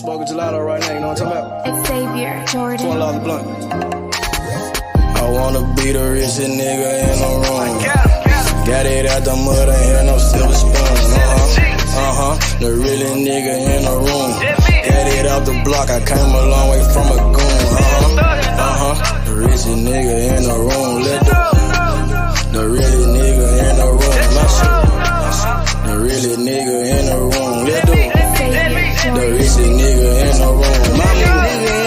Smoking gelato right now, you know what I'm talking about? It's Xavier Jordan. $12 blunt. I wanna be the richest nigga in the room. Got it out the mud, ain't had no silver spoon. The realest nigga in the room. Got it out the block, I came a long way from a goon. The richest nigga in the room. The realest nigga in the room. The realest nigga in the room. The richest nigga in the room. My nigga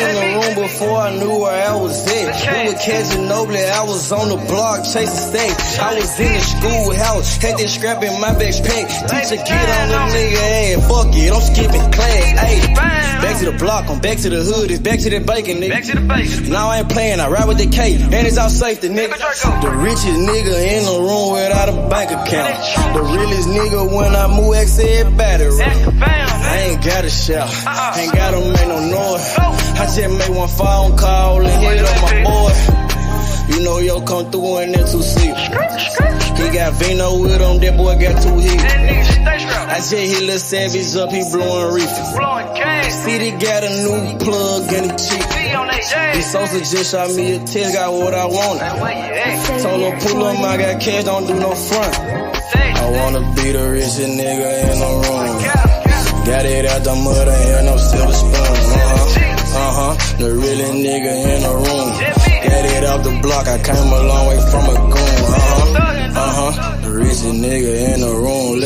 in the room before I knew where I was at. We were catching Nobly, I was on the block chasing stacks. I was in the schoolhouse, had that scrap in my backpack. Teacher get on the nigga ass, fuck it, I'm skipping class. Ayy, back to the block, I'm back to the hood, it's back to the bacon, nigga. Back to the bacon. Now I ain't playing, I ride with the K, and it's all safety, nigga. The richest nigga in the room without a bank account. The realest nigga when I move, X everybody around. I ain't gotta shout, ain't gotta make no noise. I just make one phone call and hit up my boy. You know yo come through in that 2-seat. He got Vino with him, that boy got 2 hits. I just hit Lil Savage up, he blowing reefer. City got a new plug and it cheap. This Sosa just shot me a test, got what I wanted. Told him pull up, I got cash, don't do no front. I wanna be the richest nigga in the room. Got it out the mud, ain't had no silver spoon. The realest nigga in the room. Got it off the block, I came a long way from a goon. The richest nigga in the room.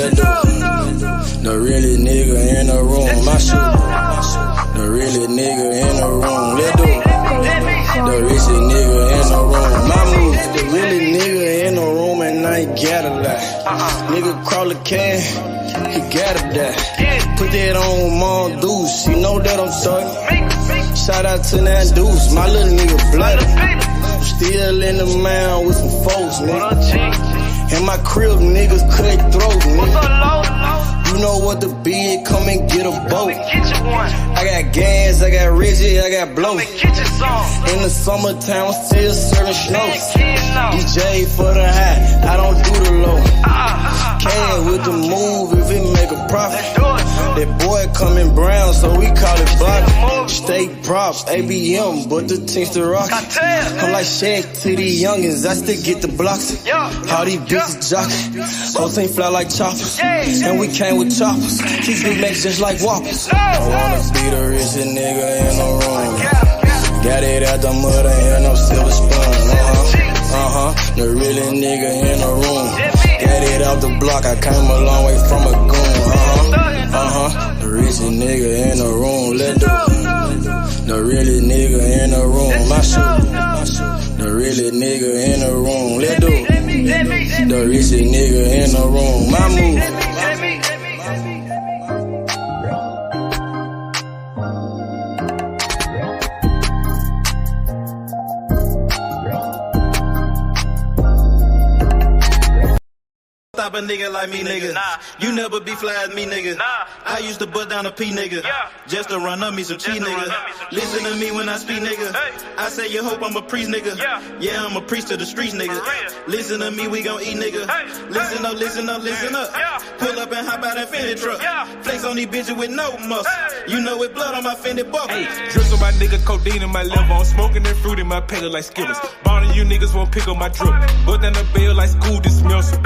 The realest nigga in the room. My shoe. The realest nigga in the room. The richest nigga in the room. My move. The realest nigga in the room and I ain't gotta lie. Nigga crawl a can, he gotta die. Put that on Mom Deuce, you know that I'm sorry. Shout out to that Deuce, my little nigga bloody. Still in the mound with some folks, nigga. In my crib, niggas cut throats, nigga. You know what the bid, come and get a boat. I got gas, I got Reggie, I got blow. In the summertime, I'm still serving snow. DJ for the high, I don't do the low. Can with the move if it make a profit. That boy coming brown, so we call it Bobby. Steak props, ABM, but the team's the rock. I'm like Shaq to these youngins, I still get the blocks. All these bitches jockey, whole team fly like choppers. And we came with choppers, keep big legs just like whoppers. I wanna be the richest nigga in the room. Got it out the mud, ain't had no silver spoon. The realest nigga in the room. Got it off the block, I came a long way from a goon. The richest nigga in the room. The realest nigga in the room. My shoe. The realest nigga in the room. The richest nigga in the room. My move. Stop a nigga like me, nigga. You never be fly as me, nigga. I used to bust down a P, nigga. Just to run up me some cheese, nigga. Listen to me when I speak, nigga. I say you hope I'm a priest, nigga. Yeah, I'm a priest to the streets, nigga. Listen to me, we gon' eat, nigga. Listen up, listen up, listen up. Pull up and hop out that Fendi truck. Flex on these bitches with no muscle. You know with blood on my Fendi buckle. Drips on my nigga, codeine in my liver. I'm smoking that fruit in my pedal like Skittles. Ballin' you niggas won't pick up my drip. But down the bill like school dismissal.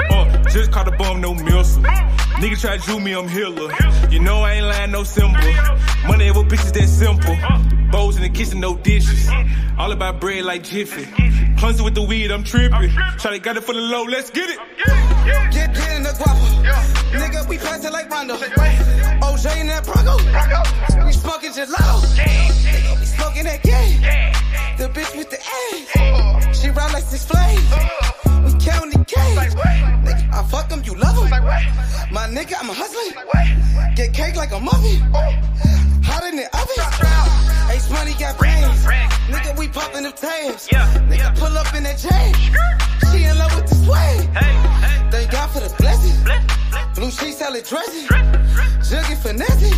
Just caught a bum, no missile. Nigga try to do me, I'm Hitler. You know I ain't lying, no symbol. Money with bitches that simple. Bowls in the kitchen, no dishes. All about bread like Jiffy. Clumsy with the weed, I'm tripping. Shawty got it for the low, let's get it. Get in the guapo. Nigga, we passing like Rondo. OJ in that Bronco. We smoking gelato. Nigga, we smoking that game. The bitch with the ass. She ride like 6 Flames. We counting the cash. Nigga, I fuck him, you love him. My nigga, I'm a hustler. Get cake like a muffin. Hot in the oven. Ace money got brains. Nigga, we popping them tabs. Nigga, pull up in that chain. She in love with the swag. Thank God for the blessing. Blue sheets, salad dressing. Jugging finessing.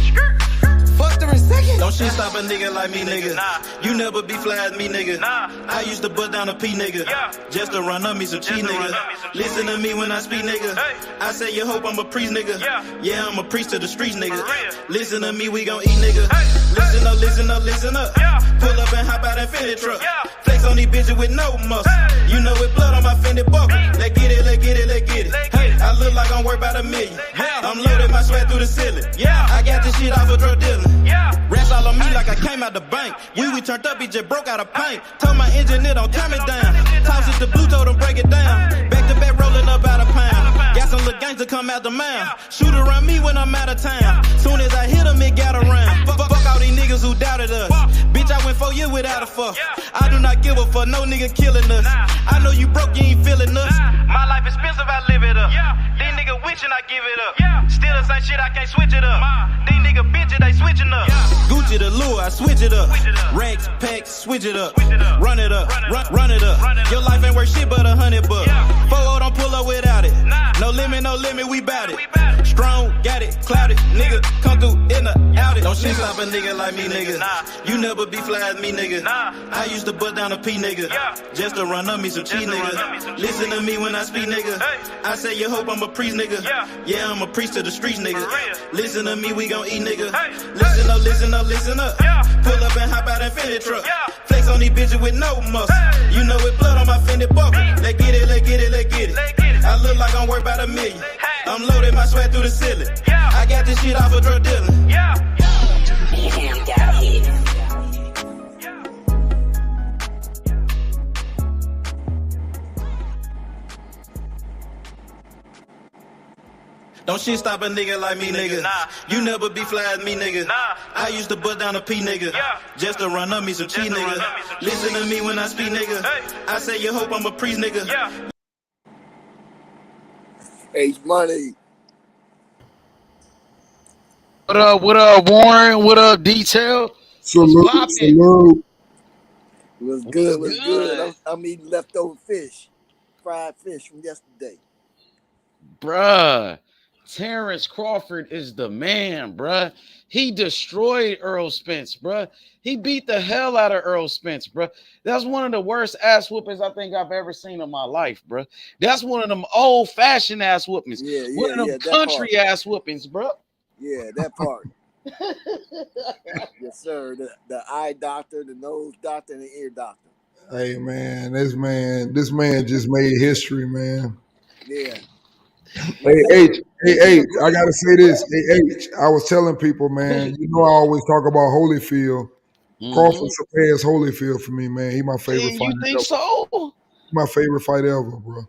Fucked her in second. Don't shit stop a a nigga like me, nigga. You never be fly as me, nigga. I used to bust down a P, nigga. Just to run up me some cheese, nigga. Listen to me when I speak, nigga. I say you hope I'm a priest, nigga. Yeah, I'm a priest to the streets, nigga. Listen to me, we gon' eat, nigga. Listen up, listen up, listen up. Pull up and hop out that Fendi truck. Flex on these bitches with no muscle. You know it blood on my Fendi buckle. Let's get it, let's get it, let's get it. Hey, I look like I'm worth about $1 million. I'm loaded my sweat through the ceiling. I got this shit off of drug dealing. Rats all on me like I came out the bank. We turned up, he just broke out of paint. Told my engineer don't turn me down. Toss it to blue, told him break it down. Back to back rolling up out of pound. Got some little gangster come out the mound. Shoot around me when I'm out of town. Soon as I hit him, it got around. Fuck all these niggas who doubted us. Bitch, I went 4 years without a fuck. I do not give a fuck, no nigga killing us. I know you broke, you ain't feeling us. My life expensive, I live it up. These niggas wishing I give it up. Still the same shit, I can't switch it up. These niggas bitches, they switching up. Gucci the lure, I switch it up. Rags, packs, switch it up. Run it up, run it up. Your life ain't worth shit but $100 bucks. 4-0 don't pull up without it. No limit, we bout it. Strong, got it, clouded. Nigga, come through in the outed. Don't shit stop a nigga like me, nigga. You never be fly as me, nigga. I used to bust down a P, nigga. Just to run up me some cheese, nigga. Listen to me when I speak, nigga. I say you hope I'm a priest, nigga. Yeah, I'm a priest to the streets, nigga. Listen to me, we gon' eat, nigga. Listen up, listen up, listen up. Pull up and hop out that Fendi truck. Flex on these bitches with no muscle. You know it blood on my Fendi buckle. Let's get it, let's get it, let's get it. I look like I'm worth about $1 million. I'm loaded my sweat through the ceiling. I got this shit off of drug dealing. Damn, got hit. Don't shit stop a nigga like me, nigga. You never be fly as me, nigga. I used to bust down a P, nigga. Just to run up me some cheese, nigga. Listen to me when I speak, nigga. I say you hope I'm a priest, nigga. H Money. What up, Warren? What up, Detail? Salute. Was good. I'm eating leftover fish. Fried fish from yesterday. Bruh, Terence Crawford is the man, bruh. He destroyed Errol Spence, bruh. He beat the hell out of Errol Spence, bruh. That's one of the worst ass whoopings I think I've ever seen in my life, bruh. That's one of them old-fashioned ass whoopings. One of them country ass whoopings, bruh. Yeah, that part. Yes, sir. The eye doctor, the nose doctor, and the ear doctor. Hey man, this man just made history, man. Yeah. Hey H, I gotta say this. Hey H, I was telling people, man, you know I always talk about Holyfield. Crawford surpassed Holyfield for me, man. He my favorite fighter. You think so? My favorite fight ever, bro.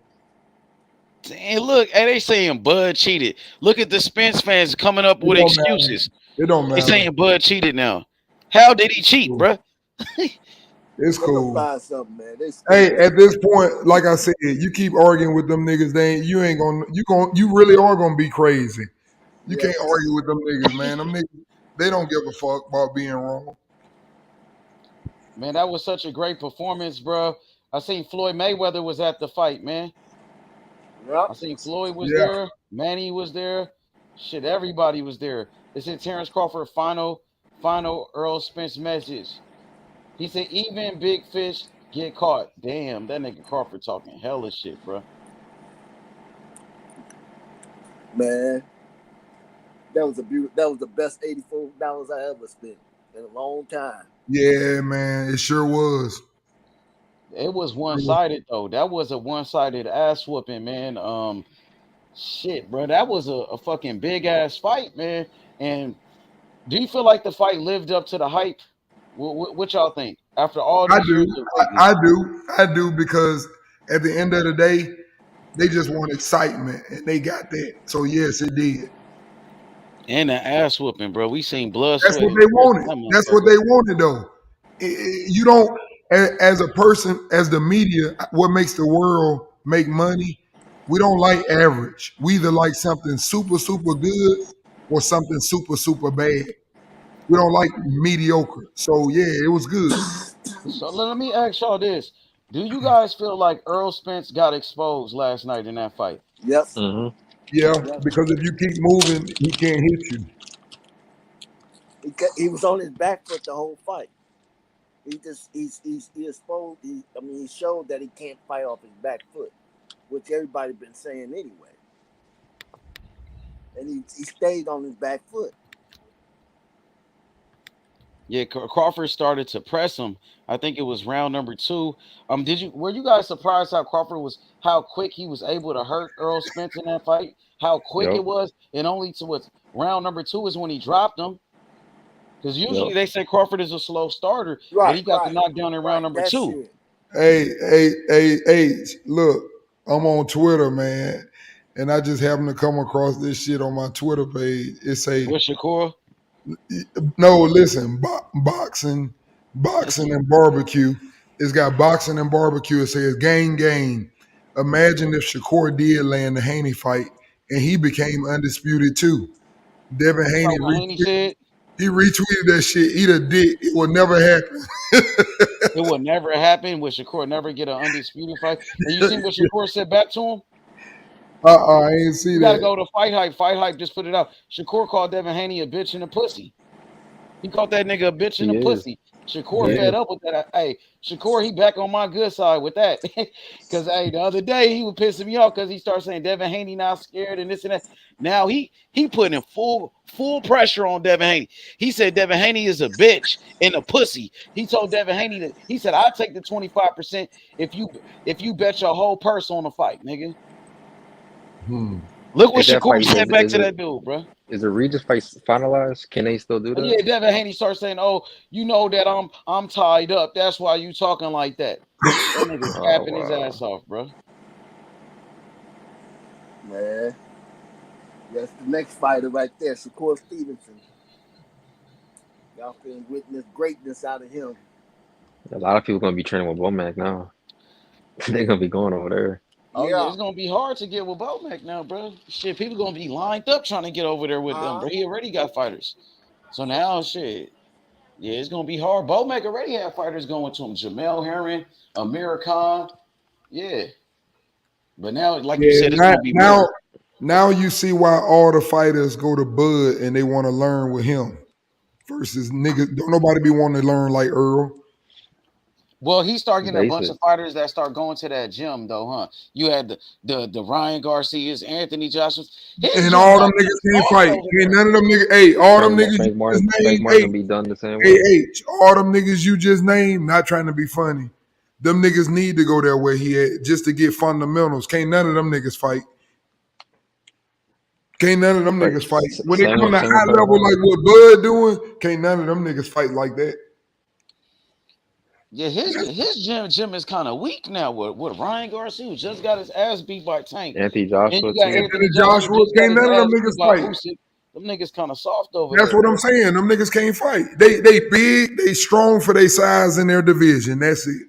Dang, look, they saying Bud cheated. Look at the Spence fans coming up with excuses. It don't matter. They saying Bud cheated now. How did he cheat, bro? It's cool. Man. Hey, at this point, like I said, you keep arguing with them niggas. You really are gonna be crazy. You can't argue with them niggas, man. Them niggas, they don't give a fuck about being wrong. Man, that was such a great performance, bro. I seen Floyd Mayweather was at the fight, man. Yep. I seen Floyd was there. Manny was there. Shit, everybody was there. They said Terence Crawford final Errol Spence message. He said, even big fish get caught. Damn, that nigga Crawford talking hella shit, bro. Man, that was the best $84 I ever spent in a long time. Yeah, man, it sure was. It was one-sided though. That was a one-sided ass whooping, man. Shit, bro, that was a fucking big ass fight, man. And do you feel like the fight lived up to the hype? What y'all think? After all these years of waiting? I do, because at the end of the day, they just want excitement, and they got that. So yes, it did. And an ass whooping, bro. We seen blood. That's what they wanted. That's what they wanted, though. You don't, as a person, as the media, what makes the world make money? We don't like average. We either like something super, super good or something super, super bad. We don't like mediocre. So, yeah, it was good. So let me ask y'all this. Do you guys feel like Errol Spence got exposed last night in that fight? Yep. Yeah, because if you keep moving, he can't hit you. He was on his back foot the whole fight. He exposed. He showed that he can't fight off his back foot, which everybody been saying anyway. And he stayed on his back foot. Yeah, Crawford started to press him. I think it was round number 2. Were you guys surprised how quick he was able to hurt Errol Spence in that fight? How quick it was, and only to what round number 2 is when he dropped him. Because usually they say Crawford is a slow starter, but he got the knockdown in round number 2. Hey, look, I'm on Twitter, man, and I just happened to come across this shit on my Twitter page. It say, With Shakur? no, listen, boxing and barbecue. It's got boxing and barbecue. It says gang. Imagine if Shakur did land the Haney fight and he became undisputed too. Devin Haney retweeted that shit. Eat a dick. It will never happen. It will never happen. With Shakur never get an undisputed fight. And you see what Shakur said back to him? I ain't see that. You gotta go to Fight Hype. Fight Hype just put it out. Shakur called Devin Haney a bitch and a pussy. He called that nigga a bitch and a pussy. Shakur fed up with that. Hey, Shakur, he back on my good side with that. Because the other day he was pissing me off because he started saying Devin Haney not scared and this and that. Now he putting full pressure on Devin Haney. He said Devin Haney is a bitch and a pussy. He told Devin Haney that he said I'll take the 25% if you bet your whole purse on the fight, nigga. Look what Shakur said back to that dude, bro. Is the Regis fight finalized? Can they still do that? Yeah, Devin Haney starts saying, "Oh, you know that I'm tied up. That's why you talking like that." That nigga capping his ass off, bro. Man, that's the next fighter right there, Shakur Stevenson. Y'all can witness greatness out of him. A lot of people gonna be training with Womack now. They're gonna be going over there. Oh yeah, it's gonna be hard to get with Bomac now, bro. Shit, people gonna be lined up trying to get over there with them, bro. He already got fighters, so now shit, yeah, it's gonna be hard. Bomac already had fighters going to him: Jamel Herring, Amir Khan, yeah. But now, like you said, it's gonna be more. Now you see why all the fighters go to Bud and they want to learn with him versus niggas. Don't nobody be wanting to learn like Earl. Well, he started getting a bunch of fighters that start going to that gym, though, huh? You had the Ryan Garcias, Anthony Joshua, and all them niggas can't fight. Ain't none of them niggas. Hey, all them niggas Frank Martin be done the same way. way. All them niggas you just named. Not trying to be funny. Them niggas need to go there where he at just to get fundamentals. Can't none of them niggas fight. Can't none of them niggas fight. When they come to high level like what Bud doing, can't none of them niggas fight like that. Yeah, his gym is kind of weak now. With Ryan Garcia, who just got his ass beat by Tank. Anthony Joshua, and you got Anthony Joshua can't none of them niggas fight. Them niggas kind of soft over That's there. That's what I'm saying. Them niggas can't fight. They big, they strong for their size in their division. That's it.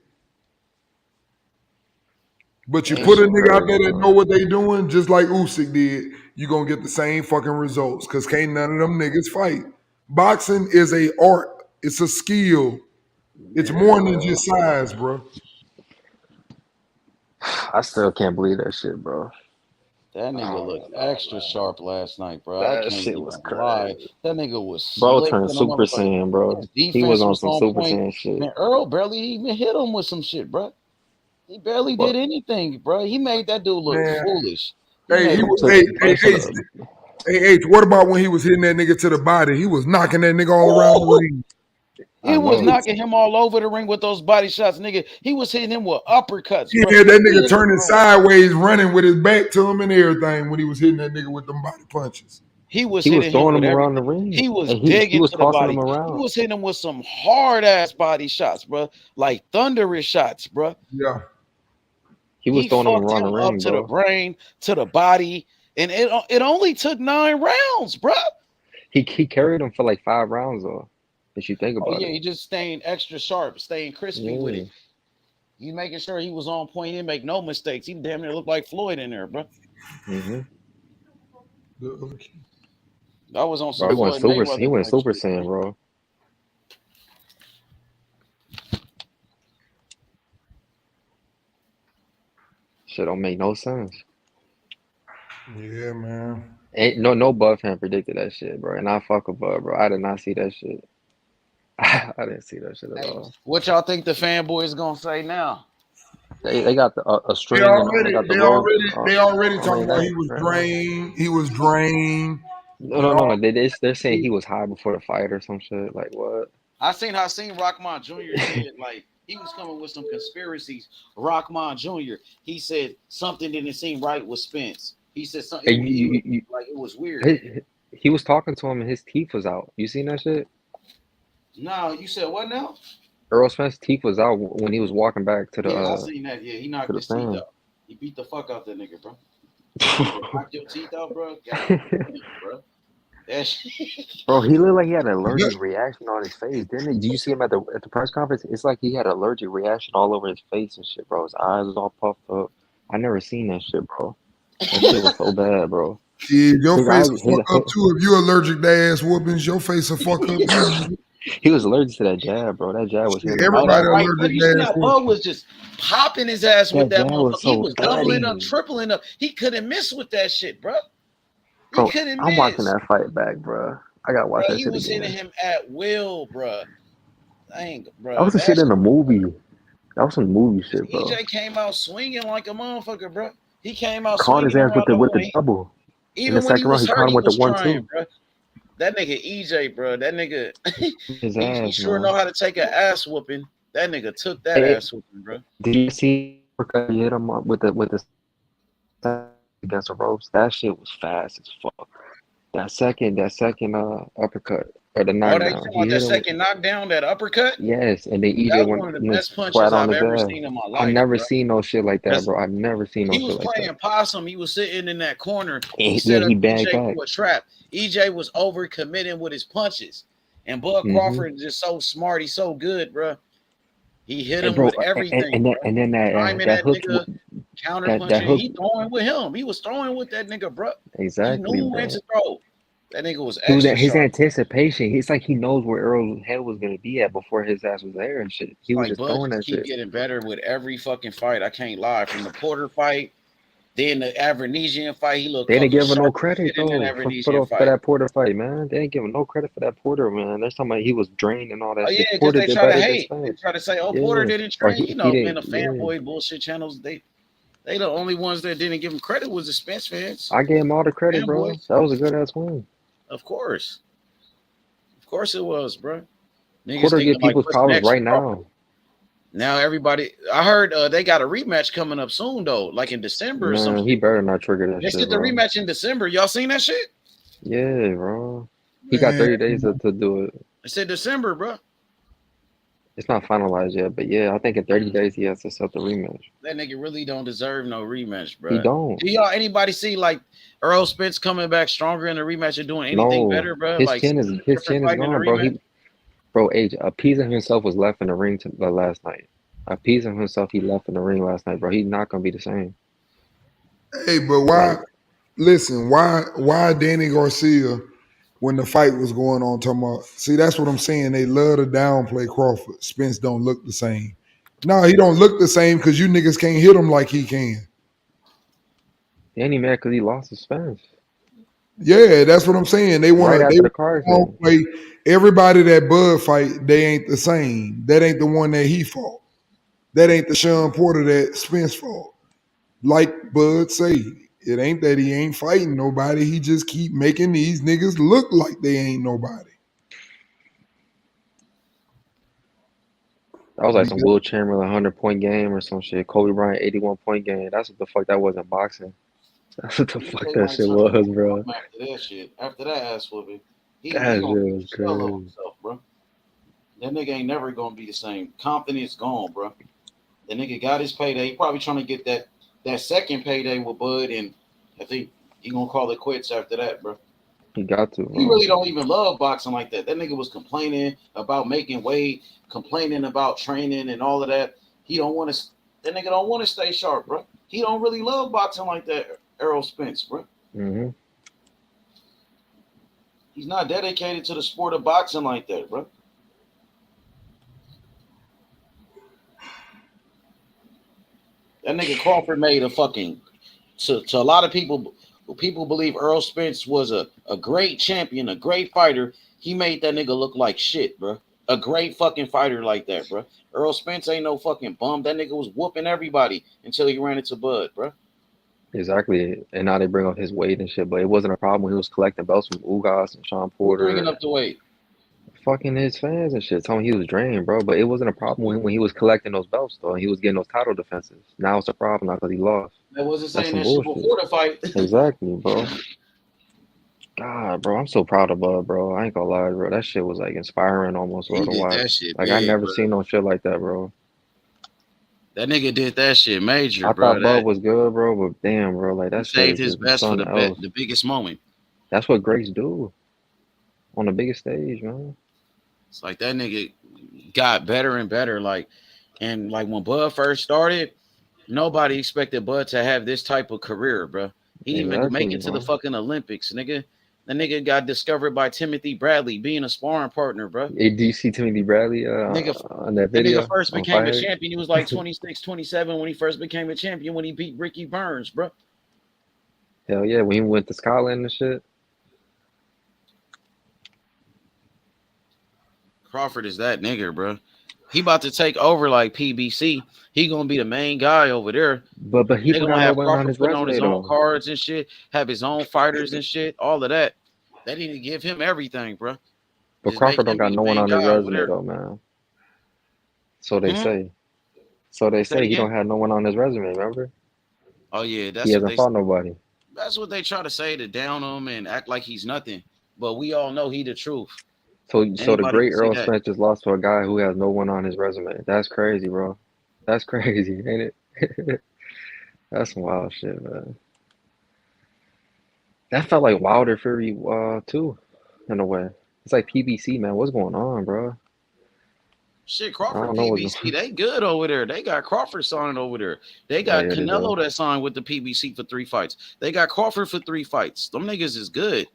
But you put a nigga out there that know what they doing, just like Usyk did, you gonna get the same fucking results. Cause can't none of them niggas fight. Boxing is a art. It's a skill. It's more than just size, bro. I still can't believe that shit, bro. That nigga looked extra sharp last night, bro. That I can't shit even was lie. crazy. That nigga was bro slick. turned Super Saiyan, bro. He was on some Super Saiyan shit. Man, Earl barely even hit him with some shit, bro. He barely did anything, bro. He made that dude look foolish. Hey, what about when he was hitting that nigga to the body? He was knocking that nigga all around the ring. He was knocking him all over the ring with those body shots, nigga. He was hitting him with uppercuts. Yeah, bro. that nigga turning sideways, running with his back to him and everything when he was hitting that nigga with them body punches. He was throwing him around the ring. He was digging to the body. He was hitting him with some hard ass body shots, bro. Like thunderous shots, bro. Yeah. He was throwing him around the ring, up to the brain, to the body, and it only took 9 rounds, bro. He carried him for like 5 rounds, though. If you think about it. Yeah, he just staying extra sharp, staying crispy with it. You making sure he was on point. He didn't make no mistakes. He damn near looked like Floyd in there, bro. Mm-hmm. That was on some He Floyd Mayweather. He went Super Saiyan, bro. Shit don't make no sense. Yeah, man. Ain't no Buff fan predicted that shit, bro. And I fuck with Bud, bro. I did not see that shit. I didn't see that shit at Hey, all. what y'all think the fanboys gonna say now? They got a They string and all. They already, got the they logo. already, they already I talking mean, about that he was fair enough. drained. He was drained. No, He no, no, all. no. They're saying he was high before the fight or some shit. Like what? I seen Rockman Jr. said like he was coming with some conspiracies. Rockman Jr. He said something didn't seem right with Spence. He said Hey, something he was like it was weird. he was talking to him and his teeth was out. You seen that shit? No, you said what now? Earl Spence's teeth was out when he was walking back Yeah, I seen that. Yeah, he to knocked the his teeth stand. out. He beat the fuck out that nigga, bro. Knock your teeth out, bro. God damn, bro. That shit. Bro, he looked like he had an allergic reaction on his face, didn't he? Did you see him at the press conference? It's like he had an allergic reaction all over his face and shit, bro. His eyes was all puffed up. I never seen that shit, bro. That shit was so bad, bro. Shit, your His face eyes, will fuck up too. If you allergic to ass whoopings, your face will fuck up too. he was allergic to that jab, bro. That jab was Shit, hitting him Oh, like everybody that's right. crazy. But allergic you to seen ass how whoopings. Bud was just popping his ass with That that jab motherfucker. was He so was doubling up, bloody. tripling up. He couldn't miss with that shit, bro. He Bro, couldn't I'm watching miss. that fight back, bro. I gotta Bro, watch that he shit was hitting again. him at will, bro. Dang, That bro. was the That shit in the shit, movie. That was some movie shit, bro. EJ came out swinging like a motherfucker, bro. He came out Caught his swinging ass around the with horn. the double. In the Even when he second round, was he caught hurt, him he with the was one trying, two. bro. That nigga EJ, bro. That nigga, His he ass, sure know man. how to take an ass whooping. That nigga took that Hey, ass whooping, bro. did you see he hit him up with the against the ropes? That shit was fast as fuck. That second uppercut or the Oh, they talking knockdown. He about that hit him. second knockdown, that uppercut. Yes, and then That EJ was one of the went best punches splat on I've his ever ass. seen in my I life, never bro. seen no shit like that, That's, bro. I never seen no he shit was like that. playing possum. He was sitting in that corner. He Yeah, set up he bagged EJ back. for a trap. EJ was over committing with his punches, and Bud Hmm. Crawford is just so smart. He's so good, bro. He hit And him bro, with everything, and bro. then Timing that that hook, nigga, counter that punching. hook, He throwing with him. He was throwing with that nigga, bro. He exactly, knew when bro. to throw. That nigga was He was extra at his sharp. anticipation. It's like he knows where Earl's head was gonna be at before his ass was there and shit. He was Like just Bud throwing just that keep shit. getting better with every fucking fight. I can't lie. From the Porter fight, then the Avernesian fight, he looked They didn't give him no sharp as credit shit in that though Avernesian for fight. that Porter fight, man. They didn't give him no credit for that Porter, man. They're talking about he was drained and all Oh that yeah, shit. because Porter they did try to better than hate. They Spence. try to say, "Oh, Porter Yeah, didn't or train." You he know, man, didn't. the Yeah, fanboy bullshit channels. They the only ones that didn't give him credit was the Spence fans, I gave him all the credit, bro. fanboys. That was a good ass win. Of course it was, bro. Niggas Porter thinking get like, people's what's problems next for right Crawford? now. Now everybody, I heard they got a rematch coming up soon though, like in December or some Man, he shit. better not trigger that They shit, said the bro. rematch in December. Y'all seen that shit? Yeah, bro. He got Man, 30 days to do it. They said December, bro. It's not finalized yet, but yeah, I think in 30 days he has to set the rematch. That nigga really don't deserve no rematch, He bro. don't. Do y'all anybody see like Errol Spence coming back stronger in the rematch and doing anything No, better, bro? Like his different chin is fighting in the gone, bro. rematch? Age appeasing himself was left in the ring last night. Appeasing himself, he left in the ring last night, bro. He's not gonna be the same. hey, but why? Like, Listen, why Danny Garcia when the fight was going on talking about? See, that's what I'm saying. They love to downplay Crawford. Spence don't look the same. No, he don't look the same because you niggas can't hit him like he can. he ain't even mad because he lost his fence Yeah, that's what I'm saying. They right want to after the car accident. downplay everybody that Bud fight. They ain't the same. That ain't the one that he fought. That ain't the Sean Porter that Spence fought. Like Bud say, it ain't that he ain't fighting nobody. He just keep making these niggas look like they ain't nobody. That was like some Will Chamberlain 100-point game or some shit. Kobe Bryant 81-point game. That's what the fuck that wasn't boxing. That's what the fuck They that might shit turn him was, bro. after that shit. After that ass whooping, he That shit gonna be was a shell of crazy. himself, bro. That nigga ain't never gonna be the same. Confidence gone, bro. The nigga got his payday. He probably trying to get that second payday with Bud, and I think he gonna call it quits after that, bro. He got to, He bro. really don't even love boxing like that. That nigga was complaining about making weight, complaining about training and all of that. He don't want to. That nigga don't want to stay sharp, bro. He don't really love boxing like that. Errol Spence, bro. Hmm. He's not dedicated to the sport of boxing like that, bro. That nigga Crawford made a fucking to a lot of people People believe Earl Spence was a great champion, a great fighter. He made that nigga look like shit, bro. A great fucking fighter like that, bro. Earl Spence ain't no fucking bum. That nigga was whooping everybody until he ran into Bud, bro. Exactly. And now they bring up his weight and shit, but it wasn't a problem when he was collecting belts from Ugas and Sean Who bringing Porter. up the weight? Fucking his fans and shit, telling me he was drained, bro. But it wasn't a problem when he was collecting those belts, though. And he was getting those title defenses. Now it's a problem now because he lost. I wasn't That's saying some that shit bullshit. before the fight. Exactly, bro. God, bro, I'm so proud of Bud, bro. I ain't gonna lie, bro. That shit was like inspiring almost, bro, He to did watch. that shit Like I big, never bro. seen no shit like that, bro. That nigga did that shit major, I bro. thought Bud That was good, bro, but damn, bro, like he that shit saved is his just best for something else. the biggest moment. That's what greats do on the biggest stage, man. It's like that nigga got better and better. Like when Bud first started, nobody expected Bud to have this type of career, bro. He didn't even make Exactly, it to the bro. fucking Olympics, nigga. The nigga got discovered by Timothy Bradley being a sparring partner, bro. Hey, do you see Timothy Bradley Nigga, on that that nigga video first on became a Fire? champion. He was like 26, 27 when he first became a champion when he beat Ricky Burns, bro. Hell yeah, when he went to Scotland and shit. Crawford is that nigga, bro. He about to take over like PBC. He gonna be the main guy over there. But he They don't gonna got no have one on Crawford his putting on resume his own though. cards and shit, have his own fighters and shit, all of that. They need to give him everything, bro. But Just make Crawford don't him be got the no one main on his guy over resume there. though, man. So they Hmm? say. So they Say it say he again. don't have no one on his resume, remember? Oh yeah, He hasn't fought nobody. that's what they try to say to down him and act like he's nothing. But we all know he the truth. So the Anybody great can see Errol that. Spence just lost to a guy who has no one on his resume. That's crazy, bro. That's crazy, ain't it? That's some wild shit, man. That felt like Wilder Fury too, in a way. It's like PBC, man. What's going on, bro? Shit, I Crawford don't know what's PBC, going they good over there. They got Crawford signed over there. They on. got Yeah, they do. Canelo that signed with the PBC for 3 fights. They got Crawford for 3 fights. Them niggas is good.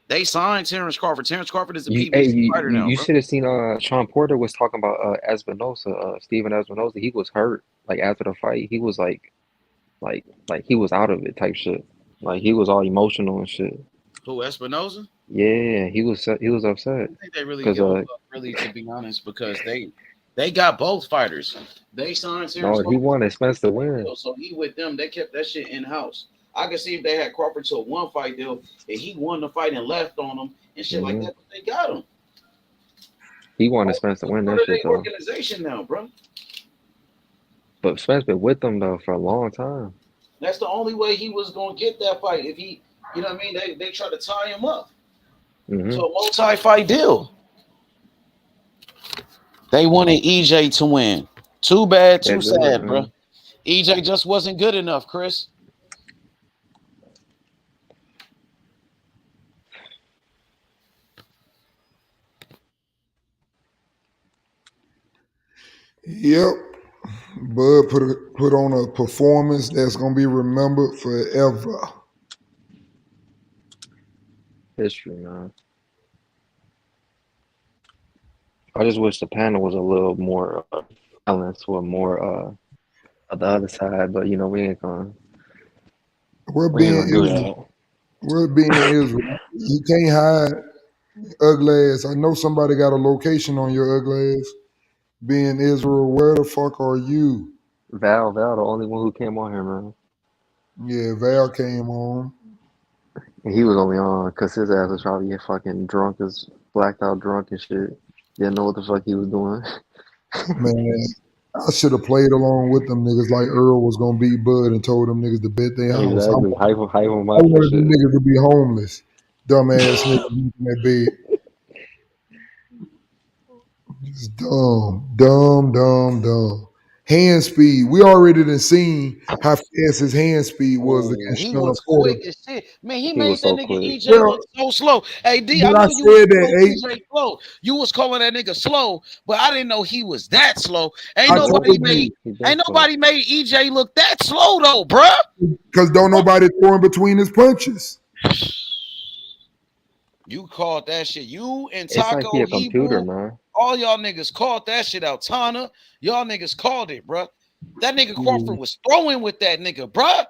They signed Terence Crawford. Terence Crawford is a PBC fighter now, You bro. should have seen Sean Porter was talking about Espinosa, Steven Espinosa. He was hurt like after the fight. He was like he was out of it type shit. Like he was all emotional and shit. Who, Espinoza? Yeah, he was I upset don't think they really because give a fuck, really, to be honest, because they got both fighters. They signed Terence no, he Crawford wanted Spence to win. deal, so he with them. They kept that shit in house. I could see if they had Crawford to a 1 fight deal and he won the fight and left on him and shit like Hmm. that, but they got him. He wanted Spence to win Part that of shit their though. organization now, bro. But Spence been with them though for a long time. That's the only way he was gonna get that fight. If he, you know what I mean? They try to tie him up Hmm. to a multi-fight deal. They wanted EJ to win. Too bad, They too did, sad, bro. man. EJ just wasn't good enough, Chris. Yep. Bud put on a performance that's gonna be remembered forever. History, man. I just wish the panel was a little more balanced or more of the other side, but you know We're we ain't being gonna do Israel. that. We're being Israel. You can't hide ugly ass. I know somebody got a location on your ugly ass. Being Israel, where the fuck are you? Val, the only one who came on here, man. Yeah, Val came on. And he was only on because his ass was probably fucking drunk as blacked out drunk and shit. Didn't know what the fuck he was doing. Man, I should have played along with them niggas like Earl was gonna beat Bud and told them niggas to bet their house. Exactly. Hype him I up and wanted them shit. niggas to be homeless. Dumbass niggas in that bed. Just dumb. Hand speed. We already done seen how fast his hand speed was Oh, against he Sean was Porter. quick as shit. Man, he He was made that so nigga quick. EJ Well, look so slow. Hey, D, I but I know you was said calling that EJ slow. You was calling that nigga slow, but I didn't know he was that slow. I told you He been Ain't slow. nobody made EJ look that slow though, bruh. because don't nobody throw in between his punches. You called that shit. You and It's like he Taco a computer, Hebrew, man. all y'all niggas called that shit out. Tana, y'all niggas called it, bruh. That nigga Crawford was throwing with that nigga, bruh.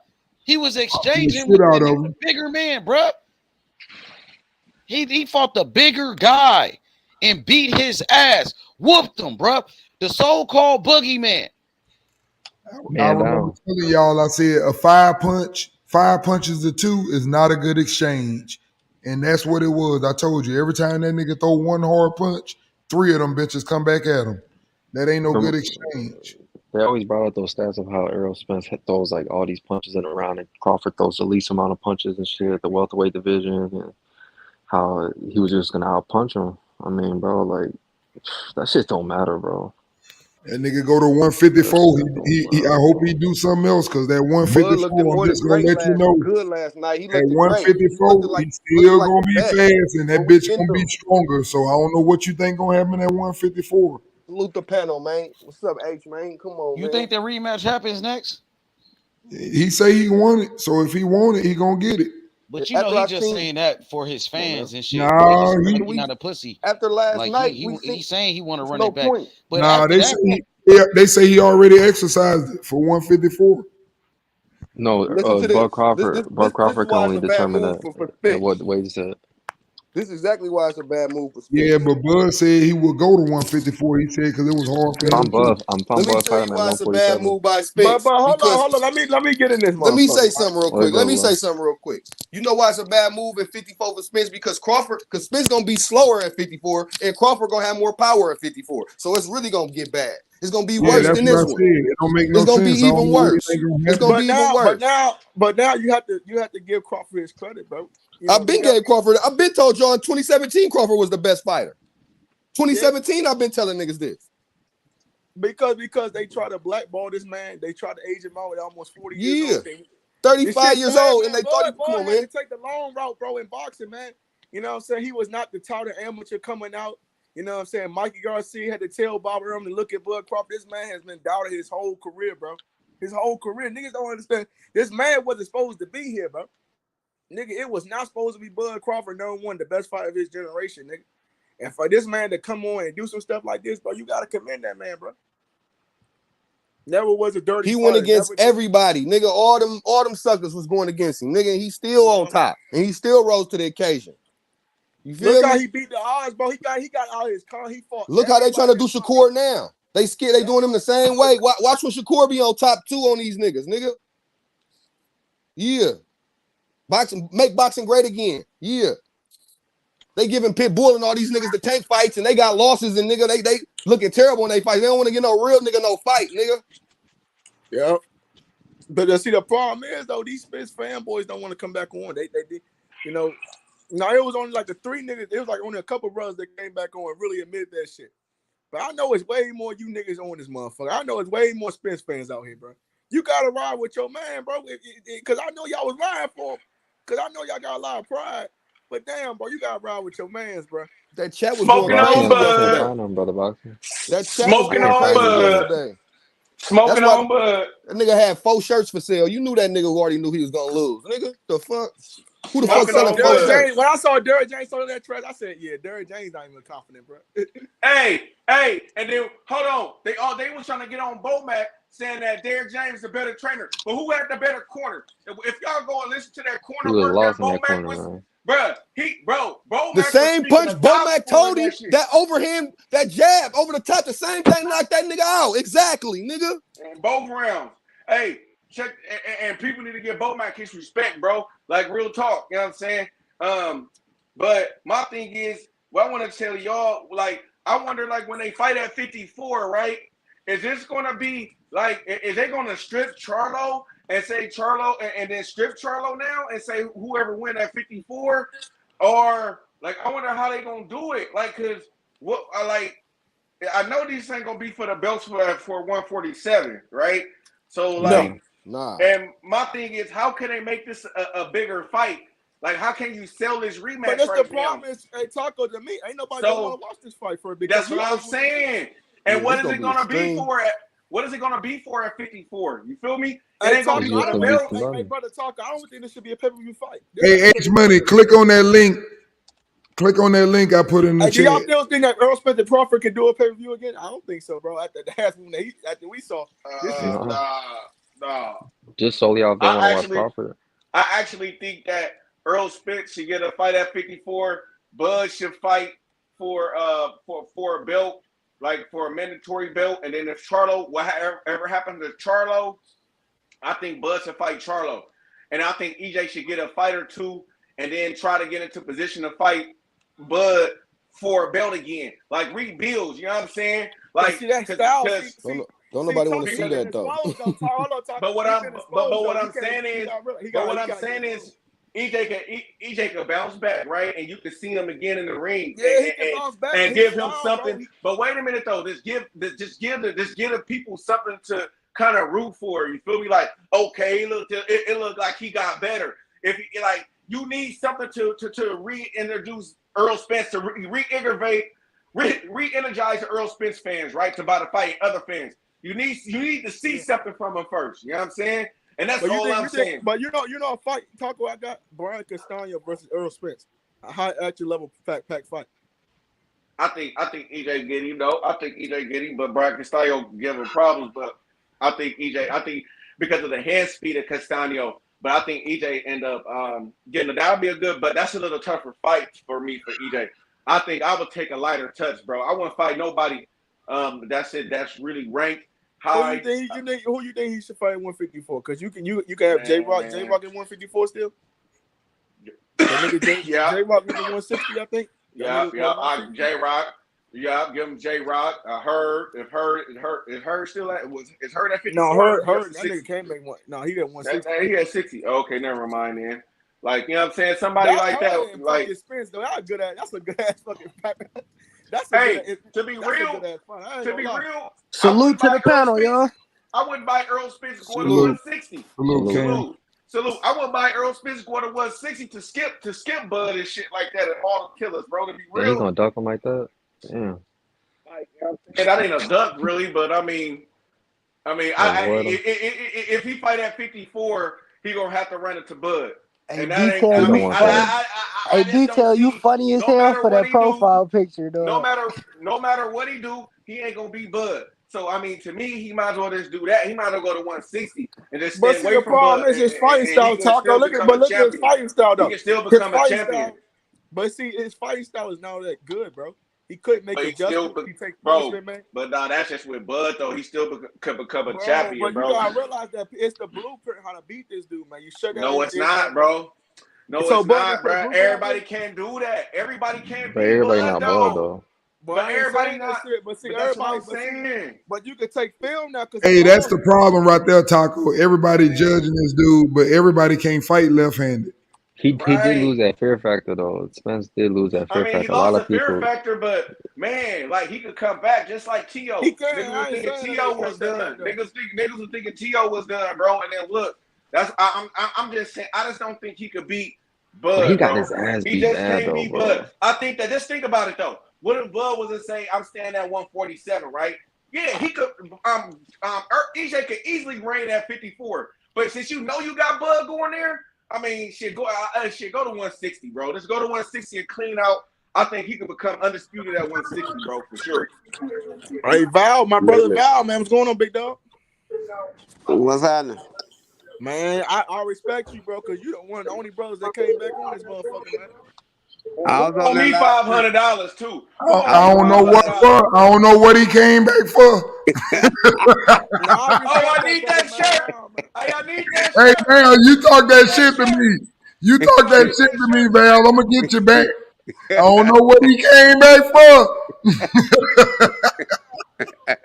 He was the exchanging shit with out of the him. bigger man, bro. He fought the bigger guy and beat his ass, whooped him, bro. The so-called boogeyman. I Man remember down. telling y'all, I said a 5 punches to 2 is not a good exchange. And that's what it was. I told you, every time that nigga throw one hard punch, 3 of them bitches come back at him. That ain't no good Rem- exchange. They always brought out those stats of how Errol Spence throws like all these punches in a round, and Crawford throws the least amount of punches and shit at the welterweight division, and how he was just gonna outpunch him. I mean, bro, like that shit don't matter, bro. That nigga go to That 154. shit don't I matter, hope he bro. do something else because that Bud looked 154, I'm more than just gonna great let you know. good last night. He At looked great. He 154, looked he like still the gonna be best fast, and that on bitch weekend gonna be though. stronger. So I don't know what you think gonna happen at 154. Salute the panel, man. What's up, H, man? Come on, You man. think the rematch happens next? He say he want it, so if he want it, he gonna get it. But you know After he I just seen, saying that for his come on, man. fans and shit. But Nah, After he not a pussy. after last Like night, we he's seen. saying he want to There's run no it back. point. But after that, they say he already exercised it for 154. No, Listen to Bud this. Crawford. Bud This is Crawford can why it's only a bad determine move that for at what Spence. weight he said. This is exactly why it's a bad move for Yeah, Spence. but Bud said he would go to 154. He said because it was hard for If Let me him I'm too. Bud, if I'm let me Bud, tell fight you him at why it's a bad 147. move by But Spence. hold on. Let me get in this Let me say motherfucker, right? something real Let it quick. go, Let me bro. say something real quick. You know why it's a bad move at 54 for Spence? Because Spence gonna be slower at 54, and Crawford gonna have more power at 54. So it's really gonna get bad. It's gonna be Yeah, worse that's than what I this said. one. It don't make It's no gonna be sense. I don't even know what you worse. think gonna It's gonna happen. be even worse. But now you have to give Crawford his credit, bro. You know, I've been gave Crawford. I've been told y'all in 2017 Crawford was the best fighter. 2017, I've been telling niggas this. because they try to blackball this man. They try to age him out at almost 40 years Yeah. old. This 35 shit years sad, old, and man. they thought he come Bud on, had man. to take the long route, bro, in boxing, man. You know what I'm saying? He was not the touted amateur coming out. You know what I'm saying? Mikey Garcia had to tell Bob Earl to look at Bud Crawford. This man has been doubted his whole career, bro. His whole career. Niggas don't understand. This man wasn't supposed to be here, bro. Nigga, it was not supposed to be Bud Crawford, #1, the best fighter of his generation, nigga. And for this man to come on and do some stuff like this, bro, you gotta commend that man, bro. Never was a dirty He fighter. went against everybody. Nigga, all them suckers was going against him. Nigga, and he's still on top. And he still rose to the occasion. You feel Look me? how he beat the odds, bro. He got all his car. He fought. Look how they trying to do Shakur now. They scared. They doing him the same way. Watch when Shakur be on top 2 on these niggas, nigga. Yeah. Make boxing great again. Yeah. They giving Pitbull and all these niggas the tank fights, and they got losses, and nigga, they looking terrible when they fight. They don't want to get no real nigga no fight, nigga. Yeah. But see, the problem is though, these Spence fanboys don't want to come back on. They you know. Now it was only like the 3 niggas. It was like only a couple brothers that came back on and really admitted that shit. But I know it's way more you niggas on this motherfucker. I know it's way more Spence fans out here, bro. You gotta ride with your man, bro. Because I know y'all was riding for him. Because I know y'all got a lot of pride. But damn, bro, you gotta ride with your mans, bro. That chat was Smoking going on crazy You can't yesterday. Bud. find him, brother boxing. That chat was Smoking going on crazy Bud. yesterday. That's Smoking why on Bud. that nigga had 4 shirts for sale. You knew that nigga already knew he was gonna lose. Nigga, the fuck? Who the fuck Smoking selling on 4 Bud. shirts? When I saw Derrick James selling that trash, I said, yeah, Derrick James not even confident, bro. Hey, and then hold on. They was trying to get on Bomac saying that Derrick James is the better trainer. But who had the better corner? If y'all go and listen to that He corner was work that lost in that Bomac corner, was, man. Bomac The was same speaking punch the Bomac gospel in told him, that shit. that overhand, that jab over the top, the same thing knocked that nigga out. Exactly, nigga. In both rounds. Hey, check and people need to give Bomac his respect, bro. Like real talk, you know what I'm saying? But my thing is, what I want to tell y'all, like, I wonder, like, when they fight at 54, right? Is this gonna be like, is they gonna strip Charlo and say Charlo and then strip Charlo now and say whoever win at 54? Or like, I wonder how they gonna do it. Like, cause what I know these ain't gonna be for the belts for 147, right? So like, Nah. and my thing is, how can they make this a bigger fight? Like, how can you sell this rematch But that's right the problem now? is, hey, Taco, to me, ain't nobody gonna want to watch this fight for it because That's what I'm saying. Yeah, And what this is it be gonna be extreme. for what is it gonna be for at 54? You feel me? It Hey, ain't gonna Taco, be It's for just I the don't gonna be think, belt. some money. brother Taco, I don't think this should be a pay-per-view fight. Hey, H Money, click on that link. Click on that link I put in the Hey, do y'all chat. still think that Errol Spence and Crawford can do a pay-per-view again? I don't think so, bro. After we saw this shit. Nah. Just solely off they want to watch actually, Crawford. I actually think that Errol Spence should get a fight at 54. Bud should fight for a belt, like for a mandatory belt. And then if Charlo, whatever happened to Charlo, I think Bud should fight Charlo. And I think EJ should get a fight or two and then try to get into position to fight Bud for a belt again. Like rebuilds, you know what I'm saying? Like see that style. Don't nobody want to see that though. But what I'm saying is EJ can bounce back, right? And you can see him again in the ring. Yeah, he can bounce back and give him something. But wait a minute though, just give the people something to kind of root for. You feel me? Like, okay, it looked like he got better. If he, like, you need something to reintroduce Errol Spence, to re-energize the Errol Spence fans, right? To buy the fight other fans. You need to see something from him first. You know what I'm saying? And that's all I'm saying. But you know a fight, Taco, I got Brian Castano versus Errol Spence. A high action level pack fight. I think EJ get him though. I think EJ get him, but Brian Castano give him problems. But I think because of the hand speed of Castano, but I think EJ end up getting it. That would be a good, but that's a little tougher fight for me for EJ. I think I would take a lighter touch, bro. I wouldn't fight nobody. That's really ranked high. Who you think he should fight at 154? Because you can have J-Rock at 154 still. J-Rock at 160, I think. Yeah. J-Rock. Yeah, give him J-Rock. If Hurd still at is Hurd at 54? No, Hurd. That nigga can't make one. No, he got 160. He had 60. Okay, never mind then. Like, you know what I'm saying? Somebody like that. Like Spence, though, that's a good ass fucking fight. To be real. Salute to the panel, y'all. I wouldn't buy Errol Spence going to 160. Salute. I wouldn't buy Errol Spence going to 160 to skip Bud and shit like that and all the killers, bro. To be real. He's gonna duck him like that. Yeah. Like, and that ain't a duck, really, but I mean, if he fight at 54, he gonna have to run it to Bud. Hey, Detail, you funny as hell for that profile picture, though. No matter what he do, he ain't gonna be Bud. So I mean, to me, he might as well just do that. He might as well go to 160 and just stay away from Bud. But the problem is his fighting style, Taco. Look at his fighting style, though. He can still become a champion. But see, his fighting style is not that good, bro. He couldn't make adjustments. But no, that's just with Bud though. He still could become a champion, bro. You gotta realize that it's the blueprint how to beat this dude, man. You shut down. No, it's not, bro. No, it's not, bro. Everybody can't do that. Everybody can't. But everybody not Bud though. But everybody not. But see, everybody saying. But you can take film now. Hey, that's the problem right there, Taco. Everybody judging this dude, but everybody can't fight left-handed. He did lose that fear factor though. Spence did lose that fear factor. He lost the fear factor, but man, like he could come back just like T.O. Niggas was thinking T.O. was done. Niggas was thinking T.O. was done, bro. And then look, I'm just saying. I just don't think he could beat Bud. He got his ass beat bad though, bro. Bud. I think that just think about it though. What if Bud was to say, I'm standing at 147, right? Yeah, he could. EJ could easily reign at 54, but since you know you got Bud going there. I mean, go to 160, bro. Let's go to 160 and clean out. I think he could become undisputed at 160, bro, for sure. Hey, Val, my brother Val, man, what's going on, big dog? What's happening? Man, I respect you, bro, because you're one of the only brothers that came back on this motherfucker, man. I owe me $500 too. I don't know what for. I don't know what he came back for. I need that shirt. I need that shirt. Hey, Val, you talk that shit to me. You talk that shit to me, Val. I'm gonna get you back. I don't know what he came back for.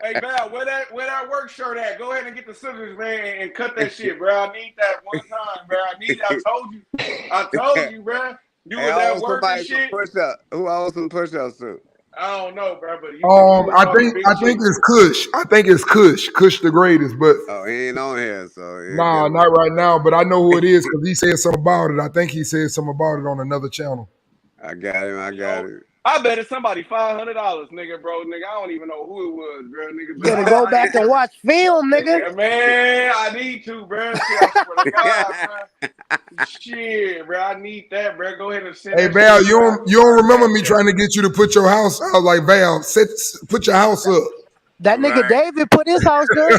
Hey, Val, where that work shirt at? Go ahead and get the scissors, man, and cut that shit, bro. I need that one time, bro. I told you, bro. You was at work and shit. Who owes some push-ups to? I don't know, bro. But I think it's Kush. I think it's Kush. Kush the greatest, but he ain't on here, so nah, not right now. But I know who it is because he said something about it. I think he said something about it on another channel. I got it. I bet it's somebody $500, nigga, bro. Nigga, I don't even know who it was, bro. Nigga, better go back and watch film, nigga. Man, I need to, bro. Shit, I swear to God, bro. Shit, bro. I need that, bro. Go ahead and send. Hey, Val, you don't remember me trying to get you to put your house out? Like, Val, put your house up. That nigga David put his house up.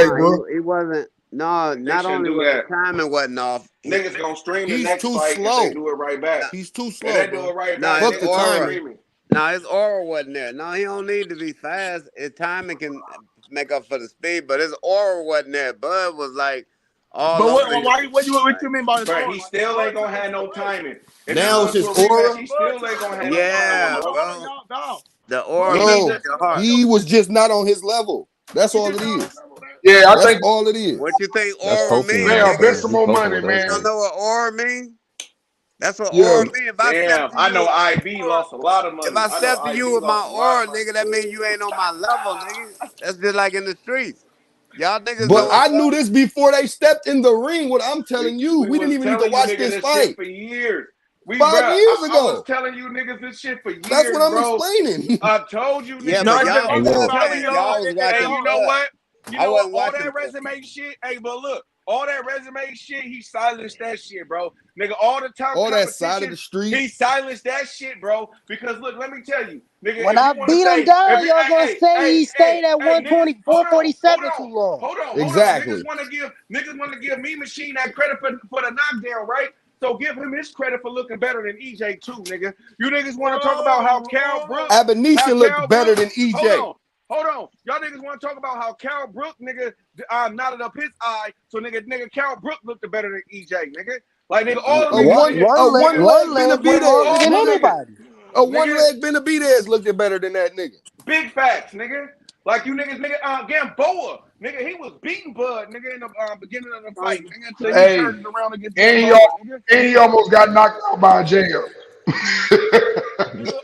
back, bro. He wasn't. No, They not shouldn't only do was the that. timing wasn't off. Niggas gonna stream the He's next too fight if slow. they do it right back. He's too If slow, they do bro. it right No, back, Fuck his the niggas gonna timing. stream it. No, his aura wasn't there. No, he don't need to be fast. His timing can make up for the speed, but his aura wasn't there. Bud was like all But over his. what you mean by his Bro, aura? he still ain't gonna have no timing. If Now it's it his goes to a rematch, aura. he still ain't gonna have no Yeah, timing, bro. bro. The aura No, messes your heart. he was just not on his level. That's all it is. Yeah, I That's think. all it is. What you think That's aura coaching, mean, Damn, bet nigga? some He more coaching money, with us, You don't man. man. know what aura mean? That's what Yeah. aura mean. If I step Damn, to I you, know IB lost a lot of if money. I I know step to you IB with my lost a lot of aura, money. nigga, that mean you ain't on my level, nigga. That's just like in the streets. Y'all niggas But don't. I knew this before they stepped in the ring. What I'm telling you, We we didn't was even need to telling you watch niggas this this shit fight for years. 5 years I was ago. telling you niggas this shit for That's what years, I'm bro. explaining. I've told you Yeah, niggas. No, but I've y'all Hey, been yo. telling y'all. was Hey, watching. you know what? I wasn't All watching. that resume shit. Hey, but look, all that resume shit, he silenced that shit, bro. Nigga, all the top All that side of competition, the street. he silenced that shit, bro. Because look, let me tell you, nigga, When if I you want to beat him say, down, y'all gonna say he stayed at niggas, 120, 147 too long. hold on. Exactly. Niggas want to give me Machine that credit for the knockdown, right? So give him his credit for looking better than EJ too, nigga. You niggas want to talk about how Cal Brooks, Abonisha looked better than EJ. Hold on. Y'all niggas want to talk about how Cal Brook, nigga, nodded up his eye. So nigga Cal Brook looked better than EJ, nigga. Like, nigga, all A them niggas. one leg One leg went longer Benavidez, than nigga. anybody. A one leg Benavidez looked better than that nigga. Big facts, nigga. Like you niggas, nigga, Gamboa, nigga, he was beating Bud, nigga, in the beginning of the fight, nigga, until he Hey, turned it around against and Gamboa, nigga. he almost got knocked out by a jail.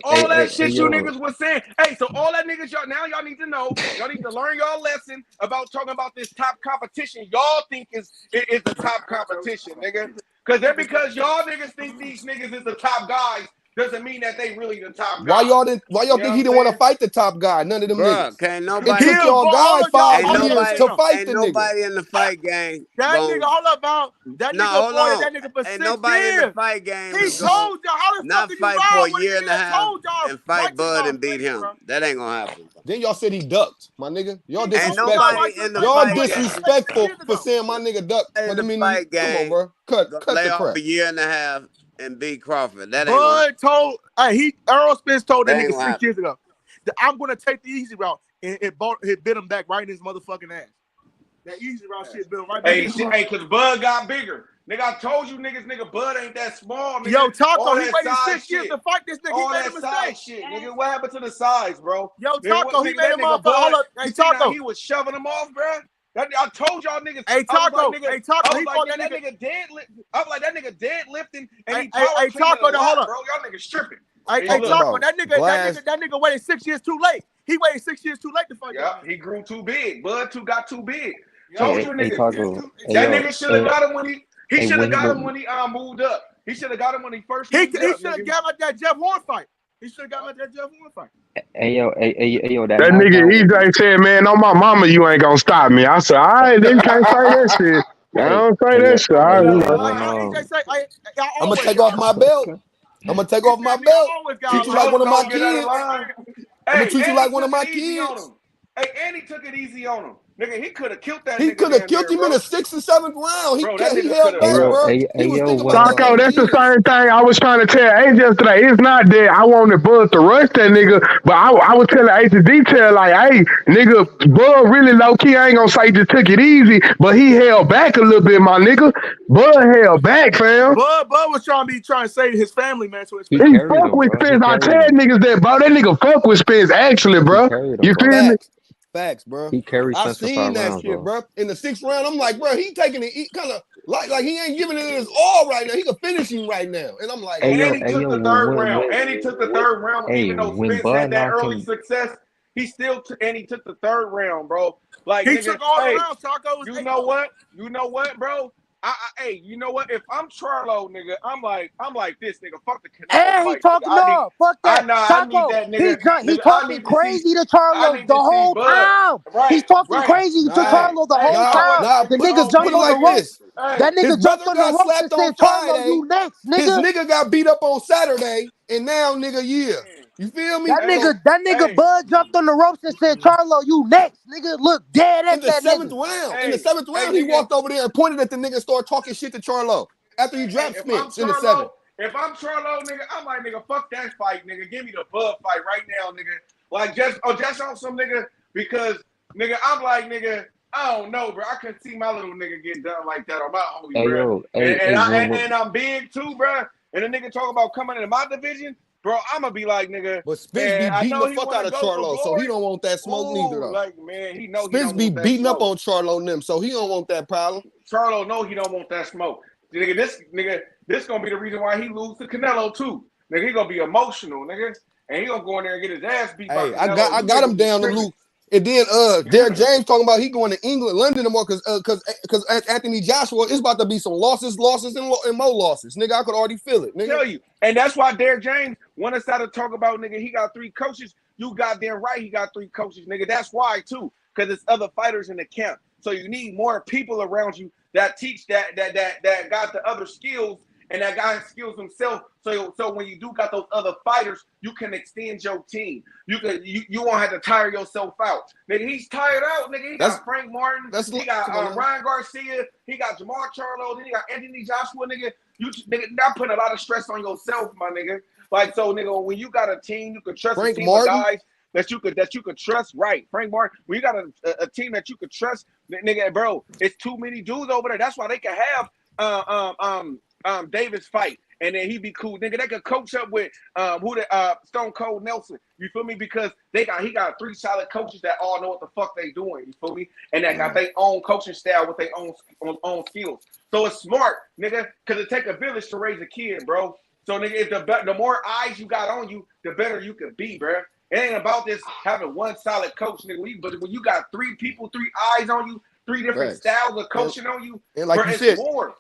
All that shit you niggas was saying. Hey, so all that niggas y'all need to know. Y'all need to learn y'all lesson about talking about this top competition. Y'all think is the top competition, nigga. Because y'all niggas think these niggas is the top guys doesn't mean that they really the top guys. Why y'all think he didn't want to fight the top guy? None of them Bruh, niggas. can't It nobody. took y'all guy 5 years to fight Ain't the nobody nigga. in the fight game. That nigga, hold up, about that No, nigga hold boy, on. that nigga for Ain't 6 nobody in the years. fight game He is going told y'all how the fuck not did you fight ride for a when year he and a half told y'all and fight fight this Bud dog and beat crazy, him. bro. That ain't gonna happen. Then y'all said he ducked, my nigga. Y'all He told y'all disrespectful. fight in the Y'all fight game. 6 disrespectful years for ago. saying my nigga ducked. In But I the mean, fight come on, game, bro. Cut lay the off crap. a year and a half and beat Crawford. That ain't gonna happen. Bud told, Errol Spence told that That ain't nigga gonna 6 happen. years ago that I'm gonna take the easy route, and it bit him back right in his motherfucking ass. That easy route shit bit him right back in his ass. Cause Bud got bigger. Nigga, I told you niggas, Bud ain't that small, nigga. Yo, Taco, all he that waited size 6 years shit. to fight this nigga. He All made a that size mistake. shit, nigga. What happened to the size, bro? Yo, Nigga, Taco, he made that a nigga motherfucker. Bud, Hold up, hey you see how Taco. he was shoving him off, bro? I told y'all niggas. Hey Taco, I was like, that nigga deadlift. I was like, that nigga deadlifting and he power cleaning Taco, a lot, hold up. bro. Y'all niggas stripping. Hey Taco, that nigga waited 6 years too late. He waited 6 years too late to fight. Yeah, he grew too big. Bud got too big. Hey, Told you hey, niggas. Taco. Hey, That yo. nigga should have got him when he should have when got him when he moved up. He should have got him when he first He moved up. should have got him at that Jeff Horn fight. He should have got him at that Jeff Horn fight. Hey, yo, That nigga EJ said, man, on my mama, you ain't gonna stop me. I said, all right, then can't say that shit. I don't say that shit. All right, I'm gonna take off my belt. I'm gonna take off my belt. Treat you like one of my kids. I'm gonna treat you like one of my kids. Hey, and he took it easy on him. Nigga, he could have killed that He nigga. could have killed him in the 6th and 7th round. He held back, yo, bro. hey, He was yo, thinking about his Taco, own that's the kids. same thing I was trying to tell Ace yesterday. It's not that I wanted Bud to rush that nigga, but I was telling Ace the detail, like, hey, nigga, Bud really low-key, I ain't gonna say he just took it easy, but he held back a little bit, my nigga. Bud held back, fam. Bud was trying to save his family, man. So He He carried fuck him, with bro. Spence. I tell niggas that, bro. That nigga fuck with Spence, actually, He bro. carried him, You bro. feel me? Facts, bro. He carried I Spence for seen 5 that rounds, shit, bro. bro. In the 6th round, I'm like, bro, he taking it kind of like he ain't giving it his all right now. He could finish him right now, and I'm like, Hey, And yo, he took the third round. And he took the third round. hey, Even though when Spence had Bud that knocked early him, success, he still he took the third round, bro. Like, he nigga, took all the hey, rounds, Taco. you know what? You know what, bro? Hey, you know what? If I'm Charlo, nigga, I'm like this, nigga. Fuck the Canelo And he fight, nigga. talking no, fuck that. I need Taco, that, he nigga. he Nigga, I talking need to see. crazy to I Charlo need the to see whole Bud. time. He's Right, talking right. crazy to nah, Charlo the whole nah, time. nah. The Put nigga jumped it on the like ropes. this. That His nigga jumped brother on the got ropes and slapped on said, Charlo, Friday. you next, His nigga. nigga got beat up on Saturday, and now, nigga, yeah. You feel me? That So nigga Bud jumped on the ropes and said, Charlo, you next, nigga. Look dead in at the that seventh nigga. round, he Nigga. walked over there and pointed at the nigga and started talking shit to Charlo after he dropped Spence in the 7th. If I'm Charlo, nigga, I'm like, nigga, fuck that fight, nigga. Give me the Bud fight right now, nigga. Like, just on some nigga, because, nigga, I'm like, nigga, I don't know, bro. I couldn't see my little nigga get done like that on my homie, Hey, bro. yo, hey, And I'm big too, bro. And the nigga talk about coming into my division, bro. I'm gonna be like, nigga. But Spence be I beating know the he fuck wanna out of go for Charlo, so he glory. don't want that smoke neither, though. Like, man, he know he Spence don't be want that beating up smoke. on Charlo and them, so he don't want that problem. Charlo know he don't want that smoke. This gonna be the reason why he lose to Canelo too. Nigga, he gonna be emotional, nigga, and he gonna go in there and get his ass beat by Canelo. I got him down the loop. And then Derek James talking about he going to England, London tomorrow because Anthony Joshua is about to be some losses and more losses. Nigga, I could already feel it. Nigga. Tell you, and that's why Derek James want us to talk about, nigga. He got 3 coaches. You goddamn right, he got 3 coaches, nigga. That's why too, because it's other fighters in the camp. So you need more people around you that teach that got the other skills and that guy skills himself. So when you do got those other fighters, you can extend your team. You won't have to tire yourself out. Nigga, he's tired out, nigga. He got Frank Martin, he got Ryan Garcia, he got Jamal Charlo, then he got Anthony Joshua, nigga. You nigga not putting a lot of stress on yourself, my nigga. Like, so nigga, when you got a team, you can trust a team of guys that you could trust, right? Frank Martin, when you got a team that you could trust, nigga, bro, it's too many dudes over there. That's why they can have Davis fight, and then he be cool, nigga. They could coach up with Stone Cold Nelson. You feel me? Because he got 3 solid coaches that all know what the fuck they doing. You feel me? And that got their own coaching style with their own skills. So it's smart, nigga, because it take a village to raise a kid, bro. So nigga, if the more eyes you got on you, the better you could be, bro. It ain't about this having one solid coach, nigga. But when you got 3 people, 3 eyes on you, 3 different styles of coaching on you, and like bro, you said,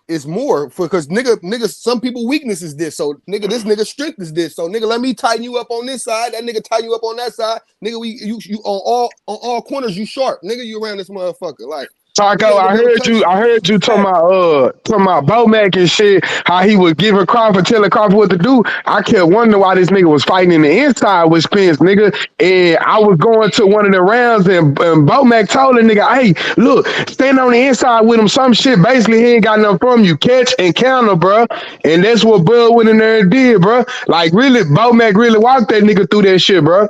it's more because nigga, some people weakness is this. So nigga, this nigga strength is this. So nigga, let me tighten you up on this side. That nigga tighten you up on that side. Nigga, you on all corners, you sharp. Nigga, you around this motherfucker. Like Taco, I heard you talking about Bo Mac and shit, how he was giving Crawford, telling Crawford what to do. I kept wondering why this nigga was fighting in the inside with Spence, nigga. And I was going to one of the rounds and Bo Mac told the nigga, hey, look, stand on the inside with him, some shit. Basically, he ain't got nothing from you. Catch and counter, bro. And that's what Bud went in there and did, bro. Like, really, Bo Mac really walked that nigga through that shit, bro.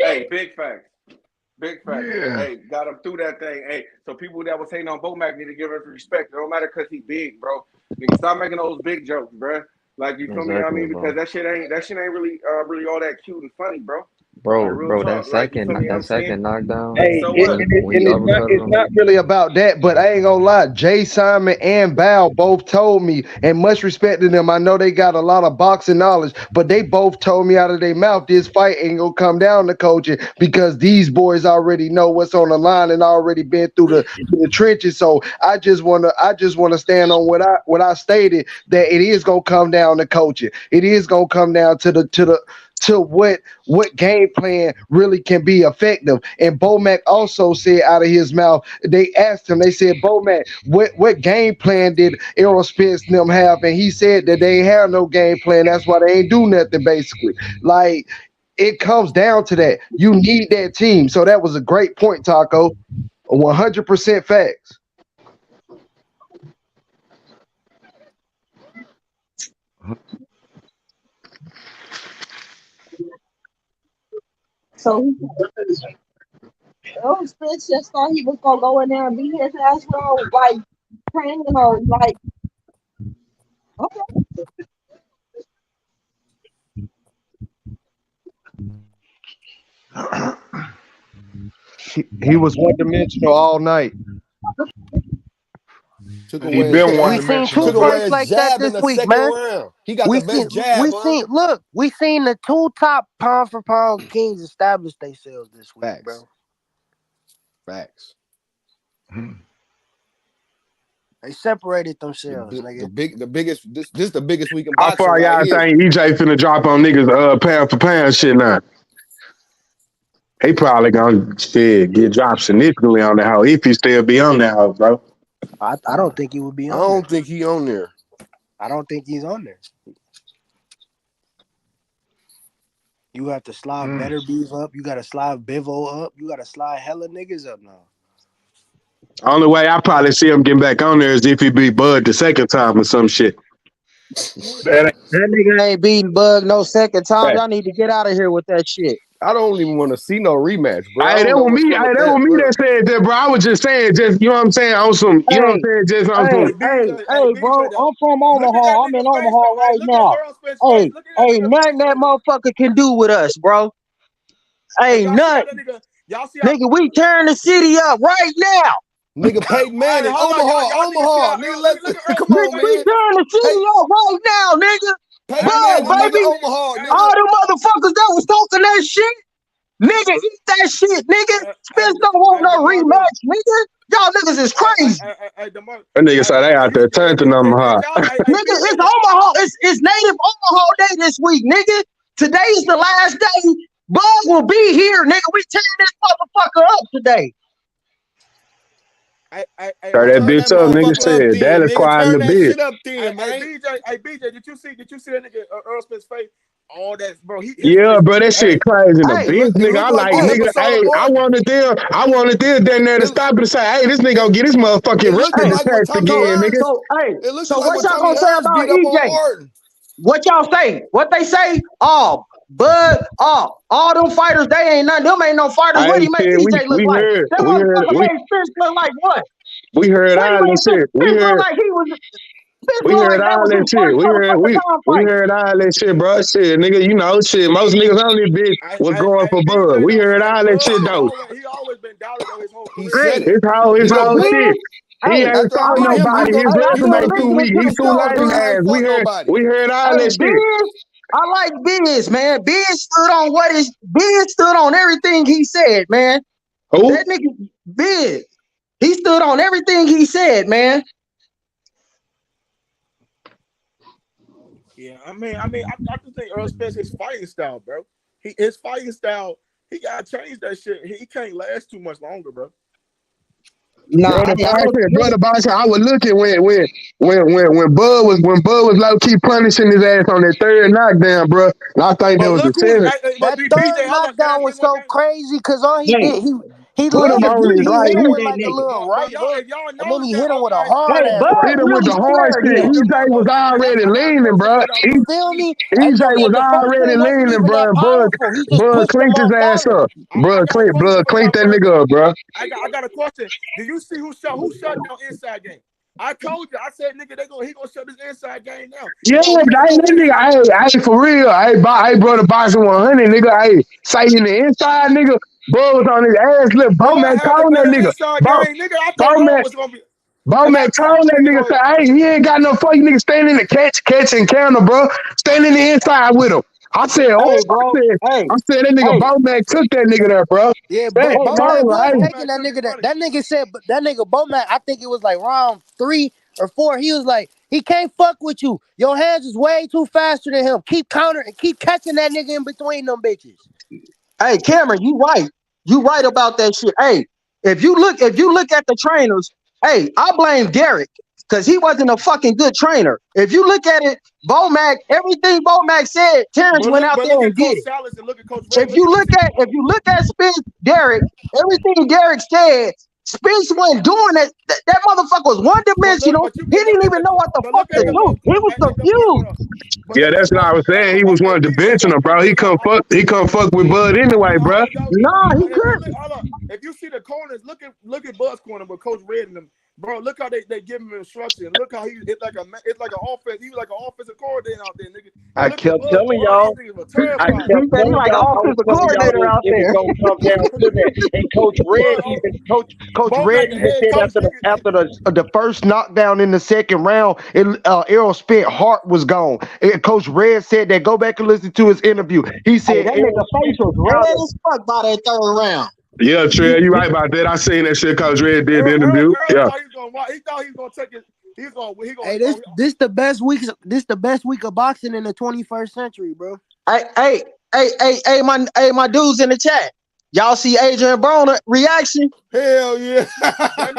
Hey, big facts. Big fact. Yeah. Hey, got him through that thing. Hey, so people that was hating on Bo Mac need to give him respect. It don't matter because he big, bro. Nigga, stop making those big jokes, bro. Like, you feel me? I mean, because that shit ain't really all that cute and funny, bro. Bro, that second knockdown. Hey, it's not really about that, but I ain't gonna lie. Jay Simon and Val both told me, and much respect to them. I know they got a lot of boxing knowledge, but they both told me out of their mouth this fight ain't gonna come down to coaching because these boys already know what's on the line and already been through the trenches. So I just wanna stand on what I stated, that it is gonna come down to coaching. It is gonna come down to what game plan really can be effective. And Bo Mac also said out of his mouth, they asked him, they said, Bo Mac, what game plan did Errol Spence and them have? And he said that they ain't have no game plan. That's why they ain't do nothing, basically. Like, it comes down to that. You need that team. So that was a great point, Taco. 100% facts. So Errol Spence just thought he was gonna go in there and beat his ass, bro. Like training or like, okay. He was one-dimensional all night. Took He been one-dimensional. Took away his jab in the week, second man. round. He got the best jab. We seen the 2 top pound for pound kings establish themselves this week, Facts. bro. Facts. They separated themselves, nigga. The biggest. This the biggest week in How boxing. far y'all think EJ finna drop on niggas pound for pound shit now? He probably gonna get dropped significantly on that hoe if he still be on that hoe, bro. I don't think he would be on there. I don't think he on there. I don't think he's on there. You have to slide Better Beef up. You got to slide Bivo up. You got to slide hella niggas up now. Only way I probably see him getting back on there is if he beat Bud the second time or some shit. That nigga ain't beating Bud no second time. Y'all need to get out of here with that shit. I don't even want to see no rematch, bro. Hey, that was me. Hey, that was me that said that, bro. I was just saying, just you know what I'm saying, on some, you know what I'm saying, just on some. Hey, bro, BJ, I'm from look at Omaha. that I'm in nigga face, Omaha though. Hey, right look at now. Errol Spence's face. Look at that Ain't nigga nothing face that right there. motherfucker can do with us, bro. Hey, Ain't y'all see how nothing. that nigga? Y'all see how? Nigga, we tearing the city up right now. Nigga Peyton Hey, Manning, hold on, y'all niggas see Omaha. how Nigga, look at Errol come Spence on, Nigga, we face. man. tearing the city up right now, nigga. Peyton Bud, Manning, nigga, baby. Omaha, nigga. All them motherfuckers that was talking that shit. Nigga, eat that shit, nigga. Spence don't want no rematch, nigga. Y'all niggas is crazy. That nigga said they out there turned to number high. Nigga, it's Omaha. It's native Omaha day this week, nigga. Today is the last day. Bud will be here, nigga. We tearing this motherfucker up today. Turn that bitch up, nigga said. That is quiet in the bitch. Hey, BJ, did you see that nigga Errol Spence's face? All that, bro. Yeah, bro, that shit crazy in the Hey, bitch, nigga. I like, nigga, hey, I wanted them down there to stop it and say, hey, this nigga gonna get his motherfucking record attached again, nigga. So what y'all gonna say about EJ? What y'all say? What they say? Oh, Bud, all them fighters, they ain't nothing. Them ain't no fighters. What Hey, he make shit, EJ look like? That motherfucker made Spence look like what? We heard What he all made that shit. Spence look like he was. Spence We look heard like that all was that his shit. first motherfucking time We fight. heard all that shit, bro. Shit, nigga, you know, shit. Most niggas on this bitch was going for Bud. We heard all that shit though. He always been doubted though his whole He career. said it. It's So whole shit. Biz, He hey, ain't After I fought beat him, nobody. His I resume told too Biz weak. to He the too show, lame Bud Biz. ain't ass. fuck nobody. We heard all Hey, that shit. Biz, I like Biz, man. Biz stood on Biz stood on everything he said, man. Who? That nigga, Biz, he stood on everything he said, man. Yeah, I just think Errol Spence, his fighting style, bro. His fighting style, he gotta change that shit. He can't last too much longer, bro. Nah, Brother Boxer, I was looking when Bud was low key punishing his ass on that third knockdown, bro. And I think that was the seventh. That third knockdown was so crazy because all he did, he Put him landed, on his he right hit him knee. with like a little right hook, If y'all and then he notice hit that, him with a okay. hard ass Bud Hit right. him with the really hard scared shit. him. EJ was already leaning, bro. Feel me? And EJ was the first already one wasn't leaning, even bro. that powerful. He just Bud pushed him cleaned his off ass balance. up. Blood I got a question for y'all, cleaned that bro. nigga up, bro. I got a question. Do you see who shut down inside game? I told you. I said, nigga, he gonna shut his inside game now. Yeah, Bro, we but don't I know ain't that when. nigga. I ain't for real. I brother boxing 100, nigga. I say in the inside, nigga. Bud was on his ass. Look, Bud Bowman had a told that better nigga. inside game, nigga. I thought Errol Bowman, was gonna be. And I Bowman told told you that niggas nigga, on. say, hey, he ain't got no fuck. You nigga stand in the catch and counter, bro. Stand in the inside with him. I said, Hey, bro. I said that nigga Bowman took that nigga there, bro. Yeah, That Hey, man. Bomac told was him, taking that nigga. That nigga said that nigga Bomac. I think it was like round 3 or 4. He was like, he can't fuck with you. Your hands is way too faster than him. Keep counter and keep catching that nigga in between them bitches. Hey, Cameron, you right. You right about that shit. Hey, if you look at the trainers, hey, I blame Derek because he wasn't a fucking good trainer. If you look at it, everything Bomac said, Terrence went out there Look and at did Coach it. Salas and look at Coach If Red. you look at Spence, Derek, everything Derek said, Spence wasn't doing it. That motherfucker was one dimensional. But you He can look didn't at even know what the fuck look to at the do. most. He was Hey, hold confused. on. But yeah, look at that's the what most. I was saying. He was one BJ, but dimensional, bro. BJ, He couldn't fuck with Bud anyway, bro. Nah, he if you couldn't. look, hold up, if you see the corners, look at Bud's corner with Coach Red and them, bro. Look how they give him instruction. Look how it's like an offense. He was like an offensive coordinator out there, nigga. And I look at kept Bud, telling bro. These y'all. niggas were I terrified. He kept said he telling like an y'all. I was offensive telling y'all coordinator out it was there. gonna come down to that. And Coach Red Bud, the even head said coach, nigga. after the first knockdown in the second round, Errol Spence heart was gone. And Coach Red said that. Go back and listen to his interview. He Hey, said that Errol nigga face Spence was red as fuck by that third round. Yeah, Trey, you right about that. I seen that shit Coach Red did the interview. Earl Yeah. thought he was gonna take it. Hey, this the best week. This the best week of boxing in the 21st century, bro. Hey, my dudes in the chat. Y'all see Adrian Broner reaction? Hell yeah.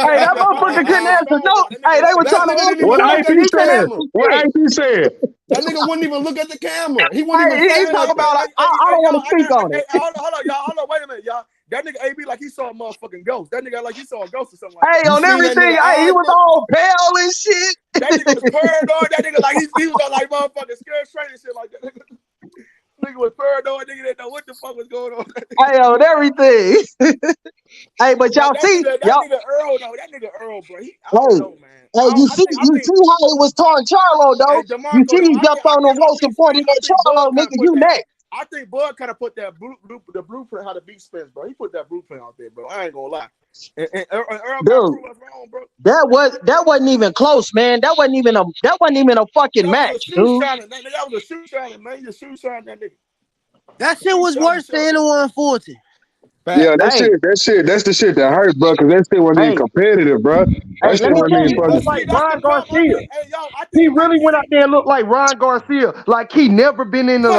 Hey, that motherfucker couldn't answer. No, hey, they were That trying to nigga didn't answer even What look IP at questions. the He couldn't said? camera. answer What shit. IP said? That nigga wouldn't even look at the camera. He wouldn't even He say talk nothing. about I don't want to speak on it. Hold on, y'all. Hold on, wait a minute, y'all. That nigga AB like he saw a motherfucking ghost. That nigga like he saw a ghost or something like Hey, that. You on seen that everything, nigga hey, he eyes, was look? all pale and shit. That nigga was paranoid. That nigga like he was on like motherfucking scared straight and shit like that. nigga was paranoid. Nigga didn't know what the fuck was going on. I own everything. Hey, but y'all see, that y'all. nigga Earl, though. That nigga Earl, bro. I Hey, don't know, man. you see how it was torn Charlo though. Hey, You DeMarco, see he though, jumped on the ropes and pointed at Charlo, nigga. You next. I think Bud kind of put that the blueprint how to beat Spence, bro. He put that blueprint out there, bro. I ain't gonna lie. And Earl got prove us wrong, bro. That wasn't even close, man. That wasn't even a fucking match, dude. That was a shoe shining, man. You shoe shining that nigga. That shit was worse than the 140. Yeah, that's the shit that hurt, bro. Because that shit wasn't even competitive, bro. That shit Let me wasn't tell even you, fucking. like Ron Garcia. He really went out there and looked like Ron Garcia, like he never been in a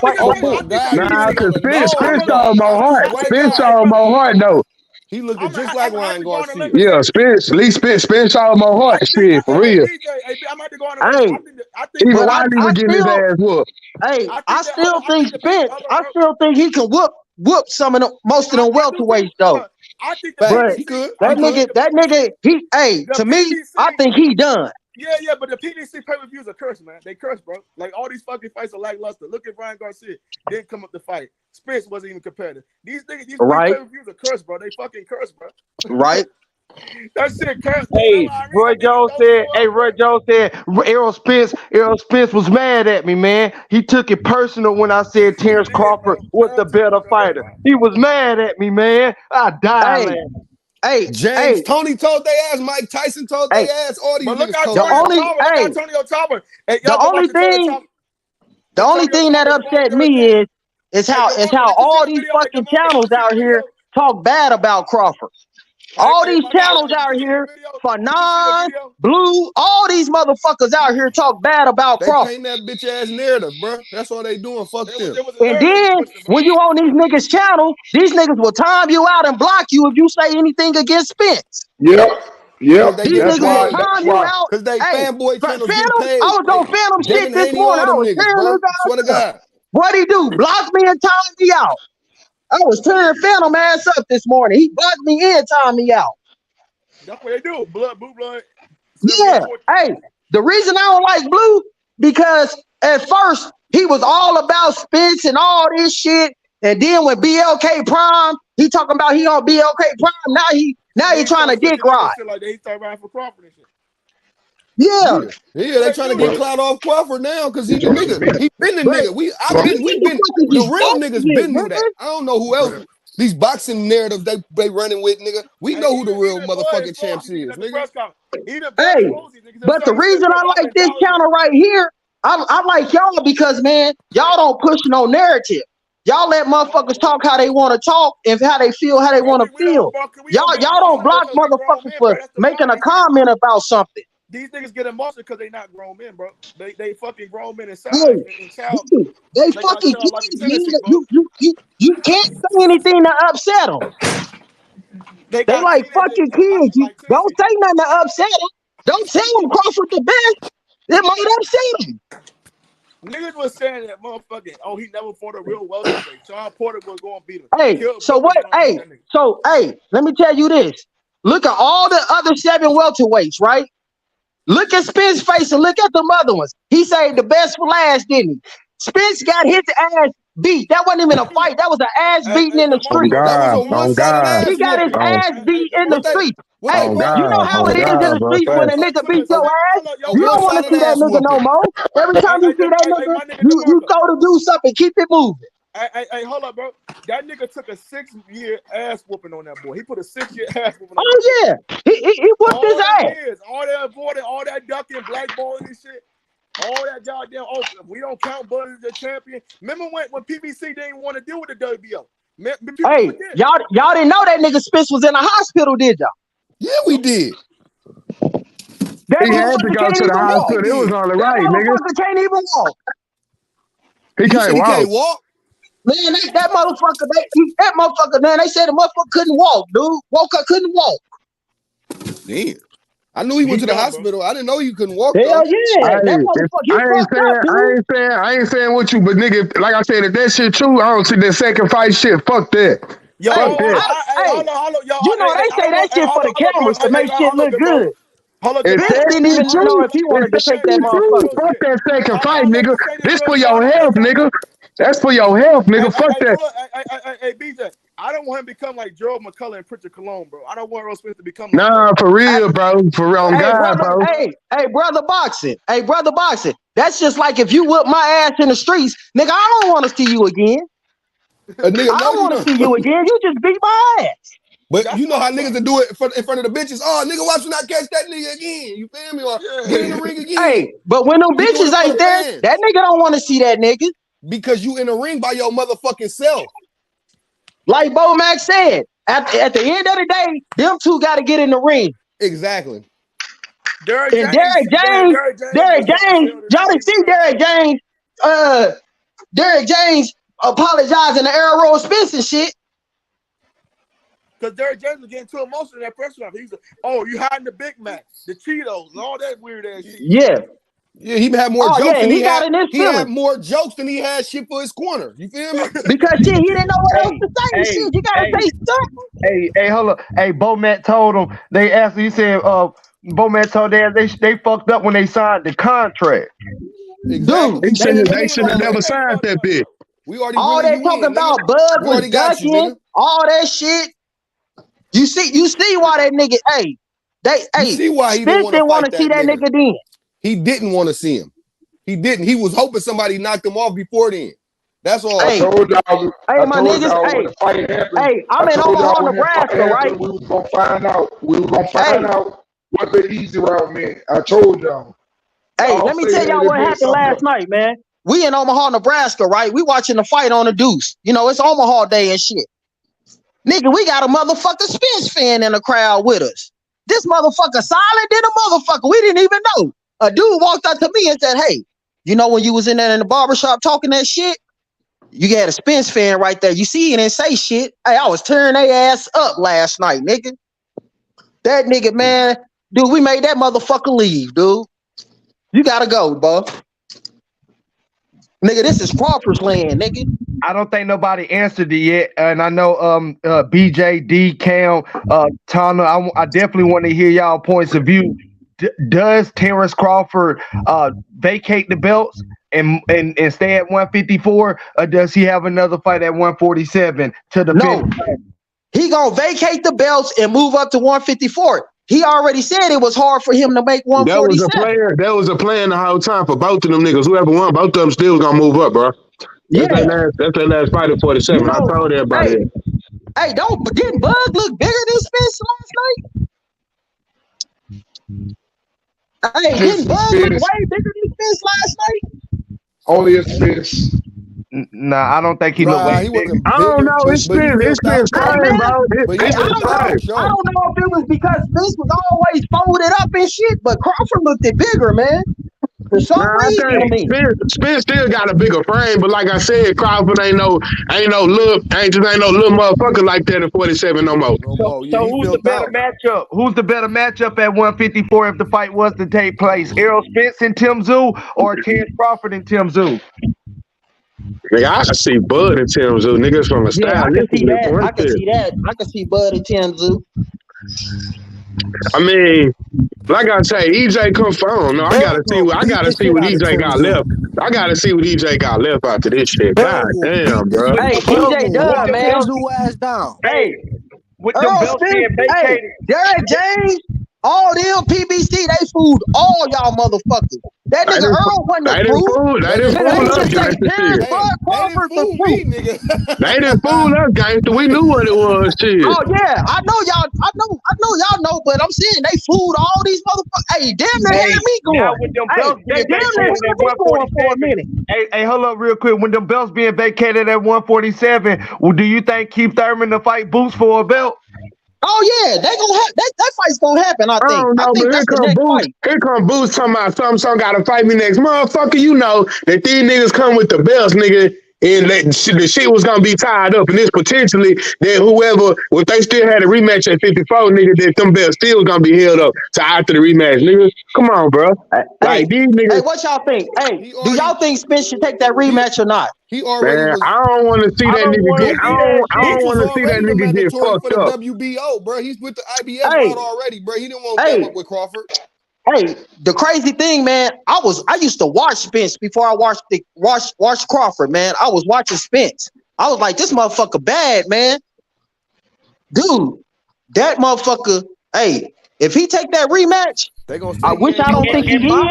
fight before. Nah, because Spence showed more heart. Spence showed more heart, though. He looked just like Ryan Garcia. Yeah, Spence showed more heart. Shit, for real. I'm about to go on a limb. I think Even Rodney was getting his ass whooped. Hey, I still think Spence. I still think he can whoop some of them, most of them welterweights though. I think but that nigga, to me, I think he done. Yeah, but the PDC pay-per-views are cursed, man. They curse, bro. Like all these fucking fights are lackluster. Look at Ryan Garcia. Didn't come up to fight. Spence wasn't even competitive. These pay-per-views are cursed, bro. They fucking curse, bro. Right. That shit cursed. Hey, Roy Jones said, Errol Spence was mad at me, man. He took it personal when I said Terence Crawford was the better fighter. He was mad at me, man. I died laughing. James, Tony told they ass. Mike Tyson told they ass. All these niggas told Antonio Tauber. The only thing that upset me is how all these fucking channels out here talk bad about Crawford. All these channels out here, Fanon, Blue, all these motherfuckers out here talk bad about Crawford. They paint that bitch ass narrative, bro. That's all they doing. Fuck them. And then when you on these niggas' channel, these niggas will time you out and block you if you say anything against Spence. Yep. These niggas will time you out. Because they fanboy channels get Phantom, paid. I was on Phantom shit this morning. I was tearing his Swear to God. What'd he do? Block me and time me out. I was tearing Phantom ass up this morning. He blocked me and timed me out. That's what they do. Blue blood. Yeah. Hey, the reason I don't like Blue, because at first he was all about Spence and all this shit. And then when BLK Prime, he talking about he on BLK Prime. Now he trying to dick ride. Like they start riding for Crawford and shit. Yeah, they trying to get clout off Crawford now because he the nigga. He been the nigga. We been the real niggas been knew that. I don't know who else. These boxing narratives they running with, nigga. We know who the real motherfucking champs is, nigga. Hey, but the reason I like this channel right here, I like y'all because, man, y'all don't push no narrative. Y'all let motherfuckers talk how they want to talk and how they feel, how they want to feel. Y'all don't block motherfuckers for making a comment about something. These niggas get emotional because they not grown men, bro. They fucking grown men inside. They fucking kids, man. You can't say anything to upset them. They like fucking kids. You don't say nothing to upset them. Don't tell them Crawford the best. It might upset them. Niggas was saying that motherfucking, he never fought a real welterweight. Sean Porter was going to beat him. Hey, so what? Hey, let me tell you this. Look at all the other 7 welterweights, right? Look at Spence's face and look at them other ones. He saved the best for last, didn't he? Spence got his ass beat. That wasn't even a fight. That was an ass beating in the street. That was a one-sided ass. He got his ass beat in the street. Hey, you know how it is in the street when a nigga beats your ass? You don't want to see that nigga no more. Every time you see that nigga, you go to do something. Keep it moving. Hey, hold up, bro. That nigga took a 6-year ass whooping on that boy. He put a 6-year ass whooping on that boy. He whooped his ass. All that avoiding, all that ducking, blackballing and shit. All that goddamn, we don't count Bud as the champion. Remember when PBC didn't want to deal with the WBO? Hey, y'all didn't know that nigga Spence was in the hospital, did y'all? Yeah, we did. He had to go to the hospital. It was on the right, nigga. That motherfucker can't even walk. He can't walk. Man, that motherfucker, man, they said the motherfucker couldn't walk, dude. Walker couldn't walk. Damn. I knew he went to the hospital. I didn't know you couldn't walk. Hell yeah. I ain't saying what you, but nigga, like I said, if that shit true, I don't see that second fight shit. Fuck that. Yo, Fuck that. You know, they say that shit for the cameras to make shit look good. Spence didn't even know if he wanted to take that motherfucker. Fuck that second fight, nigga. This for your health, nigga. That's for your health, nigga. Fuck that. Hey, BJ, I don't want him to become like Gerald McCullough and Pritchard Cologne, bro. I don't want Errol Spence to become like Nah, that. for real, bro. For real, on God, bro. Hey, brother boxing. Hey, brother boxing. That's just like if you whip my ass in the streets, nigga, I don't want to see you again. A nigga, I don't want to see you again. You just beat my ass. But you know how niggas will do it in front of the bitches. Oh, nigga, watch when I catch that nigga again. You feel me? Or get in the ring again. Hey, but when them bitches ain't there, that nigga don't want to see that nigga. Because you in the ring by your motherfucking self. Like Bo Mac said, at the end of the day, them two got to get in the ring. Exactly. Derek James, Johnny C. Derek James apologizing to Errol Spence and shit. Because Derek James was getting too emotional in that press conference. He's like, "Oh, you hiding the Big Mac, the Cheetos, and all that weird ass shit." Yeah, he had more jokes than he had. He feeling. had more jokes than he had shit for his corner. You feel me? Because shit, he didn't know what else to say. Shit, you gotta say something. Hey, hold up. Hey, Bo Mac told him. They asked. He said, Bo Mac told them they fucked up when they signed the contract. Exactly. They should have never signed that bitch. We already all that talking about Bud was ducking, all that shit. You see why that nigga, you see why he didn't want to see that nigga then. He didn't want to see him. He didn't. He was hoping somebody knocked him off before then. That's all. I told y'all. My niggas. When the fight happened, I'm in Omaha, Nebraska, right? We was gonna find out. We was gonna find out what the easy route meant. I told y'all. Hey, let me tell y'all what happened last night, man. We in Omaha, Nebraska, right? We watching the fight on the Deuce. You know, it's Omaha Day and shit. Nigga, we got a motherfucking Spence fan in the crowd with us. This motherfucker silent than a motherfucker. We didn't even know. A dude walked up to me and said, "Hey, you know when you was in there in the barbershop talking that shit? You got a Spence fan right there. You see, he didn't say shit. Hey, I was tearing their ass up last night, nigga. That nigga, man, dude, we made that motherfucker leave, dude. You gotta go, bro. Nigga, this is Crawford's land, nigga." I don't think nobody answered it yet, and I know BJ, D, Cam, Tana. I definitely want to hear y'all points of view. Does Terence Crawford vacate the belts and stay at 154, or does he have another fight at 147 to defend? No, he gonna vacate the belts and move up to 154. He already said it was hard for him to make 147. That was a plan the whole time for both of them niggas. Whoever won, both of them still was gonna move up, bro. That's their last fight at 47. You know, I told everybody. Hey, didn't Bug look bigger than Spence last night? Hey, didn't Bug look way bigger than Spence last night? Only a Spence. Nah, I don't think he looked way bigger. I don't know. It's Spence crying, bro. I don't know if it was because Spence was always folded up and shit, but Crawford looked it bigger, man. For some reason, Spence still got a bigger frame, but like I said, Crawford ain't no little motherfucker like that at 47 no more. So who's the better matchup? Who's the better matchup at 154 if the fight was to take place? Errol Spence and Tim Tszyu or Terence Crawford and Tim Tszyu? Nigga, I can see Bud and Tim Tszyu. Niggas from a style. I can see that. I can see Bud and Tim Tszyu. I mean, like I say, EJ confirmed. No, I gotta see what EJ got left. I gotta see what EJ got left after this shit. God damn, bro. Hey, EJ done, man. Ass down. Hey, with the belts being vacated. Derek James, all them PBC, they fooled all y'all motherfuckers. That nigga Earl wasn't a proof. They didn't fool us, gangster. They didn't fool us, gangster. We knew what it was, shit. Oh yeah, I know y'all know, but I'm saying they fooled all these motherfuckers. Hey, damn, they had me going. Now with them belts being vacated at 147. Hey, hold up real quick. When them belts being vacated at 147, well, do you think Keith Thurman to fight Boots for a belt? Oh yeah, that fight's gonna happen. I think. I think that's the next fight. Here come Boots talking about some gotta fight me next, motherfucker. You know that these niggas come with the belts, nigga, and the shit was gonna be tied up, and it's potentially that whoever, if they still had a rematch at 54, nigga, that them belts still gonna be held up to after the rematch, nigga. Come on, bro. These niggas. Hey, what y'all think? Hey, do y'all think Spence should take that rematch or not? He already was, I don't want to see that nigga get. I don't want to see that nigga get fucked for the up. WBO, bro. He's with the IBF route already, bro. He didn't want to come up with Crawford. Hey, the crazy thing, man, I used to watch Spence before I watched Crawford, man. I was watching Spence. I was like, this motherfucker bad, man. Dude, that motherfucker, hey, if he take that rematch, I don't think he in my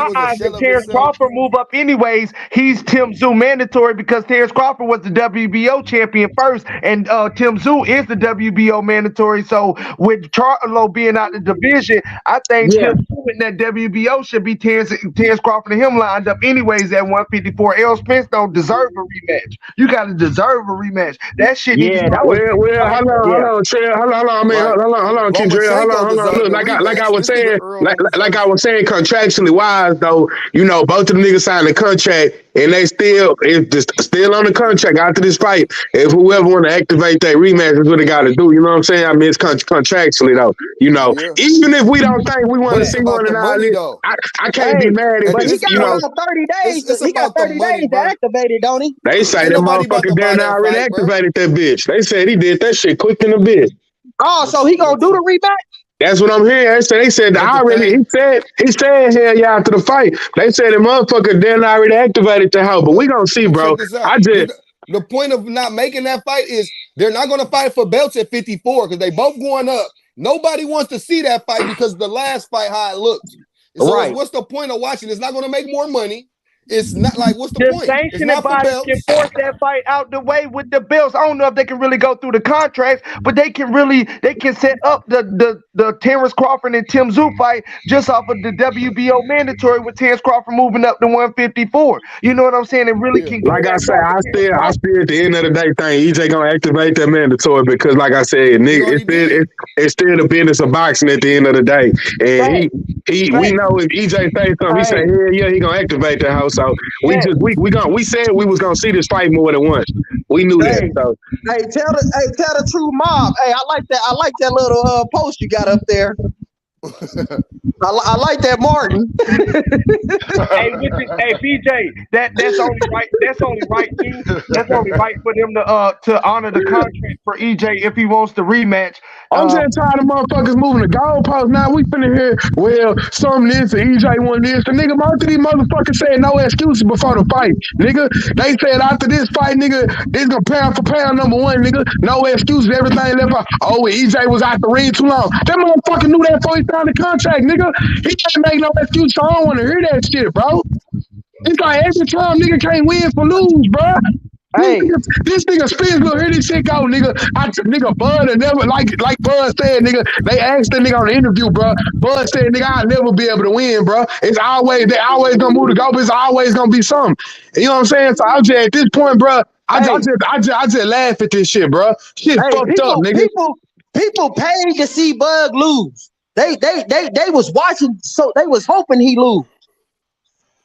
is. eyes, if Terence Crawford move up anyways, he's Tim Zoo mandatory because Terence Crawford was the WBO champion first, and Tim Zoo is the WBO mandatory. So with Charlo being out the division, I think Tim Zoo in that WBO should be Terence Crawford and him lined up anyways at 154. Errol Spence don't deserve a rematch. You got to deserve a rematch. That shit needs to hold on, Trey. Hold on, Kendra. Hold on. Look, like I was saying, like I was saying, contractually wise though, you know, both of the niggas signed the contract and they still on the contract after this fight. If whoever want to activate that rematch, that's what they got to do. You know what I'm saying? I mean, it's contractually though. You know, even if we don't think we want to see one and all this, I can't be mad at this. He got about 30 days. He got 30 days to activate it, don't he? They say that motherfucker Darren already activated that bitch. They said he did that shit quick in a bit. Oh, so he gonna do the rematch? That's what I'm hearing. They said he said hell yeah after the fight. They said the motherfucker then already activated the hell, but we gonna see, bro. The point of not making that fight is they're not gonna fight for belts at 54 because they both going up. Nobody wants to see that fight because the last fight how it looked. So what's the point of watching? It's not gonna make more money. It's not like what's the point? Sanctioning bodies can force that fight out the way with the belts. I don't know if they can really go through the contracts, but they can set up the Terence Crawford and Tim Zoo fight just off of the WBO mandatory with Terence Crawford moving up to 154. You know what I'm saying? It really can. Like I said, I still at the end of the day think EJ gonna activate that mandatory because, like I said, nigga, it's still the business of boxing at the end of the day, and we know if EJ say something, he say yeah, he gonna activate that house. So we said we was gonna see this fight more than once. We knew that. So. Tell the true mob. Hey, I like that little post you got up there. I like that, Martin. hey, BJ, that's only right. That's only right. That's only right for them to honor the contract for EJ if he wants the rematch. I'm just tired of motherfuckers moving the goalposts. Now we finna hear, well, some this and EJ one this. The nigga, most of these motherfuckers said no excuses before the fight. Nigga, they said after this fight, nigga, this gonna pound for pound number one, nigga. No excuses, everything left out. Oh, EJ was out the ring too long. That motherfucker knew that before he signed the contract, nigga. He can't make no excuse. So I don't want to hear that shit, bro. It's like every time nigga can't win for lose, bro. Hey, this nigga Spence gonna hear this shit go, nigga. Nigga Bud and never like Bud said, nigga. They asked the nigga on the interview, bro. Bud said, nigga, I'll never be able to win, bro. They always gonna move the goal. It's always gonna be something. You know what I'm saying? So I'm just at this point, bro. I just laugh at this shit, bro. Shit fucked up, nigga. People paid to see Bud lose. They was watching, so they was hoping he lose.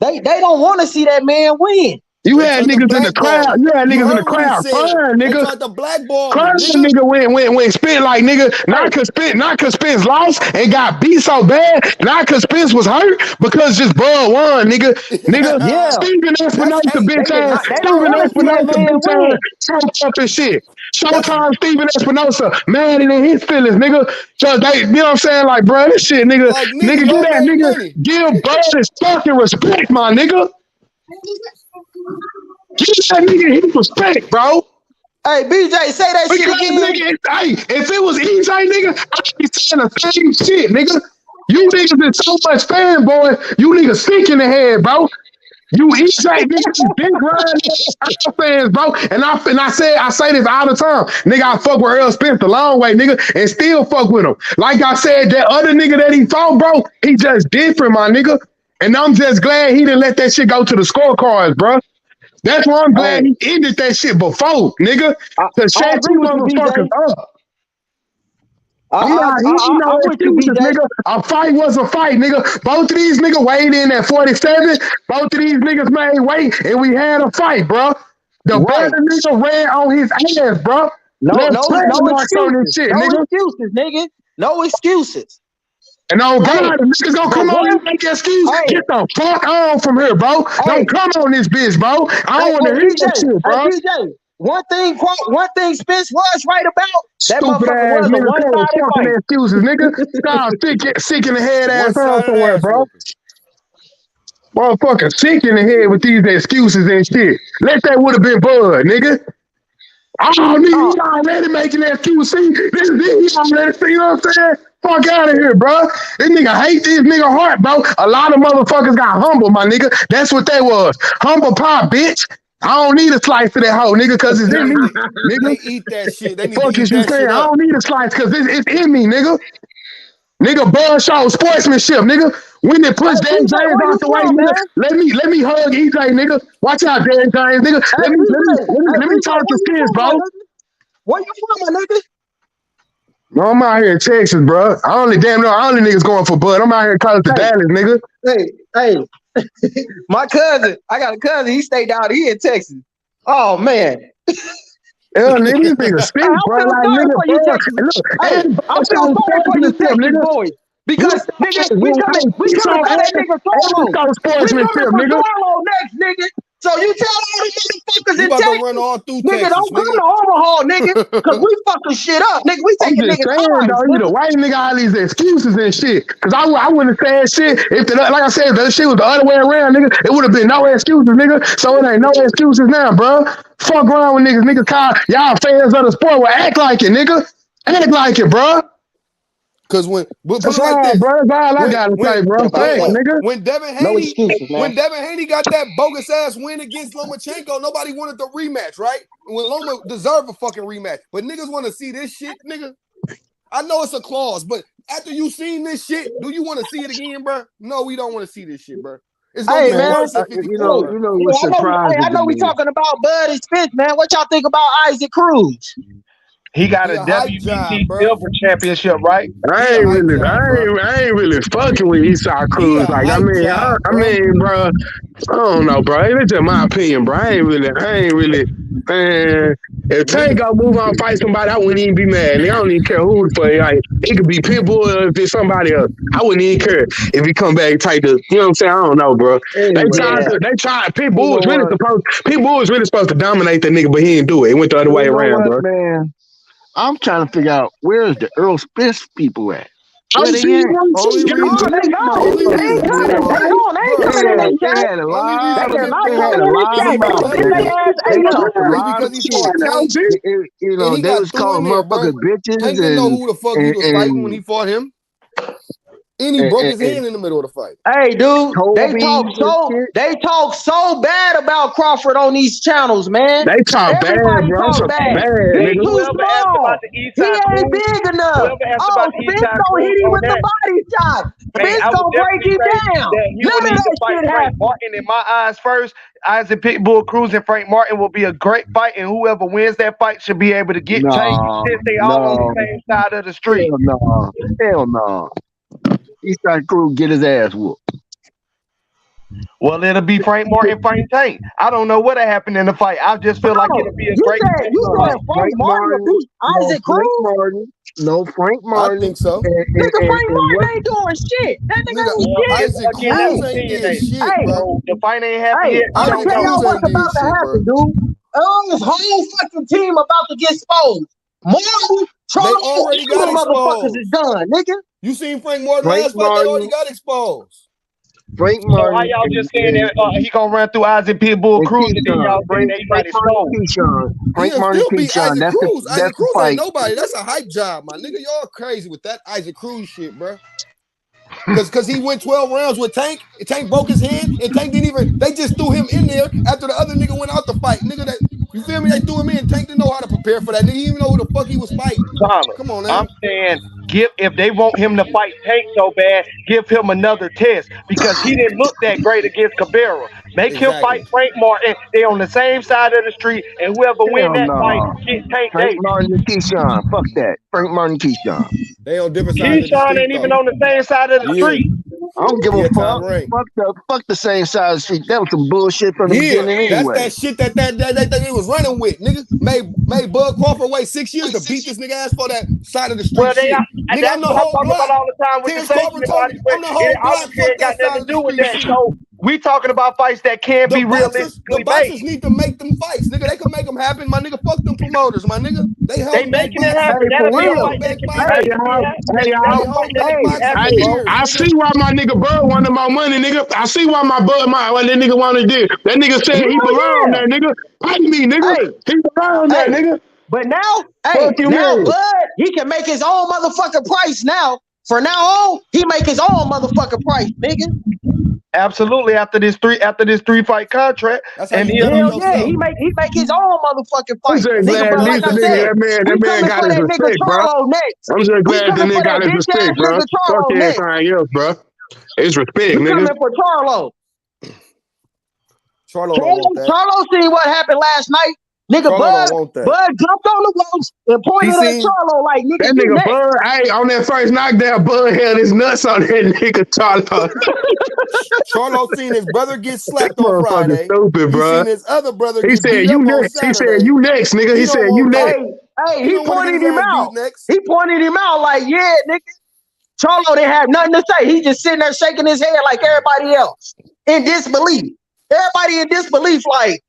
They don't want to see that man win. You had niggas in the crowd. You had niggas in the crowd. Fine, nigga. They tried to blackball. Crying, nigga went Spence like nigga. Not cause Spence lost and got beat so bad. Not cause Spence was hurt. Because just Bud won, nigga. Yeah. Stephen Espinosa, bitch ass. Stephen Espinosa, bitch ass. So tough and shit. Showtime Stephen Espinosa, mad in his feelings, nigga. Just they, you know what I'm saying? Like, bro, this shit, nigga. Like, nigga, get that nigga. Give Bud his fucking respect, my nigga. Give that nigga his respect, bro. Hey, BJ, say that shit again. Nigga, hey, if it was EJ, nigga, I'd be saying the same shit, nigga. You niggas is so much fanboy. You niggas sick in the head, bro. You EJ, niggas big Ryan fans, bro. And I say this all the time. Nigga, I fuck with Errol Spence the long way, nigga, and still fuck with him. Like I said, that other nigga that he fought, bro, he just different, my nigga. And I'm just glad he didn't let that shit go to the scorecards, bro. That's why I'm glad he ended that shit before, nigga. To shut you motherfuckers up. I'm not eating no excuses, nigga. A fight was a fight, nigga. Both of these niggas weighed in at 47. Both of these niggas made weight, and we had a fight, bro. The better nigga ran on his ass, bro. No excuses, nigga. No excuses. And on God, the niggas gonna come on and make excuse. Get the fuck on from here, bro. Don't come on this bitch, bro. I don't want to hear that shit, bro. one thing Spence was right about. That Stupid motherfucker ass was a nigga, come with one-sided fucking fight. excuses, nigga. Stop sick in the head ass on One-sided somewhere, ass bro. whooping. Motherfucker sick in the head with these excuses and shit. That would have been Bud, nigga. Oh, nigga, he already making that QC. He already, you know what I'm saying? Fuck out of here, bro. This nigga hate this nigga heart, bro. A lot of motherfuckers got humble, my nigga. That's what they was. Humble pie, bitch. I don't need a slice of that hoe, nigga, because it's in me, nigga. They eat that shit. They need Fuck to eat is you that saying? shit I up. don't need a slice because it's in me, nigga. Nigga, Bud show sportsmanship, nigga. When they push Dan James out the way, nigga, let me hug EJ, nigga. Watch out, Dan James, nigga. Let me talk to Spence, bro. Where you from, my nigga? No, I'm out here in Texas, bro. Only niggas going for Bud. I'm out here in College to Dallas, nigga. Hey, my cousin. I got a cousin. He stayed down here in Texas. Oh man. Yeah, nigga, this nigga Spence, bro. Like, nigga, bro. I feel sorry for you, Texas boys. Because nigga, we coming for that nigga Solo. We coming for Solo next, nigga. So you tell all these motherfuckers in Texas, run all through nigga, Texas, don't come to Omaha, nigga, because we fucking shit up, nigga. We taking niggas saying, though, you the white nigga all these excuses and shit. Because I wouldn't have said shit if, like I said, if that shit was the other way around, nigga, it would have been no excuses, nigga. So it ain't no excuses now, bro. Fuck around with niggas. Niggas call y'all fans of the sport. Well, act like it, nigga. Act like it, bro. Because put That's it like all, this, bro. That's all I gotta say, bro. Thanks, nigga. When Devin Haney got that bogus ass win against Lomachenko, nobody wanted the rematch, right? When Loma deserved a fucking rematch, but niggas want to see this shit, nigga. I know it's a clause, but after you seen this shit, do you want to see it again, bro? No, we don't want to see this shit, bro. It's gonna get worse at 54. You know what's surprising? I know we talking about Bud and Spence, man. What y'all think about Isaac Cruz? He got a WBC silver championship, right? I ain't really fucking with Esau Cruz. Like, I mean, bro, I don't know, bro. It's just my opinion, bro. I ain't really, man. If Tank gonna move on and fight somebody, I wouldn't even be mad. Nigga, I don't even care who the fuck. Like, it could be Pitbull or if it's somebody else. I wouldn't even care if he come back and take the, you know what I'm saying? I don't know, bro. They tried. Pitbull was really supposed to dominate the nigga, but he didn't do it. It went the other way around, bro. Man. I'm trying to figure out where is the Errol Spence people at? Where they at? They had a lot of you know, they was calling motherfuckers bitches. Tank didn't know who the fuck he was fighting when he fought him. And he broke his hand in the middle of the fight. Hey, dude, they talk so bad about Crawford on these channels, man. They talk bad, bro. He's too small. He ain't big enough. Oh, Spence gonna hit him with the body shot. Spence gonna break him down. None of that shit happened. Martin, in my eyes, first, Isaac Pitbull Cruz and Frank Martin will be a great fight, and whoever wins that fight should be able to get changed since they all on the same side of the street. Hell no. Eastside Crew get his ass whooped. Well, it'll be Frank Martin, Frank Tank. I don't know what happened in the fight. I just feel like it'll be a great fight. You said Frank Martin beat Isaac Cruz? No, Frank Martin. I think so. Nigga, Frank Martin ain't doing shit. That nigga ain't shit. Isaac Cruz ain't getting shit, bro. The fight ain't happening yet. I'm gonna tell y'all what's about to happen, dude. This whole fucking team about to get exposed. Martin, Charles, already got motherfuckers exposed. is done, nigga. You seen Frank Martin last fight? They already got exposed. Frank Martin. So how y'all just saying that he gonna run through Isaac Pitbull Cruz and then y'all saying that he might expose? Frank Martin, Keyshawn. That's the fight. Ain't nobody. That's a hype job, my nigga. Y'all crazy with that Isaac Cruz shit, bro. Because he went 12 rounds with Tank. Tank broke his hand, and Tank didn't even. They just threw him in there after the other nigga went out the fight. Nigga, you feel me? They threw him in. Tank didn't know how to prepare for that. Nigga, he didn't even know who the fuck he was fighting. Come on, now. I'm saying, if they want him to fight Tank so bad, give him another test because he didn't look that great against Cabrera. Make him fight Frank Martin. They on the same side of the street, and whoever win that fight, get Tank. Frank Martin and Keyshawn. Fuck that. Frank Martin, Keyshawn. They on different sides. Keyshawn ain't even on the same side of the street. I don't give a fuck. Fuck the same side of the street. That was some bullshit from the beginning anyway. That's that shit that they was running with, nigga. Made Bud Crawford wait 6 years to beat this nigga ass for that side of the street. Well, nigga, I'm the whole block. All the time with Terence Crawford told me I'm the whole block. Fuck that side of the street shit. We talking about fights that can be realistically The boxers need to make them fights, nigga. They can make them happen, my nigga. Fuck them promoters, my nigga. They holding back making it boxing. happen. They That'll be a holding fight that back can be boxing. made. Hey, y'all. They holding back boxing for years, I nigga. see why my nigga Bud wanted my money, nigga. I see why what that nigga wanted to do. That nigga said he belonged there, nigga. Pay me, nigga. He belonged there, nigga. But now, Fuck you, now man. Bud, he can make his own motherfucking price now. From now on, he make his own motherfucking price, nigga. Absolutely. After this 3-fight contract, and hell yeah, he make his own motherfucking fight, I'm just nigga. glad But like I said, that man got his respect, bro. Charlo next. I'm just glad the nigga got his respect, bro. Nigga Fuck Charlo next. everything else, bro. It's respect, We nigga. coming for Charlo. Charlo seen what happened last night. Nigga, Bud jumped on the ropes and pointed at Charlo like, nigga, that you nigga next. Bud, hey, on that first knockdown, Bud held his nuts on that nigga Charlo. Charlo seen his brother get slapped on Friday. Stupid, bro. He seen his other brother He get said beat you up next. on He Saturday. said you next, nigga. He said you next. Hey, he pointed him out. He pointed him out like, yeah, nigga. Charlo didn't have nothing to say. He just sitting there shaking his head like everybody else in disbelief. Everybody in disbelief, like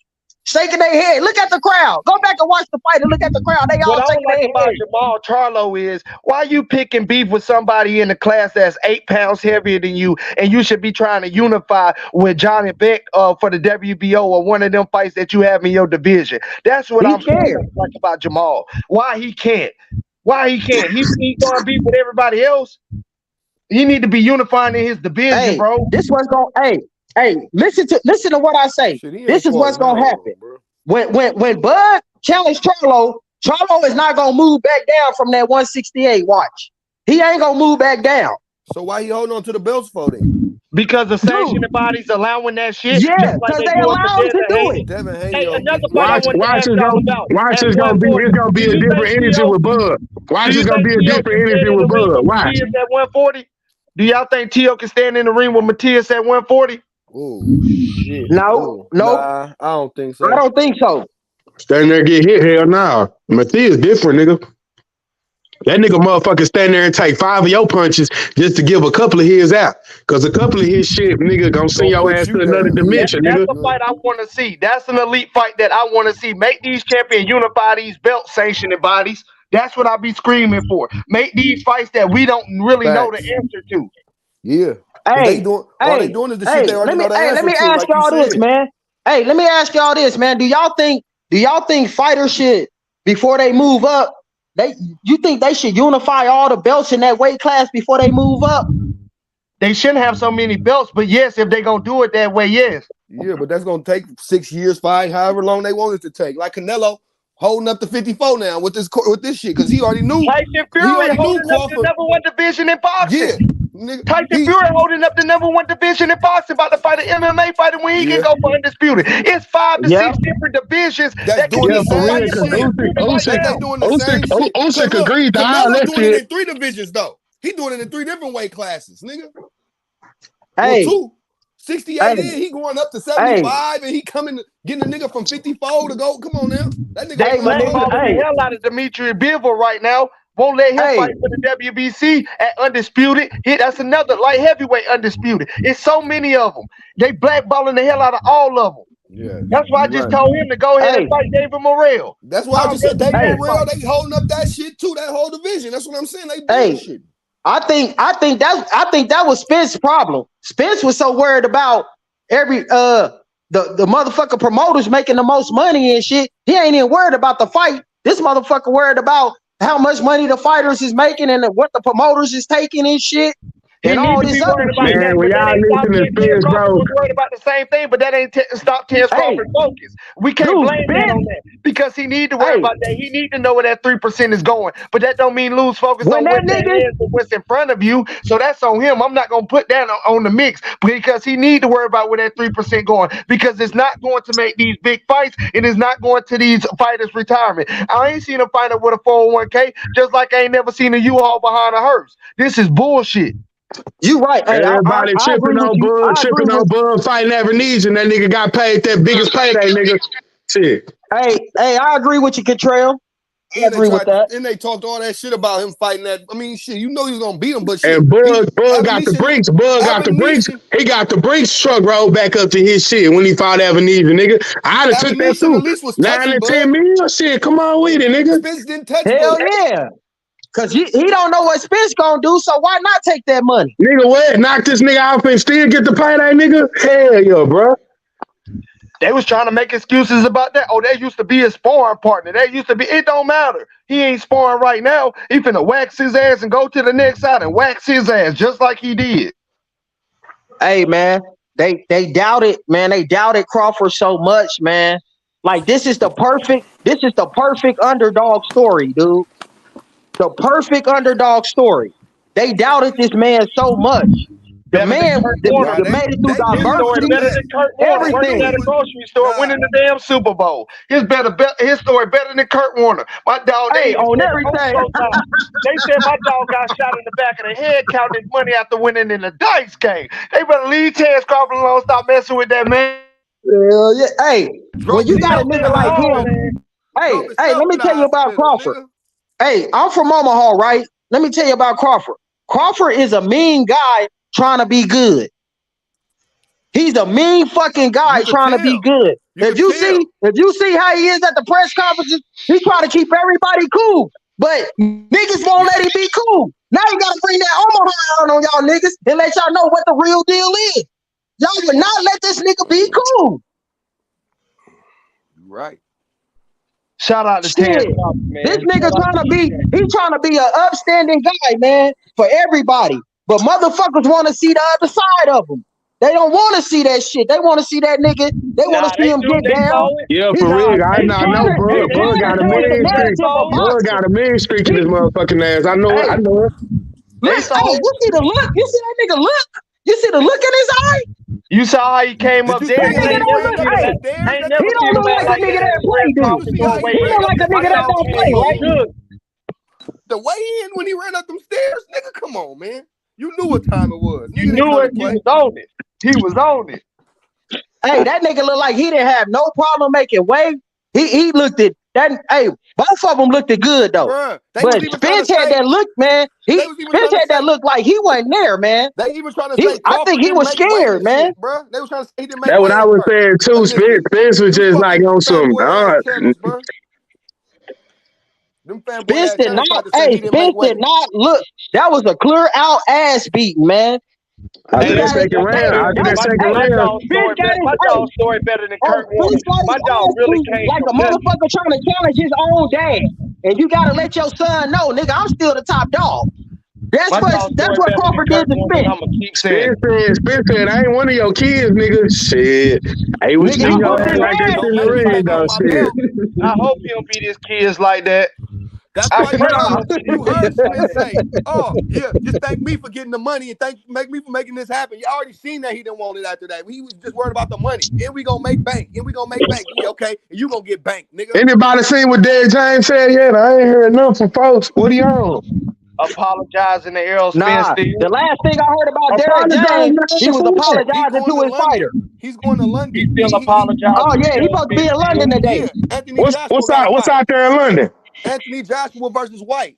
shaking their head. Look at the crowd. Go back and watch the fight and look at the crowd. They all shaking their head. What I like about Jamal Charlo is why you picking beef with somebody in the class that's 8 pounds heavier than you, and you should be trying to unify with Johnny Beck for the WBO or one of them fights that you have in your division. That's what I'm saying like about Jamal. Why he can't? Why he can't? He's going beef with everybody else. He need to be unifying in his division, bro. This what's going. Hey, listen to what I say. This is what's gonna happen. When Bud challenged Charlo is not gonna move back down from that 168. Watch, he ain't gonna move back down. So why he holding on to the belts for then? Because the sanctioning body's allowing that shit. Yeah, because they allow him to do it. Watch it's gonna be a different energy with Bud. Watch it's gonna be a different energy with Bud. Watch. At 140. Do y'all think Tio can stand in the ring with Matias at 140? Oh shit! No. Nah, I don't think so. I don't think so. Stand there and get hit. Hell no. Matias different, nigga. That nigga motherfucker stand there and take 5 of your punches just to give a couple of his out. Cause a couple of his shit, nigga, gonna send your ass to another dimension, nigga. That's the fight I want to see. That's an elite fight that I want to see. Make these champions unify these belt sanctioning bodies. That's what I be screaming for. Make these fights that we don't really know the answer to. Yeah. Hey, all they doing is the shit they already know the answer let me to, ask like y'all you this, said. man. Hey, let me ask y'all this, man. Do y'all think fighters should, before they move up, you think they should unify all the belts in that weight class before they move up? They shouldn't have so many belts, but yes, if they gonna do it that way, yes. Yeah, but that's gonna take 6 years, 5, however long they want it to take. Like Canelo holding up to 54 now with this shit, because he already knew. Tyson Fury holding up the number 1 division in boxing. Yeah. Nigga, Tyson Fury holding up the number 1 division in boxing, about to fight an MMA fighter when he can go for undisputed. It's 5 to 6 different divisions that can doing the same shit. Usyk agreed to all that doing it in shit. 3 divisions though. He doing it in 3 different weight classes, nigga. Hey, well, 2. 68 in, he going up to 75, and he getting a nigga from 54 to go. Come on now. That nigga the hell out of Dimitri Bivol right now. Won't let him fight for the WBC at undisputed. That's another light heavyweight undisputed. It's so many of them. They blackballing the hell out of all of them. Yeah, that's why I just told him to go ahead and fight David Morrell. That's why I just said David Morrell. They holding up that shit too. That whole division. That's what I'm saying. They doing shit. I think that was Spence's problem. Spence was so worried about the motherfucker promoters making the most money and shit. He ain't even worried about the fight. This motherfucker worried about how much money the fighters is making and what the promoters is taking and shit. And all this other shit. Man, when y'all listen to Spence, bro. Worried about the same thing, but that ain't stop Terence Crawford focus. We can't blame that on that because he need to worry about that. He need to know where that 3% is going, but that don't mean lose focus on what's in front of you. So that's on him. I'm not gonna put that on the mix because he need to worry about where that 3% going because it's not going to make these big fights and it's not going to these fighters' retirement. I ain't seen a fighter with a 401k, just like I ain't never seen a U-Haul behind a hearse. This is bullshit. You right. Hey, everybody tripping on Bud fighting Avenese, and that nigga got paid that biggest payday, nigga. Shit. Hey, I agree with you, Catrell. I agree with that. And they talked all that shit about him fighting that. I mean, shit, you know he was gonna beat him, but shit. And Bud got the brinks. Bud got the brinks. He got the brinks truck rolled back up to his shit when he fought Ebenezer, nigga. I'd have took that too. At least was 9 to 10 million. Shit, come on with it, nigga. Spence didn't touch Hell Bud. yeah. Cause he don't know what Spence gonna do, so why not take that money? Nigga, what? Knock this nigga off and still get the fight, that nigga? Hell yeah, bro. They was trying to make excuses about that. Oh, that used to be his sparring partner. That used to be. It don't matter. He ain't sparring right now. He finna wax his ass and go to the next side and wax his ass just like he did. Hey man, they doubted, man. They doubted Crawford so much, man. Like this is the perfect underdog story, dude. The perfect underdog story. They doubted this man so much. The man made it through diversity. Better than Kurt Warner working at a grocery store, winning the damn Super Bowl. His story better than Kurt Warner. My dog, on everything. They said my dog got shot in the back of the head, counting his money after winning in the dice game. They better leave Terence Crawford alone. Stop messing with that man. Hell yeah. Hey, when you got a nigga like him, hey, let me tell you about Crawford. Hey, I'm from Omaha, right? Let me tell you about Crawford. Crawford is a mean guy trying to be good. He's a mean fucking guy trying to be good. If you see how he is at the press conferences, he's trying to keep everybody cool. But niggas won't let him be cool. Now you gotta bring that Omaha out on y'all niggas and let y'all know what the real deal is. Y'all would not let this nigga be cool. Right. Shout out to Terence Crawford, man. This nigga trying to be an upstanding guy, man, for everybody. But motherfuckers want to see the other side of him. They don't want to see that shit. They want to see that nigga. They want to see him get down. Yeah, for real. I know, bro. Bud got a mean streak. Bud got a mean streak in his motherfucking ass. I know it. I know it. Look, you see the look? You see that nigga look? You see the look in his eye? You saw how he came up there. He don't look like a nigga that play, dude. He don't like a nigga that don't play, right? The way in when he ran up them stairs, nigga, come on, man. You knew what time it was. You knew it. He was on it. He was on it. Hey, that nigga looked like he didn't have no problem making weight. He looked at that. Hey, both of them looked good though. Bruh, but Spence had that look, man. Spence had that look like he wasn't there, man. They even trying to say I think he was scared, man. Bro, they were trying to say he didn't make. That's what I was saying too. Spence was just like on some. Spence did not look. That was a clear out ass beat, man. After that second round, my dog's story better than Kurt Warner. My dog really came like a motherfucker trying to challenge his own dad, and you gotta let your son know, nigga, I'm still the top dog. That's what Crawford did to Spence. Spence said, I ain't one of your kids, nigga. Shit. Hey, we see your ass like this in the ring, though. Shit. I hope he don't beat his kids like that. That's why you heard Spence say, "Oh yeah, just thank me for getting the money and make me for making this happen." You already seen that he didn't want it after that. He was just worried about the money. And we gonna make bank. Yeah, okay. And you gonna get bank, nigga. Anybody seen what Derrick James said yet? I ain't heard enough from folks. What are you on? Apologizing to Errol Spence. Nah, the last thing I heard about Derrick James, he was apologizing to his fighter. He's going to London. He's still apologizing. Oh yeah, he's supposed to be in London today. Yeah, what's out there in London? Anthony Joshua versus White.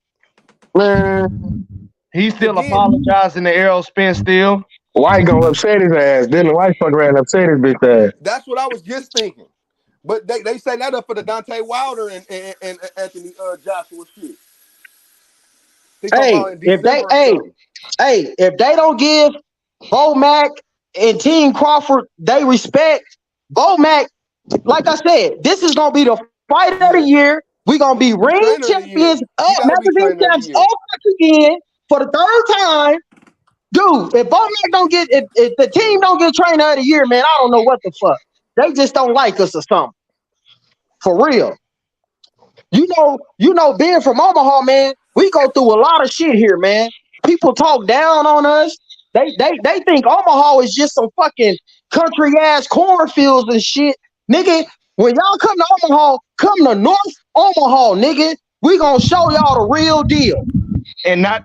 He's still apologizing to Errol Spence still. White gonna upset his ass. Then the White fuck around and upset his bitch ass. That's what I was just thinking. But they set that up for the Deontay Wilder and Anthony Joshua shit. If they don't give Bo Mac and Team Crawford they respect, Bo Mac, like I said, this is gonna be the fight of the year. We're gonna be ring champions magazine champs all again for the third time. Dude, if Bo Mac don't get if the team don't get trainer of the year, man, I don't know what the fuck. They just don't like us or something. For real. You know, being from Omaha, man, we go through a lot of shit here, man. People talk down on us. They think Omaha is just some fucking country ass cornfields and shit. Nigga, when y'all come to Omaha, come to North Omaha, nigga. We gonna show y'all the real deal. And not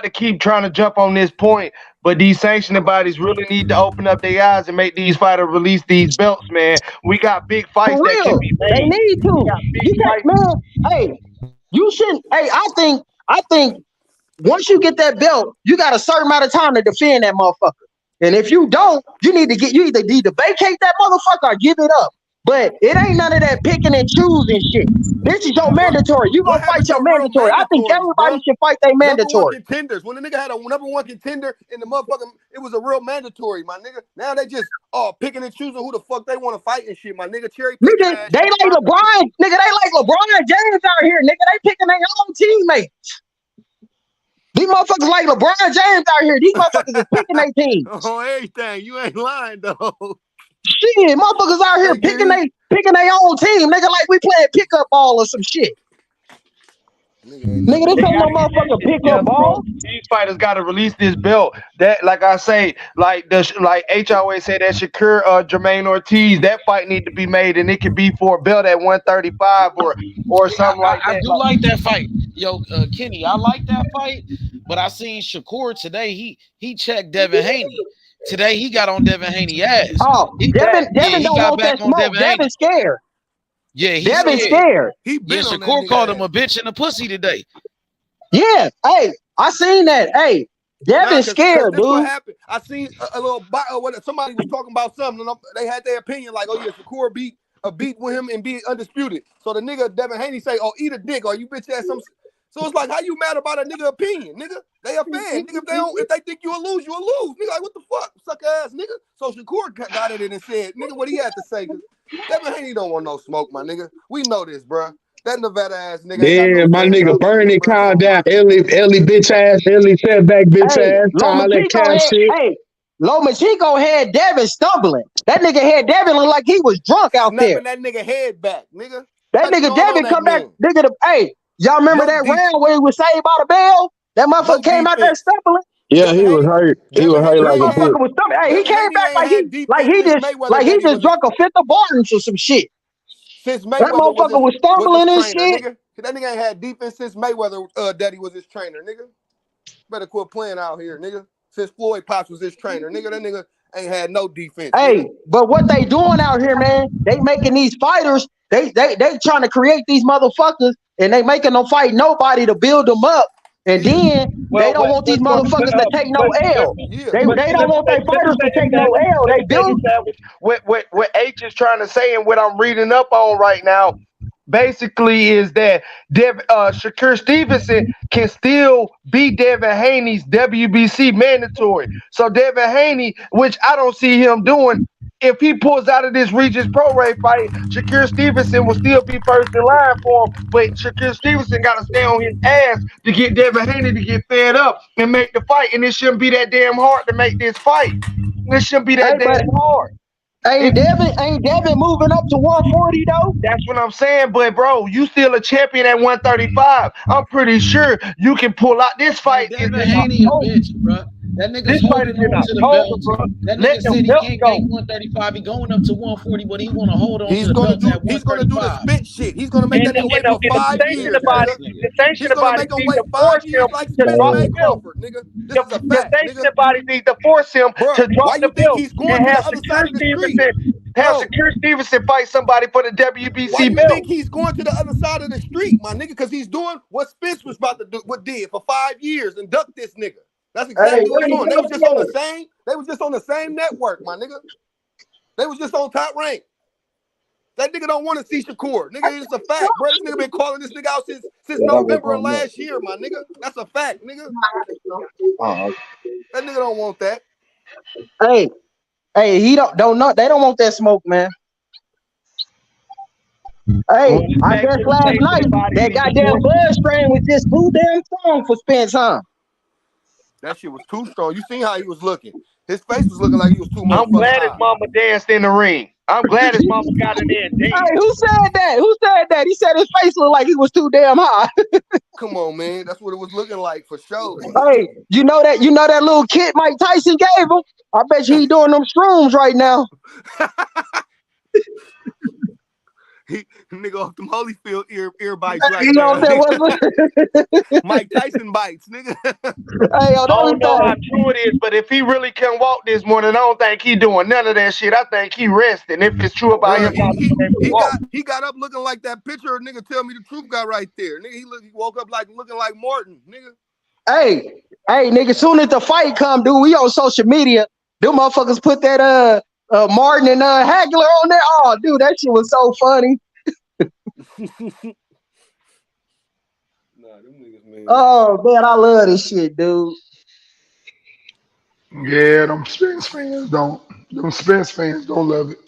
to keep trying to jump on this point, but these sanctioning bodies really need to open up their eyes and make these fighters release these belts, man. We got big fights that can be made. They need to. You got, man, hey, You shouldn't. Hey, I think once you get that belt, you got a certain amount of time to defend that motherfucker. And if you don't, you either need to vacate that motherfucker or give it up. But it ain't none of that picking and choosing shit. This is your mandatory. You gonna fight your mandatory. I think everybody should fight their mandatory. Number one contenders. When the nigga had a number one contender in the motherfucking, it was a real mandatory, my nigga. Now they just picking and choosing who the fuck they want to fight and shit, my nigga. Cherry picking. Nigga, they like LeBron. Nigga, they like LeBron James out here. Nigga, they picking their own teammates. These motherfuckers like LeBron James out here. These motherfuckers is picking their team. Oh, everything. You ain't lying though. Shit, motherfuckers out here picking their own team. Nigga, like we playing pickup ball or some shit. Nigga, this ain't no motherfucker pickup ball. These fighters got to release this belt. That, like I say, like H always say, that Shakur Jermaine Ortiz, that fight need to be made, and it could be for a belt at 135 or something like that. I do like that fight, yo, Kenny. I like that fight, but I seen Shakur today. He checked Devin Haney. Today he got on Devin Haney ass. Oh, Devin don't want that smoke. Devin's scared. Yeah, Devin's scared. Shakur called him a bitch and a pussy today. Yeah, hey, I seen that. Hey, Devin's scared, dude. What happened? I seen a little somebody was talking about something. And they had their opinion, like, oh yeah, Shakur beat with him and be undisputed. So the nigga Devin Haney say, oh, eat a dick, or you bitch ass some. So it's like, how you mad about a nigga opinion, nigga? They a fan, nigga. If they think you'll lose, you'll lose, nigga. Like, what the fuck, sucker ass nigga? So Shakur got it in and said, nigga, what he had to say. Devin Haney don't want no smoke, my nigga. We know this, bro. That Nevada ass nigga. Yeah, my nigga Bernie calm down. Ellie bitch ass, Ellie setback bitch ass, all that cap shit. Hey, Lomachenko had Devin stumbling. That nigga had Devin look like he was drunk out there. That nigga head back, nigga. That nigga Devin come back, nigga. Hey, y'all remember that round where he was saved by the bell? That motherfucker came out there stumbling. Yeah, he was hurt. He was hurt like a bitch. Hey, he came back like he just drunk a fifth of Barton's or some shit. Since Mayweather that motherfucker was stumbling and shit. Nigga. That nigga ain't had defense since Mayweather daddy was his trainer, nigga. Better quit playing out here, nigga. Since Floyd Pops was his trainer, nigga. That nigga ain't had no defense. Hey, nigga. But what they doing out here, man? They making these fighters. They trying to create these motherfuckers, and they making them fight nobody to build them up. And then they don't want these motherfuckers to take no L. They don't want their fighters to take no L. They do. What H is trying to say, and what I'm reading up on right now, basically is that Shakur Stevenson can still be Devin Haney's WBC mandatory. So Devin Haney, which I don't see him doing, if he pulls out of this Regis Pro Ray fight, Shakur Stevenson will still be first in line for him. But Shakur Stevenson got to stay on his ass to get Devin Haney to get fed up and make the fight. And it shouldn't be that damn hard to make this fight. It shouldn't be that damn hard. Ain't Devin moving up to 140 though? That's what I'm saying, but bro, you still a champion at 135. I'm pretty sure you can pull out this fight. Devin Haney a bitch, bro. That nigga's holding on to the belt. That nigga said he can't make 135. He going up to 140, but he want to hold on to the belt at 135. He's going to do the spit shit. He's going to make that nigga wait for 5 years. The sanction body needs to force him to drop the belt. The sanction body needs to force him to drop the belt and have Shakur Stevenson fight somebody for the WBC Why you belt. think he's going to the other side of the street, my nigga? Because he's doing what Spence was about to do, what did for 5 years and duck this nigga. That's exactly what he's doing. They was just on the same. They was just on the same network, my nigga. They was just on Top Rank. That nigga don't want to see Shakur. Nigga, it's a fact, bro. This nigga been calling this nigga out since November of last year, my nigga. That's a fact, nigga. That nigga don't want that. Hey, he don't know. They don't want that smoke, man. Hey, I guess last night that goddamn blood strain was just too damn strong for Spence, huh? That shit was too strong. You seen how he was looking. His face was looking like he was too much. I'm glad his mama danced in the ring. I'm glad his mama got in there and danced. Hey, who said that? Who said that? He said his face looked like he was too damn high. Come on, man. That's what it was looking like for sure. Hey, you know that little kid Mike Tyson gave him? I bet you he doing them shrooms right now. nigga off them Holyfield ear bites right You know there. what I'm saying? Mike Tyson bites, nigga. Hey, yo, I don't know how true it is, but if he really can walk this morning, I don't think he doing none of that shit. I think he resting. If it's true about him, He got up looking like that picture. Nigga, tell me the truth got right there. Nigga, he woke up like looking like Martin. Nigga. Hey, nigga, soon as the fight come, dude, we on social media. Them motherfuckers put that Martin and Hagler on there. Oh, dude, that shit was so funny. Oh man, I love this shit, dude. Yeah, them Spence fans don't love it.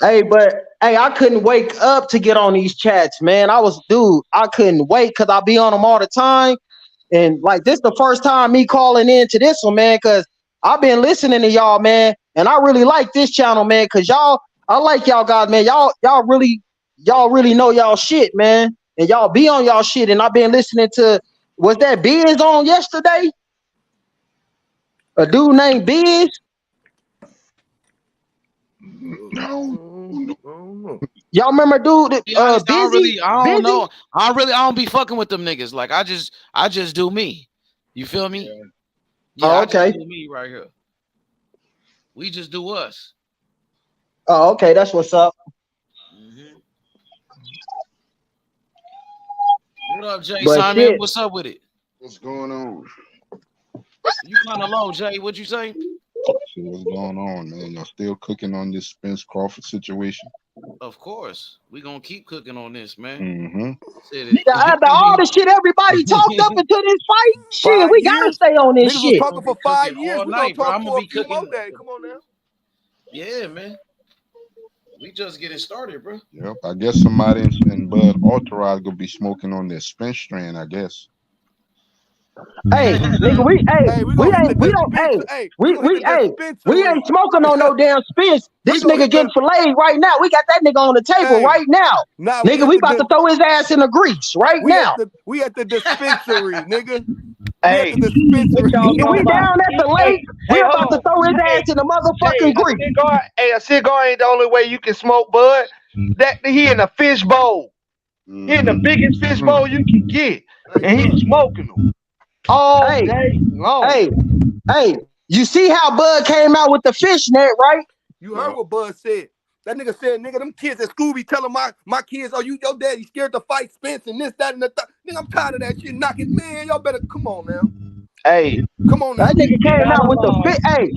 Hey, but I couldn't wake up to get on these chats, man. I couldn't wait because I be on them all the time. And like this the first time me calling in to this one, man, because I've been listening to y'all, man, and I really like this channel, man, because I like y'all guys, man. Y'all really know y'all shit, man. And y'all be on y'all shit. And I've been listening to, was that Biz on yesterday? A dude named Biz? No. Y'all remember dude? I don't know. I don't be fucking with them niggas. Like I just do me. You feel me? Yeah, okay. I just do me right here. We just do us. Oh, okay. That's what's up. What up, Jay Simon? Shit. What's up with it? What's going on? You kind of low, Jay. What you say? See what's going on, man. Y'all still cooking on this Spence Crawford situation? Of course. We gonna keep cooking on this, man. Nigga, after all the shit everybody talked up into this fight, shit, we gotta stay on this Niggas shit. was talking for 5 years. We gonna talk I'm for gonna a be few cooking more days. Come on now. Yeah, man. We just getting started, bro. Yep. I guess somebody in Bud Authorized gonna be smoking on their Spence strand, I guess. Hey, nigga, we ain't smoking on no damn Spence. This nigga getting filleted right now. We got that nigga on the table right now. Nigga, we about to throw his ass in the grease right now. We at the dispensary, nigga. Hey, we at the dispensary. Nigga, we down at the lake. We about to throw his ass in the motherfucking grease. A cigar ain't the only way you can smoke, bud. That he in a fish bowl. He in the biggest fish bowl you can get, and he's smoking them. All day long. Hey, you see how Bud came out with the fishnet, right? You heard what Bud said. That nigga said, nigga, them kids at school be telling my kids, oh, your daddy scared to fight Spence and this, that, and the third. Nigga, I'm tired of that shit. Knocking, man, y'all better come on now. Hey, come on now. That nigga came out with the fit. Hey,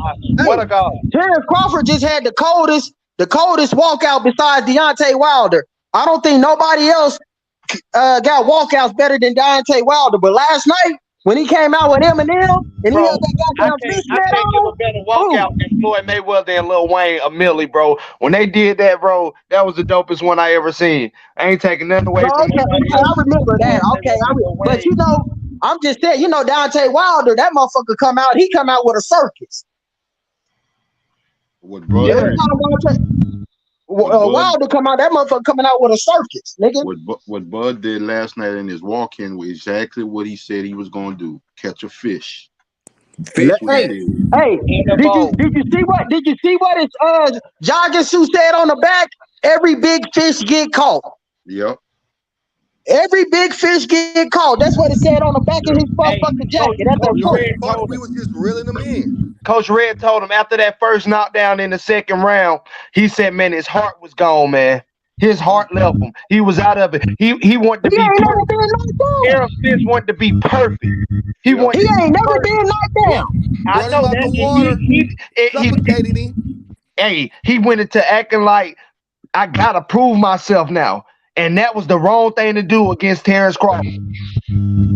what a god. Terence Crawford just had the coldest walkout besides Deontay Wilder. I don't think nobody else got walkouts better than Deontay Wilder. But last night, when he came out with Eminem and he had that goddamn fishnet I can't give a better walkout than Floyd Mayweather and Lil Wayne a Millie, bro. When they did that, bro, that was the dopest one I ever seen. I ain't taking nothing away from I remember that. Okay, but you know, I'm just saying, you know, Deontay Wilder, that motherfucker come out with a circus. What, bro? Wilder come out, that motherfucker coming out with a circus, nigga. What Bud did last night in his walk-in was exactly what he said he was gonna do: catch a fish. Hey, did you see what his jogging suit said on the back? Every big fish get caught. Yep. Every big fish get caught. That's what it said on the back of his motherfucking jacket. We was just reeling them in. Coach Red told him after that first knockdown in the second round, he said, man, his heart was gone, man. His heart left him. He was out of it. He wanted to be perfect. Errol Spence wanted to be perfect. He ain't never been knocked down. I know that. Hey, he went into acting like I gotta prove myself now. And that was the wrong thing to do against Terence Crawford.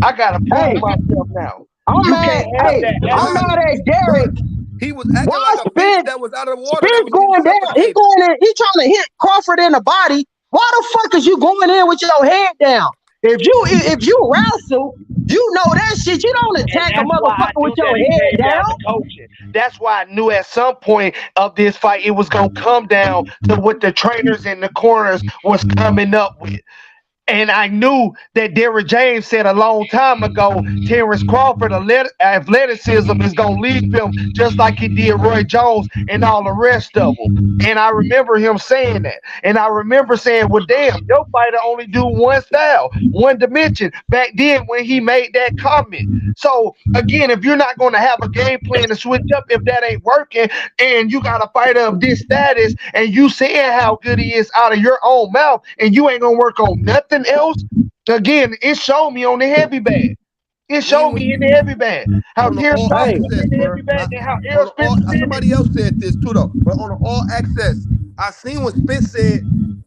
I gotta prove myself now. I'm mad at Derek. He was acting like a fish that was out of the water. Spence going down. He going in. He trying to hit Crawford in the body. Why the fuck is you going in with your head down? If you wrestle, you know that shit. You don't attack a motherfucker with your head down. That's why I knew at some point of this fight it was gonna come down to what the trainers in the corners was coming up with. And I knew that Derrick James said a long time ago, Terence Crawford athleticism is going to leave him just like he did Roy Jones and all the rest of them. And I remember him saying that. And I remember saying, well, damn, your fighter only do one style, one dimension back then when he made that comment. So, again, if you're not going to have a game plan to switch up, if that ain't working, and you got a fighter of this status, and you saying how good he is out of your own mouth, and you ain't going to work on nothing else, again, it showed me on the heavy bag. It showed me in the heavy bag how Terence Crawford was in the heavy bag and how Errol Spence was in somebody else said this too, though. But on the all access, I seen when Spence said,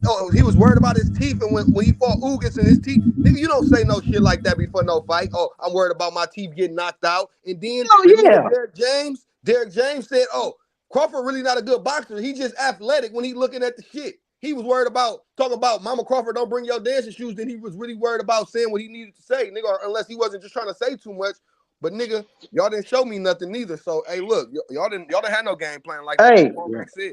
"Oh, he was worried about his teeth," and when he fought Ugas and his teeth, nigga, you don't say no shit like that before no fight. Oh, I'm worried about my teeth getting knocked out. And then Derrick James said, "Oh, Crawford really not a good boxer. He just athletic when he looking at the shit." He was worried about talking about Mama Crawford don't bring your dancing shoes. Then he was really worried about saying what he needed to say, nigga, unless he wasn't just trying to say too much. But nigga, y'all didn't show me nothing neither. So hey, look, y'all didn't have no game plan like that.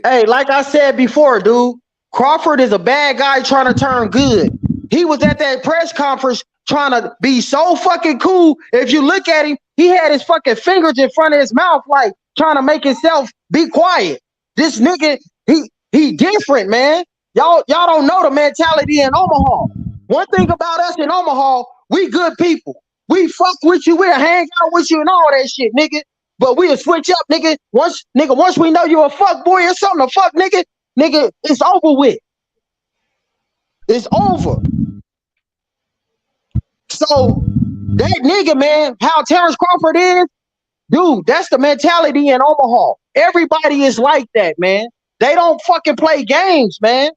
Hey, like I said before, dude, Crawford is a bad guy trying to turn good. He was at that press conference trying to be so fucking cool. If you look at him, he had his fucking fingers in front of his mouth, like trying to make himself be quiet. This nigga, he different, man. Y'all don't know the mentality in Omaha. One thing about us in Omaha, we good people. We fuck with you, we'll hang out with you and all that shit, nigga. But we'll switch up, nigga. Once we know you a fuck boy or something, a fuck nigga, it's over with. It's over. So that nigga, man, how Terence Crawford is, dude, that's the mentality in Omaha. Everybody is like that, man. They don't fucking play games, man.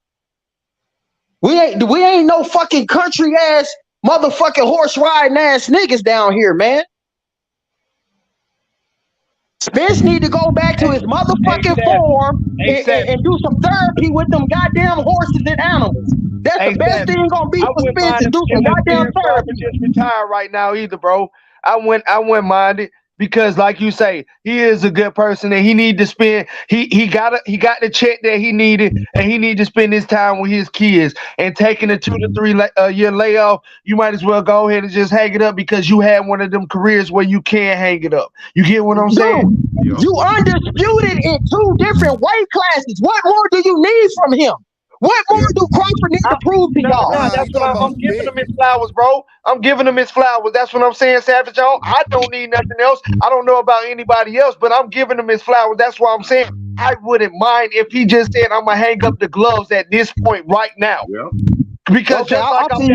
We ain't no fucking country ass motherfucking horse riding ass niggas down here, man. Spence need to go back to his motherfucking form and do some therapy with them goddamn horses and animals. That's the best thing gonna be for Spence to do some goddamn therapy. Just retired right now either, bro. I wouldn't mind it. Because, like you say, he is a good person, and he need to spend. He got the check that he needed, and he need to spend his time with his kids. And taking a 2 to 3 year layoff, you might as well go ahead and just hang it up because you had one of them careers where you can't hang it up. You get what I'm saying? You undisputed in 2 different weight classes. What more do you need from him? What more do Crawford need to prove to y'all? That's what I'm giving him his flowers, bro. I'm giving him his flowers. That's what I'm saying, Savage. I don't need nothing else. I don't know about anybody else, but I'm giving him his flowers. That's why I'm saying I wouldn't mind if he just said, I'm going to hang up the gloves at this point right now. Yeah. Because just like I'm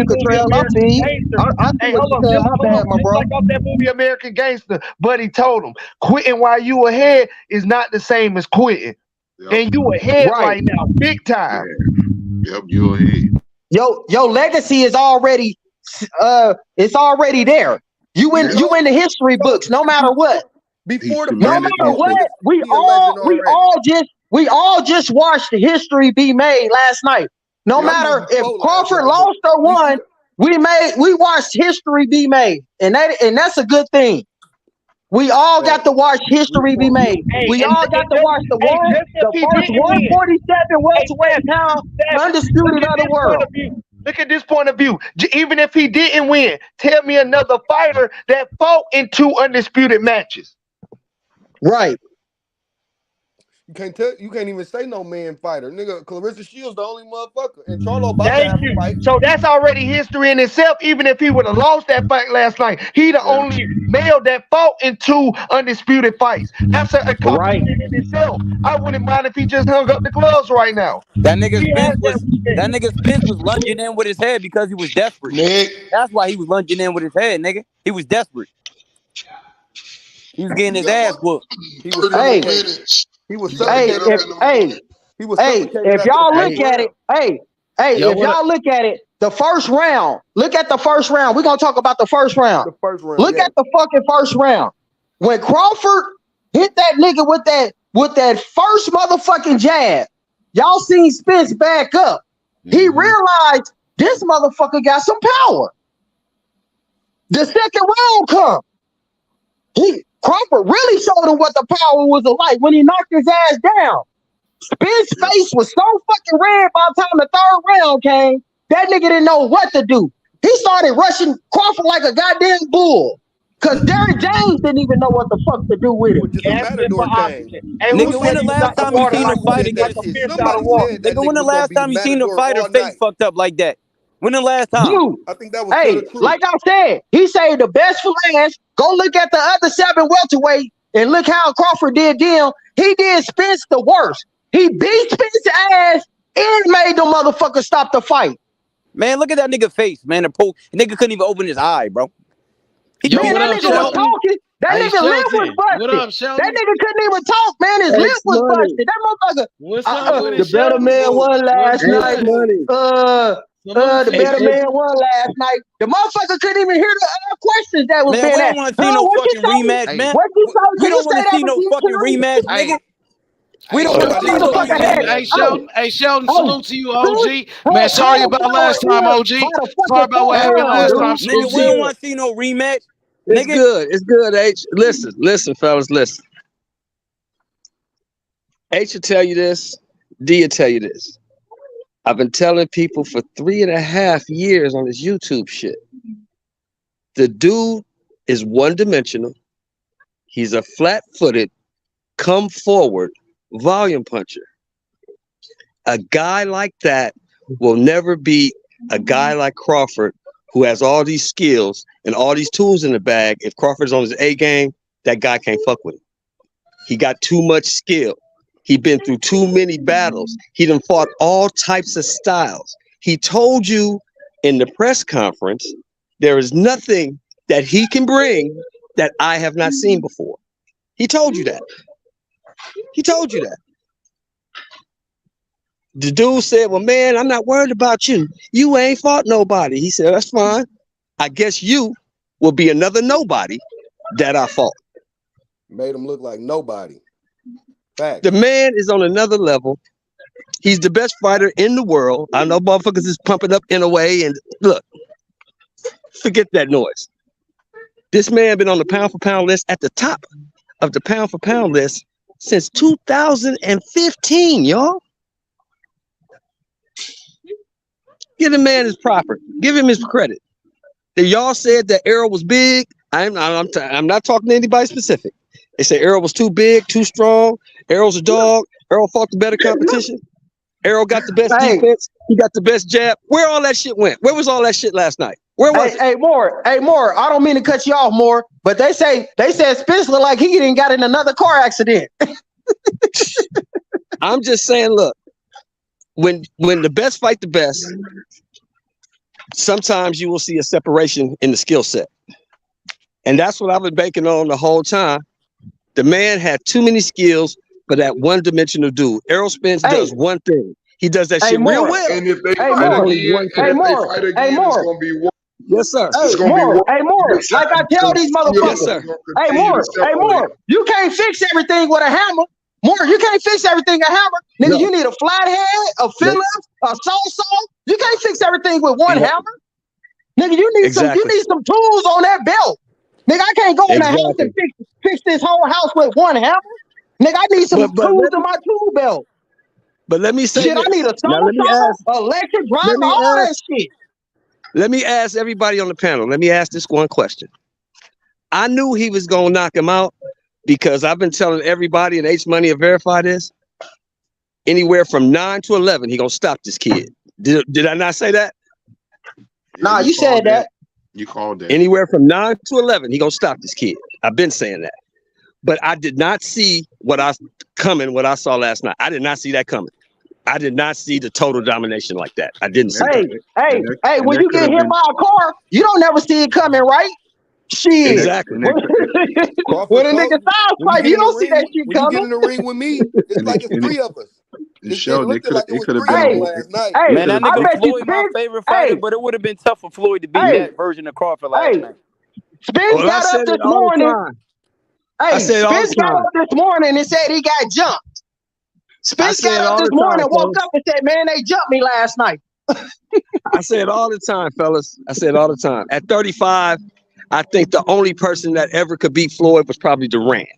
that movie American Gangster, Buddy told him, quitting while you ahead is not the same as quitting. Yep. And you ahead right now, big time. Yep, you ahead. Your legacy is already it's already there. You in the history books, no matter what. No matter what, we all just watched the history be made last night. No matter if Crawford lost or won, we watched history be made, and that's a good thing. We all got to watch history be made. We all got to watch the first 147 welterweight pound undisputed of the world. Look at this point of view. Even if he didn't win, tell me another fighter that fought in 2 undisputed matches. Right. You can't even say no man fighter. Nigga, Clarissa Shields the only motherfucker. And Charlo fight. So that's already history in itself. Even if he would have lost that fight last night, he the only male that fought in 2 undisputed fights. That's a accomplishment in itself. I wouldn't mind if he just hung up the gloves right now. That nigga Spence was lunging in with his head because he was desperate. That's why he was lunging in with his head, nigga. He was desperate. He was getting his ass whooped. If y'all look at it, if y'all look at it, the first round, look at the first round. We're gonna talk about the first round. Look at the fucking first round. When Crawford hit that nigga with that first motherfucking jab, y'all seen Spence back up. He realized this motherfucker got some power. The second round come. Crawford really showed him what the power was like when he knocked his ass down. Spence's face was so fucking red by the time the 3rd round came. that nigga didn't know what to do. He started rushing Crawford like a goddamn bull. Cause Derrick James didn't even know what the fuck to do with him. Just a matador thing. Nigga, when the last time you seen him fight against Somebody said that nigga, when the was gonna last be time you seen him matador fight or all face night. fucked up like that? When the last time? You. I think that was Hey, like I said, he saved the best for last. Go look at the other 7 welterweight and look how Crawford did them. He did Spence the worst. He beat Spence's ass and made the motherfucker stop the fight. Man, look at that nigga face, man. The nigga couldn't even open his eye, bro. Man, that nigga was talking. That Hey, nigga lip was Shelton. busted. What up, Shelton? That nigga couldn't even talk, man. His lip was Money. busted. That motherfucker. What's up with The it, better Shelton? man won last What's night. good? Money. The better man won last night. The motherfucker couldn't even hear the questions that was Man, being we don't asked. want to see no what you fucking say? rematch, man. What you say? We Can don't you want say to see that no for fucking future? rematch, nigga. We don't want to see no Motherfucker fucking had. Hey, rematch. Shelton. Hey, Shelton. Hey, Salute to you, OG. hey, Man, sorry hey, about power last time, is OG. by the Sorry fucking about what fourth happened round, last dude. time. Nigga, Salute we to don't you. want to see no rematch. It's Nigga. good. It's good, H. Listen, fellas, listen. H will tell you this. D will tell you this. I've been telling people for 3.5 years on this YouTube shit. The dude is one-dimensional. He's a flat-footed, come forward volume puncher. A guy like that will never beat a guy like Crawford, who has all these skills and all these tools in the bag. If Crawford's on his A game, that guy can't fuck with him. He got too much skill. He been through too many battles. He done fought all types of styles. He told you in the press conference, there is nothing that he can bring that I have not seen before. He told you that. He told you that. The dude said, well, man, I'm not worried about you. You ain't fought nobody. He said, that's fine. I guess you will be another nobody that I fought. Made him look like nobody. Fact. The man is on another level. He's the best fighter in the world. I know motherfuckers is pumping up in a way. And look, forget that noise. This man been on the pound for pound list at the top of the pound for pound list since 2015, y'all. Give the man his proper. Give him his credit. That y'all said that Errol was big. I'm not talking to anybody specific. They say Errol was too big, too strong. Errol's a dog. Errol fought the better competition. Errol got the best defense. He got the best jab. Where all that shit went? Where was all that shit last night? Where was it? Hey, Moore. I don't mean to cut you off, Moore, but they said Spence looked like he didn't got in another car accident. I'm just saying, look, when the best fight the best, sometimes you will see a separation in the skill set. And that's what I've been banking on the whole time. The man had too many skills for that one-dimensional dude. Errol Spence does one thing. He does that shit real well. And if they Hey, fight Moore. again, it's gonna be worse. Yes, sir. It's gonna be worse. Hey, Moore. Like I tell these motherfuckers. Yes, sir. Hey, Moore. You can't fix everything with a hammer. Moore, you can't fix everything with a hammer. Nigga, you need a flathead, a Phillips, a saw. You can't fix everything with one hammer. Nigga, you need some tools on that belt. Nigga, I can't go in the house and fix this whole house with one hammer. Nigga, I need some tools in my tool belt. But let me say shit, I need a saw, electric driver, all that shit. Let me ask everybody on the panel. Let me ask this one question. I knew he was gonna knock him out because I've been telling everybody, and H Money have verified this. Anywhere from 9 to 11, he gonna stop this kid. Did I not say that? Nah, you said that. You called that. Anywhere from 9 to 11, he gonna stop this kid. I've been saying that, but I did not see what I saw last night. I did not see that coming. I did not see the total domination like that. I didn't see that. Hey, when you get hit by a car, you don't never see it coming, right? Shit. Exactly. When a nigga thighs fight, you don't see that shit coming. When you get in the ring with me, it's like it's 3 of us. It showed it could have been last night. Man, that nigga Floyd my favorite fighter, but it would have been tough for Floyd to beat that version of Crawford last night. Spence got up this morning. Spence got up this morning and said he got jumped. Spence got up this morning, woke up and said, man, they jumped me last night. I say it all the time, fellas. I say it all the time. At 35, I think the only person that ever could beat Floyd was probably Durant.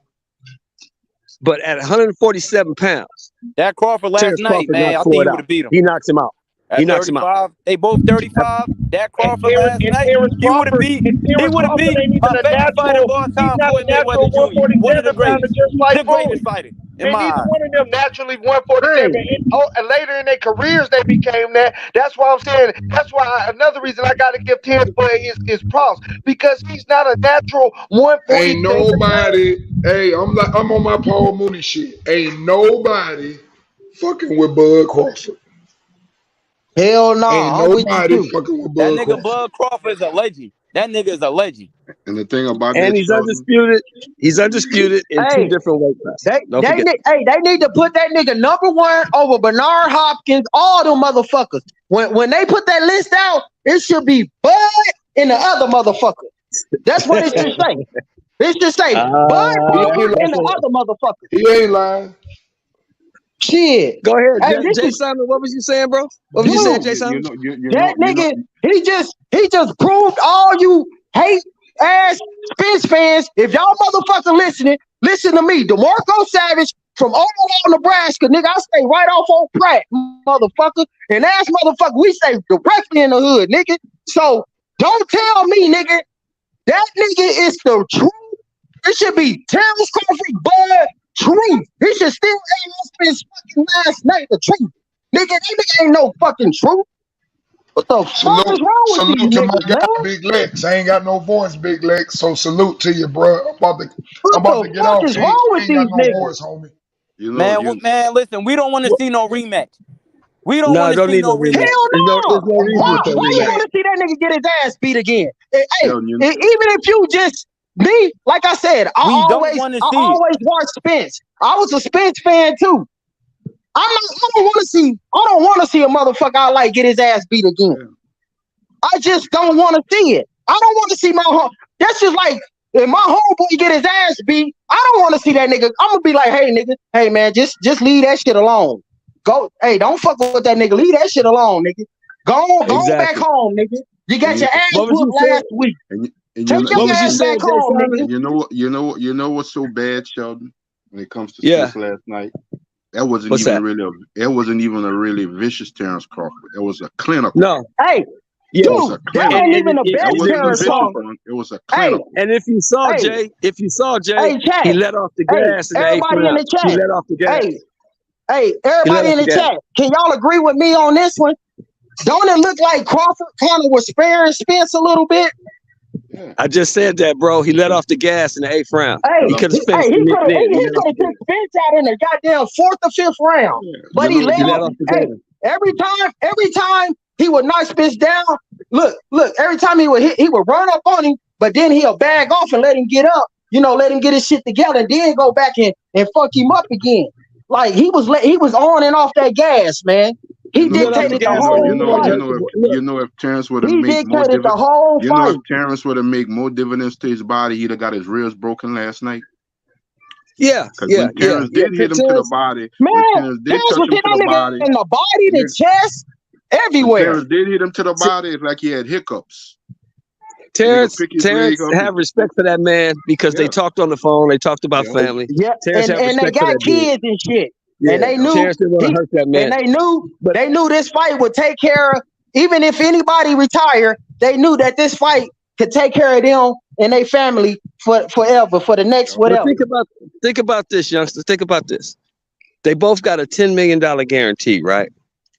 But at 147 pounds, that Crawford last night, man, I think he would have beat him. He knocks him out. You knocks him out. 35. They both 35. That Crawford last night, Terence he would have Crawford, beat. and He Terence would have Crawford beat ain't my even a favorite fighter of natural. all He's time, not a Floyd natural Mayweather Jr. One of the 147 pounder, greatest, just like the Floyd. greatest fighter in And my neither eyes. one of them naturally 147. And later in their careers, they became that. That's why I'm saying. That's why another reason I got to give Terence his props, because he's not a natural 147. Ain't nobody. Hey, I'm on my Paul Mooney shit. Ain't nobody fucking with Bud Crawford. Hell no, Ain't I'm with you nobody too. fucking with That Bud nigga Crawford. Bud Crawford is a legend. That nigga is a legend. And the thing about And that, he's Sheldon, undisputed. He's undisputed in two Hey, different weight classes. Don't forget. they need to put that nigga number one over Bernard Hopkins, all them motherfuckers. When they put that list out, it should be Bud and the other motherfucker. That's what it should say. It should say Bud Crawford and the other motherfucker. He ain't lying. Shit. Go ahead, Hey, Jay Simon. What was you saying, bro? What was you saying, Jay Simon? That nigga, he just proved all you hate ass Spence fans. If y'all motherfucker listening, listen to me. DeMarco Savage from Omaha, Nebraska, nigga. I stay right off on Pratt, motherfucker. And ass motherfucker, we stay directly in the hood, nigga. So don't tell me, nigga, that nigga is the truth. It should be Terence Crawford, Bud, truth. He should still Spence fucking last night, the truth. Nigga, that nigga ain't no fucking truth. What the fuck is wrong with Salute these to my niggas, guy, man? Big Lex. I ain't got no voice, Big Lex. So salute to you, bro. I'm about to What get the fuck off. is wrong with Ain't got these no niggas? voice, homie. Man, listen, we don't want to see no rematch. We don't No, want to don't see need no no rematch. rematch. Hell no. There's no reason Why for a you rematch. want to see that nigga get his ass beat again? Hey, Sheldon, even if you just me, like I said, I always watch Spence. I was a Spence fan too. I don't want to see a motherfucker I like get his ass beat again. I just don't want to see it. I don't want to see that's just like if my homeboy get his ass beat, I don't want to see that nigga. I'm gonna be like, hey nigga, hey man, just leave that shit alone. Go, hey, don't fuck with that nigga. Leave that shit alone, nigga. Go back home, nigga. You got your ass whooped last week. Take your ass back home, nigga. You know what's so bad, Sheldon, when it comes to Spence last night? That wasn't even a really vicious Terence Crawford. It was a clinical. No. Hey, it dude, was a that clinical. ain't even the best Terence Crawford. It was a clinical. And if you saw Jay, he let off the gas. Everybody in the chat. He let off the gas. Hey, everybody in the chat. Can y'all agree with me on this one? Don't it look like Crawford kind of was sparing Spence a little bit? I just said that, bro. He let off the gas in the 8th round. Hey, he could have finished he could it. have took Spence out in the goddamn 4th or 5th round. But he let off the gas. Every time he would knock Spence down. Look, every time he would hit, he would run up on him, but then he'll bag off and let him get up, let him get his shit together, and then go back and fuck him up again. Like he was on and off that gas, man. He dictated the whole fight. If Terence would have made more if Terence would have made more dividends to his body, he'd have got his ribs broken last night. When Terence did hit him to the body, man, Terence was hitting that nigga in the body, the chest, everywhere. Terence did hit him to the body. It's like he had hiccups. Terence have respect for that man because they talked on the phone. They talked about family. Yeah, and they got kids and shit. Yeah. And they knew Terence didn't want to hurt that man. And they knew this fight would take care of, even if anybody retired, they knew that this fight could take care of them and their family forever, for the next whatever. Think about this, youngsters. Think about this. They both got a $10 million guarantee, right?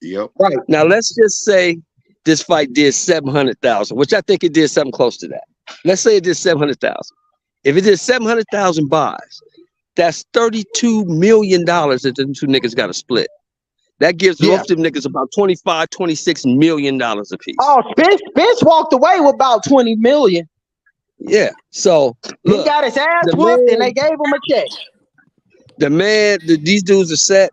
Yep. Right. Now let's just say this fight did 700,000, which I think it did something close to that. Let's say it did 700,000. If it did 700,000 buys, that's $32 million that the two niggas got to split. That gives both of them niggas about $25, $26 million a piece. Oh, Spence walked away with about $20 million. Yeah. So look, he got his ass whooped and they gave him a check. These dudes are set.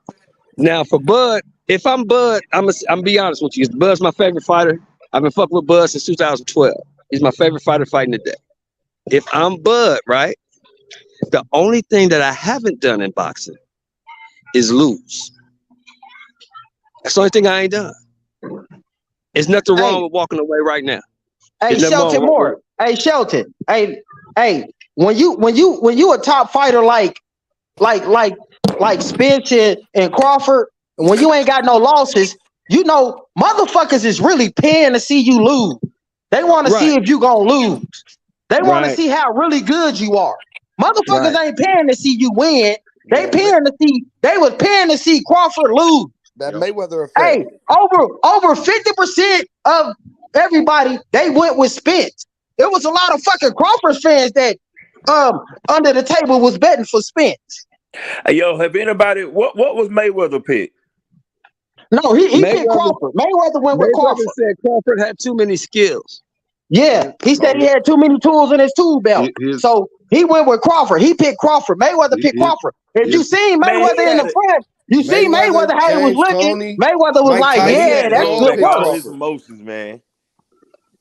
Now for Bud, if I'm Bud, I'm be honest with you. Bud's my favorite fighter. I've been fucking with Bud since 2012. He's my favorite fighter fighting today. If I'm Bud, right? The only thing that I haven't done in boxing is lose. That's the only thing I ain't done. There's nothing wrong with walking away right now. Hey, Shelton Moore. Hey, Shelton. Hey. When you a top fighter like Spence and Crawford, when you ain't got no losses, you know, motherfuckers is really paying to see you lose. They want to see if you gonna lose. They want to see how really good you are. Motherfuckers ain't paying to see you win. They was paying to see Crawford lose. That Mayweather effect. Hey, over 50% of everybody, they went with Spence. There was a lot of fucking Crawford fans that under the table was betting for Spence. Hey, yo, have anybody what was Mayweather pick? No, he picked Crawford. Mayweather went with Crawford. Said Crawford had too many skills. Yeah, he said he had too many tools in his tool belt. So he went with Crawford. He picked Crawford. Mayweather picked Crawford. If you seen Mayweather in the front, you see Mayweather how he was looking. Mayweather was like, yeah, that's good work. All his emotions, man.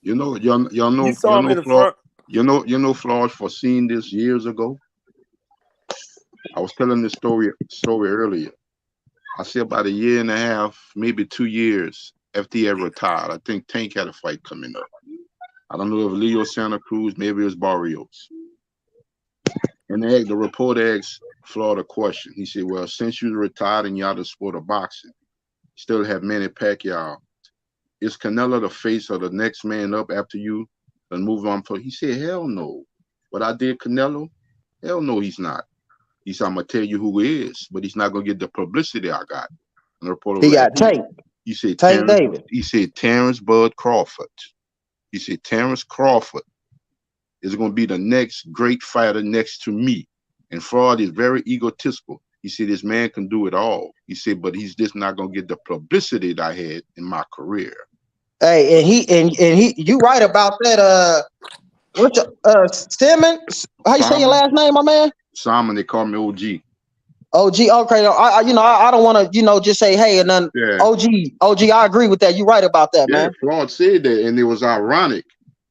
You know, y'all know, You saw him in the front. You know, Floyd foreseen this years ago. I was telling this story earlier. I said about a year and a half, maybe 2 years after he had retired. I think Tank had a fight coming up. I don't know if Leo Santa Cruz, maybe it was Barrios. And the reporter asked Floyd a question. He said, well, since you retired and you're out of the sport of boxing, still have Manny Pacquiao. Is Canelo the face of the next man up after you and move on? He said, hell no. What I did, Canelo? Hell no, he's not. He said, I'm going to tell you who he is, but he's not going to get the publicity I got. And the reporter he got Tank. He said, Tank David. He said, Terence Bud Crawford. He said, Terence Crawford is going to be the next great fighter next to me. And Floyd is very egotistical. He said, this man can do it all. He said, but he's just not going to get the publicity that I had in my career. Hey, and he, you right about that. Simmons? How you say your last name, my man? Simon, they call me OG. OG, okay. I don't want to, just say hey and then OG. I agree with that. You right about that, man. Floyd said that, and it was ironic.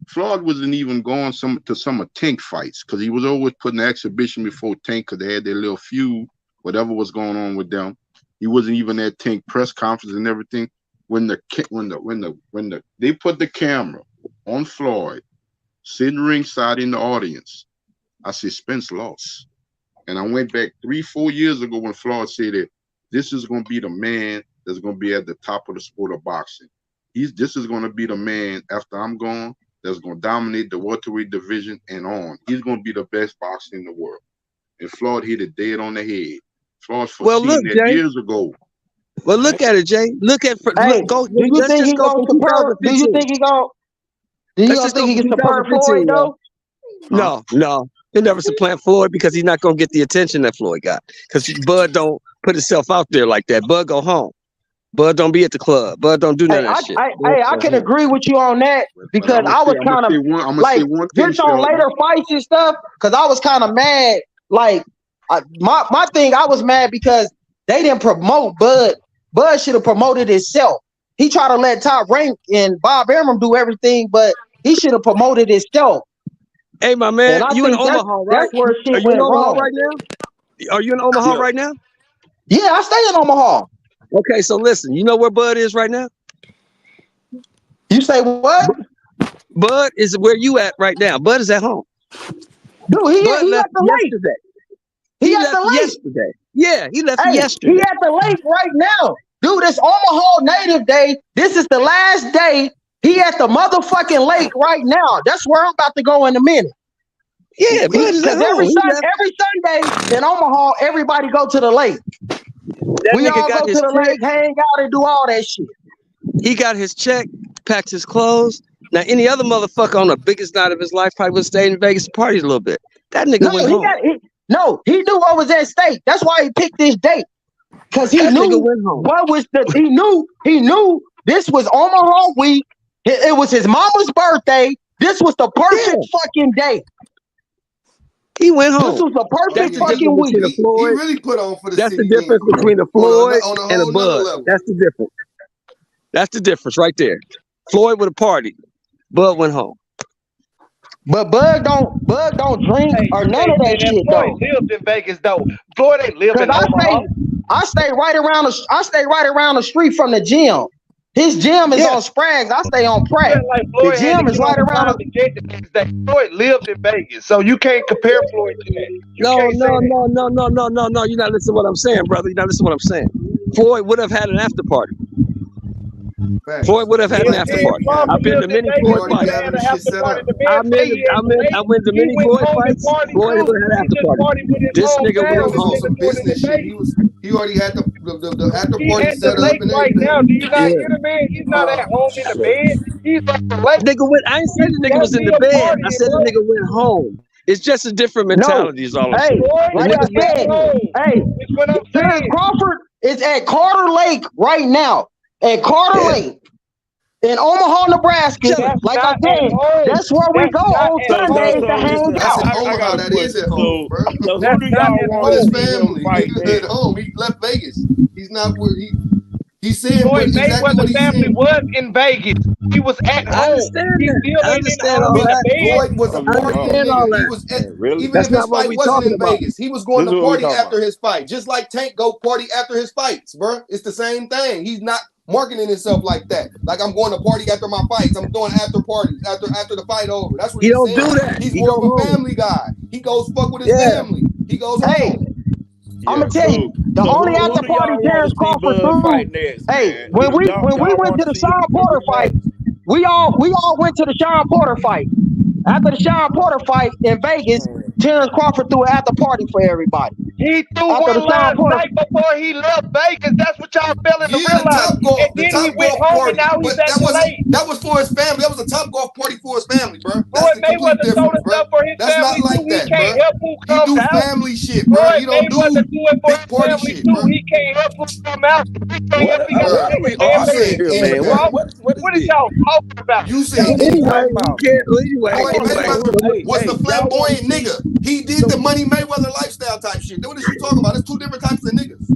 Floyd wasn't even going to some of Tank fights because he was always putting an exhibition before Tank because they had their little feud, whatever was going on with them. He wasn't even at Tank press conference and everything. When they put the camera on Floyd, sitting ringside in the audience, I said Spence lost. And I went back 3-4 years ago when Floyd said that this is going to be the man that's going to be at the top of the sport of boxing. This is going to be the man after I'm gone that's going to dominate the welterweight division and on. He's going to be the best boxer in the world. And Floyd hit it dead on the head. Floyd foreseen that years ago. Well, look at it, Jay. Look at do you think he going to compare? Do you think he going? Do you think he can compare Floyd though? No. He'll never supplant Floyd because he's not going to get the attention that Floyd got. Because Bud don't put himself out there like that. Bud go home. Bud don't be at the club. Bud don't do none of that shit. I can agree with you on that because I was kind of like just on later fights and stuff. Because I was kind of mad. Like my thing, I was mad because they didn't promote Bud. Bud should have promoted himself. He tried to let Top Rank and Bob Arum do everything, but he should have promoted himself. Hey, my man, you in Omaha, right? That's where shit went wrong. Right now? Are you in Omaha right now? Yeah, I stay in Omaha. Okay, so listen, you know where Bud is right now? You say what? Bud is where you at right now. Bud is at home. Dude, he at the lake. He at the lake yesterday. Yeah, he left yesterday. He at the lake right now. Dude, it's Omaha Native Day. This is the last day. He at the motherfucking lake right now. That's where I'm about to go in a minute. Yeah, because every Sunday in Omaha, everybody go to the lake. We all go to the lake, hang out, and do all that shit. He got his check, packed his clothes. Now, any other motherfucker on the biggest night of his life probably would stay in Vegas and party a little bit. That nigga went home. He knew what was at stake. That's why he picked this date. Because he knew what was he knew this was Omaha week. It was his mama's birthday. This was the perfect fucking day. He went home. This was the perfect fucking week. He really put on for the That's city. the difference between a Floyd and a Bud. That's the difference. That's the difference right there. Floyd would have partied. Bud went home. But Bud don't drink or none of that shit though. Floyd lived in Vegas though. Floyd ain't lived in Omaha. I stay right around the street from the gym. His gym is on Sprags. I stay on Pratt. The gym is right around Floyd lived in Vegas, so you can't compare Floyd to that. No. You're not listening to what I'm saying, brother. You're not listening to what I'm saying. Floyd would have had an after party. Floyd would have had an after party. I've been to many Floyd fights. I went to many Floyd fights. Floyd would have had an after party. This nigga went home. Some business shit. He already had the after party set up and right everything. now. Do you not hear the man? He's not at home in the bed. He's on the lake. Nigga went. I ain't said the nigga was in the bed. I said the nigga went home. It's just a different mentality. Is all I'm saying. Like I said, Terence Crawford is at Carter Lake right now. At Carter Lake. In Omaha, Nebraska, like I said, that's where we go on Sundays to hang out. Omaha, that is at home, bro. So who do y'all want With to his see him family. fight He's then? at home. He left Vegas. He's not where he's saying Floyd exactly what Mayweather's he's family saying. was in Vegas. He was at home. I understand that. I understand all that. Floyd was a party nigga. He was really? even That's if his not what fight we wasn't talking in about. Vegas, he was going This is to what we party talking after his fight, just like Tank go party after his fights, bro. It's the same thing. He's not marketing himself like that. Like I'm going to party after my fights. I'm doing after parties after the fight over. That's what He he's don't saying. do that. He's He more go of a home. family guy. He goes fuck with his family. He goes home. I'm gonna tell you, the only who after do y'all party want Terence to see Crawford Bud threw. fight next, Hey, man? when we Y'all went want to the to see Sean a Porter rematch? fight, we all went to the Sean Porter fight. After the Sean Porter fight in Vegas, Terence Crawford threw an after party for everybody. He threw After one the Sean last Porter, night before he left Vegas. That's what y'all failing to Yeah, the realize. Top Golf, And then he went home, and now he's but at the lake. that was for his family. That was a Top Golf party for his family, bro. That's Floyd the complete Mayweather told difference, us bro. that for his That's not family like too. He that, can't bro. help who He comes do out. family shit, bro. Floyd He don't Mayweather do do it for big his party family shit, too. bro. He can't help who come out. He can't help. He got to What are take we his damn arguing man. here, man? Anybody. What is What is this? y'all talking about? You said But anyway, anybody. we can't. Anyway, Floyd Mayweather was the Y'all want to flamboyant see? nigga. He did the Money Mayweather lifestyle type shit. What is you talking about? It's two different types of niggas.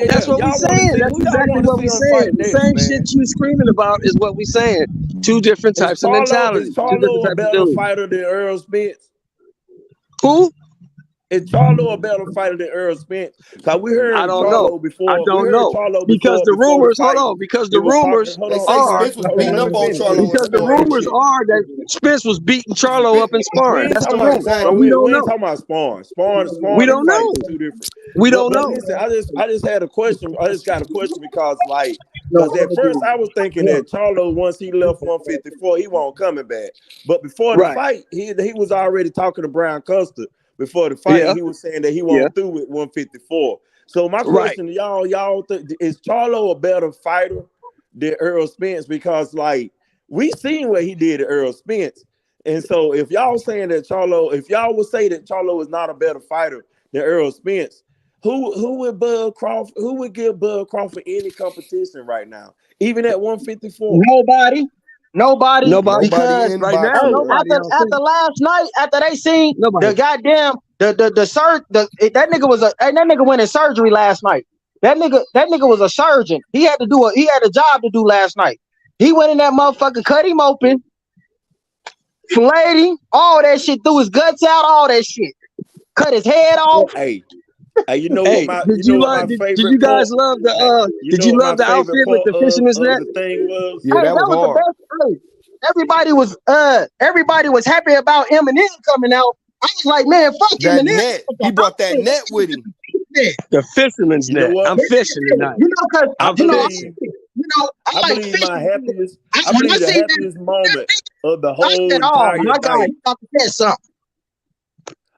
That's what we Y'all want to saying. see? That's Who y'all exactly want to what see we him saying. fight The next, same man? shit you screaming about is what we saying. Two different types of mentalities. Is Two different Charlo a types of better dudes. fighter than Errol Spence? Who? Is Charlo a better fighter than Errol Spence? Cause we I heard don't know. Charlo before. I don't know because the before the rumors. Hold fight. on, because He the was talking. rumors Hold They on, say are Spence was hold on. beating Let up me on finish. Charlo and because the sparring and rumors shit. are that Spence was beating Charlo up in We sparring. ain't That's the talking about rumor, sparring. but we don't We ain't know. talking about sparring. We Sparring and don't know. fighting is two different. We But don't know. listen, I just had a question. I just got a question because at first I was thinking that Charlo, once he left 154, he won't coming back. But before the Right. fight, he was already talking to Brian Custer. Before the fight, Yeah. he was saying that he Yeah. won't through with 154. So my Right. question to y'all, is Charlo a better fighter than Errol Spence? Because we seen what he did to Errol Spence. And so if y'all saying that Charlo, if y'all would say that Charlo is not a better fighter than Errol Spence, who would Bud Crawford? Who would give Bud Crawford any competition right now, even at 154? Nobody. Because right now. hey, Nobody. after last night, after they seen the goddamn that nigga went in surgery last night. That nigga was a surgeon. He had a job to do last night. He went in that motherfucker, cut him open, filleted him, all that shit, threw his guts out, all that shit, cut his head off. Hey, you know Hey, what my did you you know love? what my Did favorite you guys part? love the? Did you love the outfit with the fisherman's net? The thing was, Yeah, that was hard. The best. Hey, everybody was happy about Eminem coming out. I was like, man, fuck That Eminem. net. He brought that net with him. The fisherman's You know net. what? I'm fishing tonight. You know, because I I like believe my fishing. happiest. I When believe I the seen happiest moment of the I whole said, oh entire my God, night. you about to say something.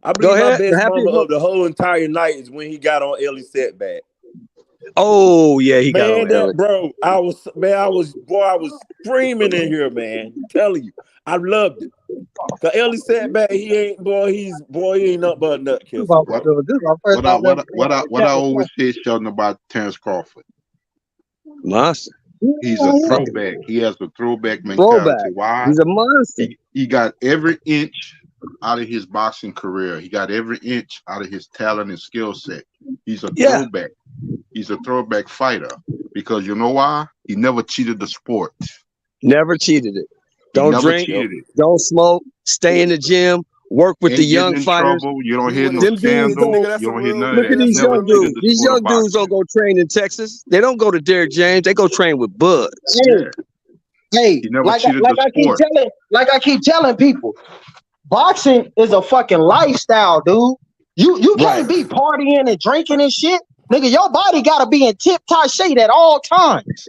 I Go believe my ahead. The best happiest moment of the whole entire night is when he got on Ellie setback. Oh yeah, he got Man, on that Ellie. bro, I was screaming in here, man. I'm telling you, I loved it. Cause Ellie setback, he ain't nothing but a nut kisser, bro. What I always say, Sheldon, about Terence Crawford. Monster. He's a throwback. He has a throwback mentality. Why? He's a monster. He got every inch out of his boxing career. He got every inch out of his talent and skill set. He's a throwback. He's a throwback fighter. Because you know why? He never cheated the sport. Never cheated it. Don't drink. Don't smoke. Stay in the gym. Work with the young fighters. Trouble. You don't hear no Them dudes scandal. don't, You don't hear none look of at that. these Never young dudes. cheated the These sport young of boxing. dudes don't go train in Texas. They don't go to Derrick James. They go train with Bud. Hey, He never like cheated the sport. I keep telling people, boxing is a fucking lifestyle, dude. You can't be partying and drinking and shit. Nigga, your body gotta be in tip-top shape at all times.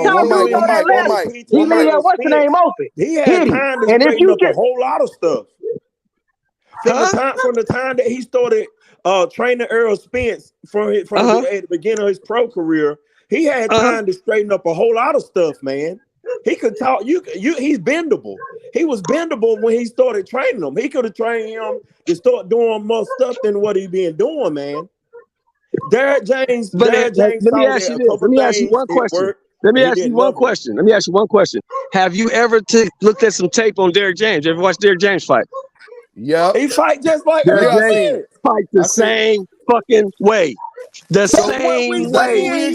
on. time One dude mic, throw one that mic, one ladder, mic, he one leave mic. that what's the name open. He had Hit him. time to And if straighten you up a just whole lot of stuff. From the time that he started trainer Errol Spence from at the beginning of his pro career, he had time to straighten up a whole lot of stuff, man. He could talk. He's bendable. He was bendable when he started training him. He could have trained him to start doing more stuff than what he been doing, man. Derrick James. But let me ask you this. Let me ask you one question. Let me ask you one question. Have you ever looked at some tape on Derrick James? Ever watched Derrick James fight? Yeah, he fight just like Derrick James fight the same fucking way. The same way.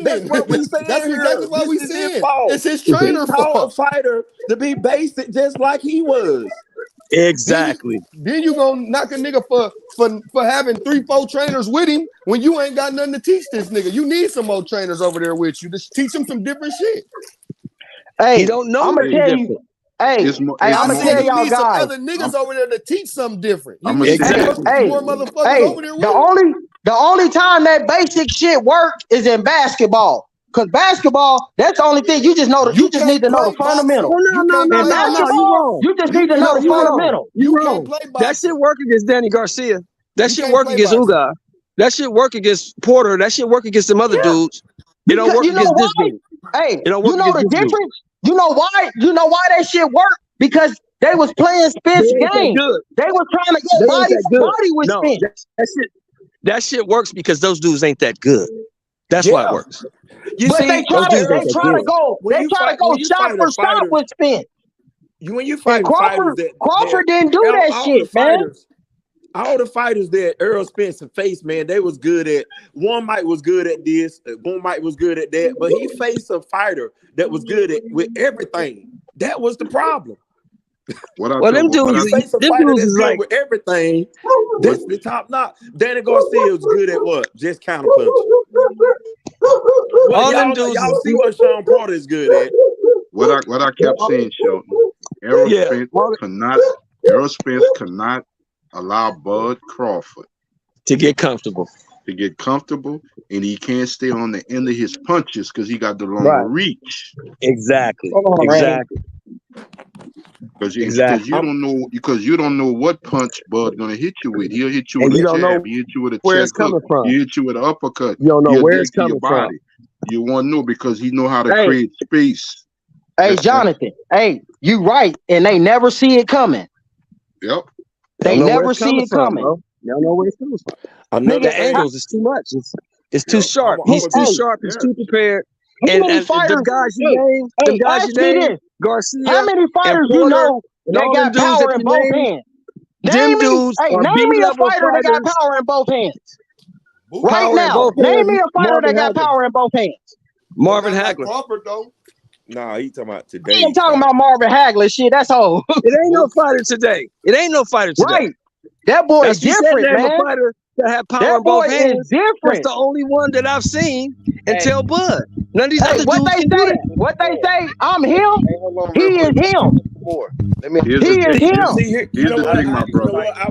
That's what we saying. That's exactly what we saying. It's his trainer fault. A fighter to be basic just like he was. Exactly. Then you gonna knock a nigga for having 3-4 trainers with him when you ain't got nothing to teach this nigga. You need some more trainers over there with you to teach him some different shit. Hey, he don't know. I'm gonna tell you. Hey, I'm gonna tell y'all need guys. Some other niggas over there to teach something different. You need more motherfuckers over there with the only time that basic shit work is in basketball. Cause basketball, that's the only thing you just know. You just need to know the fundamental. No, you just need to know the fundamental. You wrong. That shit work against Danny Garcia. That shit work against Uga. That shit work against Porter. That shit work against some other dudes. It don't work against this dude. Hey, you know the difference? You know why? You know why that shit worked? Because they was playing Spence game. They was trying to get body for body with Spence. That shit works because those dudes ain't that good. That's why it works. They try to go shot for shot with Spence. When you fight Crawford didn't do that shit, man. All the fighters that Errol Spence faced, man, they was good at. One Mike was good at this. One Mike was good at that. But he faced a fighter that was good at with everything. That was the problem. Them dudes is like with everything. That's the top notch. Danny Garcia was good at what? Just counter punch. All them dudes. Y'all see what Sean Porter is good at. What I kept saying, Shelton, Errol Spence cannot allow Bud Crawford to get comfortable. And he can't stay on the end of his punches because he got the longer reach. Exactly. Because you don't know what punch Bud's gonna hit you with. He'll hit you with a jab. He hit you with a check hook. He hit you with an uppercut. You don't know where it's coming from. You want to know because he know how to create space. Hey, Jonathan. Hey, you right, and they never see it coming. Yep. They never see it coming. You don't know where it's coming from. The angles is too much. It's too sharp. He's too sharp. He's too prepared. And the guys you named, Garcia. How many fighters you know that got power in both hands? Them dudes name me a fighter that got power in both hands. Right now, name me a fighter that got power in both hands. Marvin Hagler. Crawford though. Nah, he talking about today. He ain't talking about Marvin Hagler shit. That's all. It ain't no fighter today. Right. That boy is different, man. A fighter that have power in both hands. That's the only one that I've seen until Bud. None of these other dudes can do that. What they say, I'm him. He is him. He is him. Here's the thing, my brother. I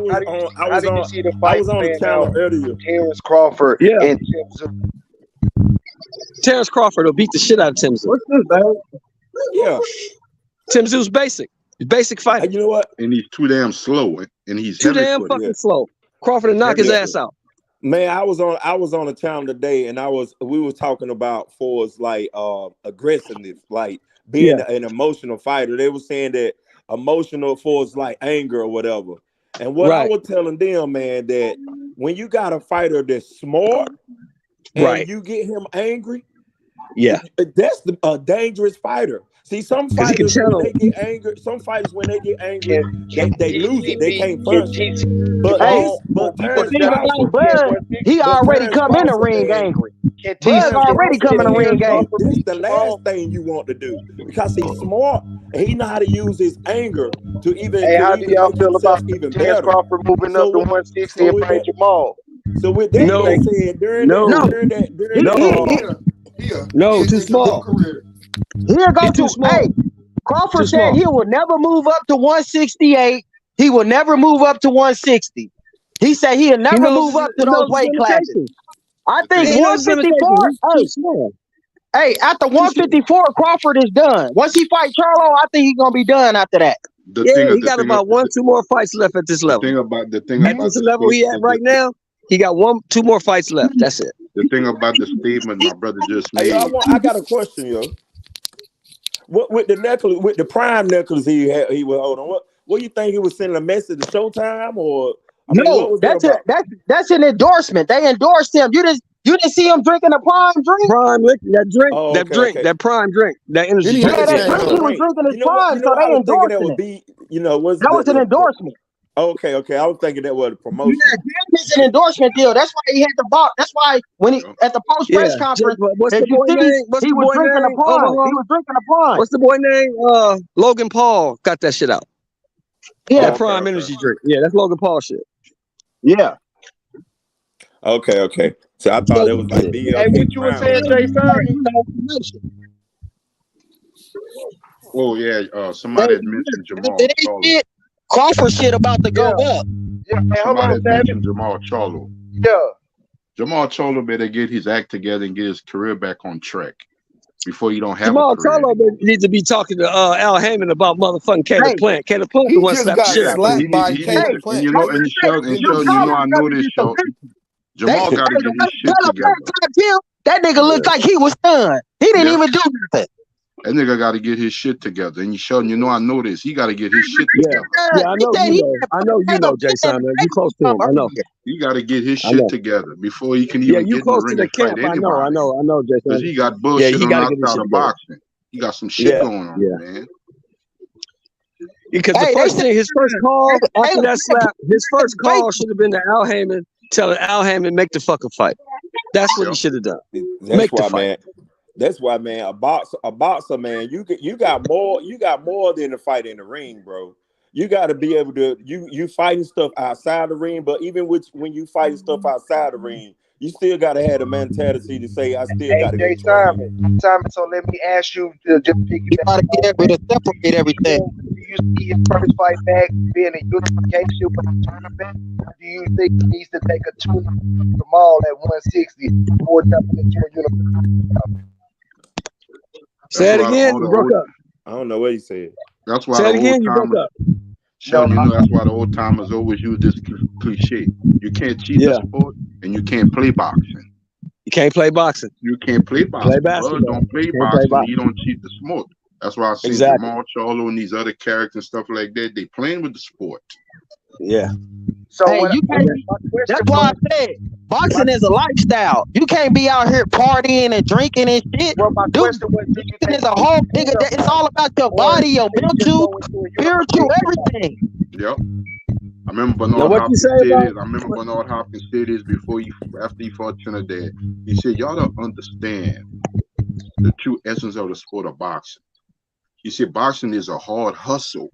was on the channel earlier. Terence Crawford and Tim Zoo. Terence Crawford will beat the shit out of Tim Zoo. What's this, man? Yeah. Tim Zoo's basic. He's basic fighter. You know what? And he's too damn slow. And he's too damn fucking slow. Crawford will knock his ass out. Man, I was on a channel today, and we were talking about Ford's like aggressiveness, like being an emotional fighter. They were saying that emotional Ford's like anger or whatever. And what I was telling them, man, that when you got a fighter that's smart and you get him angry, that's a dangerous fighter. See, some fighters when they get angry, they lose it. They can't punch. But Terence Crawford, he already come in the ring angry. He's already come in the ring angry. This is the last thing you want to do because he's smart and he know how to use his anger to even. Hey, how do y'all feel about Terence Crawford moving up to 160 and playing Jamal? So with that said, during that, too small. He'll go to hey. Crawford said he will never move up to 168. He will never move up to 160. He said he'll never move up to those weight classes. I think 154. Hey, after 154, Crawford is done. Once he fight Charlo, I think he's gonna be done after that. He got about 1-2 more fights left at this level. The thing about this level he at right now, He got 2 more fights left. That's it. The thing about the statement my brother just Hey, made. I got a question, yo. What with the necklace, with the prime necklace he was holding? What you think he was sending a message to Showtime, or I mean, what was that's an endorsement. They endorsed him. You didn't see him drinking a prime drink. Prime that drink, Oh, that okay, drink, okay. that prime drink, that energy Yeah, drink. that drink he was drinking his prime, so I they was thinking that endorsed would it. be, was That was an endorsement. Okay. I was thinking that was a promotion. Yeah, it's an endorsement deal. That's why he had the box. That's why when he at the post press conference, What's if the you boy see, name? What's he the was boy drinking a name? prime. He was drinking a prime. What's the boy name? Logan Paul got that shit out. Yeah, that prime energy drink. Yeah, that's Logan Paul shit. Yeah. Okay. So I thought it was like DLC. Hey, what you were saying, Jay Simon? Oh yeah, somebody had mentioned Jamal Charlo. Crawford shit about to go up. Yeah, hey, hold Somebody on, had Savage. mentioned Jamal Charlo. Yeah. Jamal Charlo better get his act together and get his career back on track before you don't have Jamal a career. Charlo needs to be talking to Al Heyman about motherfucking Caleb Plant. Caleb Plant the He one just slap got shit out. slapped by Caleb And you know, and Sheldon, I know this, Sheldon. Jamal got to get his shit together. That nigga looked like he was stunned. He didn't even do nothing. That nigga got to get his shit together. And Sheldon, I know this. He got to get his shit together. Yeah, I know you know, Jay Simon. You close to him. I know. He got to get his shit together before he can even get in the ring and fight anybody. I know, Jay Simon. Because he got bullshit on outside of boxing. He got some shit going on, man. Because the first thing, his first call after that slap, his first call should have been to Al Heyman, telling Al Heyman make the fucking fight. That's what he should have done. Make the fight. That's why, man. A boxer, man. You got more than a fight in the ring, bro. You got to be able to you fighting stuff outside the ring, but even when you fighting stuff outside the ring, you still got to have the mentality to say, I still got to go. Simon, so let me ask you to just separate everything. Do you see his first fight back being a unification with a tournament? Or do you think he needs to take a tournament from Jamal at 160 before jumping into a unification? Say it again. You broke up. I don't know what he said. That's why Say it again. You broke up. Sheldon, that's why the old timers always use this cliche. You can't cheat the sport, and you can't play boxing. You can't play boxing. You can't play boxing. Play basketball. Don't play boxing. You don't cheat the sport. That's why I say Jamal Charlo and these other characters and stuff like that, they playing with the sport. Yeah. So that's why I said boxing is a lifestyle. You can't be out here partying and drinking and shit. Well, my question was, it's a whole nigga. It's all about your body, your mental, spiritual, everything. Yep. I remember Bernard Hopkins said this after he fought Trinidad. He said, y'all don't understand the true essence of the sport of boxing. He said boxing is a hard hustle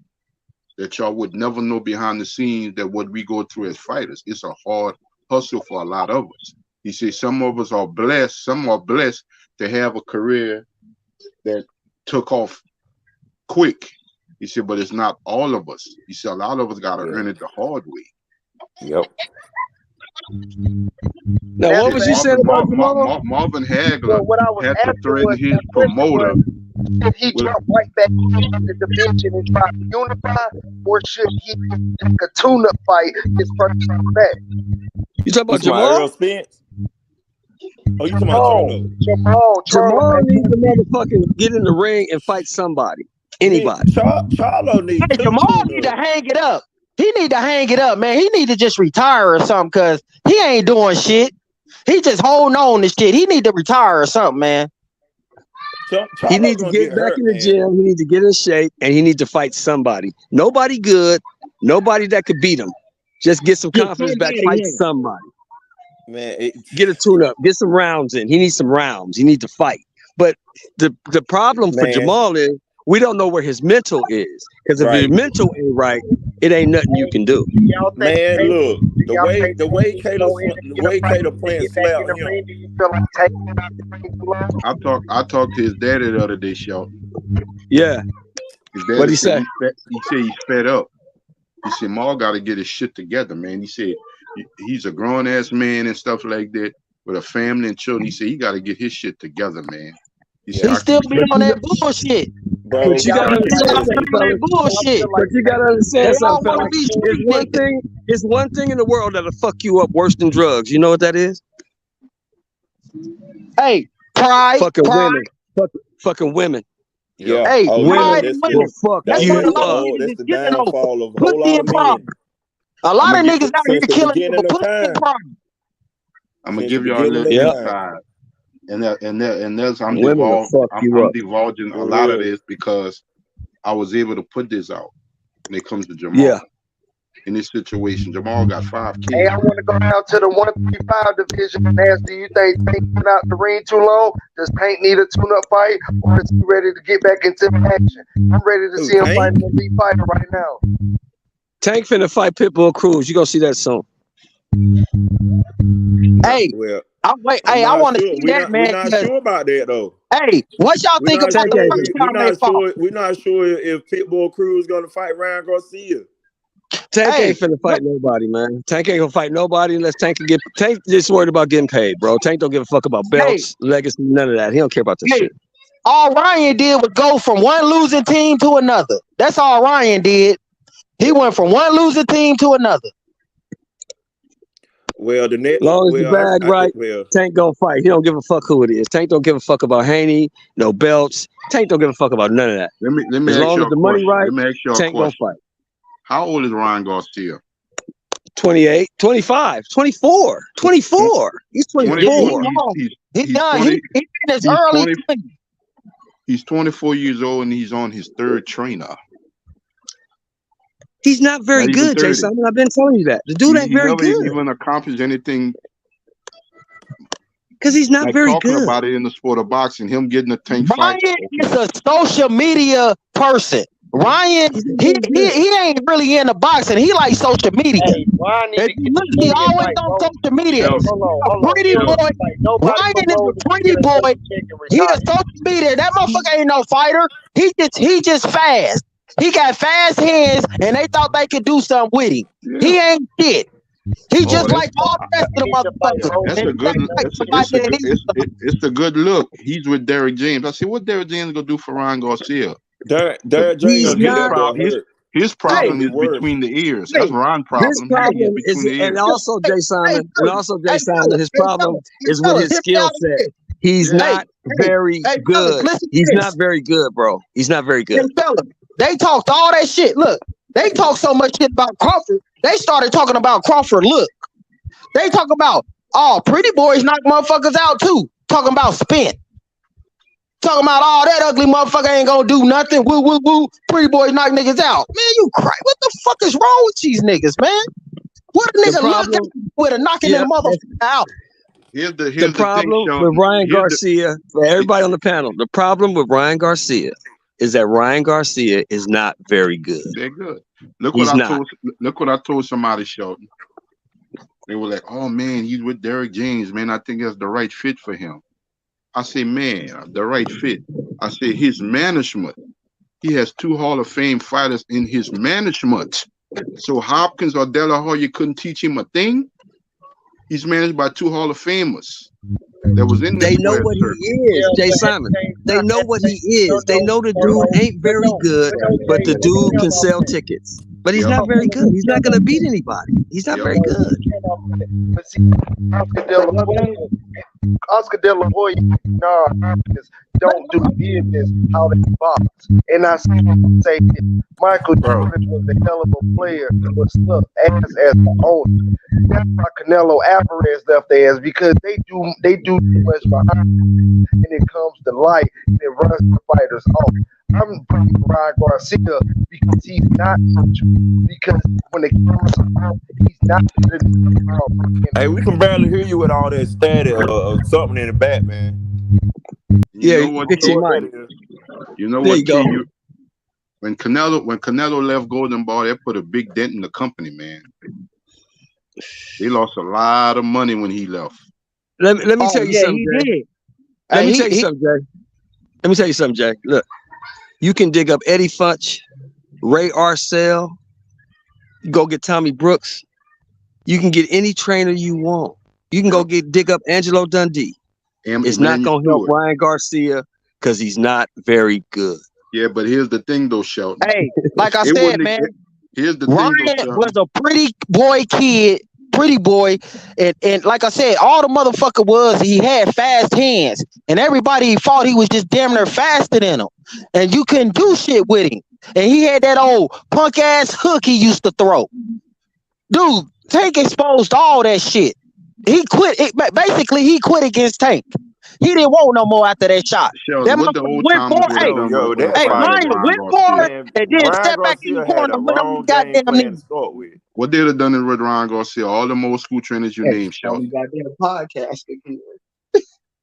that y'all would never know behind the scenes that what we go through as fighters. It's a hard hustle for a lot of us. He said some of us are blessed, some are blessed to have a career that took off quick. He said, but it's not all of us. He said a lot of us gotta earn it the hard way. Yep. Now, what was you saying about Marvin Hagler had to threaten his promoter. Should he jump right back into the division and try to unify, or should he take a tune-up fight his first time back? You talking about Jamal? Errol Spence? Oh, you talking about Jamal needs to motherfucking get in the ring and fight somebody. Anybody. Charlo needs Jamal need to hang it up. He need to hang it up, man. He need to just retire or something, because he ain't doing shit. He just holding on to shit. He need to retire or something, man. He needs to get back in the gym. He needs to get in shape, and he needs to fight somebody. Nobody good. Nobody that could beat him. Just get some confidence back. Fight somebody. Man, get a tune-up. Get some rounds in. He needs some rounds. He needs to fight. But the problem for Jamal is we don't know where his mental is. Because if his mental ain't right, it ain't nothing you can do. Man, look, the way Caleb Plant slapped him. I talked to his daddy the other day, Shelton. Yeah. What'd he say? He said he's fed up. He said Maul got to get his shit together, man. He said he's a grown ass man and stuff like that with a family and children. He said he got to get his shit together, man. He still be on that bullshit. Bro, But you gotta understand something, fellas. Bullshit. But you gotta They understand all something, want to fellas. be street niggas. It's one thing in the world that'll fuck you up worse than drugs. You know what that is? Hey, pride. Fucking women. Fucking women. Yeah. Hey, Women pride that's and will women. fuck That's you what a lot of up. niggas that's is the killing over. downfall of a whole Pussy lot and of pride. men. A lot of niggas out here Since the killing beginning over of pussy and time. pride. I'm gonna Since give the y'all a beginning little of time. insight, and there's I'm Women will fuck you I'm up. divulging a For lot of real. this because I was able to put this out when it comes to Jamal. Yeah. In this situation, Jamal got 5 Hey, kids. I want to go down to the 135 division and ask, do you think Tank been out the ring too long? Does Tank need a tune-up fight, or is he ready to get back into action? I'm ready to see him fight an elite fighter right now. Tank finna fight Pitbull Cruz. You gonna see that soon. Hey, Well, I want to see that, man. We're not sure about that though. Hey, what y'all think about the first round they fought? We're not sure if Pitbull Cruz is gonna fight Ryan Garcia. Tank ain't finna fight nobody, man. Tank ain't gonna fight nobody unless Tank can get. Tank just worried about getting paid, bro. Tank don't give a fuck about belts, legacy, none of that. He don't care about this shit. All Ryan did was go from one losing team to another. That's all Ryan did. He went from one losing team to another. Well, the next, Long as the bag right, Tank gonna fight. He don't give a fuck who it is. Tank don't give a fuck about Haney, no belts. Tank don't give a fuck about none of that. Let me as ask long you as a the money question. right, Let me ask you a Tank question. gonna fight. How old is Ryan Garcia? 28, 25, 24, 24. He's 24. He's done. He's in his early 20s. He's 24 years old and he's on his 3rd trainer. He's not very Not even good, 30. Jason. I've been telling you that. The dude ain't very never good. even accomplished anything. Because he's not like very talking good. about it in the sport of boxing. Him getting a Tank Ryan fight. is a social media person. Ryan, he ain't really into boxing. He like social media. Hey, Ryan need to get the He King and always fight, on bro. social media. Hold on. A pretty boy. Ryan is a pretty boy. He a social media. That motherfucker ain't no fighter. He just fast. He got fast hands, and they thought they could do something with him. He ain't shit. He just like all the rest of the motherfuckers. That's a good. It's a good look. He's with Derrick James. I said, what Derrick James gonna do for Ryan Garcia? Derrick James his problem is between the ears. That's Ryan's problem. His problem is, and also Jay Simon, his problem is with his skill set. He's not very good. He's not very good, bro. He's not very good. They talked all that shit. Look, they talked so much shit about Crawford. They started talking about Crawford. Look, they talk about pretty boys knock motherfuckers out too. Talking about Spence. Talking about all that ugly motherfucker ain't gonna do nothing. Woo woo woo. Pretty boys knock niggas out. Man, you cry. What the fuck is wrong with these niggas, man? What a nigga look at with a knocking in the motherfucker out. Here's the problem with Ryan Garcia, for everybody on the panel, the problem with Ryan Garcia is that Ryan Garcia is not very good. They're good. Look He's what I told somebody, Shelton. They were like, "Oh man, he's with Derrick James, man. I think that's the right fit for him." I say, "Man, the right fit." I say, his management. He has 2 Hall of Fame fighters in his management. So Hopkins or De La Hoya couldn't teach him a thing. He's managed by 2 Hall of Famers. That was in They know what he is, Jay Simon. They know what he is. They know the dude ain't very good, but the dude can sell tickets. But he's not very good. He's not going to beat anybody. He's not very good. But see, Oscar De La Hoya don't do business how they box. And I say Michael Jordan was a hell of a player, but stuck ass as the owner. That's why Canelo Alvarez left there, is because they do too much behind them, and it comes to light and it runs the fighters off. I'm putting Ryan Garcia because he's not because when the cameras are out, he's not. Hey, we can barely hear you with all that static or something in the back, man. You know what key? When Canelo left Golden Ball, they put a big dent in the company, man. They lost a lot of money when he left. Let me tell you something, Jay. Let me tell you something, Jay. Look, you can dig up Eddie Funch, Ray Arcel, go get Tommy Brooks. You can get any trainer you want. You can go dig up Angelo Dundee. It's not gonna help Ryan Garcia because he's not very good. Yeah, but here's the thing, though, Shelton. Hey, like I It said, wouldn't. man, Here's the Ryan thing, though, was Shelton. a pretty boy, and like I said, all the motherfucker was he had fast hands, and everybody thought he was just damn near faster than him, and you couldn't do shit with him. And he had that old punk ass hook he used to throw. Dude, Tank exposed all that shit. He quit. Basically, he quit against Tank. He didn't want no more after that shot. Sheldon, That what the motherfucker old went timers for would have done Yo, with that hey, fighting Ryan Ryan went for Garcia. it and then Ryan stepped back in Garcia the had corner a and went on wrong the game goddamn plan to knee. start with. What they'd have done with Ryan Garcia, all them old school trainers you named, Shelton. Goddamn podcasting.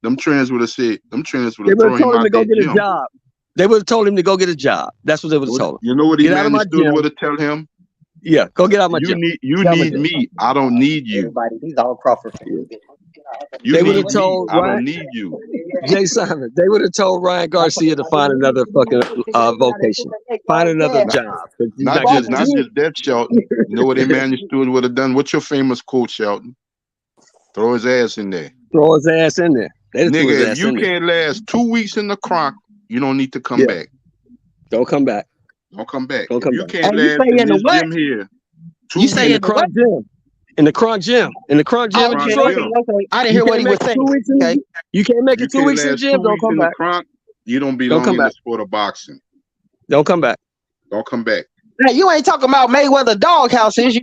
Them trainers would have said, them trainers would They have would thrown have him told him out to go that get a gym. job. They would have told him to go get a job. That's what they would have told him. You know what Get out of my Emmanuel Stewart gym. would have tell him? Yeah, go get out of my gym. You Get out of my need gym. me. I don't need you. Everybody, these all Crawford fans. You They would need have me. told I don't Ryan, need you. Jay Simon. They would have told Ryan Garcia to find another fucking vocation, find another job. 'Cause he's Not good just at this. that, Shelton. You know what Emmanuel Stewart would have done? What's your famous quote, Shelton? Throw his ass in there. Throw his ass in there. They just threw his Nigga, if ass you in there. can't last 2 weeks in the crock, you don't need to come back. Don't come back. Don't come back. Don't If come you back. can't Hey, you last say in in the this what? gym here, You say In the in the what? Crunk Gym. In the Crunk Gym. In the Crunk Gym Oh, in okay, Detroit. okay. I didn't You hear what can't he make was it saying. 2 weeks in Okay. You can't make you it 2 can't weeks in the last gym. 2 Don't weeks come in the back. crock, you don't Don't belong come in the back. sport of boxing. Don't come back. Don't come back. Hey, you ain't talking about Mayweather Doghouse, is you?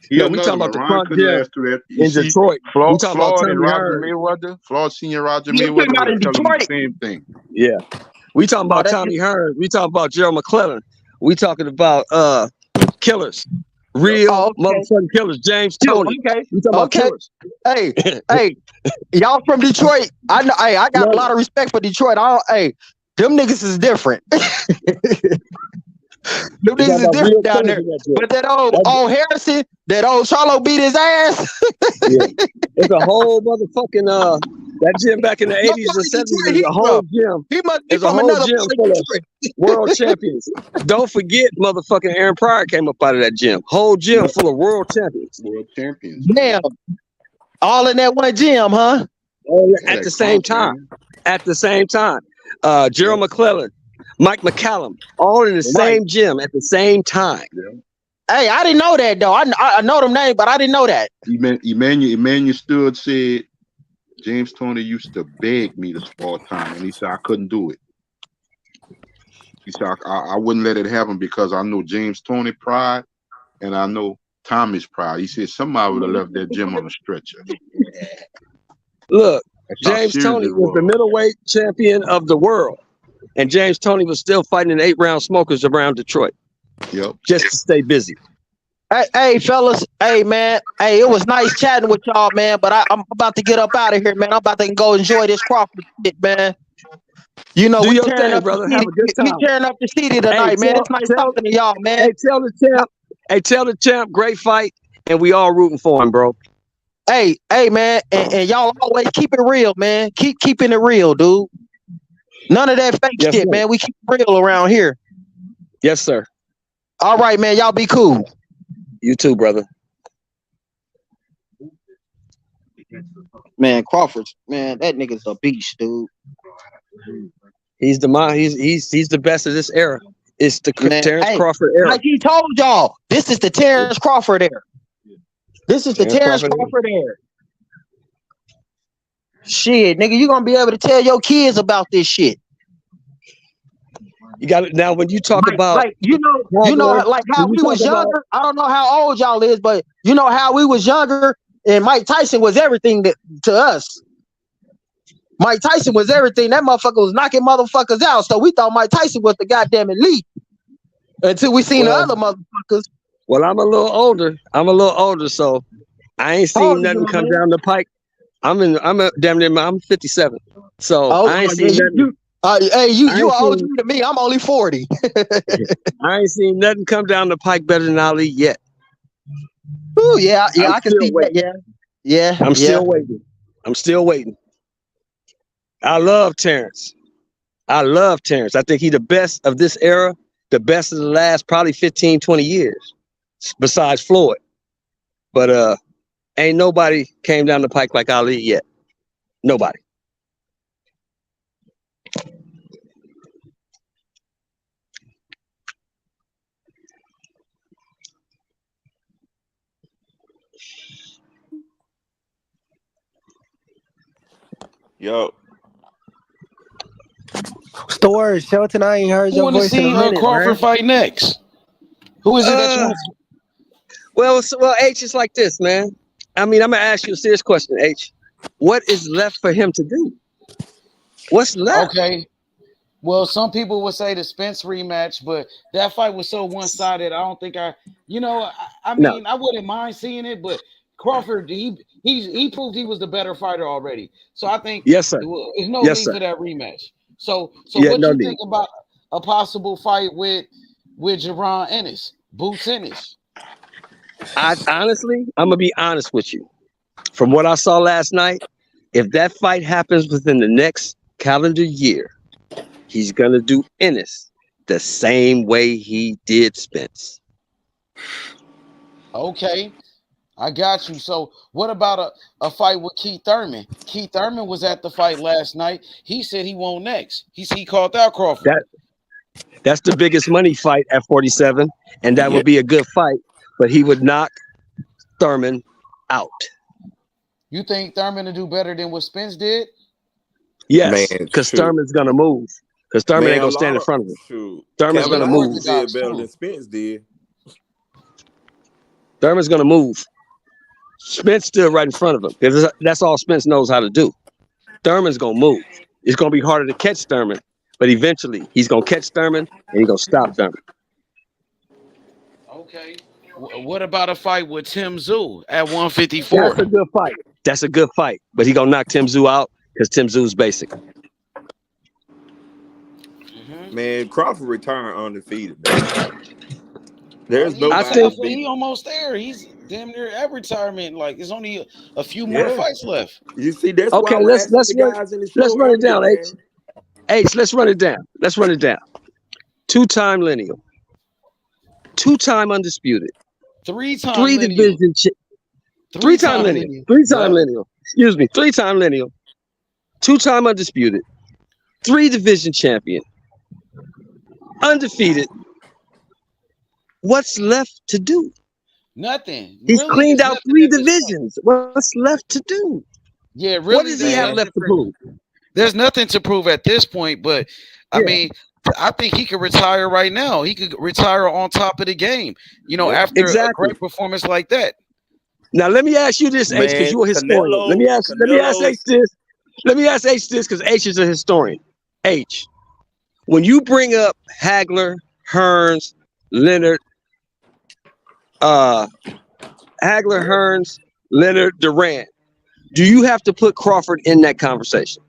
He No, we another talking one. about the Ryan Crunk couldn't Gym last through that. You in see, Detroit. We Floyd, talking about and Tommy Roger Hearn. Mayweather, Floyd Senior Roger You talking Mayweather about would in have told him the Detroit? same thing. Yeah. We talking Oh, about that's Tommy Hearn. We talking about Gerald McClellan. We talking about killers. Real oh, okay. motherfucking killers. James You- Tony. okay. We talking about Okay. killers. Hey, hey, y'all from Detroit? I know. Hey, I got a lot of respect for Detroit. Hey, them niggas is different. Them We niggas got is about real different down killers there. in that gym. But that old Harrison, that old Charlo beat his ass. Yeah. It's a whole motherfucking that gym back in the 80s and 70s is a whole gym. He must be There's a from whole another gym part of full of Detroit. world champions. Don't forget motherfucking Aaron Pryor came up out of that gym. Whole gym full of world champions. World champions. Damn. All in that one gym, huh? At the same time. At the same time. Gerald McClellan, Mike McCallum, all in the same gym at the same time. Hey, I didn't know that though. I know them names, but I didn't know that. Emmanuel Stewart said James Tony used to beg me to spar time, and he said I couldn't do it. He said I wouldn't let it happen because I know James Tony pride, and I know Tommy's pride. He said somebody would have left that gym on a stretcher. Look, That's how James serious Tony it was the middleweight champion of the world. And James Tony was still fighting in 8-round smokers around Detroit. Yep. Just to stay busy. Hey, fellas. Hey, man. Hey, it was nice chatting with y'all, man. But I'm about to get up out of here, man. I'm about to go enjoy this Crawford shit, man. You know, Do we your tearing thing, up brother. the Have city. a good time. We tearing up the city tonight, man. It's nice talking to y'all, man. Hey, tell the champ, great fight, and we all rooting for him, bro. Hey, man, and y'all always keep it real, man. Keep keeping it real, dude. None of that fake shit, sir. man. We keep it real around here. Yes, sir. All right, man. Y'all be cool. You too, brother. Man, Crawford, man, that nigga's a beast, dude. He's the best of this era. It's the Man, Terence hey, Crawford era. like he told y'all, this is the Terence Crawford era. This is the Terence Crawford era. Shit, nigga, you gonna be able to tell your kids about this shit. You got it now. When you talk about, like you know, like how we was younger. I don't know how old y'all is, but you know how we was younger, and Mike Tyson was everything to us. Mike Tyson was everything. That motherfucker was knocking motherfuckers out. So we thought Mike Tyson was the goddamn elite until we seen the other motherfuckers. Well, I'm a little older, so I ain't seen nothing come down the pike. I'm damn near. I'm 57, so I ain't seen nothing. Hey, you are older than me. I'm only 40. I ain't seen nothing come down the pike better than Ali yet. Ooh, yeah, I can see that. Yeah. I'm still waiting. I love Terence. I think he's the best of this era, the best of the last probably 15, 20 years, besides Floyd. But ain't nobody came down the pike like Ali yet. Nobody. Yo. Store Shelton, I ain't heard Who your want to voice in a see minute, Crawford man. fight next? Who is it that you want? Well, H is like this, man. I mean, I'm gonna ask you a serious question, H. What is left for him to do? What's left? Okay. Well, some people would say the Spence rematch, but that fight was so one-sided. I don't think I mean, I wouldn't mind seeing it, but Crawford, he proved he was the better fighter already. So I think Yes, sir. there's no Yes, need sir. for that rematch. So Yeah, what no you need. think about a possible fight with Jaron Ennis, Boots Ennis? Honestly, I'm gonna be honest with you. From what I saw last night, if that fight happens within the next calendar year, he's gonna do Ennis the same way he did Spence. Okay, I got you. So what about a fight with Keith Thurman? Keith Thurman was at the fight last night. He said he won't next. He called out Crawford. That's the biggest money fight at 47, and that would be a good fight, but he would knock Thurman out. You think Thurman will do better than what Spence did? Yes, because Thurman's gonna move. Because Thurman ain't gonna stand in front of him. Shoot. Thurman's gonna move. Did better than Spence did. Thurman's gonna move. Spence still right in front of him. Because that's all Spence knows how to do. Thurman's gonna move. It's gonna be harder to catch Thurman, but eventually he's gonna catch Thurman and he's gonna stop Thurman. Okay. What about a fight with Tim Tszyu at 154? That's a good fight. That's a good fight. But he gonna knock Tim Tszyu out because Tim Tszyu's basic. Man, Crawford returned undefeated. There's no. I think he almost there. He's damn near at retirement. Like there's only a few more fights left. You see, that's okay. why Let's run it down, H. Man. H. Let's run it down. Let's run it down. 2-time lineal, 2-time undisputed, 3-time 3 lineal. division, 3-time lineal, 3-time lineal. Excuse me, 3-time lineal, 2-time undisputed, 3 division champion, undefeated. What's left to do? Nothing. He's really, cleaned out 3 divisions. What's left to do? Yeah, really. What does he have left to prove? There's nothing to prove at this point, but I mean, I think he could retire right now. He could retire on top of the game, after a great performance like that. Now let me ask you this, H, because you're a historian. Let me ask H this. Let me ask H this, because H is a historian. H, when you bring up Hagler, Hearns, Leonard, Durant, do you have to put Crawford in that conversation?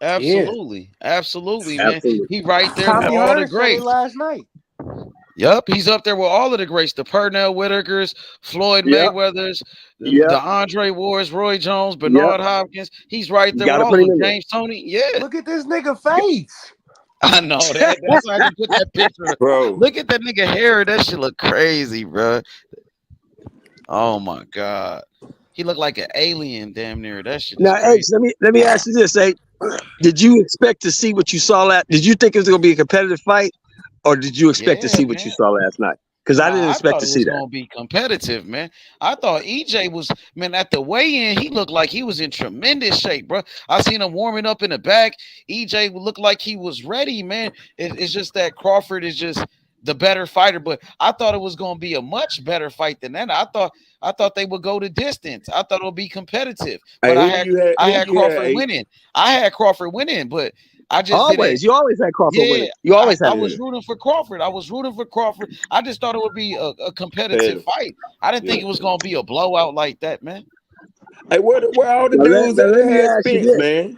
Absolutely, absolutely, man. Absolutely. He right there with all the greats. Last night. Yep, he's up there with all of the greats: the Pernell Whitakers, Floyd Mayweathers, the Andre Wards, Roy Jones, Bernard Hopkins. He's right there with all of them. James Toney. Yeah. Look at this nigga face. I know that. That's why I just put that picture. Bro, look at that nigga hair. That shit look crazy, bro. Oh my god, he looked like an alien, damn near. That shit. Now, H, let me ask you this, H. Did you expect to see what you saw did you think it was gonna be a competitive fight, or did you expect to see what you saw last night? Because I didn't expect to see that. Gonna be competitive, man. I thought EJ was, man, at the weigh-in, he looked like he was in tremendous shape, bro. I seen him warming up in the back. EJ looked like he was ready, man. It's just that Crawford is just the better fighter, but I thought it was gonna be a much better fight than that. I thought they would go the distance. I thought it would be competitive, but I had Crawford winning. I had Crawford winning, but I just you always had Crawford winning. You always had. I was rooting for Crawford. I just thought it would be a competitive fight. I didn't think it was gonna be a blowout like that, man. Hey, where all the dudes that had Spence, man?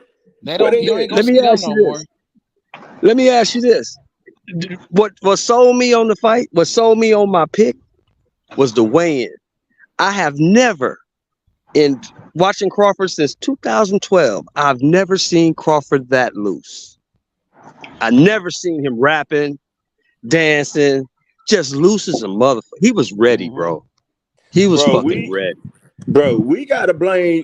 Let me ask you this. What sold me on the fight, what sold me on my pick was the weigh-in. I have never, in watching Crawford since 2012, I've never seen Crawford that loose. I never seen him rapping, dancing, just loose as a motherfucker. He was ready, bro. He was fucking ready. Bro, we gotta blame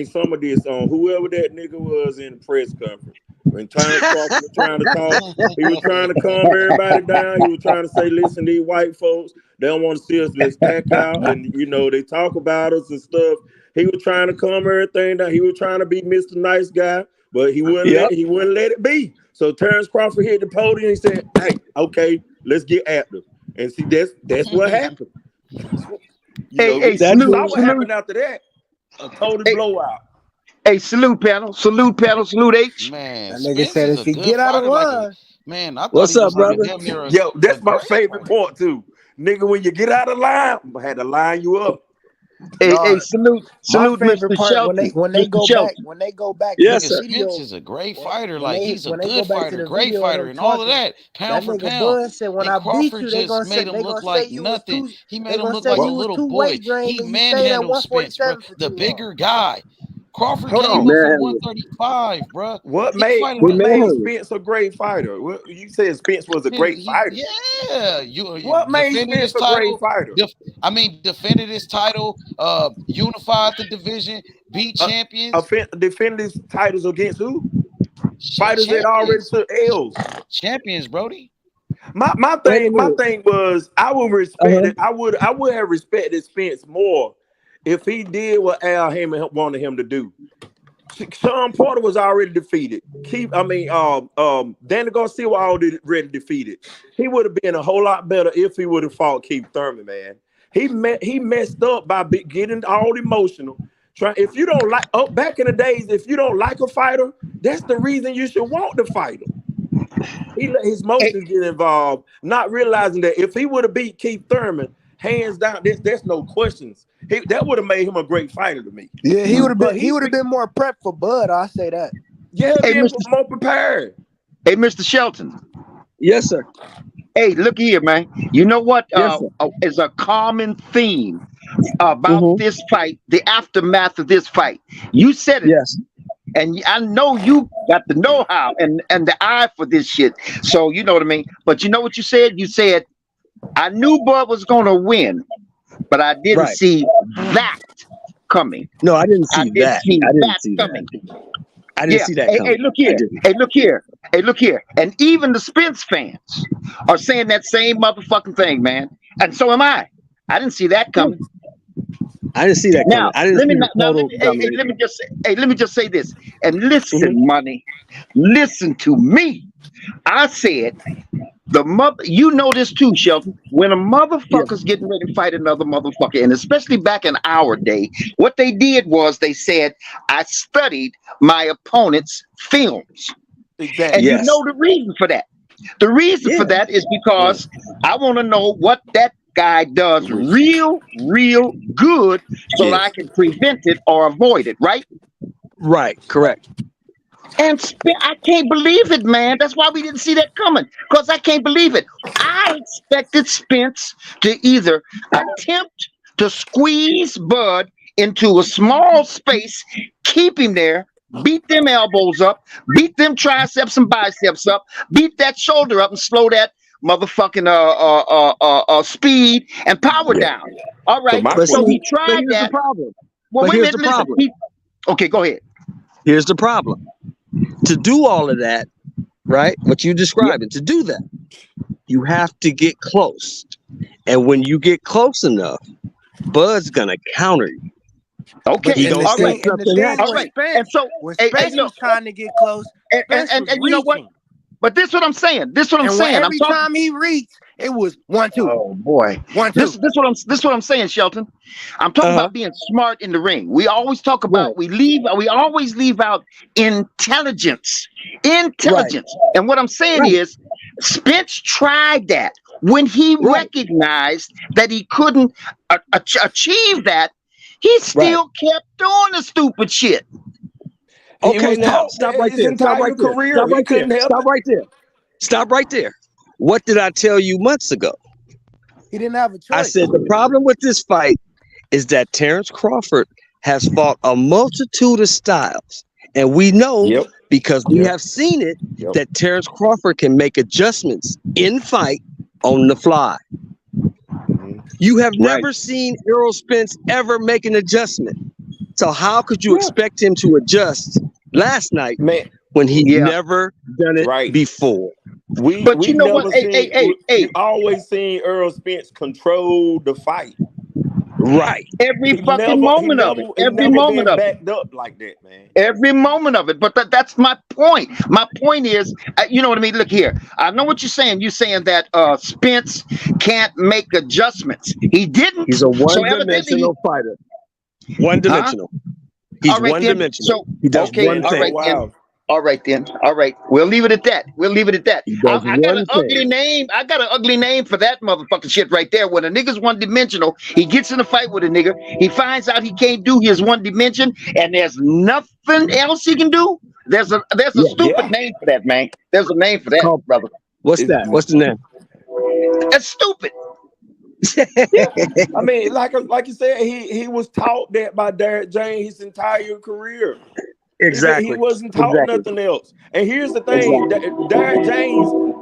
some of this on whoever that nigga was in the press conference. When Terence Crawford was trying to talk, he was trying to calm everybody down. He was trying to say, listen, these white folks, they don't want to see us, let's pack out. And, they talk about us and stuff. He was trying to calm everything down. He was trying to be Mr. Nice Guy. but he wouldn't let it be. So Terence Crawford hit the podium and said, "Hey, okay, let's get active." And see, that's what happened. You saw what happened after that. A total blowout. Hey, salute panel, salute H. Man, That nigga Spence said is if a he good get out of fighter. Like line. Man, I thought What's he up, was like brother? damn near Yo, that's a my great favorite fighter. part too. Nigga, when you get out of line, I had to line you up. Hey, salute, My favorite Mr. part Shelton. when they Mr. go Shelton. back when they go back to Nigga, the Spence video. is a great fighter. When Like he's a they go good back to fighter, the great video of fighter, them and all of talking, that, pound that for nigga pound. Bud said when And I beat Crawford you, they just gonna made him look say like you was nothing. too. He They made him gonna look say like a you was little too boy. weight drained He and you stayed at manhandled Spence, bro. 147 for The too long. bigger guy. Crawford Hold came on. up from Man, 135, bro. What He made fighting what like made Spence a great fighter? You said Spence was a great fighter. you What made defended his Spence a great title. fighter? Defended his title. Unified the division. Beat champions. Defended his titles against who? Fighters that already took L's. Champions, Brody. My thing was I would respect it. I would have respected Spence more if he did what Al Heyman wanted him to do. Sean Porter was already defeated. Danny Garcia was already defeated. He would have been a whole lot better if he would have fought Keith Thurman, man. He messed up by getting all emotional. If you don't like back in the days, if you don't like a fighter, that's the reason you should want the fighter. He let his emotions get involved, not realizing that if he would have beat Keith Thurman, hands down, there's no questions. That would have made him a great fighter to me. Yeah, he would have been more prepped for Bud. I'll say that. Yeah, been more prepared. Hey, Mr. Shelton. Yes, sir. Hey, look here, man. You know what Yes, is a common theme about this fight, the aftermath of this fight? You said it. Yes. And I know you got the know-how and the eye for this shit. So you know what I mean? But you know what you said? You said, I knew Bud was going to win, but I didn't see that coming. No, I didn't see that. I didn't see coming. I didn't see that coming. Hey, look here. Hey, look here. Hey, look here. And even the Spence fans are saying that same motherfucking thing, man. And so am I. I didn't see that coming. I didn't see that coming. I didn't let me just say this. And listen, money. Listen to me. I said you know this too, Shelton. When a motherfucker's getting ready to fight another motherfucker, and especially back in our day, what they did was they said, I studied my opponent's films. Exactly. And you know the reason for that. The reason for that is because I want to know what that guy does real good so that I can prevent it or avoid it, right? Right, correct. And I can't believe it, man. That's why we didn't see that coming, because I can't believe it. I expected Spence to either attempt to squeeze Bud into a small space, keep him there, beat them elbows up, beat them triceps and biceps up, beat that shoulder up and slow that motherfucking speed and power down. All right. So he tried that. The problem. Well, but wait a here's minute. the problem. Okay, go ahead. Here's the problem. To do all of that, right? What you described, to do that, you have to get close. And when you get close enough, Bud's gonna counter you. Okay, all right. And so, Spence was trying to get close. And you know what? But this is what I'm saying. Every time he reached, it was 1-2. Oh boy, 1-2. This is what I'm saying, Shelton. I'm talking about being smart in the ring. We always talk about we always leave out intelligence. And what I'm saying is, Spence tried that when he recognized that he couldn't achieve that. He still kept doing the stupid shit. Okay, now stop right there. Stop right there. Stop right there. What did I tell you months ago? He didn't have a choice. I said the problem with this fight is that Terence Crawford has fought a multitude of styles. And we know because we have seen it that Terence Crawford can make adjustments in fight on the fly. You have never seen Errol Spence ever make an adjustment. So how could you expect him to adjust last night when he never done it before? We always seen Errol Spence control the fight. Right. Every He fucking moment of it. Every never moment been of it. backed up like that, man. Every moment of it. But that's my point. My point is, you know what I mean? Look here. I know what you're saying. You're saying that Spence can't make adjustments. He didn't. He's a So evidently, one-dimensional fighter. One-dimensional. He's All right then. one-dimensional. So He does okay. one All thing. right then. All right then. All right. We'll leave it at that. We'll leave it at that. He does I got an one ugly thing. name. I got an ugly name for that motherfucking shit right there. When a nigga's one dimensional, he gets in a fight with a nigga. He finds out he can't do his one dimension, and there's nothing else he can do. There's a stupid name for that, man. There's a name for that, brother. What's that? What's the name? That's stupid. I mean, like you said, he was taught that by Derek James his entire career. Exactly. He wasn't taught nothing else. And here's the thing: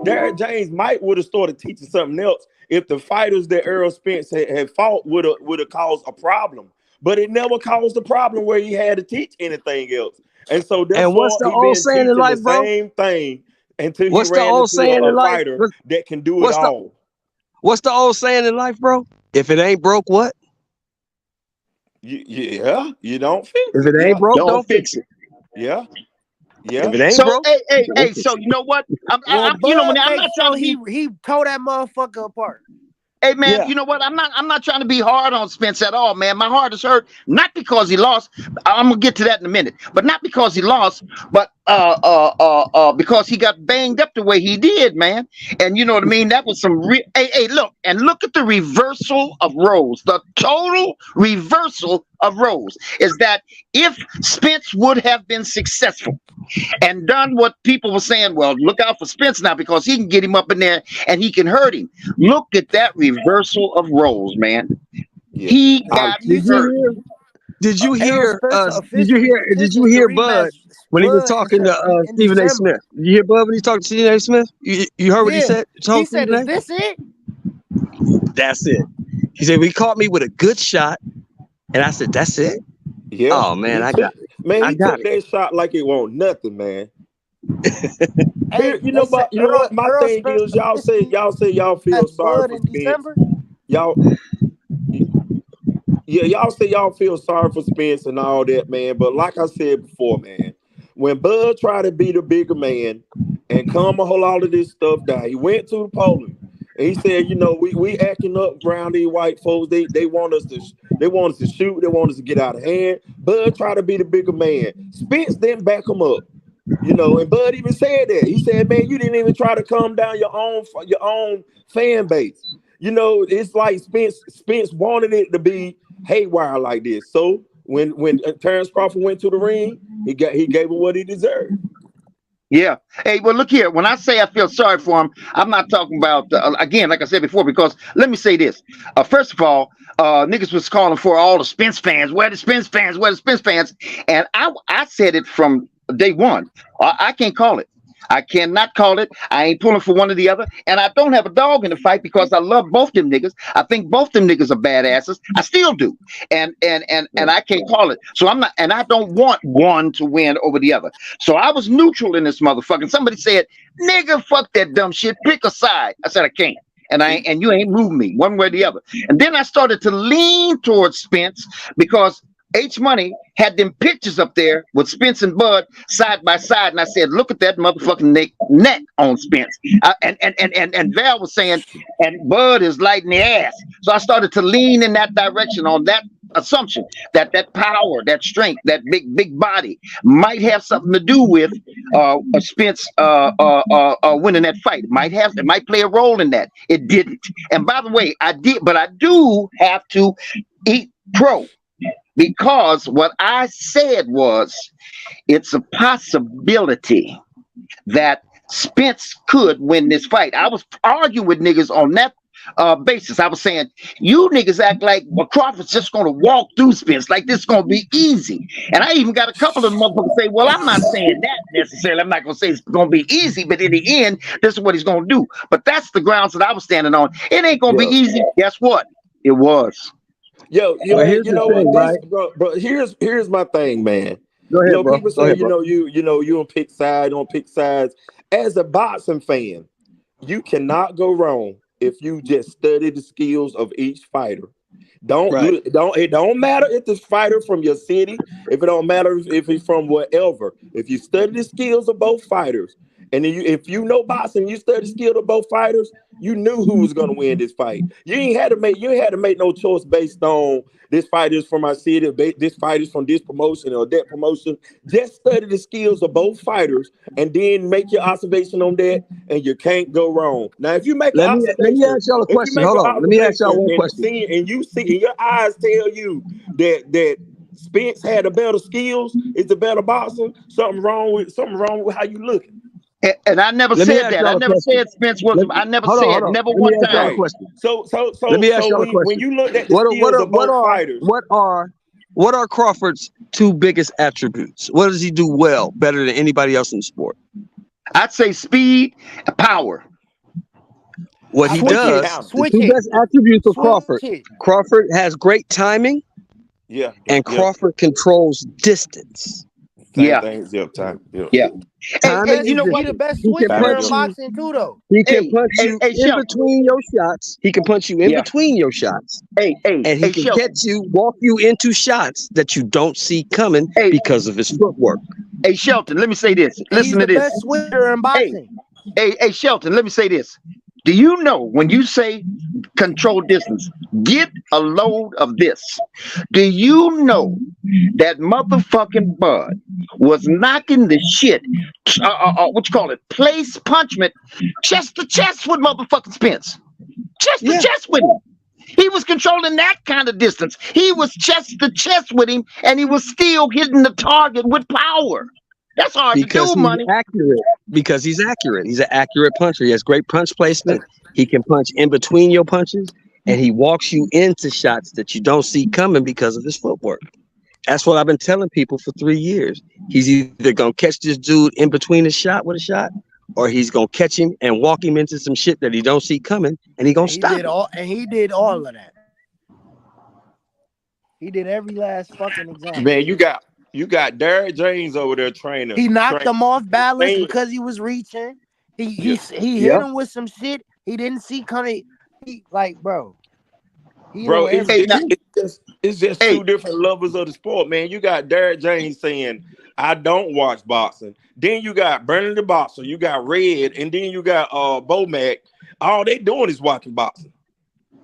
Derek James might would have started teaching something else if the fighters that Errol Spence had fought would have caused a problem. But it never caused a problem where he had to teach anything else. And so And what's the old saying in life, bro? Same thing until What's he the ran old into saying a in life? fighter that can do it all. What's the old saying in life, bro? If it ain't broke, what? Yeah, you don't fix it. If it ain't broke, don't fix it. Yeah. Yeah. If it ain't So broke, hey. So you know what? I'm Bud not makes trying sure to be. he tore that motherfucker apart. Hey man, Yeah. you know what? I'm not trying to be hard on Spence at all, man. My heart is hurt, not because he lost. I'm gonna get to that in a minute, but not because he lost, but because he got banged up the way he did, man. And you know what I mean? That was some hey, look at the reversal of roles. The total reversal of roles is that if Spence would have been successful and done what people were saying, well, look out for Spence now because he can get him up in there and he can hurt him. Look at that reversal of roles, man. Yeah. He got hurt. Did you hear? Did officially you petitioned hear to Bud rematch when he was Bud talking to in Stephen A. December. Smith? Did you hear Bud when he talked to Stephen A. Smith? You heard what he said? He said, "Is this it?" That's it. He said, "We caught me with a good shot," and I said, "That's it." Yeah. Oh man, I got it. Man, I he got took that shot like it won't nothing, man. Hey, You know what? My Errol thing Spence is, y'all say y'all feel sorry Bud for in Spence. December. Y'all say y'all feel sorry for Spence and all that, man. But like I said before, man, when Bud tried to be the bigger man and calm a whole lot of this stuff down, he went to the Poland and he said, you know, we acting up around these white folks. They want us to shoot. They want us to get out of hand. Bud tried to be the bigger man. Spence didn't back him up. You know, and Bud even said that. He said, man, you didn't even try to calm down your own fan base. You know, it's like Spence wanted it to be haywire like this. So when Terence Crawford went to the ring, he gave him what he deserved. Yeah. Hey, well, look here. When I say I feel sorry for him, I'm not talking about, again, like I said before, because let me say this. First of all, niggas was calling for all the Spence fans. Where the Spence fans? Where the Spence fans? And I said it from day one. I can't call it. I cannot call it. I ain't pulling for one or the other. And I don't have a dog in the fight because I love both them niggas. I think both them niggas are badasses. I still do. And I can't call it. So I'm not, and I don't want one to win over the other. So I was neutral in this motherfucker. Somebody said, nigga, fuck that dumb shit. Pick a side. I said, I can't. And you ain't moving me one way or the other. And then I started to lean towards Spence because H Money had them pictures up there with Spence and Bud side by side, and I said, "Look at that motherfucking neck on Spence." And Val was saying, "And Bud is lighting the ass." So I started to lean in that direction on that assumption that power, that strength, that big body might have something to do with Spence winning that fight. It might play a role in that. It didn't. And by the way, I do have to eat crow. Because what I said was, it's a possibility that Spence could win this fight. I was arguing with niggas on that basis. I was saying, you niggas act like Crawford's just going to walk through Spence, like this is going to be easy. And I even got a couple of motherfuckers say, well, I'm not saying that necessarily. I'm not going to say it's going to be easy, but in the end, this is what he's going to do. But that's the grounds that I was standing on. It ain't going to be easy. Guess what? It was. Yo, here's you know the thing, what, right? bro. Here's my thing, man. Go ahead, bro. People say, you don't pick sides, don't pick sides. As a boxing fan, you cannot go wrong if you just study the skills of each fighter It don't matter if the fighter from your city, if it don't matter if he's from wherever. If you study the skills of both fighters, and then if you know boxing, you study the skill of both fighters, you knew who was gonna win this fight. You ain't had to make no choice based on this fighter is from my city, this fighter is from this promotion or that promotion. Just study the skills of both fighters and then make your observation on that, and you can't go wrong. Now, if you make an observation, let me ask y'all a question. Hold on. Let me ask y'all one question. And your eyes tell you that Spence had a better skills, is a better boxer. Something wrong with how you looking. And I never said that. I never said Spence was. I never said never one time. So let me ask y'all a question. When you look at the skills of both fighters, what are Crawford's two biggest attributes? What does he do well, better than anybody else in the sport? I'd say speed and power. What he does, the two best attributes of Crawford. Crawford has great timing. Yeah. And Crawford controls distance. Time. Timing, you know what? He the best switcher in boxing too, though. He can punch you in between your shots. He can punch you in between your shots. And he can walk you into shots that you don't see coming because of his footwork. Hey, Shelton, let me say this. Listen to this. He's the best switcher in boxing. Hey, Shelton, let me say this. Do you know when you say control distance, get a load of this? Do you know that motherfucking Bud was knocking the shit, what you call it, place punchment, chest to chest with motherfucking Spence? Chest to chest with him. He was controlling that kind of distance. He was chest to chest with him, and he was still hitting the target with power. That's hard to do, money. Because he's accurate. He's an accurate puncher. He has great punch placement. He can punch in between your punches, and he walks you into shots that you don't see coming because of his footwork. That's what I've been telling people for 3 years. He's either going to catch this dude in between his shot with a shot, or he's going to catch him and walk him into some shit that he don't see coming, and he's going to stop him. And he did all of that. He did every last fucking example. Man, you got Derek James over there training. He knocked him off balance because he was reaching. He hit him with some shit he didn't see coming. Bro. It's just two different levels of the sport, man. You got Derek James saying, I don't watch boxing. Then you got Bernie the Boxer. You got Red. And then you got Bomac. All they doing is watching boxing.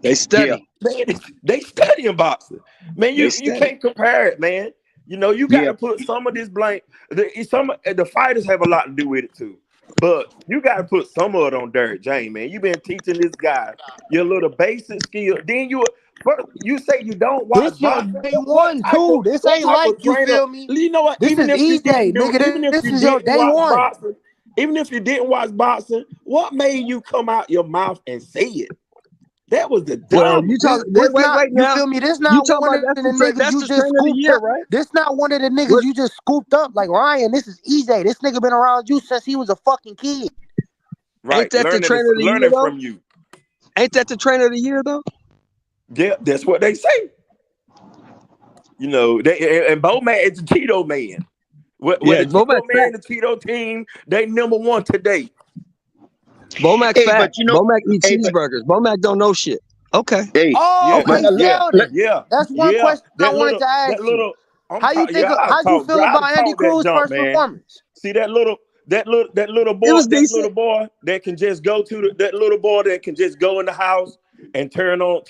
They study. Man, they studying boxing. Man, you can't compare it, man. You know, you got to put some of this blame. The fighters have a lot to do with it too, but you got to put some of it on Derek James, man. You've been teaching this guy your little basic skill. Then you say you don't watch. This your day one too. This ain't like you feel me. You know what? This is EJ, nigga. This is your day one. Even if you didn't watch boxing, what made you come out your mouth and say it? That was the dumb. You talk. Wait now. You feel me? This not one of the niggas you just scooped up. Right? This not one of the niggas you just scooped up like Ryan. This is EJ. This nigga been around you since he was a fucking kid. Right. Ain't that the trainer of the year though? From you. Ain't that the trainer of the year though? Yeah, that's what they say. You know, and Bomac is the Cheeto man. The Cheeto man, the Cheeto team, they number one today. Bomac fat. Bomac eats cheeseburgers. Bomac don't know shit. Okay. That's one question I wanted to ask you. How you feel about Andy Cruz's first performance? See that little boy that can just go to that little boy that can just go in the house and turn that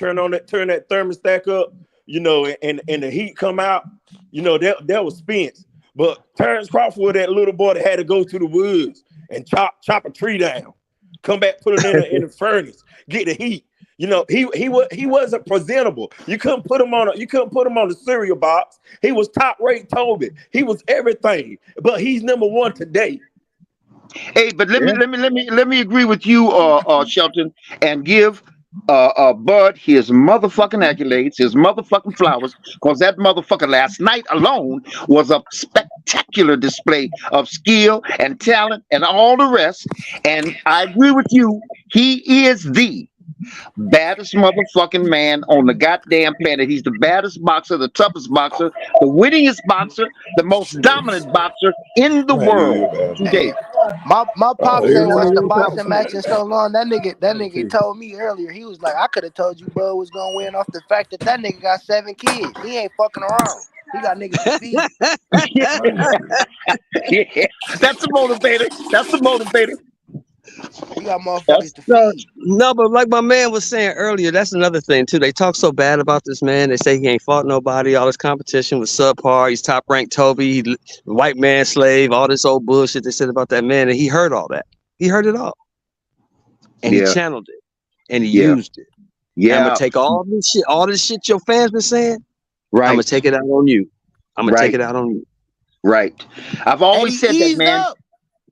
thermostat up, you know, and the heat come out. You know, that was Spence. But Terence Crawford, that little boy that had to go to the woods and chop a tree down. Come back, put it in the furnace, get the heat. You know, he wasn't presentable. You couldn't put him on the cereal box. He was top rate Toby. He was everything, but he's number one today. Hey, but let me agree with you, Shelton, and give Bud his motherfucking accolades, his motherfucking flowers, because that motherfucker last night alone was a spectacular display of skill and talent and all the rest. And I agree with you. He is the Baddest motherfucking man on the goddamn planet. He's the baddest boxer, the toughest boxer, the winningest boxer, the most dominant boxer in the world today. My pops ain't watched the Top boxing match in so long. That nigga told me earlier. He was like, I could have told you Bud was gonna win off the fact that nigga got 7 kids. He ain't fucking around. He got niggas to feed. Yeah, that's a motivator. That's a motivator. He got motherfuckers to No, feed. no, but like my man was saying earlier, that's another thing too. They talk so bad about this man. They say he ain't fought nobody. All this competition was subpar. He's top ranked Toby, white man slave, all this old bullshit they said about that man. And he heard all that. He heard it all. And he channeled it. And he used it. Yeah. I'm gonna take all this shit your fans been saying. Right. I'm gonna take it out on you. I'm gonna take it out on you. Right. I've always said that, man.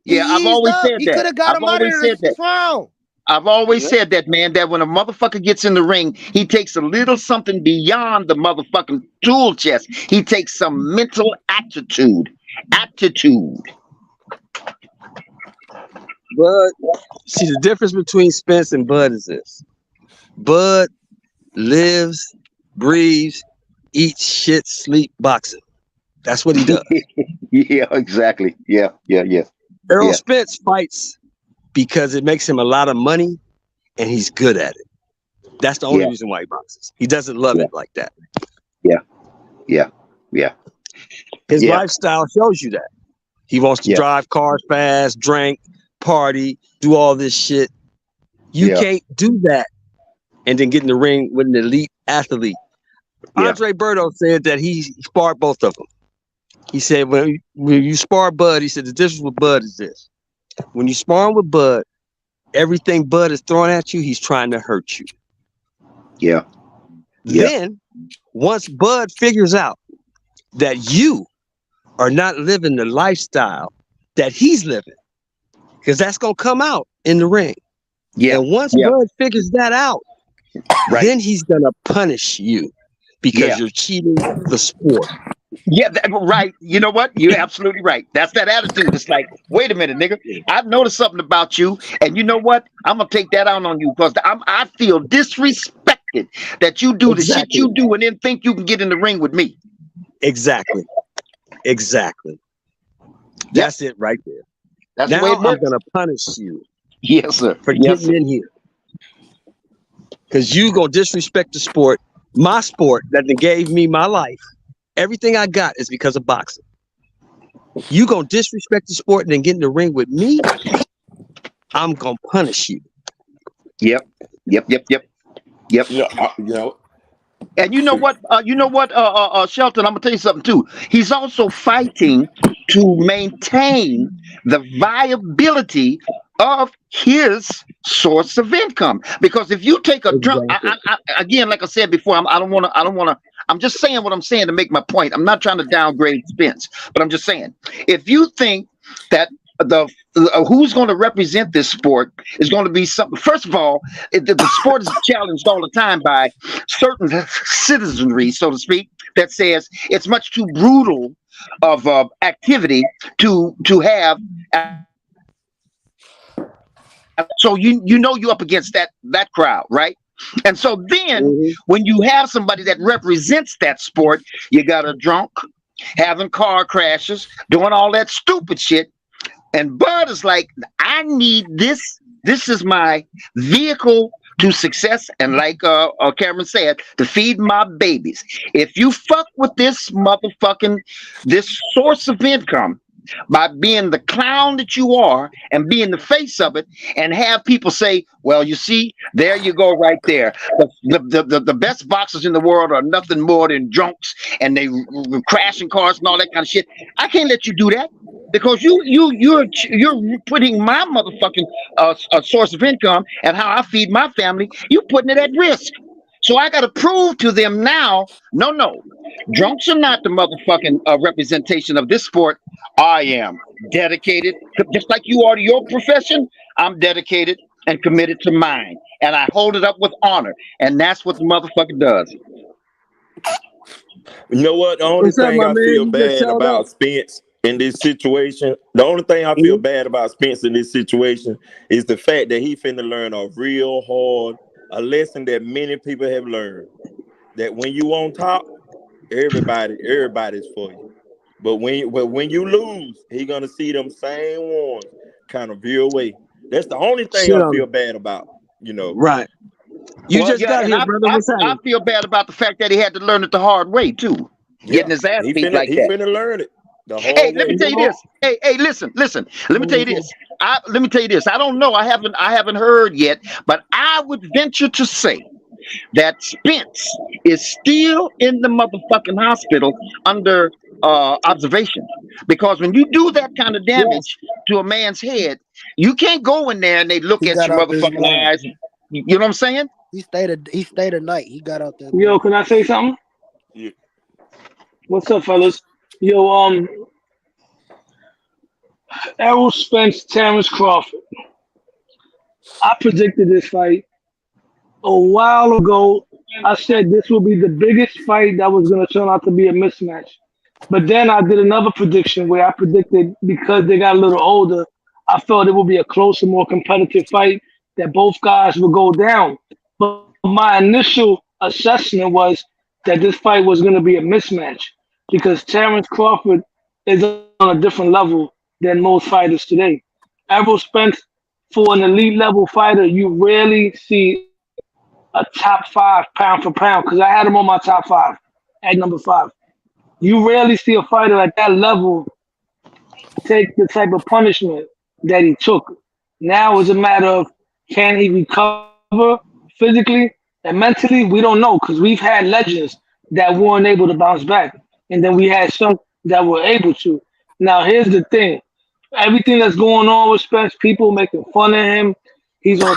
Yeah, I've always said that. He could have got him out of there in the 6th round. I've always said that, man, that when a motherfucker gets in the ring, he takes a little something beyond the motherfucking tool chest. He takes some mental aptitude. Bud, see, the difference between Spence and Bud is this. Bud lives, breathes, eats, shit, sleep, boxing. That's what he does. Yeah, exactly. Yeah. Errol Spence fights because it makes him a lot of money and he's good at it. That's the only reason why he boxes. He doesn't love it like that. Yeah. His lifestyle shows you that. He wants to drive cars fast, drink, party, do all this shit. You can't do that and then get in the ring with an elite athlete. Andre Berto said that he sparred both of them. He said, when you spar Bud, he said, the difference with Bud is this. When you sparring with Bud, everything Bud is throwing at you, he's trying to hurt you. Yeah. Then, once Bud figures out that you are not living the lifestyle that he's living, because that's going to come out in the ring. Yeah. And once Bud figures that out, then he's going to punish you because you're cheating the sport. Yeah, right. You know what? You're absolutely right. That's that attitude. It's like, wait a minute, nigga. I've noticed something about you, and you know what? I'm gonna take that out on you because I feel disrespected that you do the shit you do and then think you can get in the ring with me. Exactly. That's it right there. That's now the way it works. I'm gonna punish you. Yes, sir. For getting in here. Because you gonna disrespect the sport, my sport that gave me my life. Everything I got is because of boxing. You gonna disrespect the sport and then get in the ring with me? I'm gonna punish you. Yep. And you know what? Shelton, I'm gonna tell you something too. He's also fighting to maintain the viability of his source of income. Because if you take a drunk, again, like I said before, I don't want to. I'm just saying what I'm saying to make my point. I'm not trying to downgrade Spence, but I'm just saying, if you think that who's going to represent this sport is going to be something. First of all, the sport is challenged all the time by certain citizenry, so to speak, that says it's much too brutal of activity to have. So you know you're up against that crowd, right? And so then when you have somebody that represents that sport, you got a drunk having car crashes, doing all that stupid shit. And Bud is like, I need this. This is my vehicle to success. And like Cameron said, to feed my babies. If you fuck with this source of income, by being the clown that you are and being the face of it, and have people say, well, you see, there you go right there. The best boxers in the world are nothing more than drunks and they crashing cars and all that kind of shit. I can't let you do that because you're putting my motherfucking source of income and how I feed my family, you're putting it at risk. So I got to prove to them now, no, drunks are not the motherfucking representation of this sport. I am dedicated, just like you are to your profession. I'm dedicated and committed to mine, and I hold it up with honor, and that's what the motherfucker does. You know what? The only thing I feel bad about Spence in this situation, the only thing I feel bad about Spence in this situation is the fact that he finna learn a real hard a lesson that many people have learned. That when you on top, everybody's for you. But when you lose, he gonna see them same ones kind of veer away. That's the only thing I feel bad about, Right. You Well, just yeah, got and here, brother. What's I happening? feel bad about the fact that he had to learn it the hard way too, Yeah, getting his ass he beat finna like he that. finna learn it the Hey, hard let me way. tell you this. Hey, listen. Let me tell you this. Let me tell you this. I don't know. I haven't heard yet, but I would venture to say that Spence is still in the motherfucking hospital under observation. Because when you do that kind of Yes, damage to a man's head, you can't go in there and they look he at got your out this motherfucking morning. eyes. You know what I'm saying? He stayed a night. He got out that Yo, morning. can I say something? Yeah. What's up, fellas? Yo, Errol Spence, Terence Crawford. I predicted this fight a while ago. I said this will be the biggest fight that was going to turn out to be a mismatch. But then I did another prediction where I predicted because they got a little older, I felt it would be a closer, more competitive fight that both guys would go down. But my initial assessment was that this fight was going to be a mismatch because Terence Crawford is on a different level than most fighters today. Errol Spence, for an elite level fighter, you rarely see a top five pound for pound because I had him on my top five at number five. You rarely see a fighter at that level take the type of punishment that he took. Now it's a matter of can he recover physically and mentally? We don't know because we've had legends that weren't able to bounce back, and then we had some that were able to. Now here's the thing: everything that's going on with Spence, people making fun of him. He's on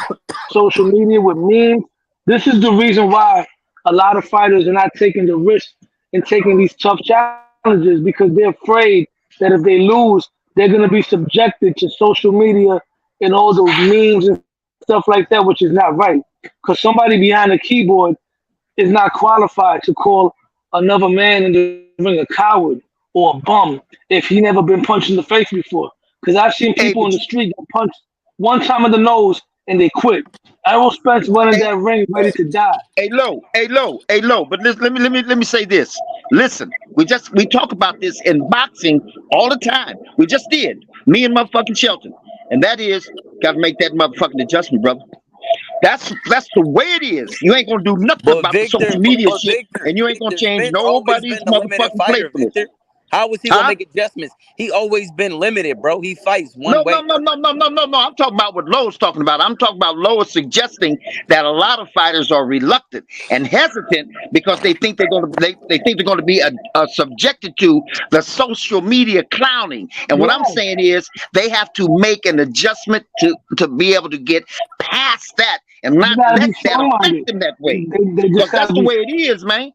social media with memes. This is the reason why a lot of fighters are not taking the risk and taking these tough challenges because they're afraid that if they lose, they're going to be subjected to social media and all those memes and stuff like that, which is not right. Because somebody behind a keyboard is not qualified to call another man in the ring a coward or a bum if he never been punched in the face before. Because I've seen Hey, people but in the street get punched one time in the nose and they quit. Errol Spence went in hey, that ring ready to die. Low. But let me say this. Listen, we talk about this in boxing all the time. We just did. Me and motherfucking Shelton, and that is got to make that motherfucking adjustment, brother. That's the way it is. You ain't gonna do nothing But about the Victor, social media but shit, Victor, and you ain't gonna Victor change Spence always nobody's been the limited motherfucking fighter, playfulness, Victor. How was he gonna huh? make adjustments? He always been limited, bro. He fights one No, no, way. no, no, no, no, no, no. I'm talking about what Lowe's talking about. I'm talking about Lowe's suggesting that a lot of fighters are reluctant and hesitant because they think they're gonna be subjected to the social media clowning. And what I'm Yes, saying is they have to make an adjustment to be able to get past that and you not gotta let be that strong affect minded. them that way. They Because just that's gotta the be. way it is, man.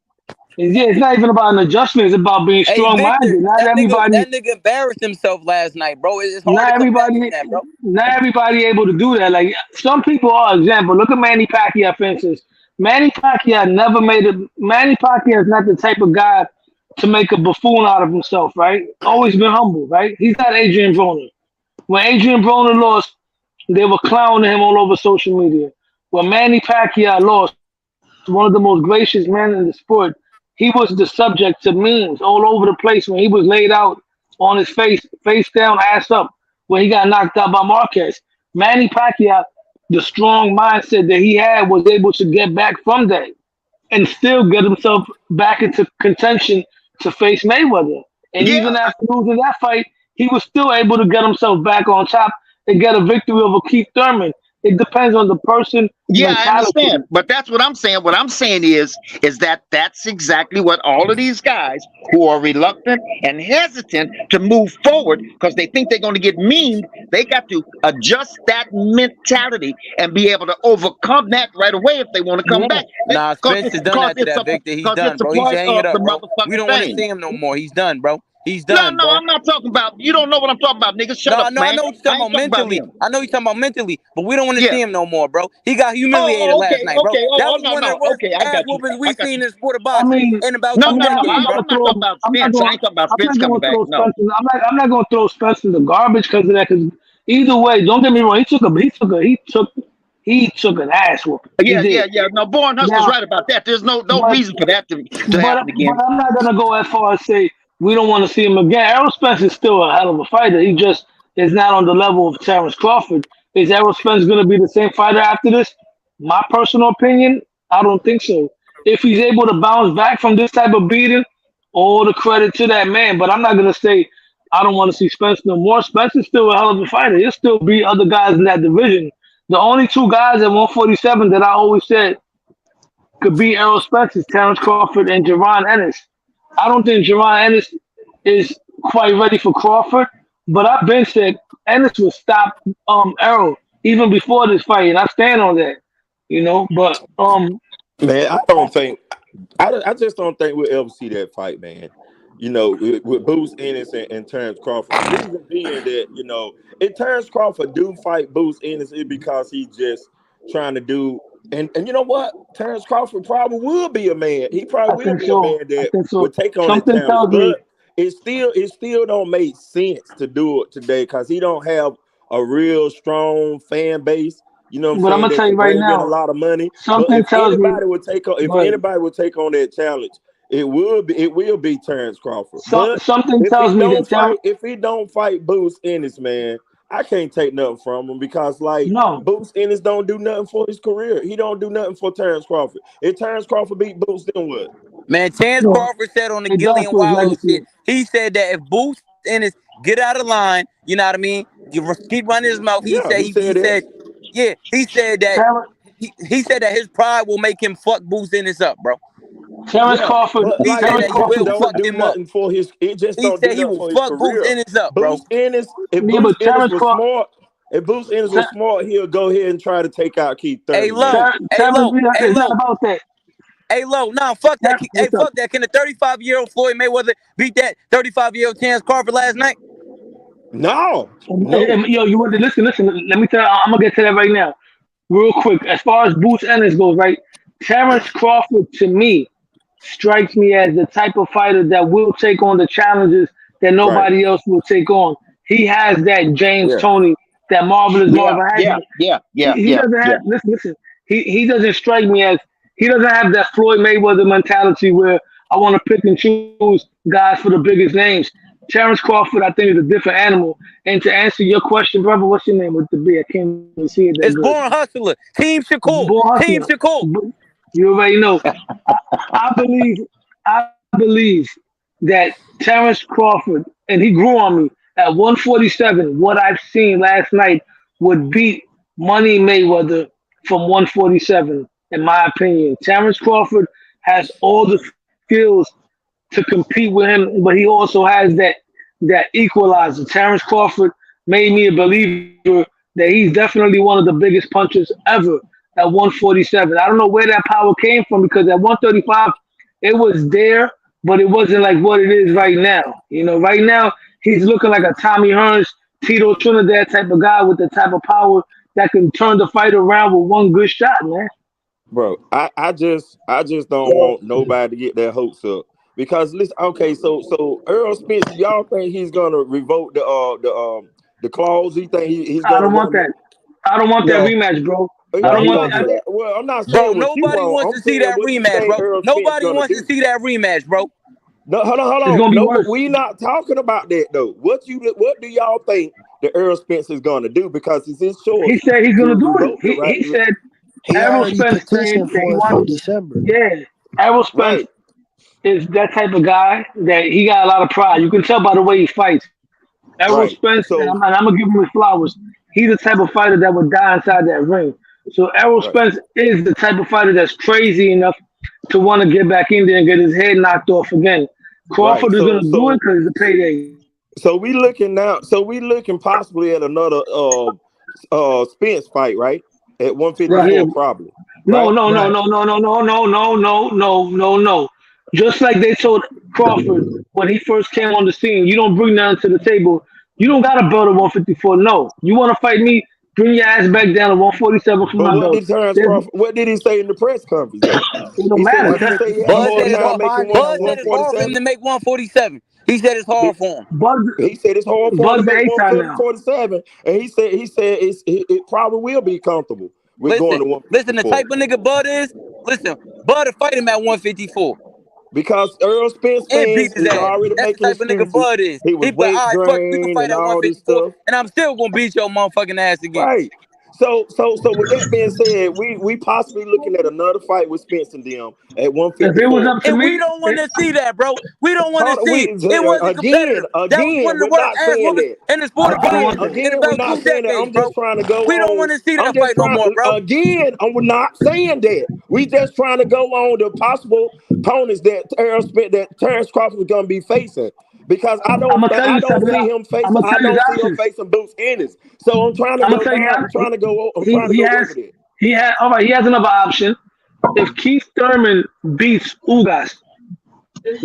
Yeah, it's not even about an adjustment. It's about being Hey strong Victor, minded. that nigga embarrassed himself last night, bro. It's hard Not to come back from everybody, that, bro. not everybody able to do that. Like some people are. Example, look at Manny Pacquiao, for instance. Manny Pacquiao never made a. Manny Pacquiao is not the type of guy to make a buffoon out of himself, right? Always been humble, right? He's not Adrian Broner. When Adrian Broner lost, they were clowning him all over social media. When Manny Pacquiao lost, one of the most gracious men in the sport, he was the subject to memes all over the place when he was laid out on his face down, ass up, when he got knocked out by Marquez. Manny Pacquiao, the strong mindset that he had, was able to get back from that and still get himself back into contention to face Mayweather. And Yeah, even after losing that fight, he was still able to get himself back on top and get a victory over Keith Thurman. It depends on the person yeah, I mentality. understand, but that's what I'm saying. What I'm saying is that that's exactly what all of these guys who are reluctant and hesitant to move forward because they think they're going to get memed. They got to adjust that mentality and be able to overcome that right away if they want to come Yeah. back. Nah, Because Spence it's has done because after it's that, a Victor. He's because done, it's a bro. He should part hang it of the up, bro. We motherfucking don't want to thing. see him no more. He's done, bro. He's No, done, no, bro. I'm not talking about. You don't know what I'm talking about, nigga. Shut No, up, no, I man. know what you're I talking ain't about talking about mentally. him. I know you're talking about mentally, but we don't want to Yeah. see him no more, bro. He got humiliated Oh, last okay, night, bro. okay. That Oh, was no, one of the no. worst Okay, I ass got you. whoopings I we've got seen you. in sport of I boxing mean, in about No, I two mean, no, no. decades, bro. I'm not talking about Spence. I ain't talking about I'm Spence not coming going to back. throw No. Spence. I'm not going to throw Spence in the garbage because of that. Because either way, don't get me wrong. He took he took an ass whooping. Yeah. No, Born Hustler's right about that. There's no reason for that to happen again. But I'm not gonna go as far as say we don't want to see him again. Errol Spence is still a hell of a fighter. He just is not on the level of Terence Crawford. Is Errol Spence gonna be the same fighter after this? My personal opinion, I don't think so. If he's able to bounce back from this type of beating, all the credit to that man. But I'm not gonna say I don't want to see Spence no more. Spence is still a hell of a fighter. He'll still beat other guys in that division. The only two guys at 147 that I always said could beat Errol Spence is Terence Crawford and Jaron Ennis. I don't think Jaron Ennis is quite ready for Crawford, but I've been said Ennis will stop Errol even before this fight, and I stand on that. But man, I just don't think we'll ever see that fight, man. With Boots Ennis and Terence Crawford. The reason being that, if Terence Crawford do fight Boots Ennis, it's because he's just trying to do. And you know what? Terence Crawford probably will be a man. He probably will be a man that would take on that challenge. But it still don't make sense to do it today because he don't have a real strong fan base. You know what I'm saying? I'm gonna tell you right now, a lot of money. Something tells me anybody would take on that challenge, it will be Terence Crawford. Something tells me that if he don't fight Boots Ennis, man, I can't take nothing from him because Boots Ennis don't do nothing for his career. He don't do nothing for Terence Crawford. If Terence Crawford beat Boots, then what? Man, Terence Crawford said on the Gillian Wallow shit, he said that if Boots Ennis get out of line, you know what I mean? You keep running his mouth. He said that his pride will make him fuck Boots Ennis up, bro. Terence Crawford. He said that he will fuck him up. He said he will fuck Boots Ennis up, bro. If Boots Ennis was smart, he'll go ahead and try to take out Keith Thurman. Hey, Low, nah, fuck that. Hey, fuck that. Can the 35-year-old Floyd Mayweather beat that 35-year-old Terence Crawford last night? No. Yo, you want to listen? Let me tell you, I'm gonna get to that right now, real quick. As far as Boots Ennis goes, right? Terence Crawford to me strikes me as the type of fighter that will take on the challenges that nobody else will take on. He has that James Toney, that marvelous Marvin Hagler. He doesn't have. Listen. He doesn't strike me as. He doesn't have that Floyd Mayweather mentality where I want to pick and choose guys for the biggest names. Terence Crawford, I think, is a different animal. And to answer your question, brother, what's your name with the B? I can't even see it. It's Born Hustler. Team Shakur. Team Shakur. You already know. I believe that Terence Crawford, and he grew on me at 147. What I've seen last night would beat Money Mayweather from 147. In my opinion, Terence Crawford has all the skills to compete with him, but he also has that equalizer. Terence Crawford made me a believer that he's definitely one of the biggest punchers ever at 147. I don't know where that power came from because at 135, it was there, but it wasn't like what it is right now. Right now, he's looking like a Tommy Hearns, Tito Trinidad type of guy with the type of power that can turn the fight around with one good shot, man. Bro, I just don't want nobody to get their hopes up because listen. Okay, so Errol Spence, y'all think he's gonna revoke the clause? You think he's gonna? I don't want that. I don't want that rematch, bro. I don't want that. Well, I'm not saying nobody wants to see that rematch, bro. Nobody wants to see that rematch, bro. No, hold on. No, we not talking about that though. What do y'all think the Errol Spence is gonna do? Because it's his choice. He said he's gonna do it. He said. Errol Spence saying that he wants December. Yeah, Errol Spence is that type of guy that he got a lot of pride. You can tell by the way he fights. Errol Spence, and I'm gonna give him his flowers. He's the type of fighter that would die inside that ring. So Errol Spence is the type of fighter that's crazy enough to want to get back in there and get his head knocked off again. Crawford is gonna do it because it's a payday. So we looking possibly at another Spence fight, right? At 154, probably. No. Just like they told Crawford when he first came on the scene, you don't bring nothing to the table. You don't got a belt at 154. No. You want to fight me? Bring your ass back down to 147 for my belt. What did he say in the press conference? It don't matter. Bud said it's hard for him to make 147. He said it's hard for him. He said it's hard for him to make 147, and he said it probably will be comfortable. We're going to Listen, the 154. type of nigga Bud is. Listen, Bud to fight him at 154. Because Errol Spence And beat fans his is ass. already That's the making type of nigga excuses. Bud is. He was He but weight all right, fuck, we can drained fight and at all this 154, stuff. and I'm still gonna beat your motherfucking ass again. Right. So with that being said, we possibly looking at another fight with Spence and them at If it was 154. up to And me, we don't want to see that, bro. We don't want to see it. It wasn't competitive. That was one Again, of the we're worst not ass saying whoopers that. in the sport of I don't boxing want that. in Again, we're about not 2 saying that. decades, I'm bro. just trying to go We don't on. want to see I'm that just fight no trying more, bro. again. I'm not saying that. We just trying to go on the possible opponents that Terence Crawford is gonna be facing. Because I I'm don't gonna tell I you don't something. see him I'm facing gonna I tell you his don't see him options. facing Boots Ennis. So I'm trying to I'm gonna go tell you down. I'm trying to go he over there. has all right. He has another option. If Keith Thurman beats Ugas,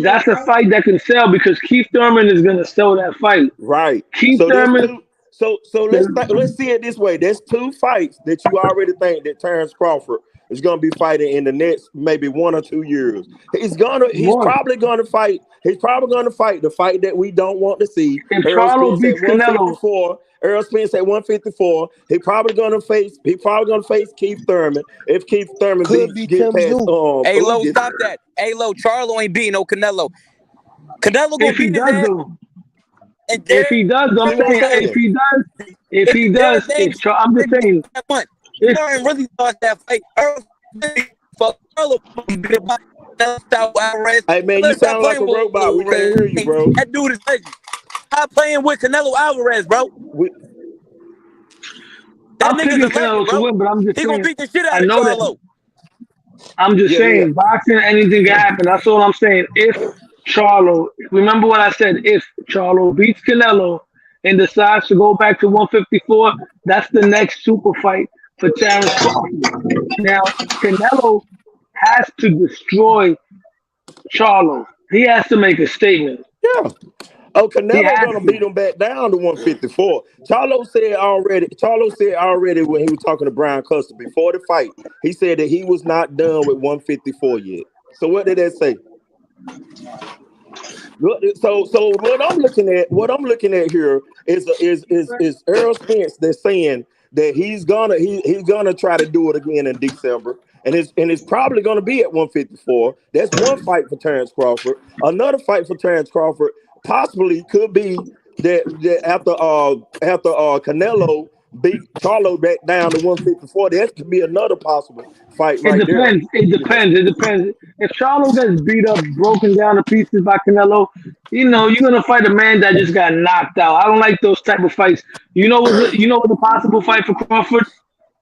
that's a fight that can sell because Keith Thurman is gonna sell that fight. Right. Keith So there's Thurman. two. So let's see it this way. There's 2 fights that you already think that Terence Crawford is going to be fighting in the next maybe 1 or 2 years. He's More. probably going to fight. He's probably going to fight the fight that we don't want to see. If Errol Charlo Spence at beats Canelo, 154. Errol Spence at 154. He's probably going to face Keith Thurman if Keith Thurman Could be get Tim past Zoo. Hey, Lo, Ugas. stop that. Hey, Lo, Charlo ain't beating no Canelo. Canelo gonna if he beat his does ass. though, And if he does, I'm See what I'm saying if saying? he does, if he Derek does, James, I'm just saying that month. if Warren really lost that fight. Earl fuck Earl beat him by Alvarez. Hey man, you Let's stop sound like playing a with robot. We can't Alvarez. hear you, bro. That dude is legend. Stop playing with Canelo Alvarez, bro. That I'm nigga's picking a legend, Canelo to bro. win, but I'm just He gonna saying beat the shit I out of know that. Charlo. I'm just saying boxing, anything can happen. That's all I'm saying. If Charlo, remember what I said. If Charlo beats Canelo and decides to go back to 154, that's the next super fight for Terence Crawford. Now Canelo has to destroy Charlo. He has to make a statement. Yeah. Oh, He Canelo has gonna to. beat him back down to 154. Charlo said already when he was talking to Brian Custer before the fight, he said that he was not done with 154 yet. So what did that say? So what I'm looking at here is Errol Spence that's saying that he's gonna try to do it again in December. And it's probably gonna be at 154. That's one fight for Terence Crawford. Another fight for Terence Crawford possibly could be that after Canelo beat Charlo back down to 154. That could be another possible fight It right there. depends. It depends. It depends. If Charlo gets beat up, broken down to pieces by Canelo, you're gonna fight a man that just got knocked out. I don't like those type of fights. You know what's a possible fight for Crawford?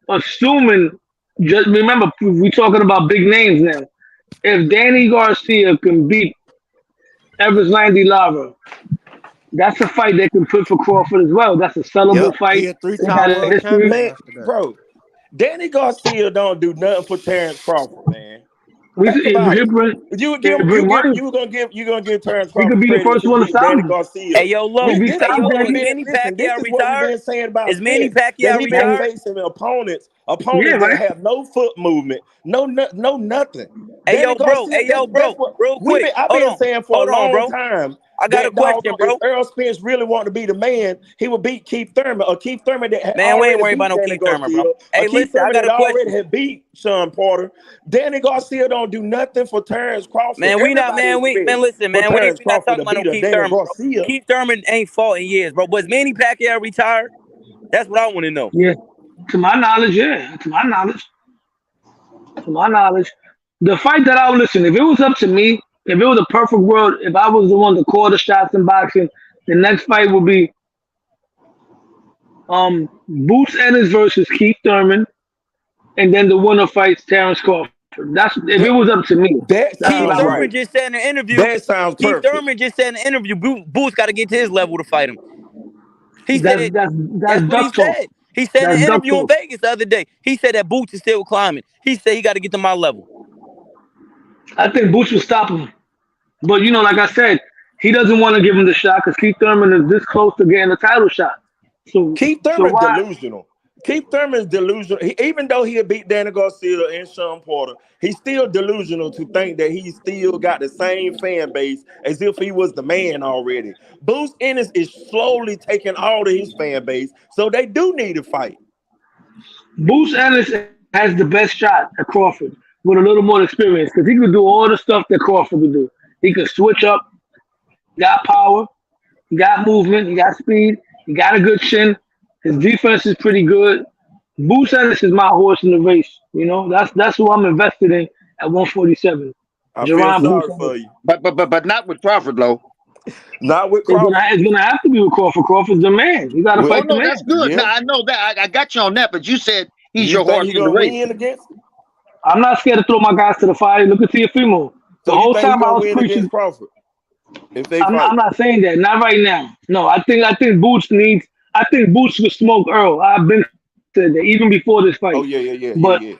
Assuming, just remember, we're talking about big names now. If Danny Garcia can beat Everest Landy Lara, that's a fight they can put for Crawford as well. That's a sellable fight. He a They 3-time got a world history. champion Man, after that. bro, Danny Garcia don't do nothing for Terence Crawford, man. We Think about it. bring You bring money. gonna give Terence He could Crawford be the credit if first he one to beat stop Danny him. Garcia. Hey, yo, Lo. If he This stops is what we've Is Danny, been Manny listen. This Pacquiao is what we've retired? been saying about Is Manny Spence. That Pacquiao he been retired? facing opponents yeah, that right. have no foot movement, no nothing. Hey, Danny yo, bro. Garcia. Hey, yo, That's bro. what Real quick. I've Hold been on. saying for a Hold on, long bro. time. I got a That question, doggone, if bro. Errol Spence really wanted to be the man, he would beat Keith Thurman, or Keith Thurman that had Man, we ain't already worried about beat no Danny Keith Thurman, bro. Garcia, or Hey, Keith listen, I Thurman got that a already question. had beat Sean Porter. Danny Garcia don't do nothing for Terence Crawford. Man, Everybody expects listen, for man, we Terence not Crawford talking to about no beat a Keith Danny Thurman, bro. Garcia. Keith Thurman ain't fought in years, bro. Was Manny Pacquiao retired? That's what I want to know. Yeah, to my knowledge, yeah. To my knowledge, the fight that I would listen. If it was up to me, if it was a perfect world, if I was the one to call the shots in boxing, the next fight would be Boots Ennis versus Keith Thurman, and then the winner fights Terence Crawford. That's if it was up to me. That That's what Keith I sounds would Thurman do. right. just said in an interview. That sounds Keith perfect. Thurman just said in an interview. Boots got to get to his level to fight him. He That's said that's that's that's what he duck talk. said. He said in That's an duck interview in talk. Vegas the other day. He said that Boots is still climbing. He said he got to get to my level. I think Boots will stop him, but like I said, he doesn't want to give him the shot because Keith Thurman is this close to getting a title shot. So Keith so Thurman's why? delusional. Keith Thurman's delusional. Even though he had beat Danny Garcia and Sean Porter, he's still delusional to think that he still got the same fan base as if he was the man already. Boots Ennis is slowly taking all of his fan base, so they do need to fight. Boots Ennis has the best shot at Crawford with a little more experience because he could do all the stuff that Crawford could do. He could switch up, got power, he got movement, he got speed, he got a good chin. His defense is pretty good. Boots Ennis is my horse in the race. You know, that's who I'm invested in at 147. I feel Jerron Boots sorry Ennis. for you. But not with Crawford, though. Not with It's Crawford. gonna have to be with Crawford. Crawford's the man. You gotta Well, fight the No, man. that's good. Yeah. No, I know that. I got you on that. But you said he's You your think horse he in the gonna race. win against him? I'm not scared to throw my guys to the fire. Look at Teofimo. The So you whole think he time I gonna was win preaching. against Crawford if they I'm fight? not saying that. Not right now. No, I think Boots needs. I think Boots would smoke Earl. I've been said that even before this fight. Oh yeah.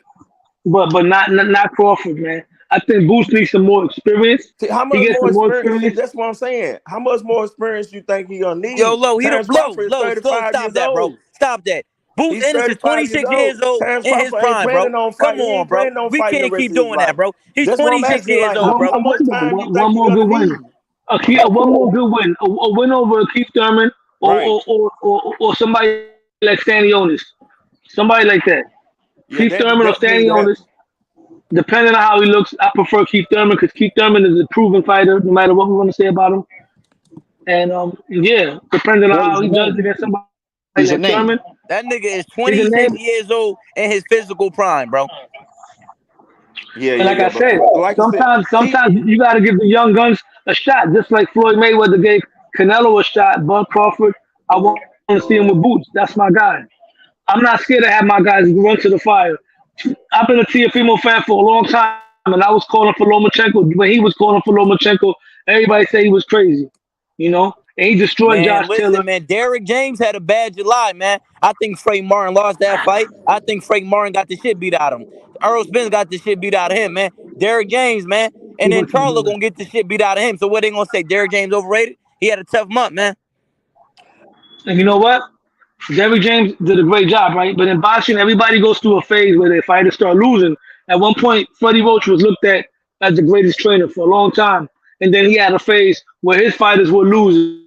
But not Crawford, man. I think Boots needs some more experience. See, how He much gets more some more experience? See, experience. that's what I'm saying. How much more experience you think he gonna Yo, need? low, he don't Terence Crawford is low, 35 stop years that, bro. old. Stop that. Boots He's Ennis is 35 years 26 old. years old Terence in his Crawford ain't prime, bro. planning on Come fighting. He on, ain't bro. planning on We fighting the can't rest keep of his doing that, life. bro. He's That's what I'm 26 asking. years Like, old, bro. how much time you think One he more gonna good win. need? One more good win. A win over Keith Thurman Right. or somebody like Stanionis. Somebody like that. Yeah, Keith Thurman or that need to happen. Stanionis. Depending on how he looks, I prefer Keith Thurman because Keith Thurman is a proven fighter, no matter what we want to say about him. And yeah, depending on What is how the he does name? against somebody He's a like name. Thurman, That nigga is he's a 26 name. years old in his physical prime, bro. And like I But said, like you said, sometimes you got to give the young guns a shot, just like Floyd Mayweather gave Canelo a shot. Bud Crawford, I want to see him with Boots. That's my guy. I'm not scared to have my guys run to the fire. I've been a Teofimo fan for a long time, and I was calling for Lomachenko. When he was calling for Lomachenko, everybody said he was crazy, you know? And he destroyed Man, Josh Taylor. listen, man. Derrick James had a bad July, man. I think Frank Martin lost that fight. I think Frank Martin got the shit beat out of him. Errol Spence got the shit beat out of him, man. Derrick James, man. And then Charlo gonna get the shit beat out of him. So what they gonna say? Derrick James overrated? He had a tough month, man. And you know what? Derrick James did a great job, right? But in boxing, everybody goes through a phase where their fighters start losing. At one point, Freddie Roach was looked at as the greatest trainer for a long time. And then he had a phase where his fighters were losing.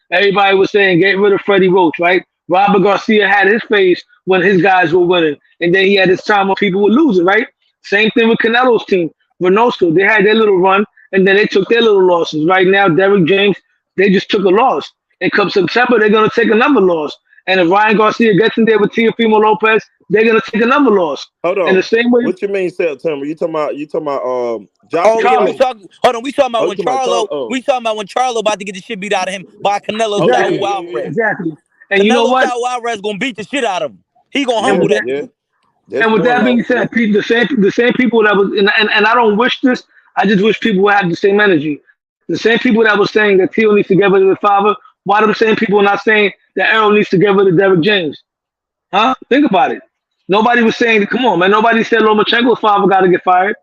Everybody was saying, get rid of Freddie Roach, right? Robert Garcia had his phase when his guys were winning. And then he had his time when people were losing, right? Same thing with Canelo's team. Reynoso, they had their little run, and then they took their little losses. Right now, Derrick James, they just took a loss. And come September, they're going to take another loss. And if Ryan Garcia gets in there with Teofimo Lopez, they're going to take another loss. hold on. And the same way, What you mean September? You talking about Joshua? Oh yeah, we talking about Oh, when you talking about Charlo. We talking about when Charlo about to get the shit beat out of him by Canelo Oh, Saul yeah. Alvarez. exactly. And you know Canelo what? Saul Alvarez gonna beat the shit out of him. He gonna And humble with that. that, That's and with that one being loss. said, the same people that was and I don't wish this. I just wish people would have the same energy. The same people that was saying that Teo needs to get rid of the father. Why are the same people not saying that Errol needs to get rid of Derrick James? Huh? Think about it. Nobody was saying, come on, man. Nobody said Lomachenko's father got to get fired,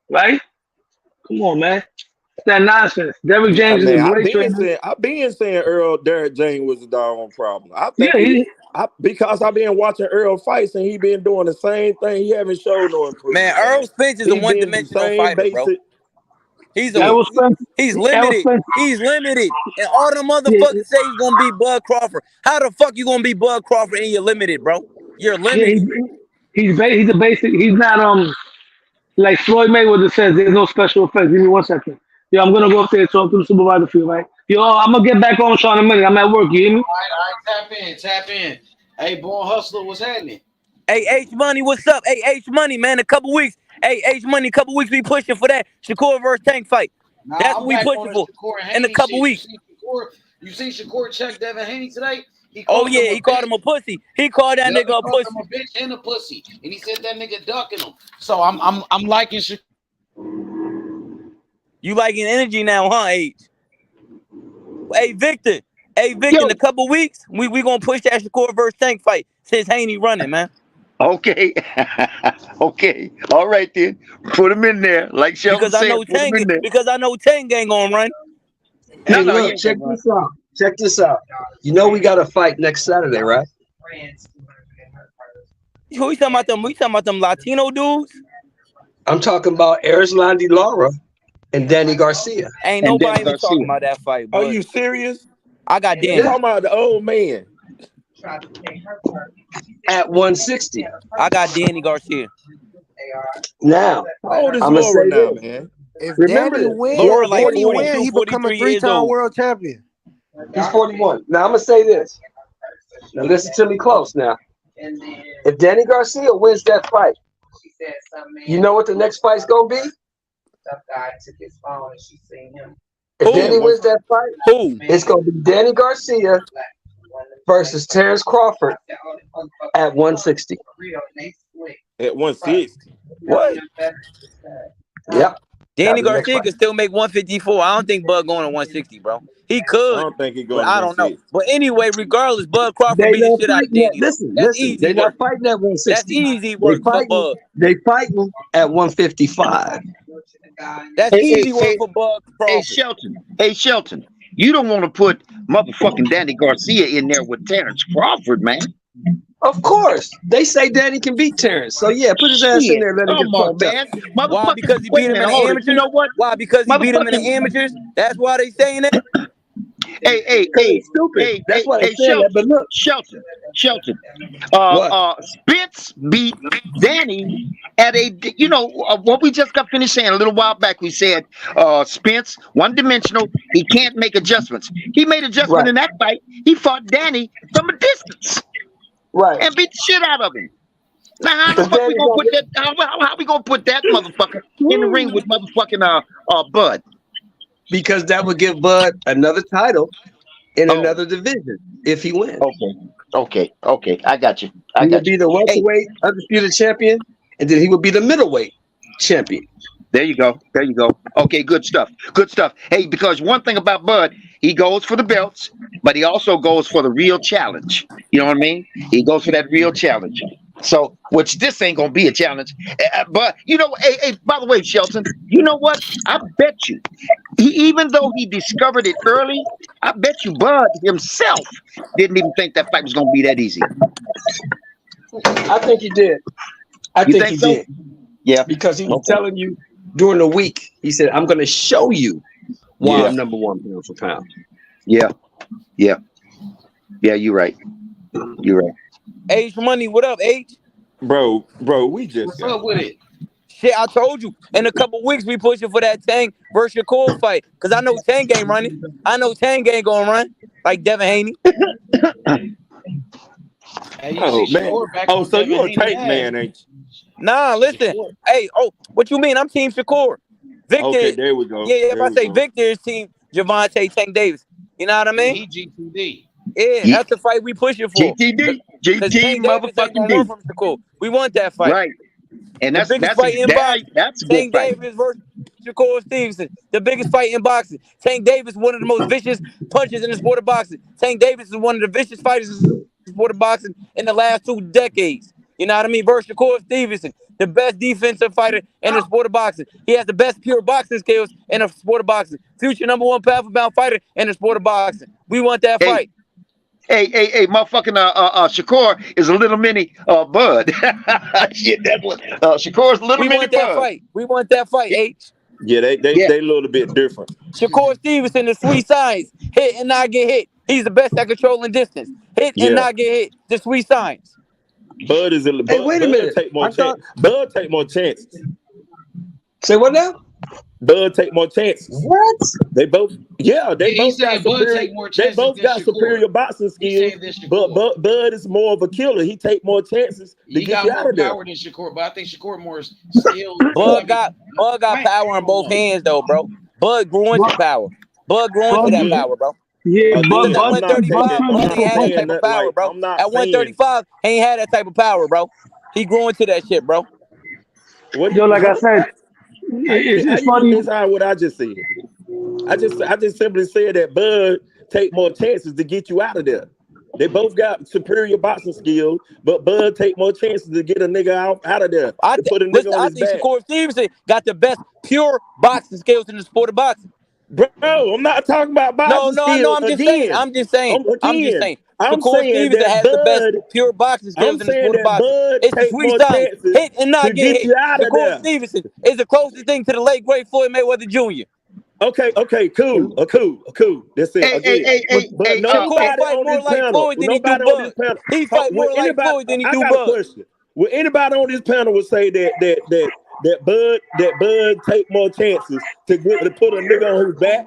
right? Come on, man. It's that nonsense. Derrick Yeah, James is a man. great trainer. I've been saying Derrick James was a doggone problem. I Yeah, think because I've been watching Earl fights and he been doing the same thing. He haven't shown no improvement. Man, Errol Spence is a He been the one-dimensional same fighter, bro. basic. He's Errol Spence. limited. He's limited. And all the motherfuckers say he's gonna be Bud Crawford. How the fuck you gonna be Bud Crawford and you're limited, bro? You're limited. He's a basic. He's not like Floyd Mayweather says. There's no special effects. Give me 1 second. Yo, I'm gonna go up there and talk to the supervisor for you, right? Yo, I'm gonna get back on Sean in a minute. I'm at work. You hear me? All right, tap in. Hey, Born Hustler, what's happening? Hey, H Money, what's up? Hey, H Money, man, a couple weeks. Hey, H Money, a couple weeks we pushing for that Shakur versus Tank fight. Nah, That's I'm what we back pushing on for the Shakur and in a Haney couple shit. weeks. You see Shakur check Devin Haney today? Oh yeah, he called him a pussy. He called that nigga a pussy. Him a bitch and a pussy, and he said that nigga ducking him. So I'm liking Shakur. You liking energy now, huh, H? Hey, Victor. Hey, Vic, Yo. in a couple weeks, we gonna push that Shakur versus Tank fight since Haney running, man. Okay. Okay. All right then. Put him in there. Like Sheldon Because I said, know put him in there. Tank ain't gonna run. Hey, look, check this out. Check this out. You know we got a fight next Saturday, right? Who you talking about them? We talking about them Latino dudes? I'm talking about Erislandy Lara and Danny Garcia. Ain't nobody even talking about that fight, bro. Are you serious? I got You Danny. talking about the old man? at 160. I got Danny Garcia. Now, How old is I'm gonna say Laura now, this. man? If Remember Danny this. win, Laura if like Danny 42, win, he become a 43 years 3-time old. world champion. He's 41. Now I'm gonna say this. Now listen to me close. Now, if Danny Garcia wins that fight, you know what the next fight's gonna be? If Danny wins that fight, Who? it's gonna be Danny Garcia versus Terence Crawford at 160. At 160. What? Yep. Danny That'll be the next Garcia fight. could still make 154. I don't think Bud going to 160, bro. He I could, don't think he's but going to I don't know. 160. But anyway, regardless, Bud Crawford They beat the not shit out of fighting at, Danny, though. That's listen. easy They not work. fighting at 160. That's easy They work for fighting. Bud. They fighting at 155. That's Hey, easy work hey, for Bud hey, Crawford. Shelton. Hey, Shelton. You don't want to put motherfucking Danny Garcia in there with Terence Crawford, man. Of course, they say Danny can beat Terrence. So yeah, put his ass in Shit. there. Let him get Come on, fucked up. man. Why? Motherfucking, Because he wait beat a him in minute, the hold it. You amateurs? know what? Why? Because he beat him in the Motherfucking, amateurs? That's why they saying that? hey, Because it's stupid. That's why they're saying that. But look, Shelton. what? Spence beat Danny at a, what we just got finished saying a little while back. We said Spence, one dimensional. He can't make adjustments. He made adjustment Right. in that fight. He fought Danny from a distance Right. and beat the shit out of him. Now, how the Because fuck we Danny gonna gonna put that? How we gonna put that motherfucker in the ring with motherfucking Bud? because that would give Bud another title in Oh, another division if he wins. okay. I got you. He would be the Hey, welterweight undisputed champion, and then he would be the middleweight champion. there you go. Okay, good stuff. Hey, because one thing about Bud, he goes for the belts, but he also goes for the real challenge. You know what I mean? He goes for that real challenge. So, which this ain't gonna be a challenge. But hey, by the way, Shelton, you know what? I bet you, even though he discovered it early, I bet you Bud himself didn't even think that fight was gonna be that easy. I think he did. You think so? Did. Yeah. Because he was Okay. telling you during the week, he said, I'm going to show you why Yeah. I'm number one pound for pound. Yeah, you're right. H Money, what up, H? Bro, we just What's up with it? Shit, I told you. In a couple weeks, we pushing for that Tank versus Shakur fight. Because I know Tank ain't running. I know Tank ain't going to run like Devin Haney. Hey, you Oh see man. Shakur back Oh, on so you Devin a Haney tank ass. man, ain't you? Nah, listen. Shakur. Hey, what you mean? I'm Team Shakur. Victor, Okay, there we go. if There I we say go. Victor is Team Javante Tank Davis. You know what I Yeah, mean? he G2D. Yeah, Yeah. that's the fight we pushing for. GTD, Because GT Tank Davis ain't motherfucking going to run D. from Shakur. We want that fight. Right, and The biggest fight in boxing. that's a good Tank fight. Davis versus Shakur Stevenson. The biggest fight in boxing. Tank Davis, one of the most vicious punches in the sport of boxing. Tank Davis is one of the vicious fighters in the sport of boxing in the last 2 decades. You know what I mean? Versus Shakur Stevenson, the best defensive fighter in the sport of boxing. He has the best pure boxing skills in the sport of boxing. Future number 1 pound for pound fighter in the sport of boxing. We want that Hey, fight. hey, motherfucking Shakur is a little mini Bud. Shit, that one. Shakur's a little We mini want that Bud. fight. We want that fight, H. Yeah, they Yeah. a little bit different. Shakur Stevenson, the sweet signs. Hit and not get hit. He's the best at controlling distance. Hit and Yeah. not get hit. The sweet signs. Bud is a Hey, wait a minute. take more I thought. Bud take more chances. Say what now? Bud take more chances. What? They both, they He both saying got Bud superior. take more They chances both than got Shakur. superior boxing He skills, saying this but Shakur. Bud is more of a killer. He take more chances to He get got you out more of there. power than Shakur, but I think Shakur more skilled. Bud got Man, power in come both on. hands though, bro. Bud grew into power. Bud grew into that Again, power, bro. again, Because at I'm not 135, I'm Bud not ain't had that saying type of that power, like bro. I'm not At saying 135, he ain't had that type of power, bro. He grew into that shit, bro. what Yo, like I said, how it's you gonna funny. decide what I just said? I just simply said that Bud take more chances to get you out of there. They both got superior boxing skills, but Bud take more chances to get a nigga out of there to put a nigga on I his think back. Shakur Stevenson got the best pure boxing skills in the sport of boxing. Bro, I'm not talking about No, boxing I know. skills I'm just saying. again. I'm Shakur saying Stevenson that has the best Bud. pure boxing I'm skills in the saying sport of that boxing. Bud It's the take sweet more signs. chances Hit and not to get get hit. you out of Shakur there. Stevenson is the closest thing to the late great Floyd Mayweather Jr. Okay, cool. Cool. That's it. But nobody on this panel, nobody on this panel. He fight more like Floyd than he do got a Bud. question. Will anybody on this panel would say that Bud take more chances to put a nigga on his back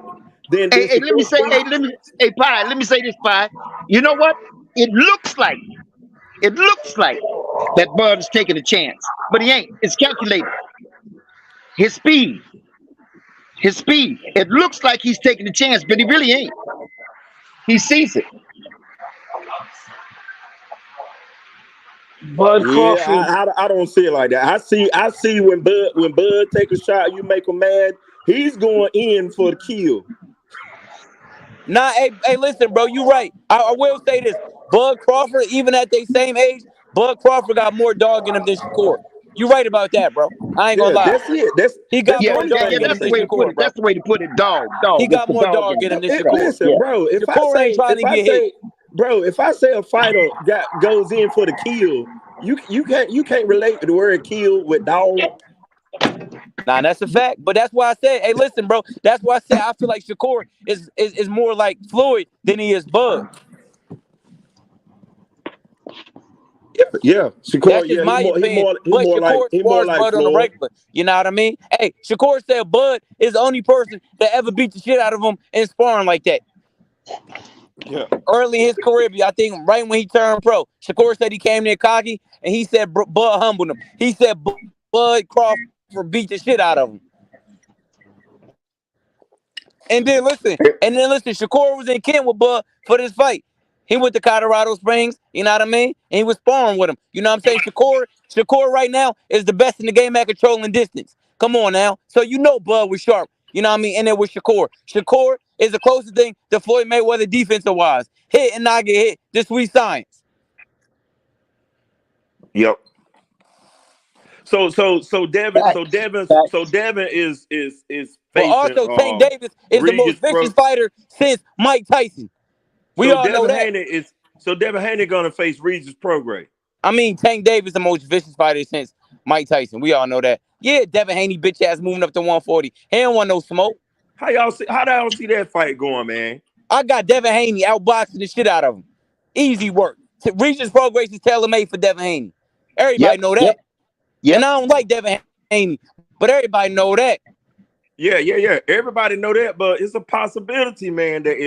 than Let me say, let me say this, Pi. You know what? It looks like that Bud is taking a chance, but he ain't. It's calculated. His speed. It looks like he's taking a chance, but he really ain't. He sees it. Bud Crawford. Yeah, I don't see it like that. I see when Bud take a shot, you make him mad. He's going in for the kill. Nah, hey, listen, bro, you right. I will say this: Bud Crawford, even at their same age, Bud Crawford got more dog in him than Shakur. You right about that, bro. I ain't gonna lie. That's it. He got more dog in him that's than the way to put Shakur, it. bro. That's the way to put it. Dog. He got more dog in him than Shakur. Listen, bro. Shakur ain't trying to get hit. Bro, if I say a fighter goes in for the kill, you can't relate the word kill with dog. Nah, that's a fact. But that's why I said, hey, listen, bro. That's why I said I feel like Shakur is more like Floyd than he is Bud. Yeah, Shakur. That's just my opinion. But Shakur spars Bud on the regular. You know what I mean? Hey, Shakur said Bud is the only person that ever beat the shit out of him in sparring like that. Yeah. Early in his career, I think right when he turned pro, Shakur said he came there cocky, and he said Bud humbled him. He said Bud Crawford beat the shit out of him. And then listen, Shakur was in Kent with Bud for this fight. He went to Colorado Springs, you know what I mean? And he was sparring with him. You know what I'm saying? Shakur right now is the best in the game at controlling distance. Come on now. So you know Bud was sharp. You know what I mean? And then with Shakur. Shakur is the closest thing to Floyd Mayweather defensive-wise. Hit and not get hit. Just sweet science. Yep. So Devin is facing. Well, also Tank Davis is the most vicious fighter since Mike Tyson. We all know that. Devin Haney gonna face Regis Prograis. I mean, Tank Davis the most vicious fighter since Mike Tyson. We all know that. Yeah, Devin Haney bitch ass moving up to 140. He don't want no smoke. How y'all see that fight going, man? I got Devin Haney outboxing the shit out of him. Easy work. Regis Prograis is tailor-made for Devin Haney. Everybody know that. Yep. And I don't like Devin Haney, but everybody know that. Yeah. Everybody know that, but it's a possibility, man, that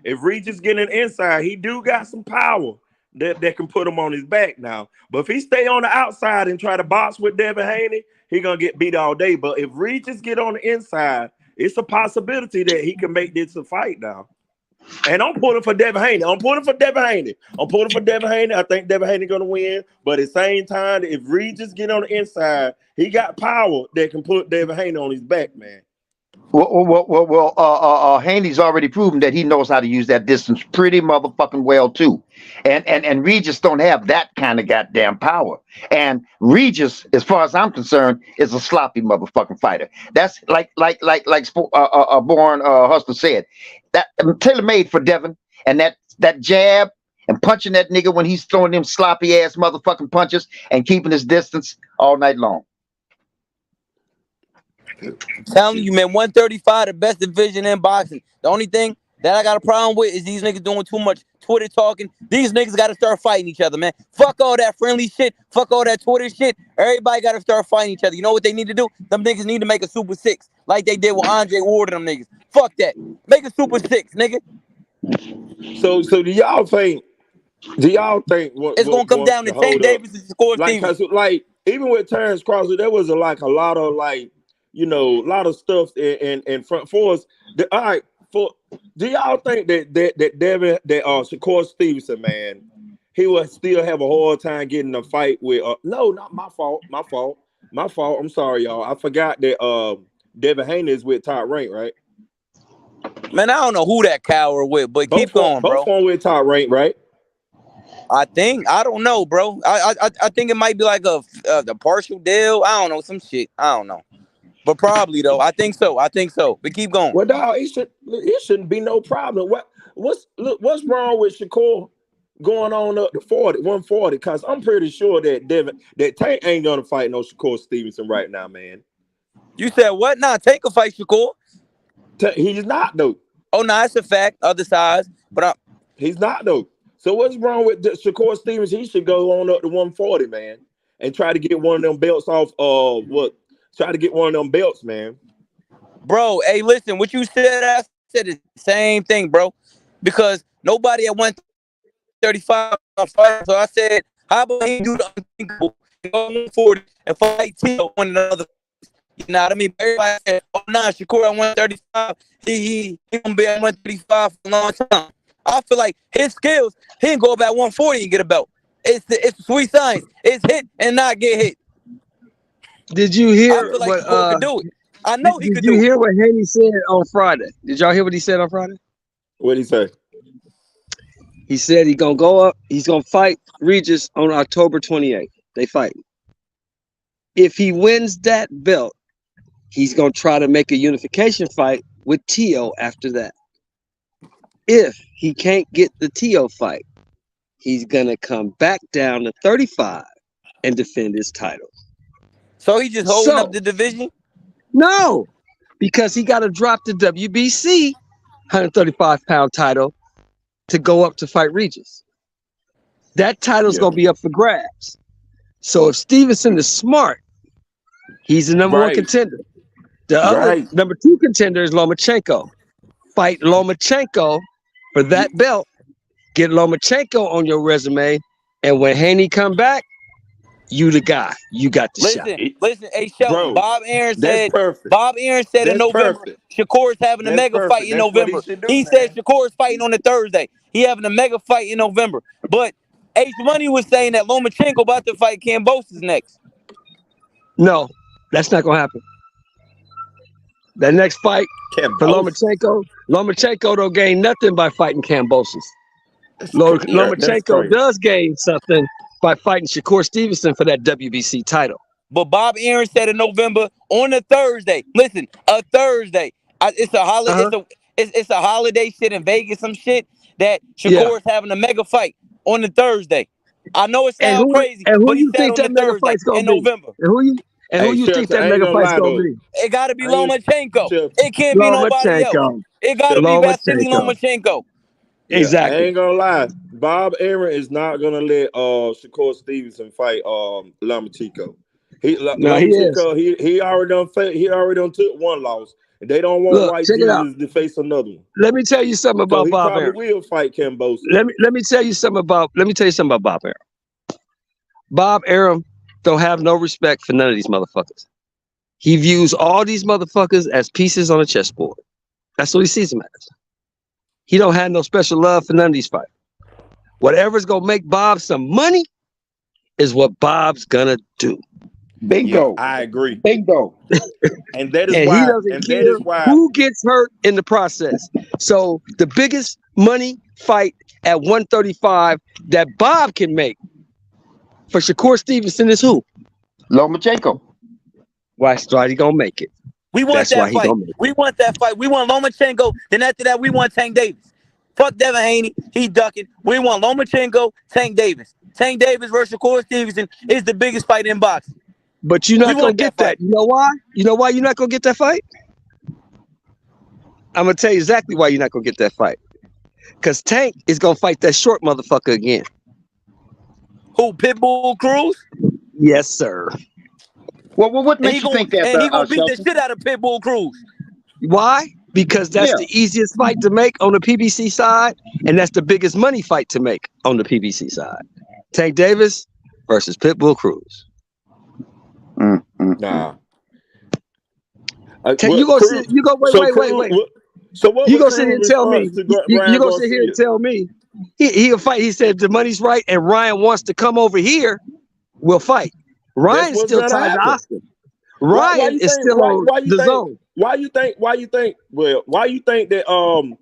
if Regis getting inside, he do got some power that can put him on his back now. But if he stay on the outside and try to box with Devin Haney, he gonna get beat all day. But if Regis get on the inside, it's a possibility that he can make this a fight now. And I'm pulling for Devin Haney. I think Devin Haney gonna win. But at the same time, if Regis get on the inside, he got power that can put Devin Haney on his back, man. Well, Haney's already proven that he knows how to use that distance pretty motherfucking well too, and Regis don't have that kind of goddamn power. And Regis, as far as I'm concerned, is a sloppy motherfucking fighter. That's like Born Hustler said, that tailor made for Devin, and that jab and punching that nigga when he's throwing them sloppy ass motherfucking punches and keeping his distance all night long. I'm telling you, man, 135, the best division in boxing. The only thing that I got a problem with is these niggas doing too much Twitter talking. These niggas got to start fighting each other, man. Fuck all that friendly shit. Fuck all that Twitter shit. Everybody got to start fighting each other. You know what they need to do? Them niggas need to make a Super 6 like they did with Andre Ward and them niggas. Fuck that. Make a Super 6, nigga. So do y'all think it's gonna come down to Tank Davis and Shakur Stevenson? Like even with Terence Crawford, there was a lot of stuff in front for us. All right, do y'all think that Shakur Stevenson, man, he would still have a hard time getting a fight with? No, not my fault. I'm sorry, y'all. I forgot that Devin Haney is with Top Rank, right? Man, I don't know who that coward with, but keep going, bro. Both on with Top Rank, right? I don't know, bro. I think it might be like a partial deal. I don't know, some shit. I don't know. But probably though. I think so. But keep going. Well, dog, it shouldn't be no problem. What's wrong with Shakur going on up to 140? Because I'm pretty sure that Tank ain't gonna fight no Shakur Stevenson right now, man. You said what? Nah, Tank will fight Shakur. He's not though. Oh no, it's a fact. Other sides, but he's not though. So what's wrong with Shakur Stevens? He should go on up to 140, man, and try to get one of them belts off. Try to get one of them belts, man. Bro, hey, listen, what you said, I said the same thing, bro. Because nobody at 135 on fight. So I said, how about he do the unthinkable, go 140 and fight Tito one another? You know what I mean? Everybody said, oh nah, Shakur at 135, he gonna be at 135 for a long time. I feel like his skills, he can go about 140 and get a belt. It's sweet science. It's hit and not get hit. Did you hear I feel like what Shakur could do it. I know he could do it. Did you hear what Haney said on Friday? Did y'all hear what he said on Friday? What did he say? He said he's gonna go up. He's gonna fight Regis on October 28th. They fight. If he wins that belt, he's gonna try to make a unification fight with Tio after that. If he can't get the Tio fight, he's gonna come back down to 35 and defend his title. So he just holding up the division? No, because he got to drop the WBC 135-pound title to go up to fight Regis. That title's going to be up for grabs. So if Stevenson is smart, he's the number one contender. The other number two contender is Lomachenko. Fight Lomachenko for that belt. Get Lomachenko on your resume, and when Haney come back, you the guy. You got the shot. Listen, hey Shelton, Bro, Bob Aaron said That's in November, perfect. Shakur's having a That's mega perfect. fight in That's what November. he should do, He man. said Shakur's fighting on the Thursday. He having a mega fight in November. But H Money was saying that Lomachenko about to fight Kambosos next. No, that's not gonna happen. That next fight for Lomachenko don't gain nothing by fighting Kambosos. Lomachenko does gain something by fighting Shakur Stevenson for that WBC title. But Bob Aaron said in November on a Thursday. Listen, a Thursday. It's a holiday. It's a holiday shit in Vegas. Some shit that Shakur's having a mega fight on the Thursday. I know it sounds crazy, but he said on the Thursday in November. And who you think that mega fight's gonna be? It got to be Lomachenko. It can't be nobody else. It got to be Vasily Lomachenko. Exactly. I ain't gonna lie. Bob Aaron is not gonna let Shakur Stevenson fight Lomachenko. He already done took one loss, and they don't want White Jesus to face another one. Let me tell you something about Bob Aaron. He probably will fight Kambosos. Let me tell you something about Bob Aaron. Bob Aaron don't have no respect for none of these motherfuckers. He views all these motherfuckers as pieces on a chessboard. That's what he sees them as. He don't have no special love for none of these fighters. Whatever's gonna make Bob some money is what Bob's gonna do. Bingo. Yeah, I agree. Bingo. And that is why. He doesn't care who gets hurt in the process. So the biggest money fight at 135 that Bob can make for Shakur Stevenson is who? Lomachenko. Why he gonna make it? We want that fight. We want that fight. We want Lomachenko. Then after that, we want Tank Davis. Fuck Devin Haney. He's ducking. We want Lomachenko, Tank Davis. Tank Davis versus Shakur Stevenson is the biggest fight in boxing. But you're not gonna get that. You know why? You know why you're not gonna get that fight? I'm gonna tell you exactly why you're not gonna get that fight. Because Tank is gonna fight that short motherfucker again. Who? Pitbull Cruz? Yes, sir. Well, what makes you think that? And he gonna beat the shit out of Pitbull Cruz. Why? Because that's the easiest fight to make on the PBC side, and that's the biggest money fight to make on the PBC side. Tank Davis versus Pitbull Cruz. Nah. You go wait. So what you gonna sit here and tell me? You gonna sit here and tell me he'll fight? He said if the money's right and Ryan wants to come over here, we'll fight. Ryan's still tied to Oscar. Ryan is still on the zone. Why you think that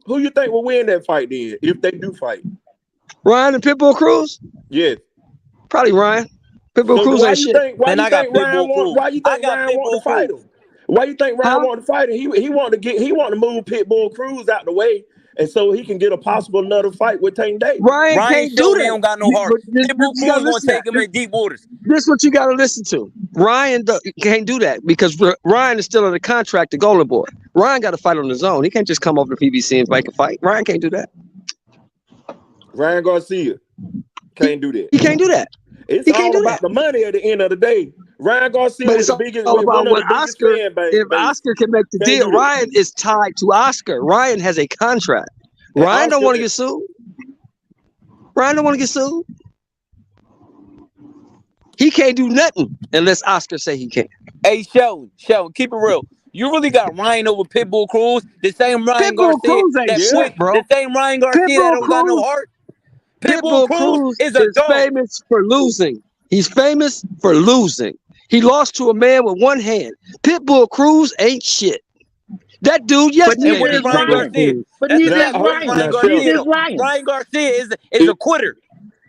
who you think will win that fight then if they do fight? Ryan and Pitbull Cruz? Yes. Probably Ryan. Pitbull Cruz ain't shit. Why you think Ryan want to fight him? Why you think Ryan want to fight him? He want to move Pitbull Cruz out the way and so he can get a possible another fight with Tank Davis. Ryan can't do showed that. he don't got no heart. Pitbull You gotta Cruz gonna listen to take that. him in deep waters. This is what you got to listen to. Ryan can't do that because Ryan is still under contract to Golden Boy. Ryan got to fight on his own. He can't just come over to PBC and make a fight. Ryan can't do that. Ryan Garcia can't do that. He can't do that. It's all about the money at the end of the day. Ryan Garcia But is it's the biggest. all about one of what the biggest Oscar. fan base. If Oscar can make the Can't deal, do that. Ryan is tied to Oscar. Ryan has a contract. And Ryan don't Oscar want to get sued. Ryan don't want to get sued. He can't do nothing unless Oscar say he can. Hey, Sheldon, keep it real. You really got Ryan over Pitbull Cruz, the same Ryan Pitbull Garcia Cruz ain't that shit, quit, bro. the same Ryan Garcia that Pitbull don't got no Cruz- heart. Pitbull Cruz is a dog. famous for losing. He's famous for losing. He lost to a man with one hand. Pitbull Cruz ain't shit. That dude yesterday. And what is Ryan Garcia? But That's neither is exactly what Ryan. Ryan Now, Garcia. Neither is though. Ryan. Ryan Garcia is a quitter.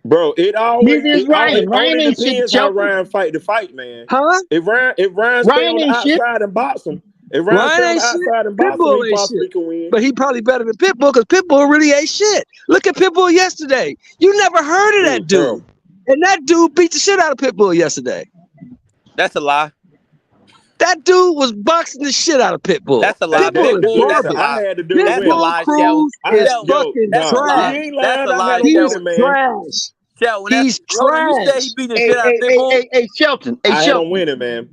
Bro, it always Neither is Ryan. it Ryan only ain't shit, depends how Shelton. Ryan fight the fight, man. Huh? If Ryan stay Ryan on the ain't shit. outside and box him, if Ryan Ryan stay on ain't the shit. outside and box him, Pitbull he ain't possibly shit. can win. But he probably better than Pitbull because Pitbull really ain't shit. Look at Pitbull yesterday. You never heard of that dude. Terrible. And that dude beat the shit out of Pitbull yesterday. That's a lie. That dude was boxing the shit out of Pitbull. That's a lie. Pitbull is Pitbull, that's a garbage. lie. I had to do it That's with a him. lie, Pitbull Sheldon. Cruz is Sheldon, fucking that's a trash. lie. He ain't That's lying. a I lie, had to He's win Sheldon. it, man. trash. Sheldon, He's Sheldon, you said trash. he beat the shit out of Pitbull. Hey, Shelton. Hey, I had him Shelton. win it, man.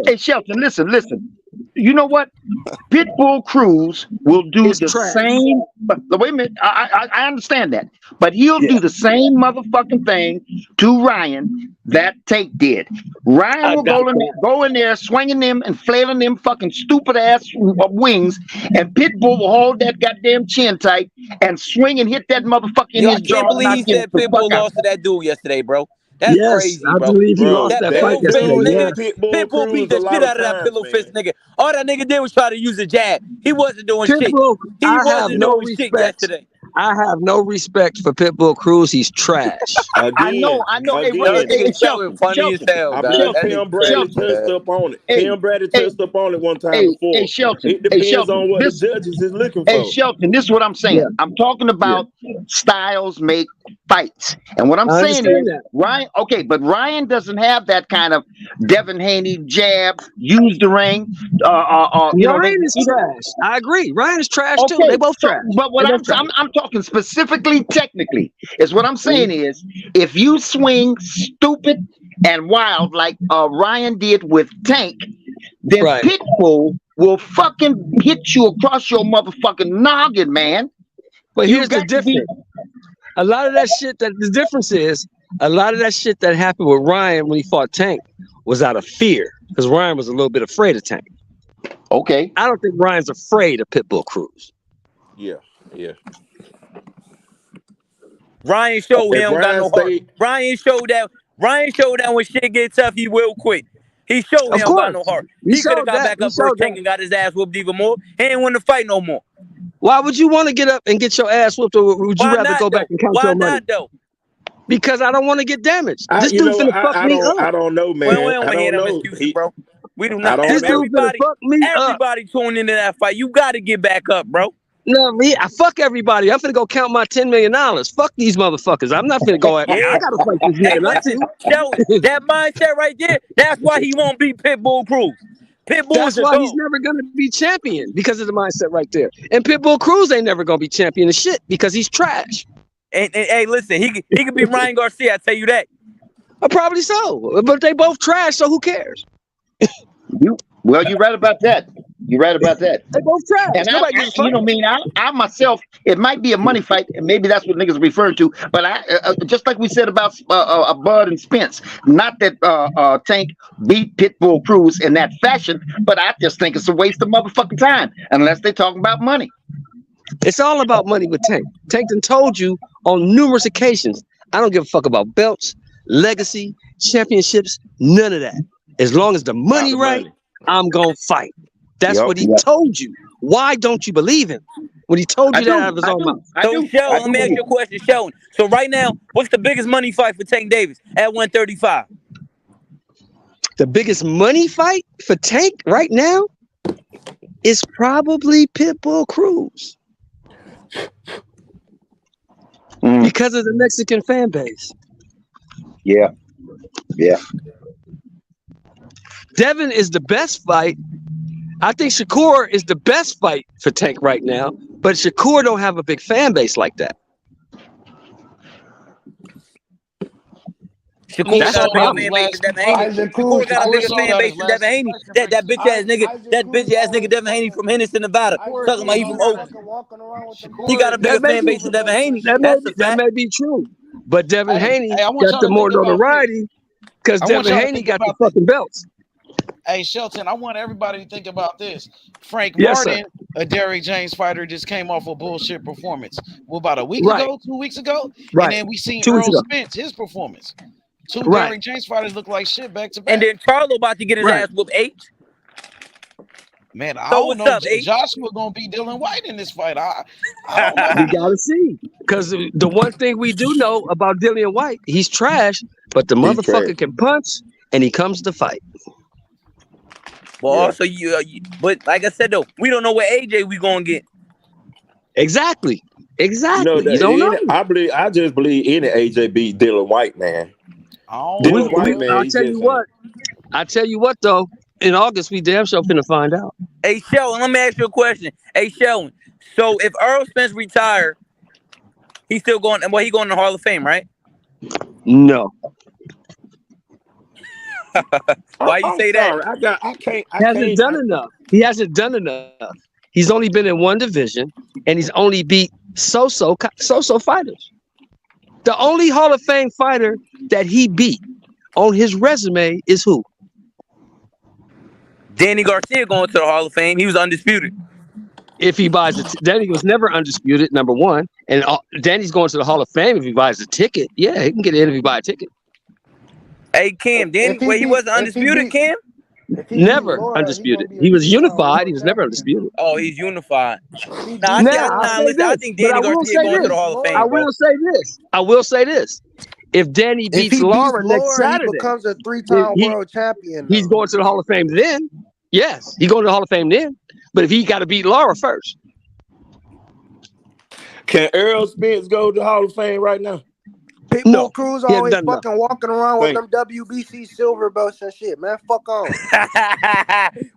Hey, Shelton, listen. You know what? Pitbull Cruz will do It's the trash. same. But wait a minute, I understand that, but he'll do the same motherfucking thing to Ryan that Tank did. Ryan will go in there swinging them and flailing them fucking stupid ass wings, and Pitbull will hold that goddamn chin tight and swing and hit that motherfucker in Yo, his I jaw. can't believe he and knock him said the Pitbull fuck out. lost to that dude yesterday, bro. That's Yes, crazy, I bro. believe he lost That that pillow fight fist yesterday. nigga, Yeah. Pitbull beat the a lot shit of out of that times, pillow man. fist nigga. All that nigga did was try to use a jab. He wasn't doing shit. Pitbull, He I have wasn't no doing shit respect. yesterday. I have no respect for Pitbull Cruz. He's trash. I know. Hey, Yo, wait, nigga hey, Sheldon funny as hell, I dog. believe That Tim nigga Bradley crazy, touched man. up on it. Hey, Tim Bradley hey, touched up on it one time hey, before. hey, Shelton. It depends Shelton, on what this- the judges is looking Hey, for. Shelton, this is what I'm saying. Yeah. I'm talking about styles make fights. And what I'm I saying understand is, that. Ryan, okay, but Ryan doesn't have that kind of Devin Haney jab, use the ring. Ryan is trash. I agree. Ryan is trash too. They both trash. But what They both trash. I'm talking specifically technically is what I'm saying is if you swing stupid and wild like Ryan did with Tank, then Right. Pitbull will fucking hit you across your motherfucking noggin, man. But You here's the got to be- difference. A lot of that shit the difference is a lot of that shit that happened with Ryan when he fought Tank was out of fear because Ryan was a little bit afraid of Tank. Okay. I don't think Ryan's afraid of Pitbull Cruz. Yeah. Ryan showed If he don't got Ryan no heart. stayed- Ryan showed that when shit get tough, he will quit. He showed he Of don't got no course. heart. He He could have showed got that. back He up versus showed Tank that. and got his ass whooped even more. He ain't want to fight no more. Why would you want to get up and get your ass whooped, or would you Why rather not, go though? back and count Why your money? not, though? Because I don't want to get damaged. This You dude's know, finna fuck I me don't, up. I don't know, man. We don't I want to hear don't them know. excuses, bro. We do I not. don't This know. dude's finna fuck me up. Everybody tuned into that fight. You got to get back up, bro. No, me, I fuck everybody. I'm finna go count my $10 million. Fuck these motherfuckers. I'm not finna go. I Yeah. gotta fight this Hey, nigga. Not listen, you. Sheldon, that mindset right there, that's why he won't beat Pitbull Cruz. Pitbull That's is a why dog. he's never gonna be champion because of the mindset right there. And Pitbull Cruz ain't never gonna be champion of shit because he's trash. And hey, listen, he could be Ryan Garcia. I tell you that. Probably so, but they both trash. So who cares? Well, you're right about that. You're right about that. They both trash. And Nobody gives a fuck. I myself, it might be a money fight, and maybe that's what niggas are referring to. But I, just like we said about Bud and Spence, not that Tank beat Pitbull Cruz in that fashion, but I just think it's a waste of motherfucking time unless they're talking about money. It's all about money with Tank. Tank done told you on numerous occasions, I don't give a fuck about belts, legacy, championships, none of that. As long as the money right, I'm gonna fight. That's what he told you. Why don't you believe him? When he told you that out of his own mouth. So, Sheldon, let me ask you a question, Sheldon. So, right now, what's the biggest money fight for Tank Davis at 135? The biggest money fight for Tank right now is probably Pitbull Cruz. Because of the Mexican fan base. Yeah. Devin is the best fight. I think Shakur is the best fight for Tank right now, but Shakur don't have a big fan base like that. Shakur That's got the a bigger problem. fan base than Devin Haney. Shakur got a bigger fan base than Devin Haney. That bitch ass nigga Devin Haney from Henderson, Nevada. Talking about he from Oakland. He got a bigger fan base than Devin Haney. That's a That fact. may be true, but Devin Haney I want got y'all the to more think about notoriety because I want Devin y'all to Haney think got the about this. fucking belts. Hey, Shelton, I want everybody to think about this. Frank Yes, sir. Martin, a Derrick James fighter, just came off a bullshit performance. Well, about a week Right. ago, 2 weeks ago, Right. and then we seen 2 weeks Errol ago. Spence, his performance. Two Right. Derrick James fighters look like shit back to back. And then Charlo about to get his ass whooped. H. Man, I So don't what's know. up, H? Joshua gonna be Dylan White in this fight. I don't know. We gotta see, because the one thing we do know about Dillian White, he's trash, but the motherfucker can punch and he comes to fight. But also but like I said though, we don't know what AJ we gonna get. Exactly. You don't know. I just believe any AJ beat Dylan White, man. Dylan White, man. I'll tell you what. I tell you what though. In August, we damn sure finna find out. Hey Sheldon, let me ask you a question. Hey Sheldon, so if Errol Spence retire, he's still going. Well, he going to the Hall of Fame, right? No. Why you say that? He hasn't done enough. He hasn't done enough. He's only been in one division, and he's only beat so-so fighters. The only Hall of Fame fighter that he beat on his resume is who? Danny Garcia going to the Hall of Fame. He was undisputed. If he buys it, Danny was never undisputed, number one. And Danny's going to the Hall of Fame if he buys a ticket. Yeah, he can get in if he buy a ticket. Hey, Cam, Danny, he wasn't undisputed, Cam? Never undisputed. He was unified. He was never undisputed. Oh, he's unified. I think Danny Garcia going to the Hall of Fame. I will say this. If Danny beats Lara next Saturday, he becomes a 3-time world champion. He's going to the Hall of Fame then. Yes, he's going to the Hall of Fame then. But if he got to beat Lara first. Can Errol Spence go to the Hall of Fame right now? Pitbull Cruz always fucking walking around with them WBC silver belts and shit, man. Fuck on.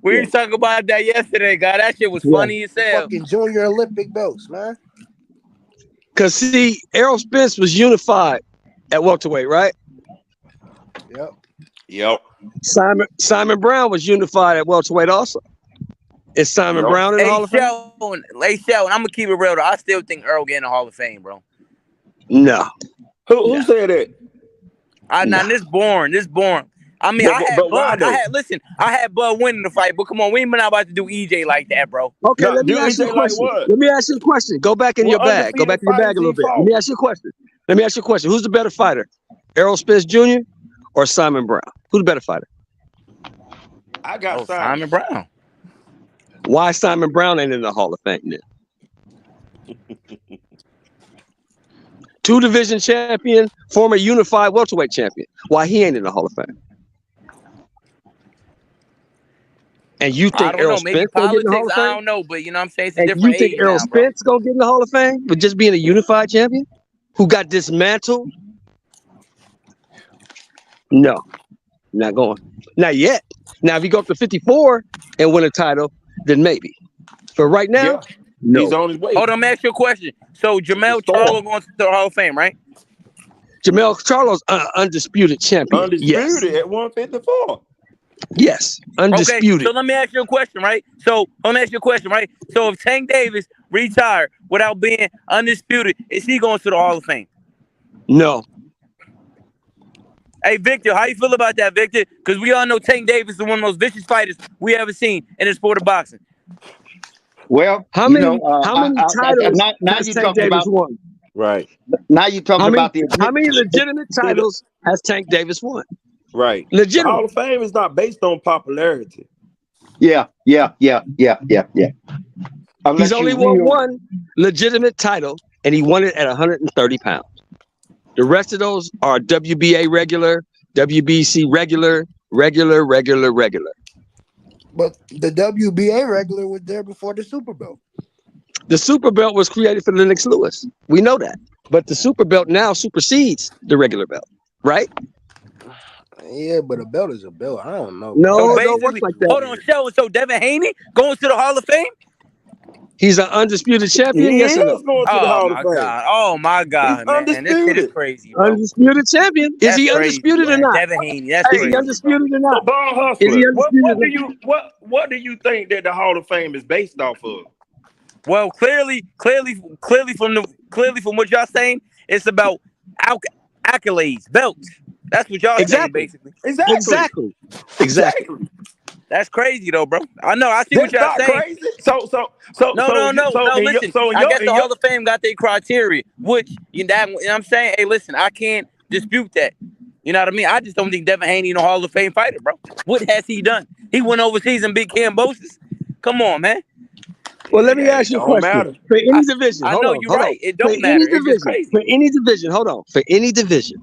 We were talking about that yesterday, guy. That shit was funny as hell. Fucking junior Olympic belts, man. Because, see, Errol Spence was unified at welterweight, right? Yep. Simon Brown was unified at welterweight also. Is Simon Brown in the Hall of Fame? Sheldon, I'm gonna keep it real though. I still think Earl getting the Hall of Fame, bro. No. Who said that? This boring. I mean, I had Bud winning the fight, but come on, we ain't not about to do EJ like that, bro. Okay, let me ask you a question. Let me ask you a question. Go back in your bag. Go back in your bag a little bit. Let me ask you a question. Who's the better fighter? Errol Spence Jr. or Simon Brown? Who's the better fighter? I got Simon Brown. Why Simon Brown ain't in the Hall of Fame then? 2-division champion, former unified welterweight champion. Why he ain't in the Hall of Fame? And you think Errol Spence gonna get in the Hall of Fame? I don't know, but you know what I'm saying? It's a And different you think age Errol now, bro. Spence gonna get in the Hall of Fame with just being a unified champion who got dismantled? No, not going. Not yet. Now, if he go up to 54 and win a title, then maybe. But right now, no. He's on his way. Hold on, let me ask you a question. So Jamel Charlo going to the Hall of Fame, right? Jamel Charlo's undisputed champion. Undisputed at 154. Yes, undisputed. Okay, so let me ask you a question, right? So if Tank Davis retired without being undisputed, is he going to the Hall of Fame? No. Hey, Victor, how you feel about that, Victor? Because we all know Tank Davis is one of the most vicious fighters we ever seen in the sport of boxing. Well, how many titles has Tank Davis won? Right. Now you're talking about how many legitimate titles has Tank Davis won? Right. Legitimate. The Hall of Fame is not based on popularity. Yeah. He's only won one legitimate title, and he won it at 130 pounds. The rest of those are WBA regular, WBC regular. But the WBA regular was there before the Super Bowl. The super belt was created for Lennox Lewis. We know that. But the super belt now supersedes the regular belt, right? Yeah, but a belt is a belt. I don't know, No, bro. So it don't work basically, like that. hold on, Sheldon. So Devin Haney going to the Hall of Fame? He's an undisputed champion, He yes or no? is going to the Oh Hall of my Fame. god! Oh my He's god, man! This shit is undisputed. crazy, bro. Undisputed champion. Is That's he crazy, undisputed or man. not? Devin Haney. That's Is he crazy, bro. undisputed or So not? Bone Is he Hustler, undisputed? what do you think that the Hall of Fame is based off of? Well, clearly from what y'all saying, it's about accolades, belts. That's what y'all saying, Exactly. basically. Exactly. That's crazy though, bro. I know. I see what That's y'all not saying. crazy. So No. Listen, I guess the Hall of Fame got their criteria, which you know what I'm saying. Hey, listen, I can't dispute that. You know what I mean? I just don't think Devin Haney no Hall of Fame fighter, bro. What has he done? He went overseas and beat Cambosis. Come on, man. Well, let me ask you a don't question. matter. For any division, I hold know on, you're hold right. on. It For don't any matter. It's just division, crazy. for any division, hold on. For any division,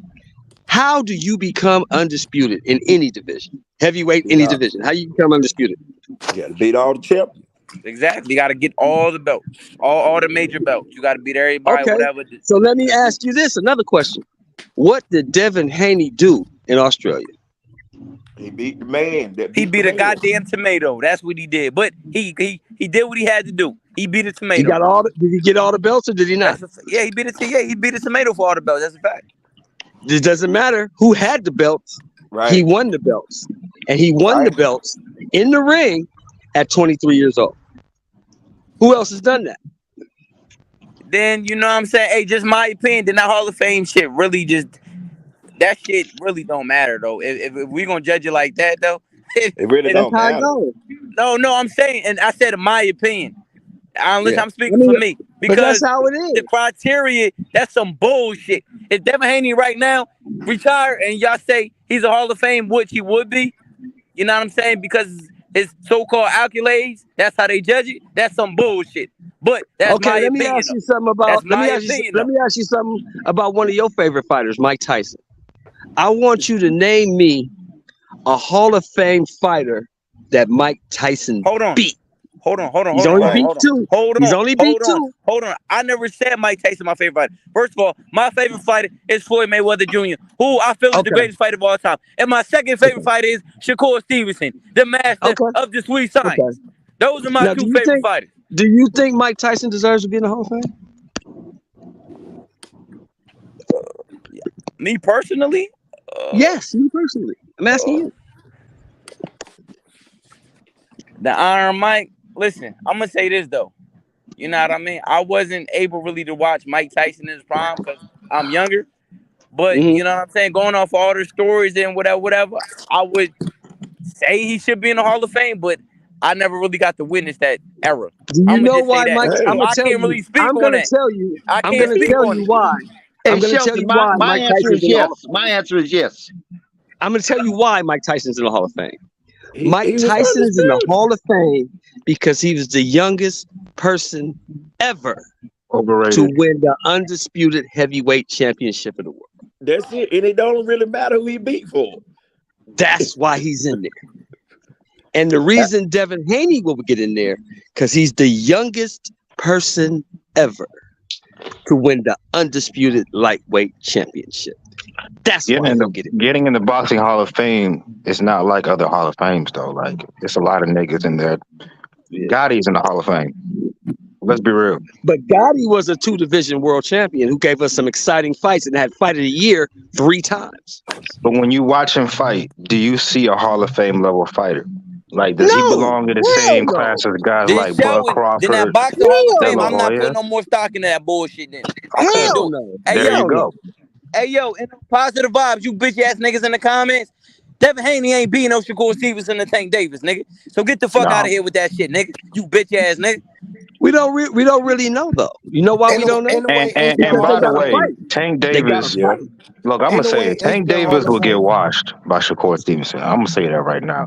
how do you become undisputed in any division? Heavyweight, any division. How you become undisputed? You got to beat all the champions. Exactly. You got to get all the belts, all the major belts. You got to beat everybody, Okay. whatever. So let me ask you this, another question. What did Devin Haney do in Australia? He beat the man. He beat a goddamn tomato. That's what he did. But he did what he had to do. He beat a tomato. He got did he get all the belts or did he not? He beat it. Yeah, he beat a tomato for all the belts. That's a fact. It doesn't matter who had the belts. Right. He won the belts. And he won the belts in the ring at 23 years old. Who else has done that? Then, you know what I'm saying? Hey, just my opinion, then that Hall of Fame shit really just, that shit really don't matter, though. If we're going to judge it like that, though. It really don't matter. No, I'm saying, and I said my opinion. Unless I'm speaking I mean, for me. Because but that's how it is. the criteria, that's some bullshit. If Devin Haney right now retired and y'all say he's a Hall of Fame, which he would be, you know what I'm saying? Because his so-called accolades, that's how they judge it. That's some bullshit. But that's my let me opinion. ask you something about. That's Let my me ask you opinion. something about one of your favorite fighters, Mike Tyson. I want you to name me a Hall of Fame fighter that Mike Tyson beat. Hold on. He's only beat two. He's only beat two. Hold on. I never said Mike Tyson my favorite fighter. First of all, my favorite fighter is Floyd Mayweather Jr., who I feel is the greatest fighter of all time. And my second favorite fighter is Shakur Stevenson, the master of the sweet science. Those are my two favorite fighters. Do you think Mike Tyson deserves to be in the Hall of Fame? Me personally? Yes, me personally. I'm asking you. The Iron Mike, listen, I'm going to say this, though. You know what I mean? I wasn't able really to watch Mike Tyson in his prime because I'm younger. But, you know what I'm saying? Going off all the stories and whatever, I would say he should be in the Hall of Fame, but I never really got to witness that era. Do you know why, Mike? I can't really speak on that. I'm going to tell you. I'm going to tell you why. Hey, I'm going to tell Shelton, you why my Mike answer Tyson's is in the Hall yes. of Fame. My answer is yes. I'm going to tell you why Mike Tyson's in the Hall of Fame. Mike Tyson is in the Hall of Fame because he was the youngest person ever to win the undisputed heavyweight championship of the world. That's it. And it don't really matter who he beat for. That's why he's in there. And the reason Devin Haney will get in there, because he's the youngest person ever to win the undisputed lightweight championship. That's why he'll get it. Getting in the Boxing Hall of Fame is not like other Hall of Fames, though. Like, there's a lot of niggas in there. Gotti's in the Hall of Fame. Let's be real. But Gotti was a 2-division world champion who gave us some exciting fights and had Fight of the Year 3 times. But when you watch him fight, do you see a Hall of Fame level fighter? Like, does he belong in the same class as guys like Bud Crawford? Then that Boxing Hall of Fame, De La I'm not Hoya? putting no more stock in that bullshit then. I can't do it. Hey, There you go. Hey, yo, and positive vibes, you bitch ass niggas in the comments. Devin Haney ain't beating no Shakur Stevenson and Tank Davis, nigga. So get the fuck out of here with that shit, nigga. You bitch ass nigga. We don't really know though. You know why we don't know? And by the way, Tank Davis, look, I'm gonna say it. Tank Davis will get washed by Shakur Stevenson. I'm gonna say that right now.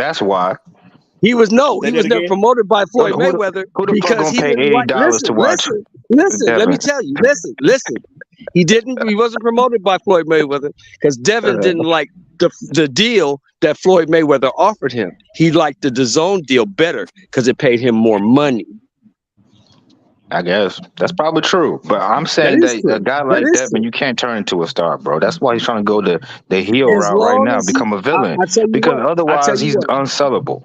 That's why. He was Say that never again. promoted by Floyd Mayweather Who the fuck because gonna he pay didn't like. $80 to watch Listen. Let me Devin? tell you. Listen. He wasn't promoted by Floyd Mayweather because Devin didn't like the deal that Floyd Mayweather offered him. He liked the DAZN deal better because it paid him more money. I guess that's probably true, but I'm That saying is that true. a guy That like is Devin, true. you can't turn into a star, bro. That's why he's trying to go the heel As route right long now, as he, become a villain, I tell you because what. I tell otherwise you he's what. unsellable.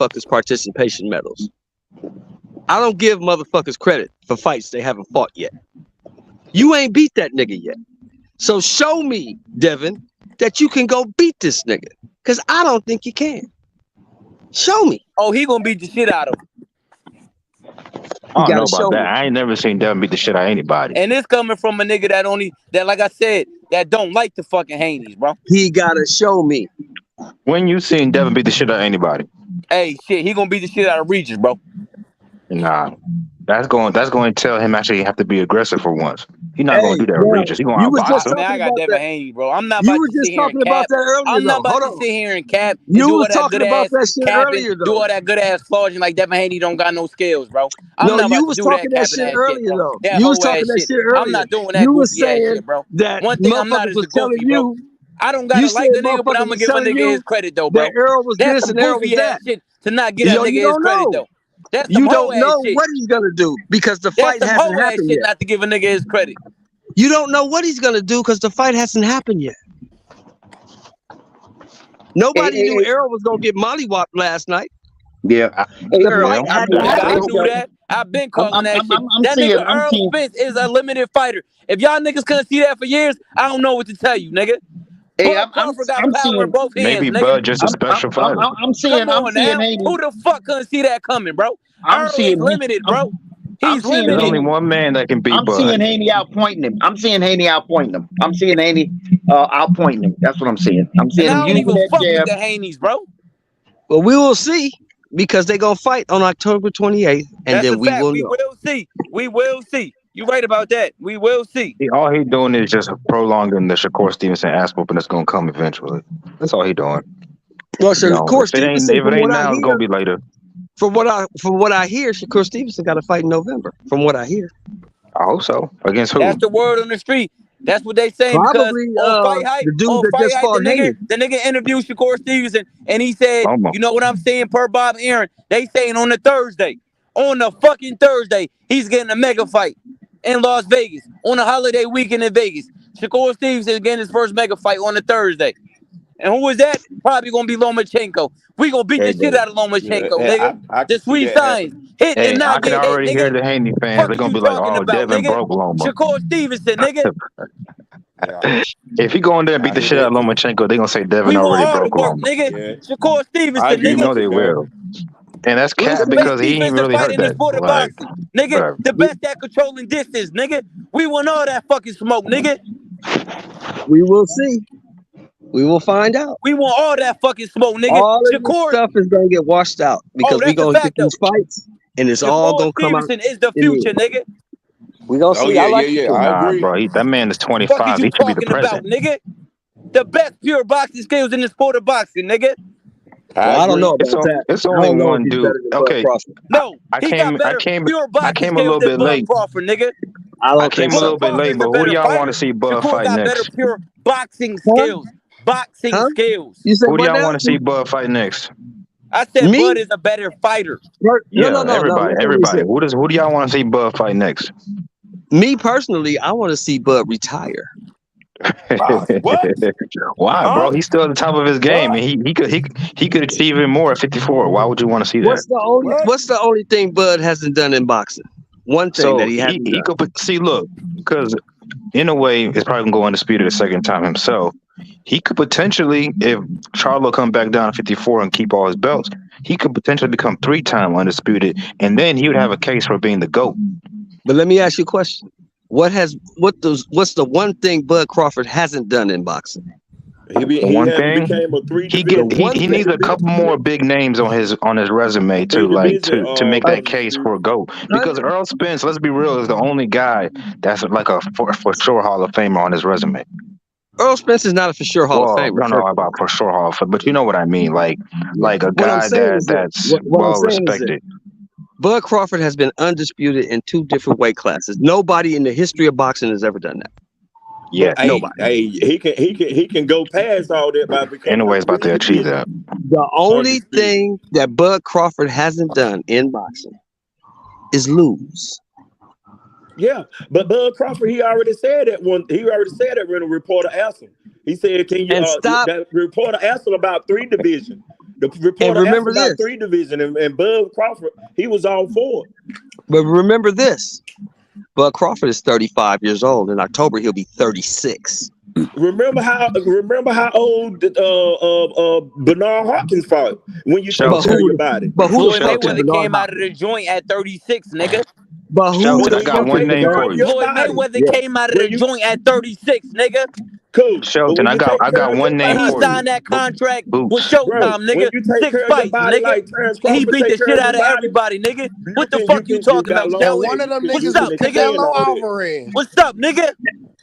motherfuckers participation medals. I don't give motherfuckers credit for fights they haven't fought yet. You ain't beat that nigga yet. So show me, Devin, that you can go beat this nigga. Because I don't think you can. Show me. Oh, he gonna beat the shit out of him. I don't know about that. I ain't never seen Devin beat the shit out of anybody. And it's coming from a nigga that like I said, that don't like the fucking Haney's, bro. He gotta show me. When you seen Devin beat the shit out of anybody? Hey, shit, he gonna beat the shit out of Regis, bro. Nah. That's going to tell him actually have to be aggressive for once. He's not going to do that with Regis. He's going to outbox him. Man, I got Devin Haney, bro. I'm not You about were to sit just here and talking about cap. that earlier, I'm not though. about Hold to on. sit here and cap and You do all was that talking good about ass that shit capping, earlier, do though. all that good ass flogging like Devin Haney don't got no skills, bro. I'm No, not you about to was do talking that that capping shit ass shit, earlier, bro. though. That You was whole talking ass that shit. shit I'm earlier. not doing that You was goofy ass saying shit, bro. that One thing I'm not motherfuckers is a was telling goofy, bro. you I don't You gotta said like the nigga, but motherfuckers I'm gonna was give a telling nigga you his credit though, bro. that Errol was That's this some and Errol was goofy ass that. shit to not get a Yo, nigga you his don't credit know. though. That's some You hoe don't ass know shit. what he's gonna do because the That's fight some hasn't hoe ass happened shit yet. not to give a nigga his credit. You don't know what he's gonna do because the fight hasn't happened yet. Nobody knew Errol was gonna get mollywopped last night. Yeah. The Earl, fight hadn't Nigga, I happened. knew that. I've been calling that shit. I'm That seeing, nigga Errol Spence is a limited fighter. If y'all niggas couldn't see that for years, I don't know what to tell you, nigga. Hey, Bud Crawford got power in seeing, both hands, Maybe nigga. Bud just a special fighter. Come I'm on seeing now. Haney. Who the fuck couldn't see that coming, bro? I'm Errol is seeing, limited, bro. I'm He's seeing There's only limited. one man that can beat I'm Bud. seeing Haney outpointing him. I'm seeing Haney outpointing him. I'm seeing Haney outpointing him. That's what I'm seeing. I'm seeing And I him don't using even that fuck with jab. the Haneys, bro. Well, we will see because they're gonna fight on October 28th, and That's then a we fact. will We know. will see. We will see. You right about that. We will see. All he doing is just prolonging the Shakur Stevenson ass whooping that's gonna come eventually. That's all he doing. Well, Shakur If it ain't Stevenson, now, it's gonna be later. from what I hear, Shakur Stevenson got to fight in November. From what I hear, I hope so. Against who? That's the word on the street. That's what they saying because probably on Fight Hype, the dude that just fought Haney. the nigga interviewed Shakur Stevenson and he said, you know what I'm saying per Bob Aaron, they saying on the fucking Thursday, he's getting a mega fight in Las Vegas on a holiday weekend in Vegas. Shakur Stevenson is getting his first mega fight on the Thursday. And who is that? Probably gonna be Lomachenko. We gonna beat the shit out of Lomachenko, nigga. I The can see sweet that signs. happening. Hit and I not can get hit, already hear nigga. the Haney fans. Fuck They're is gonna you be like, talking "Oh, about, Devin nigga? broke Loma." Shakur Stevenson, nigga. If he go in there and beat I the hear shit out of that too. Lomachenko, they're gonna say Devin We want already all the broke work, Loma. nigga. Yeah. Shakur I Stevenson, agree You nigga. know with they you, man. will, and that's He's cat the because best he ain't defensive really fighter hurt in the that. sport of Like, boxing, nigga. bruh. The best at controlling distance, nigga. We want all that fucking smoke, nigga. We will see. We will find out. We want all that fucking smoke, nigga. All of this Shakur, stuff is gonna get washed out oh, because we that's a gonna get fact though. these fights, and it's all Shakur gonna come out Stevenson is the in the future, end. nigga. We gonna Oh see. I yeah, like yeah, Shakur. I Nah, agree. bro. That man is Fuck is 25. you He should be the talking about, president. nigga? The best pure boxing skills in the sport of boxing, nigga. Well, I don't know about that. It's I only don't know if one he's dude. better than Bud Okay, Crawford. No, I he got better pure I boxing came a skills little than bit Bud late. Crawford, nigga. I I don't came think a so. little bit Crawford late, is a but who do better y'all want to fighter. see Bud Shakur fight got better next? pure boxing Huh? skills. Boxing Huh? skills. You said Who do what y'all now? want to see Bud fight next? I said Me? Bud is a better fighter. No, Yeah, no. everybody, Listen to what he everybody. said. Who do y'all want to see Bud fight next? Me personally, I want to see Bud retire. What? Why, bro? Huh? He's still at the top of his game, What? and he could achieve even more at 54. Why would you want to see that? What? What's the only thing Bud hasn't done in boxing? One thing that So he hasn't he done. could see. Look, because in a way, it's probably gonna go undisputed a second time himself. He could potentially, if Charlo come back down to 54 and keep all his belts, he could potentially become 3-time undisputed, and then he would have a case for being the GOAT. But let me ask you a question. What's the one thing Bud Crawford hasn't done in boxing? He hasn't became a He needs a couple more big names on his resume to make that case for a GOAT. Because Errol Spence, let's be real, is the only guy that's like a for sure Hall of Famer on his resume. Earl Spence is not a for sure Hall of Famer. No, about for sure Hall of Fame, but you know what I mean, like a guy that's well respected. Bud Crawford has been undisputed in 2 different weight classes. Nobody in the history of boxing has ever done that. Yeah, nobody. Hey, he can go past all that by becoming. Anyways, about to achieve that. The only thing that Bud Crawford hasn't done in boxing is lose. Yeah, but Bud Crawford, he already said that when a reporter asked him. He said, "Can you?" That reporter asked him about 3 division. The reporter asked him about 3 division, and Bud Crawford, he was all for it. But remember this: Bud Crawford is 35 years old. In October, he'll be 36. Remember how old Bernard Hopkins fought when you take care of your body. But who Floyd Mayweather came out of the joint at 36, nigga. But who? I got one name for you. Floyd Mayweather came out of the joint at 36, nigga. Cool. Shelton, I got one name and he for signed you. that contract Boots. with Showtime, nigga. 6 fights, nigga. And he beat the shit out of everybody, nigga. What the fuck you talking about, Shelton? One of them niggas What's up, was nigga? Canelo Alvarez. What's up, nigga?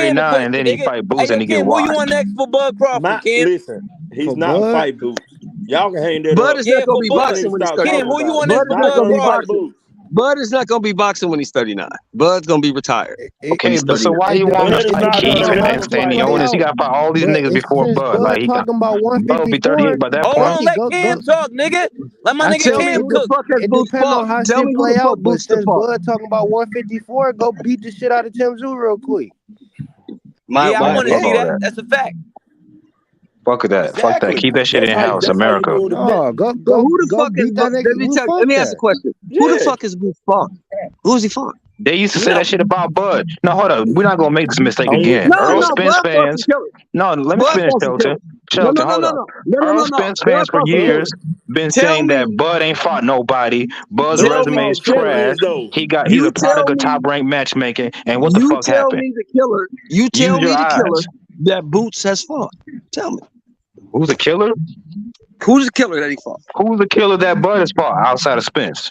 39 and then he fight Boots and he get Kim, who you washed. want next for Bud Crawford, Kim? Listen, he's For not Bud? fight Boots. Y'all can hang that Bud up. is not gonna for be Bud. boxing when he's Stop 39. Kim, who you want Bud next is for not Bud gonna be Crawford? boxing. Bud is not gonna be boxing when he's 39. Bud's gonna be retired. when Okay, he's but so 39. why you want him Bud to is fight not Keith, gonna man? never Standing fight on this, Boots. he got to fight all these But niggas it's before since Bud. Bud Like he got talking about Bud be 154. 38 by that Hold point. on, let Kim talk, nigga. Let my I nigga Tell said me Kim who the cook. fuck has it Boots depends on fought. how Tell me shit who play the fuck out. But Boots to since fought. Bud talking about 154, go beat the shit out of Tim Zoo real quick. Yeah, I want to Fuck see all that. that. That's a fact. Fuck that. Fuck that. Exactly. Keep that shit in house, That's how you America. do it. No, So who the fuck is beat that nigga. let me ask a question. Who the Yeah. fuck is Boots fought? Who's he fought? They used to say that shit about Bud. No, hold up. We're not gonna make this mistake again. No, Earl no, Spence Bud fought fans. some killers. No, let me Bud finish, fought some Shelton. killers. No, Hold up. Earl no. Spence Bud fans for fought some years killers. been Tell saying that me, Bud ain't fought nobody. Bud's tell resume me, is trash. He's a product of top ranked matchmaking. And what the you fuck tell happened? me the killer. You Use tell your me the eyes. killer that Boots has fought. Tell me. Who's the killer? Who's the killer that he fought? Who's the killer that Bud has fought outside of Spence?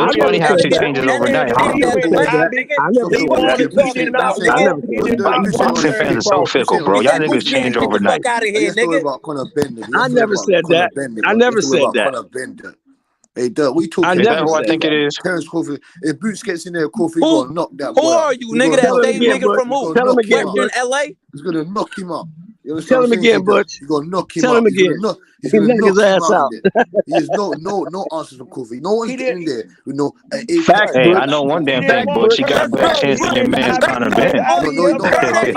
So it's funny how shit nigga, changes that overnight, nigga huh? picked that to win, nigga. He wanted Boosie to knock him out, nigga. Boxing fans are so fickle, bro. He Y'all said niggas Boosie change get the overnight. fuck out of here, Let's talk nigga. about Conor Ben, nigga. I Let's talk never about said Conor that. Ben, nigga. I never Let's talk said about that. Conor Ben, nigga. Hey, Dirk, we I talking Is that never who I said think that. it is? Terence Crawford. If Boots gets in there, Crawford, Who? gonna knock that Who boy out. are you, He nigga? gonna That Tell knock him same him out. again, nigga Butch. from He's who? gonna Tell him knock him again, out. Western Butch. LA? He's gonna knock him out. You understand Tell what him I'm saying? again, Butch. He's gonna knock him Tell him out. He's again. gonna knock. He's gonna knock his him ass out out. in there. He has no answers from Kofi. No one's getting in there with no. Facts, hey, I know one damn thing, Butch. You got a better chance than your man's Conor Ben. No, you don't. Come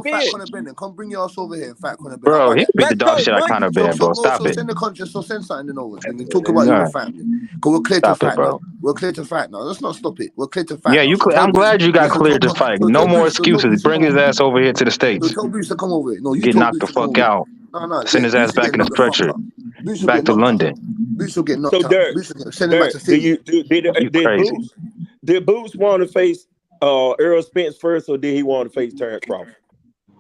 fight Conor Ben. Come bring your ass over here and fight Conor Ben. How Bro, about he that? beat the dog shit out of Conor Ben, bro. Stop it. Send the contract. So send something over. And then talk about Nah. your family. Cause we're clear to Stop it, fight bro. now. We're clear to fight now. Let's not stop it. We're clear to fight. Yeah, now. So I'm glad you got cleared to fight. No more excuses. Bring his ass over here to the So States. tell Bruce to come over here. No, you Get told knocked the Bruce to come fuck over. out. No, Send his ass back in the stretcher. Back to London. Bruce will get knocked So out. Derek, Bruce will send him back to Derek, Philly. did Boots want to face Errol Spence first, or did he want to face Terence Crawford?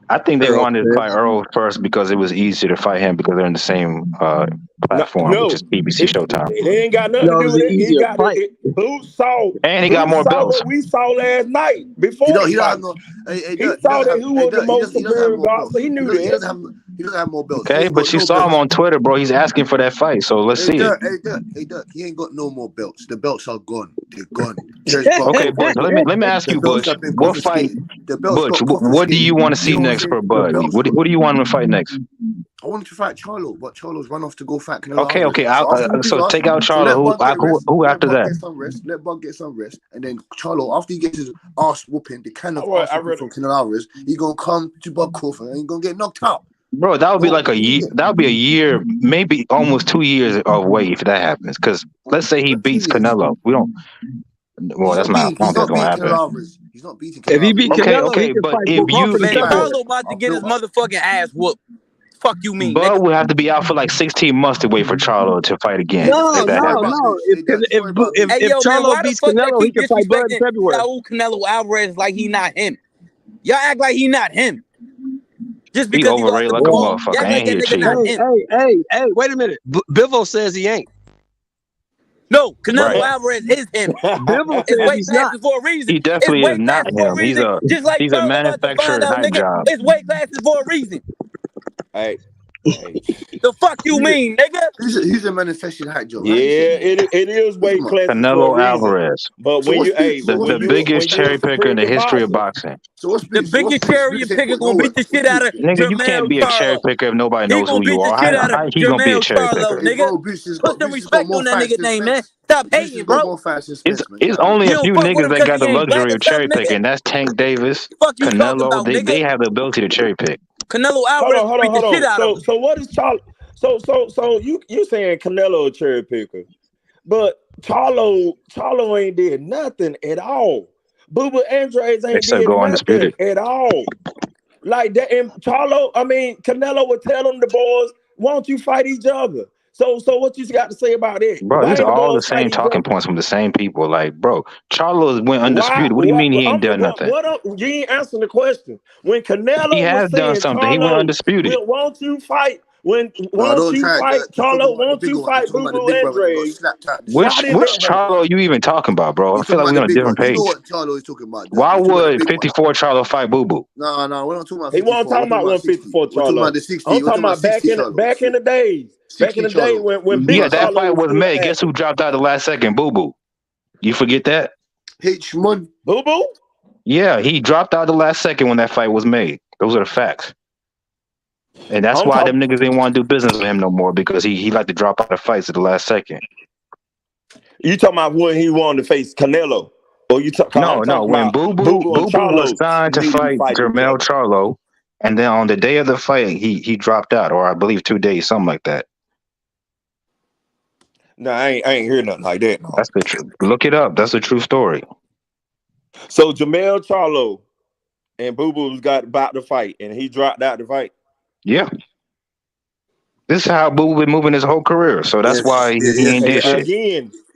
I think they wanted to fight Earl first because it was easier to fight him because they're in the same platform, which is BBC Showtime. It ain't got nothing to do with it. He got Boots saw, And he got more belts. What we saw last night before He the don't fight. have He saw that who was the most superior boxer. He knew He this. doesn't have more belts. Okay, but you saw him on Twitter, bro. He's asking for that fight, so let's see it. Hey, Dirk, he ain't got no more belts. The belts are gone. They're gone. Okay, Butch, let me ask you, Butch. What fight, Butch? What do you want to see next for Bud? What do you want him to fight next? I wanted to fight Charlo, but Charlo's run off to go fight Canelo. Okay. So take out Charlo. Who after that? Let Bud get some rest, and then Charlo, after he gets his ass whooping, the kind of ass whooping from Canelo Alvarez, he's gonna come to Bud Crawford and he's gonna get knocked out. Bro, that would be like a year. That would be a year, maybe almost 2 years away if that happens. Because let's say he beats Canelo, we don't. Well, that's not. I don't think it's gonna happen. He's not beating If he beat Canelo, okay, he can but fight if you, Man, Charlo about to get his motherfucking ass whooped. Fuck you mean? Bud would have to be out for like 16 months to wait for Charlo to fight again. No. If Charlo beats Canelo, he can fight Bud in February. Canelo Alvarez like he not him. Y'all act like he not him. Just He because overrated like a motherfucker. And he a cheater. Hey, wait a minute. Bivo says he ain't. No, Canelo Alvarez is him. Bivo says weight he's classes not. for a reason. He definitely is not him. He's Just a manufactured hype job. It's weight classes for a reason. Hey. The fuck you mean, nigga? He's a manufactured hype job. Yeah, it is weight class. Canelo Alvarez. But when the biggest cherry picker in the history of boxing. The biggest cherry picker gonna beat the shit out of nigga, you can't be a cherry picker if nobody knows who you are. How he gonna be a cherry picker? Nigga, put some respect on that nigga name, man. Stop hating, bro. It's only a few niggas that got the luxury of cherry picking. That's Tank Davis, Canelo. They have the ability to cherry pick. Canelo Alvarez beat the shit out of him. So what is Charlo? So you saying Canelo a cherry picker, but Charlo ain't did nothing at all. Booba Andres ain't did nothing at all. Like that, and Canelo would tell them the boys, "Won't you fight each other?" So what you got to say about it? Bro, these are all the same talking points from the same people. Like, bro, Charlo went undisputed. What do you mean he ain't done nothing? You ain't answering the question. When Canelo he has done something, he went undisputed. Won't you fight? Won't you fight Boo Boo Andres? Which Charlo you even talking about, bro? I feel like we're on a different page. You know what Charlo is talking about. Why would 54 Charlo fight Boo Boo? No, we're not talking about 54. He wasn't talking about 154 Charlo. We're talking about the 60. I'm talking about back in the days. Back in the day when that fight was made. Guess who dropped out the last second? Boo Boo. You forget that? H-Mon. Boo Boo? Yeah, he dropped out the last second when that fight was made. Those are the facts. And that's why them niggas didn't want to do business with him no more, because he liked to drop out of fights at the last second. You talking about when he wanted to face Canelo? Or you No, when Boo Boo was signed to fight Jermell Charlo, and then on the day of the fight, he dropped out, or I believe 2 days, something like that. No, I ain't hear nothing like that. No. That's the truth. Look it up. That's a true story. So Jermell Charlo and Boo Boo got about to fight, and he dropped out to fight. Yeah. This is how Boo Boo been moving his whole career. So that's why he ain't did shit.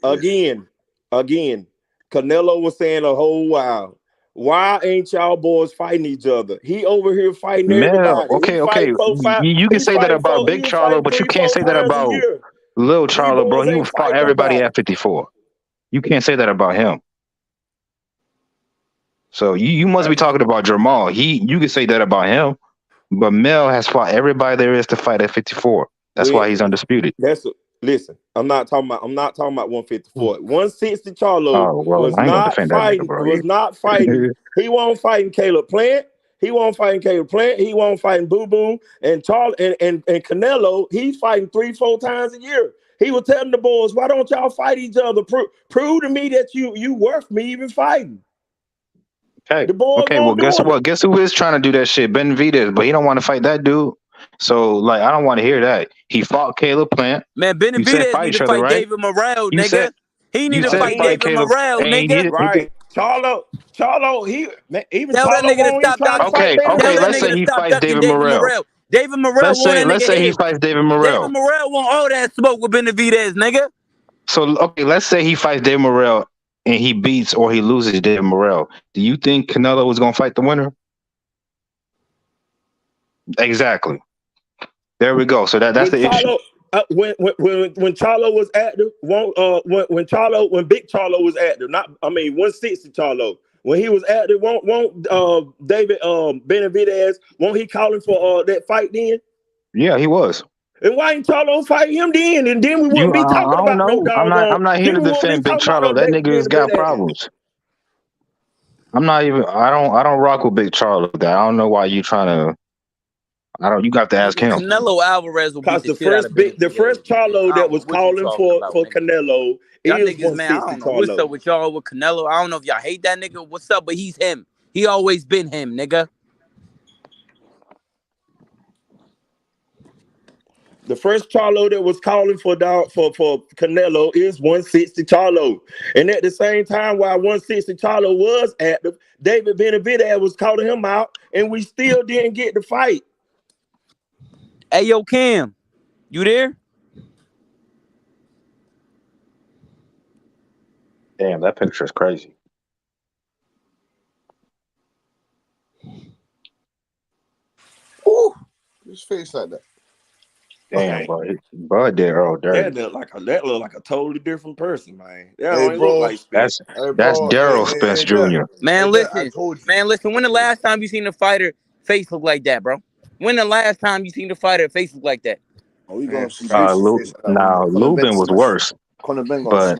Again, Canelo was saying a whole while, why ain't y'all boys fighting each other? He over here fighting everybody. Okay. You can say that about Big Charlo, but you can't say that about Lil Charlo, bro. He fought everybody at 54. You can't say that about him. So you must be talking about Jamal. You can say that about him, but Mel has fought everybody there is to fight at 54. That's why he's undisputed. Listen. I'm not talking about 154. 160 Charlo was not fighting. He wasn't fighting Caleb Plant. He won't fighting Caleb Plant. He won't fighting Boo Boo and Canelo. He's fighting 3-4 times a year. He was telling the boys, "Why don't y'all fight each other? Prove to me that you worth me even fighting." Okay. The boys Okay. Well, won't guess do it. what? Guess who is trying to do that shit? Benavidez, but he don't want to fight that dude. So, like, I don't want to hear that. He fought Caleb Plant. Man, You said Benavidez fight need each to other, fight right? David Morrell, You nigga. said He need you to said fight fight David Caleb. Morrell, And nigga. Right. Charlo, even Tell that Charlo nigga to won't even stop try to ducking. fight Okay. Tell Okay. that Let's nigga say to he stop fights ducking David David Morrell. Morrell. David Morrell Let's want that say he nigga. fights David David Morrell. Morrell want all that smoke with Benavidez, nigga. So, okay, let's say he fights David Morrell and he beats or he loses David Morrell. Do you think Canelo is going to fight the winner? Exactly. There we go. So that's the issue. When Charlo was active, when Big Charlo was active, 160 Charlo. When he was active, won't David Benavidez, won't he calling for that fight then? Yeah, he was. And why ain't Charlo fight him then? And then we wouldn't be I talking don't about no know. I'm not here to Then we won't be defend Big talking about no Charlo. That David nigga has got Benavidez. problems. I'm not even. I don't rock with Big Charlo. That I don't know why you trying to. You got to ask him. Canelo Alvarez will beat Because the shit out of Benavidez. the first Charlo that was calling for Canelo y'all is niggas, man, I 160 don't know what's up Charlo. with y'all with Canelo. I don't know if y'all hate that nigga. What's up? But he's him. He always been him, nigga. The first Charlo that was calling for Canelo is 160 Charlo. And at the same time, while 160 Charlo was active, David Benavidez was calling him out, and we still didn't get the fight. Hey, yo, Cam, you there? Damn, that picture is crazy. Ooh, his face like that. Damn, Bud did Earl dirty. That look like a totally different person, man. That Hey, don't bro, look like Spence. That's Daryl Spence Jr. Man, listen. When the last time you seen a fighter face look like that, bro? When the last time you seen a fighter face look like that? Oh, we gonna see Lubin was worse. Conor Ben but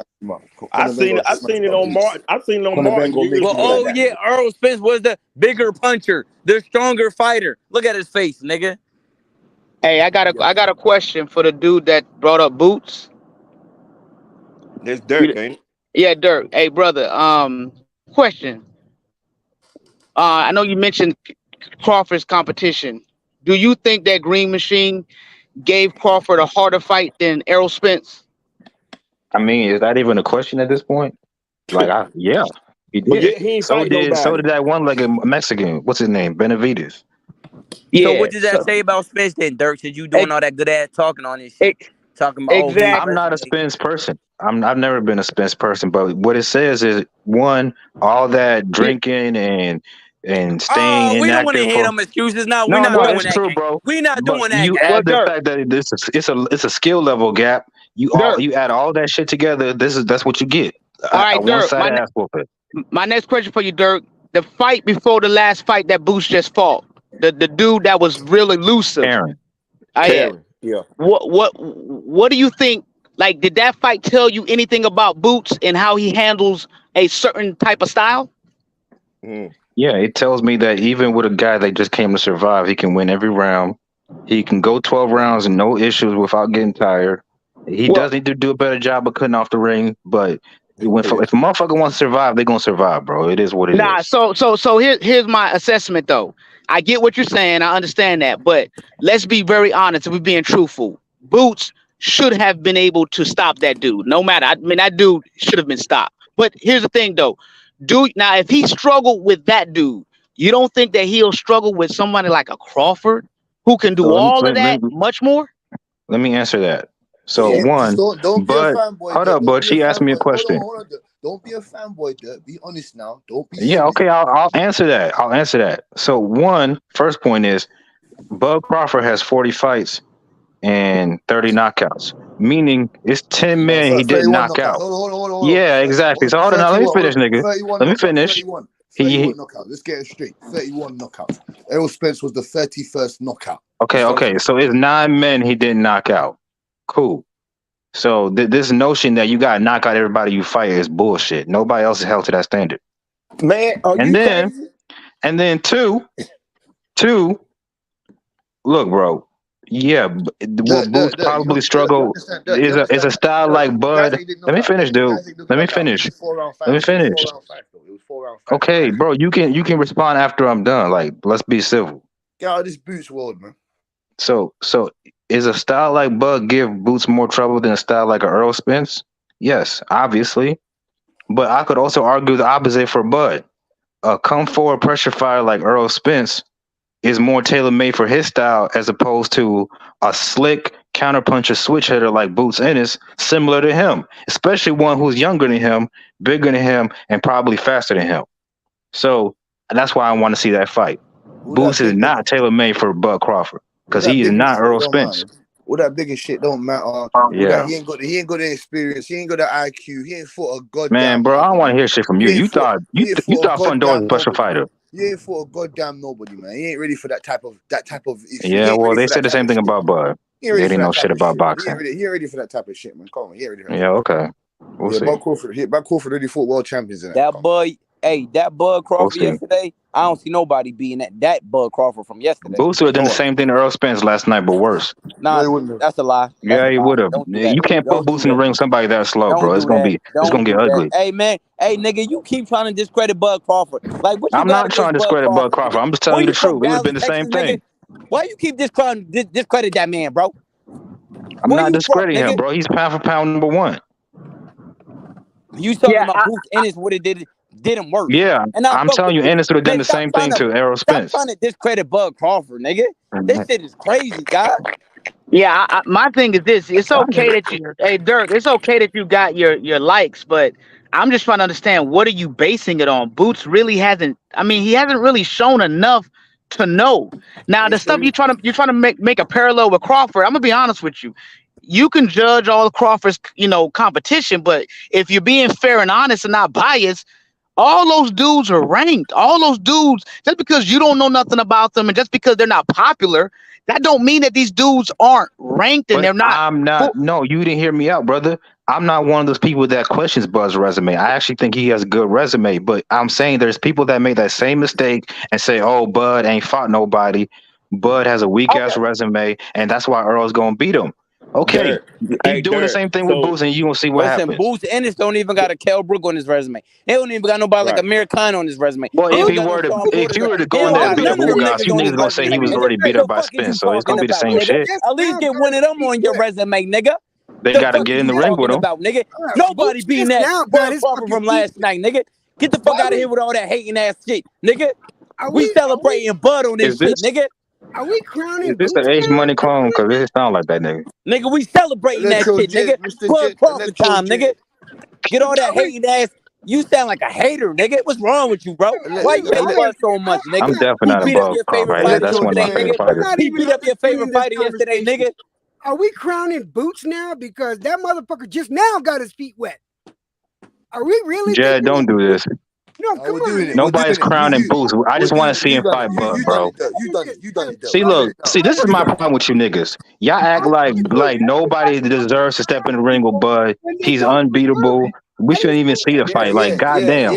I seen it on Martin. I seen it on Martin. Well, yeah, Errol Spence was the bigger puncher, the stronger fighter. Look at his face, nigga. Hey, I got a question for the dude that brought up Boots. That's Dirk, ain't it? Yeah, Dirk. Hey, brother. Question. I know you mentioned Crawford's competition. Do you think that Green Machine gave Crawford a harder fight than Errol Spence? I mean, is that even a question at this point? Like, yeah, he did. Yeah, he ain't so fight did that one-legged Mexican. What's his name? Benavidez. Yeah. So what does that say about Spence then, Dirk? Since you doing all that good ass talking on this shit, talking about I'm not a Spence person. I've never been a Spence person. But what it says is one, all that drinking and staying inactive. We don't want to hear them excuses. No, we're not doing that. True, bro. We're not doing that. You add the fact that it's a skill level gap. You add all that shit together. That's what you get. All right, Dirk. My next question for you, Dirk. The fight before the last fight that Boots just fought, the dude that was real elusive. Karen. Yeah. What do you think? Like, did that fight tell you anything about Boots and how he handles a certain type of style? Yeah, it tells me that even with a guy that just came to survive, he can win every round. He can go 12 rounds and no issues without getting tired. He does need to do a better job of cutting off the ring, but if a motherfucker wants to survive, they're gonna survive, bro. It is what it is. So here's my assessment though. I get what you're saying, I understand that, but let's be very honest if we're being truthful. Boots should have been able to stop that dude. No matter, that dude should have been stopped. But here's the thing though. Now if he struggled with that dude, you don't think that he'll struggle with somebody like a Crawford who can do all of that much more? Let me answer that. So one, don't be a fanboy. Hold up, but she asked me a question. Hold on. Don't be a fanboy, Dirk. Be honest now. Don't be. Yeah, okay, I'll answer that. So first point is, Bud Crawford has 40 fights and 30 knockouts, meaning it's 10 men he didn't knock out. Hold on. Yeah, exactly. So hold on, now let me finish, nigga. Let me finish. 31 knockouts. Let's get it straight. 31 knockouts. Errol Spence was the 31st knockout. Okay. So it's 9 men he didn't knock out. Cool. So this notion that you gotta knock out everybody you fight is bullshit. Nobody else is held to that standard. Man, are you crazy? And then two, 2, look, bro. Yeah, what Boots probably struggle is a style like Bud. Let me finish, dude. Let me finish. Let me finish. It was 4-round fight. Okay, bro, you can respond after I'm done. Like, let's be civil. Get out of this Boots world, man. So is a style like Bud give Boots more trouble than a style like a Earl Spence? Yes, obviously. But I could also argue the opposite for Bud. A come forward pressure fire like Earl Spence is more tailor made for his style as opposed to a slick counterpuncher switch hitter like Boots Ennis, similar to him, especially one who's younger than him, bigger than him, and probably faster than him. So that's why I want to see that fight. Boots is not tailor made for Bud Crawford because he is not Earl Spence. All that big shit don't matter. Yeah. He ain't got the experience. He ain't got the IQ. He ain't fought a goddamn. Man, bro, I don't want to hear shit from you. You thought Fundora was a special fighter. He ain't fought a goddamn nobody, man. He ain't ready for that type of. Yeah, well, they said the same thing about Bud. They didn't know shit about boxing. He ain't ready for that type of shit, man. Come on, he ain't ready for that. Yeah, okay. We'll see. Bud Crawford already fought world champions in that. That Bud Crawford yesterday, I don't see nobody beating that Bud Crawford from yesterday. Boots would have done the same thing to Earl Spence last night, but worse. Nah, that's a lie. Yeah, he would have. You can't put Boots in the ring with somebody that slow, bro. It's gonna get ugly. Hey man, nigga, you keep trying to discredit Bud Crawford. Like, what you I'm not trying to discredit Bud Crawford. I'm just telling you the truth. It would have been the same thing. Why you keep discredit that man, bro? I'm not discrediting him, bro. He's pound for pound #1. You talking about Boots Ennis would have didn't work. Yeah, and I'm telling you, Ennis would have done the same thing to Errol Spence. Stop trying to discredit Bud Crawford, nigga. This shit is crazy, guys. Yeah, my thing is this: it's okay that you, hey Dirk, it's okay that you got your likes, but I'm just trying to understand, what are you basing it on? Boots really hasn't. I mean, he hasn't really shown enough to know. Now, the stuff you're trying to make a parallel with Crawford. I'm gonna be honest with you. You can judge all of Crawford's competition, but if you're being fair and honest and not biased, all those dudes are ranked. All those dudes, just because you don't know nothing about them and just because they're not popular, that don't mean that these dudes aren't ranked and they're not. I'm not. No, you didn't hear me out, brother. I'm not one of those people that questions Bud's resume. I actually think he has a good resume, but I'm saying there's people that make that same mistake and say, "Oh, Bud ain't fought nobody. Bud has a weak ass resume, and that's why Earl's gonna beat him." Okay, he's doing the same thing with Boots, and you gonna see what happens. Boots Ennis don't even got a Kell Brook on his resume. He don't even got nobody like Amir Khan on his resume. Well, if you were to go in there and beat up Ugas, you niggas gonna say he was already beat up by Spence, so it's gonna be the same shit. At least get one of them on your resume, nigga. They gotta get in the ring with him. Nigga. Nobody beating that Bud Crawford from last night, nigga. Get the fuck out of here with all that hating ass shit, nigga. We celebrating Bud on this shit, nigga. Are we crowning? Is this an H Money clone? Because it sound like that, nigga. Nigga, we celebrating that shit, nigga. Bud Crawford time, nigga. Get all that hating ass. You sound like a hater, nigga. What's wrong with you, bro? Why you hate Bud so much, nigga? I'm definitely not above Crawford. That's one of my favorite fighters. He beat up your favorite fighter yesterday, nigga. Are we crowning Boots now? Because that motherfucker just now got his feet wet. Are we really? Jed, don't do this. No, come on. Nobody's crowning Boots. I just want to see him fight Bud, bro. You done it. See, this is my problem with you niggas. Y'all act like nobody deserves to step in the ring with Bud. He's unbeatable. We shouldn't even see the fight. Like, goddamn.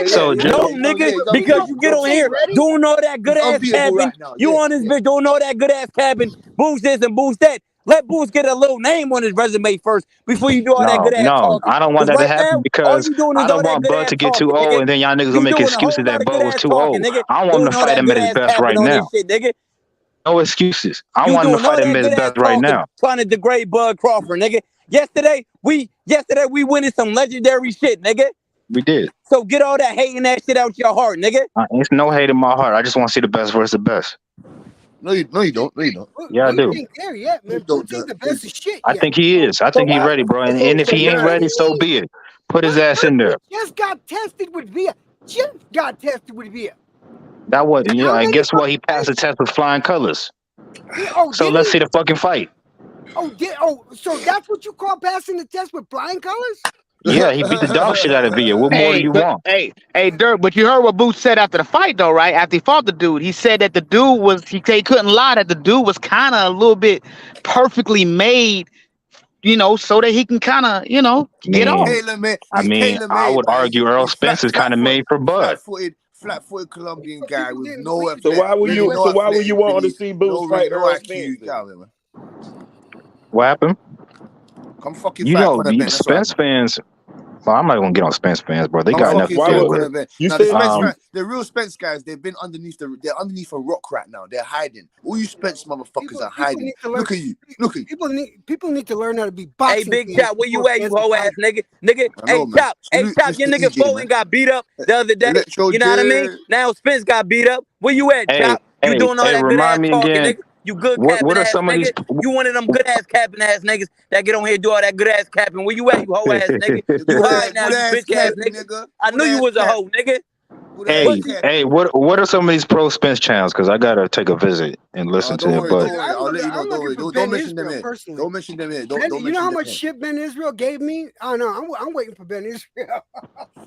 So, no, nigga, because you get on here doing all that good ass cabin. You on this bitch doing all that good ass cabin. Boost this and boost that. Let Boots get a little name on his resume first before you do all that good ass talking. I don't want that to happen because I don't want Bud to get too old and then y'all niggas gonna make excuses that Bud was too old. I want him to fight him at his best right now. No excuses. I want him to fight him at his best right now. Trying to degrade Bud Crawford, nigga. Yesterday we winning some legendary shit, nigga. We did. So get all that hating that shit out your heart, nigga. It's no hate in my heart. I just want to see the best versus the best. No, you don't. Yeah, I do. I think he is. I think he's ready, bro. And if he ain't ready, so be it. Put his ass in there. Just got tested with Via. That was, and guess what? He passed the test with flying colors. So let's see the fucking fight. So that's what you call passing the test with flying colors? Yeah, he beat the dog shit out of Villa. What more do you want? Hey, Dirk, but you heard what Boots said after the fight, though, right? After he fought the dude, he said that the dude was, he couldn't lie, that the dude was kind of a little bit perfectly made, so that he can kind of, get off. I would argue Errol Spence is kind of made for Bud. flat-footed Colombian guy with didn't no believe athletic. So why would you? No So why would you want to athletic see ability, Boots fight no Earl IQ. Spence? Then? Get out of here, man. What happened? Come fucking You fight know, Conor Ben. That's what Spence fans. Well, I'm not gonna get on Spence fans, bro. They I'm got enough fucking to Why deal fight would with. Conor Ben. you Now the said? Spence Um, fans, the real Spence guys, they've been underneath they're underneath a rock right now. They're hiding. All you Spence motherfuckers are hiding. need to learn. Look at you. Look at you. People need to learn how to be Hey, boxing Big fans Chop, where before you at, you fans hoe fight. ass nigga? Nigga, I know, hey man. Chop, your Mr. nigga EJ, Foden man. got beat up the other day. Electro You know what I mean? J. Now Spence got beat up. Where you at, hey, Chop? You doing all that good ass remind me talking, again. nigga? You good What capping are ass some of these? nigga? You one of them good ass capping ass niggas that get on here and do all that good ass capping. Where you at, you hoe ass nigga? You hide now, Good you ass bitch ass capping, nigga. nigga. I knew you was a hoe, nigga. Good ass Pussy. Hey, what are some of these pro Spence channels? Because I gotta take a visit and listen to Don't it. worry, But don't worry. I'll let you know. I'm Don't looking worry. for Don't Ben mention them Israel here. personally. Don't mention them here. Ben, Don't you know mention how them much here. shit Ben Israel gave me? Oh no, I'm waiting for Ben Israel.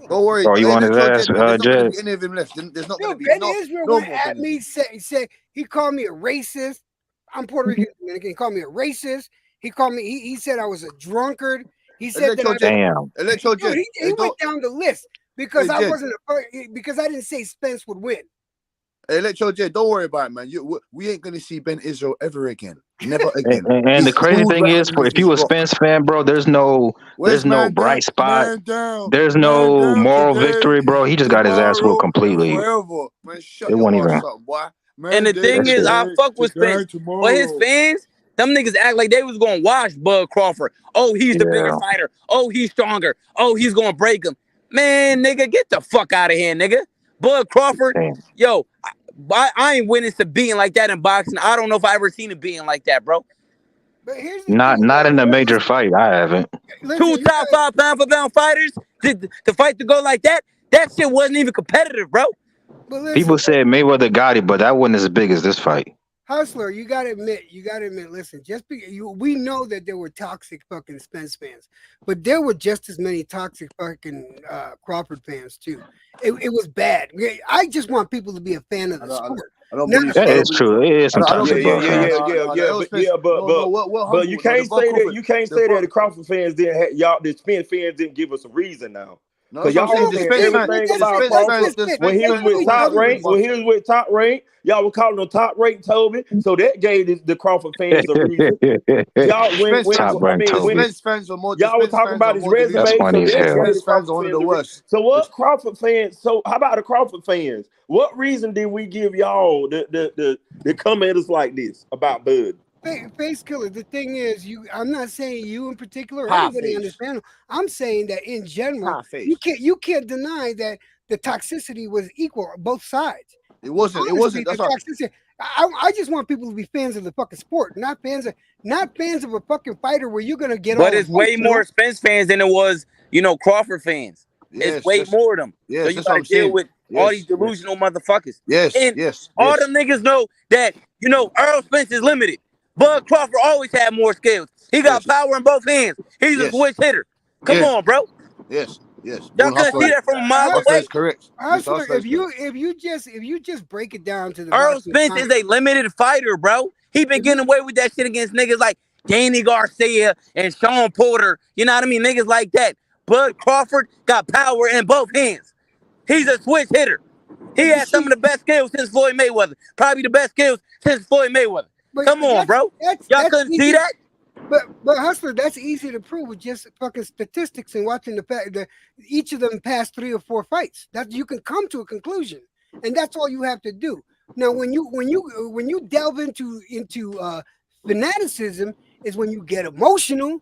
Don't worry. you want his ass, There's not going to Jed? be any of him left. There's not going to Dude, be Ben no Israel more went Ben at me, Israel. he called me a racist. I'm Puerto Rican Dominican. He called me a racist. He called me. He said I was a drunkard. He said that Electro Jet. he went down the list because Hey, I Jed. wasn't because I didn't say Spence would win. Hey, Electro Jet, don't worry about it, man. We ain't going to see Ben Israel ever again. Never again. And the crazy Smooth thing right is, if you a Spence fan, bro, there's no bright spot. There's no moral victory, bro. He just got his ass whooped completely. Forever. Man, shut It your won't ass even. up, boy. And the thing is, I fuck with Spence, but his fans, them niggas act like they was gonna watch Bud Crawford. Oh, he's the bigger fighter. Oh, he's stronger. Oh, he's gonna break him. Man, nigga, get the fuck out of here, nigga. Bud Crawford, yo, I ain't witnessed a beating like that in boxing. I don't know if I ever seen a beating like that, bro. But here's Not in a major fight. I haven't. Two top 5 pound for pound fighters to fight to go like that. That shit wasn't even competitive, bro. People said Mayweather got it, but that wasn't as big as this fight. Hustler, you gotta admit. Listen, we know that there were toxic fucking Spence fans, but there were just as many toxic fucking Crawford fans too. It was bad. I just want people to be a fan of the sport. That is true. It is some toxic Yeah, but you can't say that. You can't say that the Crawford fans didn't have y'all. The Spence fans didn't give us a reason now. Because y'all was saying everything about Crawford when he was with Top Rank. When he was with Top Rank, y'all were calling him Top Rank Toby. So that gave the Crawford fans a reason. Y'all y'all were talking about his resume. So that gave the Crawford fans a reason. So what Crawford fans? So how about the Crawford fans? What reason did we give y'all the come at us like this about Bud? Face killer. The thing is, I'm not saying you in particular or anybody on this panel. I'm saying that in general, you can't deny that the toxicity was equal on both sides. It wasn't. That's toxicity. I just want people to be fans of the fucking sport, not fans of a fucking fighter where you're gonna get. But it's way more Spence fans than it was, Crawford fans. It's way more of them. So you gotta deal with all these delusional motherfuckers. All them niggas know that Errol Spence is limited. Bud Crawford always had more skills. He got power in both hands. He's a switch hitter. Come on, bro. Yes. Y'all couldn't see that from a mile away. That's correct. If you just break it down to the Errol Spence is a limited fighter, bro. He been getting away with that shit against niggas like Danny Garcia and Sean Porter. You know what I mean? Niggas like that. Bud Crawford got power in both hands. He's a switch hitter. He has some of the best skills since Floyd Mayweather. Probably the best skills since Floyd Mayweather. Come on, bro. Y'all couldn't see that? But Hustler, that's easy to prove with just fucking statistics and watching the fact that each of them passed 3 or 4 fights. That you can come to a conclusion, and that's all you have to do. Now, when you delve into fanaticism, is when you get emotional,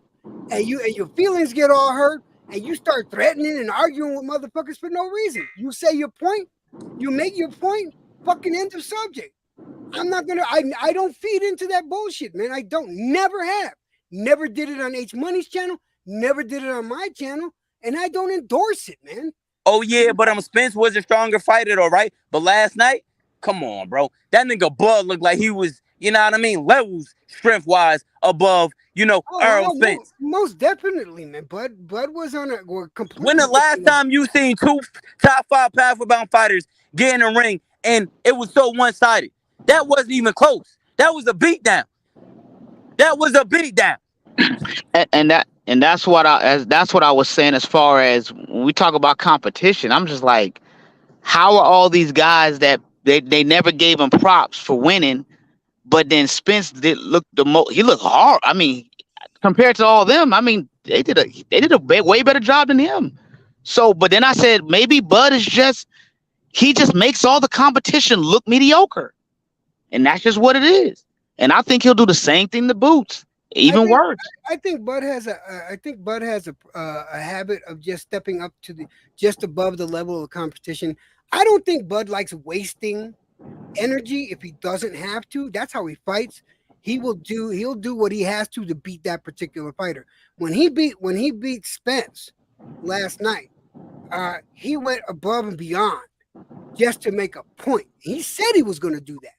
and your feelings get all hurt, and you start threatening and arguing with motherfuckers for no reason. You say your point, you make your point, fucking end of subject. I'm not gonna. I don't feed into that bullshit, man. I don't. Never have. Never did it on H Money's channel. Never did it on my channel, and I don't endorse it, man. Oh yeah, but Spence was a stronger fighter, all right. But last night, come on, bro. That nigga Bud looked like he was, you know what I mean, levels strength wise above, Errol Spence. Most definitely, man. Bud was on a completely. When the last time you seen 2 top 5 pound for pound fighters get in the ring and it was so one sided? That wasn't even close. That was a beatdown. And that's what I was saying as far as when we talk about competition. I'm just like, how are all these guys that they never gave him props for winning, but then Spence did look he looked hard. I mean, compared to all of them, I mean, they did a way better job than him. So, but then I said maybe Bud is he just makes all the competition look mediocre, and that's just what it is. And I think he'll do the same thing to Boots, even worse. I think Bud has a habit of just stepping up to just above the level of competition. I don't think Bud likes wasting energy if he doesn't have to. That's how he fights. He'll do what he has to beat that particular fighter. When he beat Spence last night, he went above and beyond just to make a point. He said he was going to do that.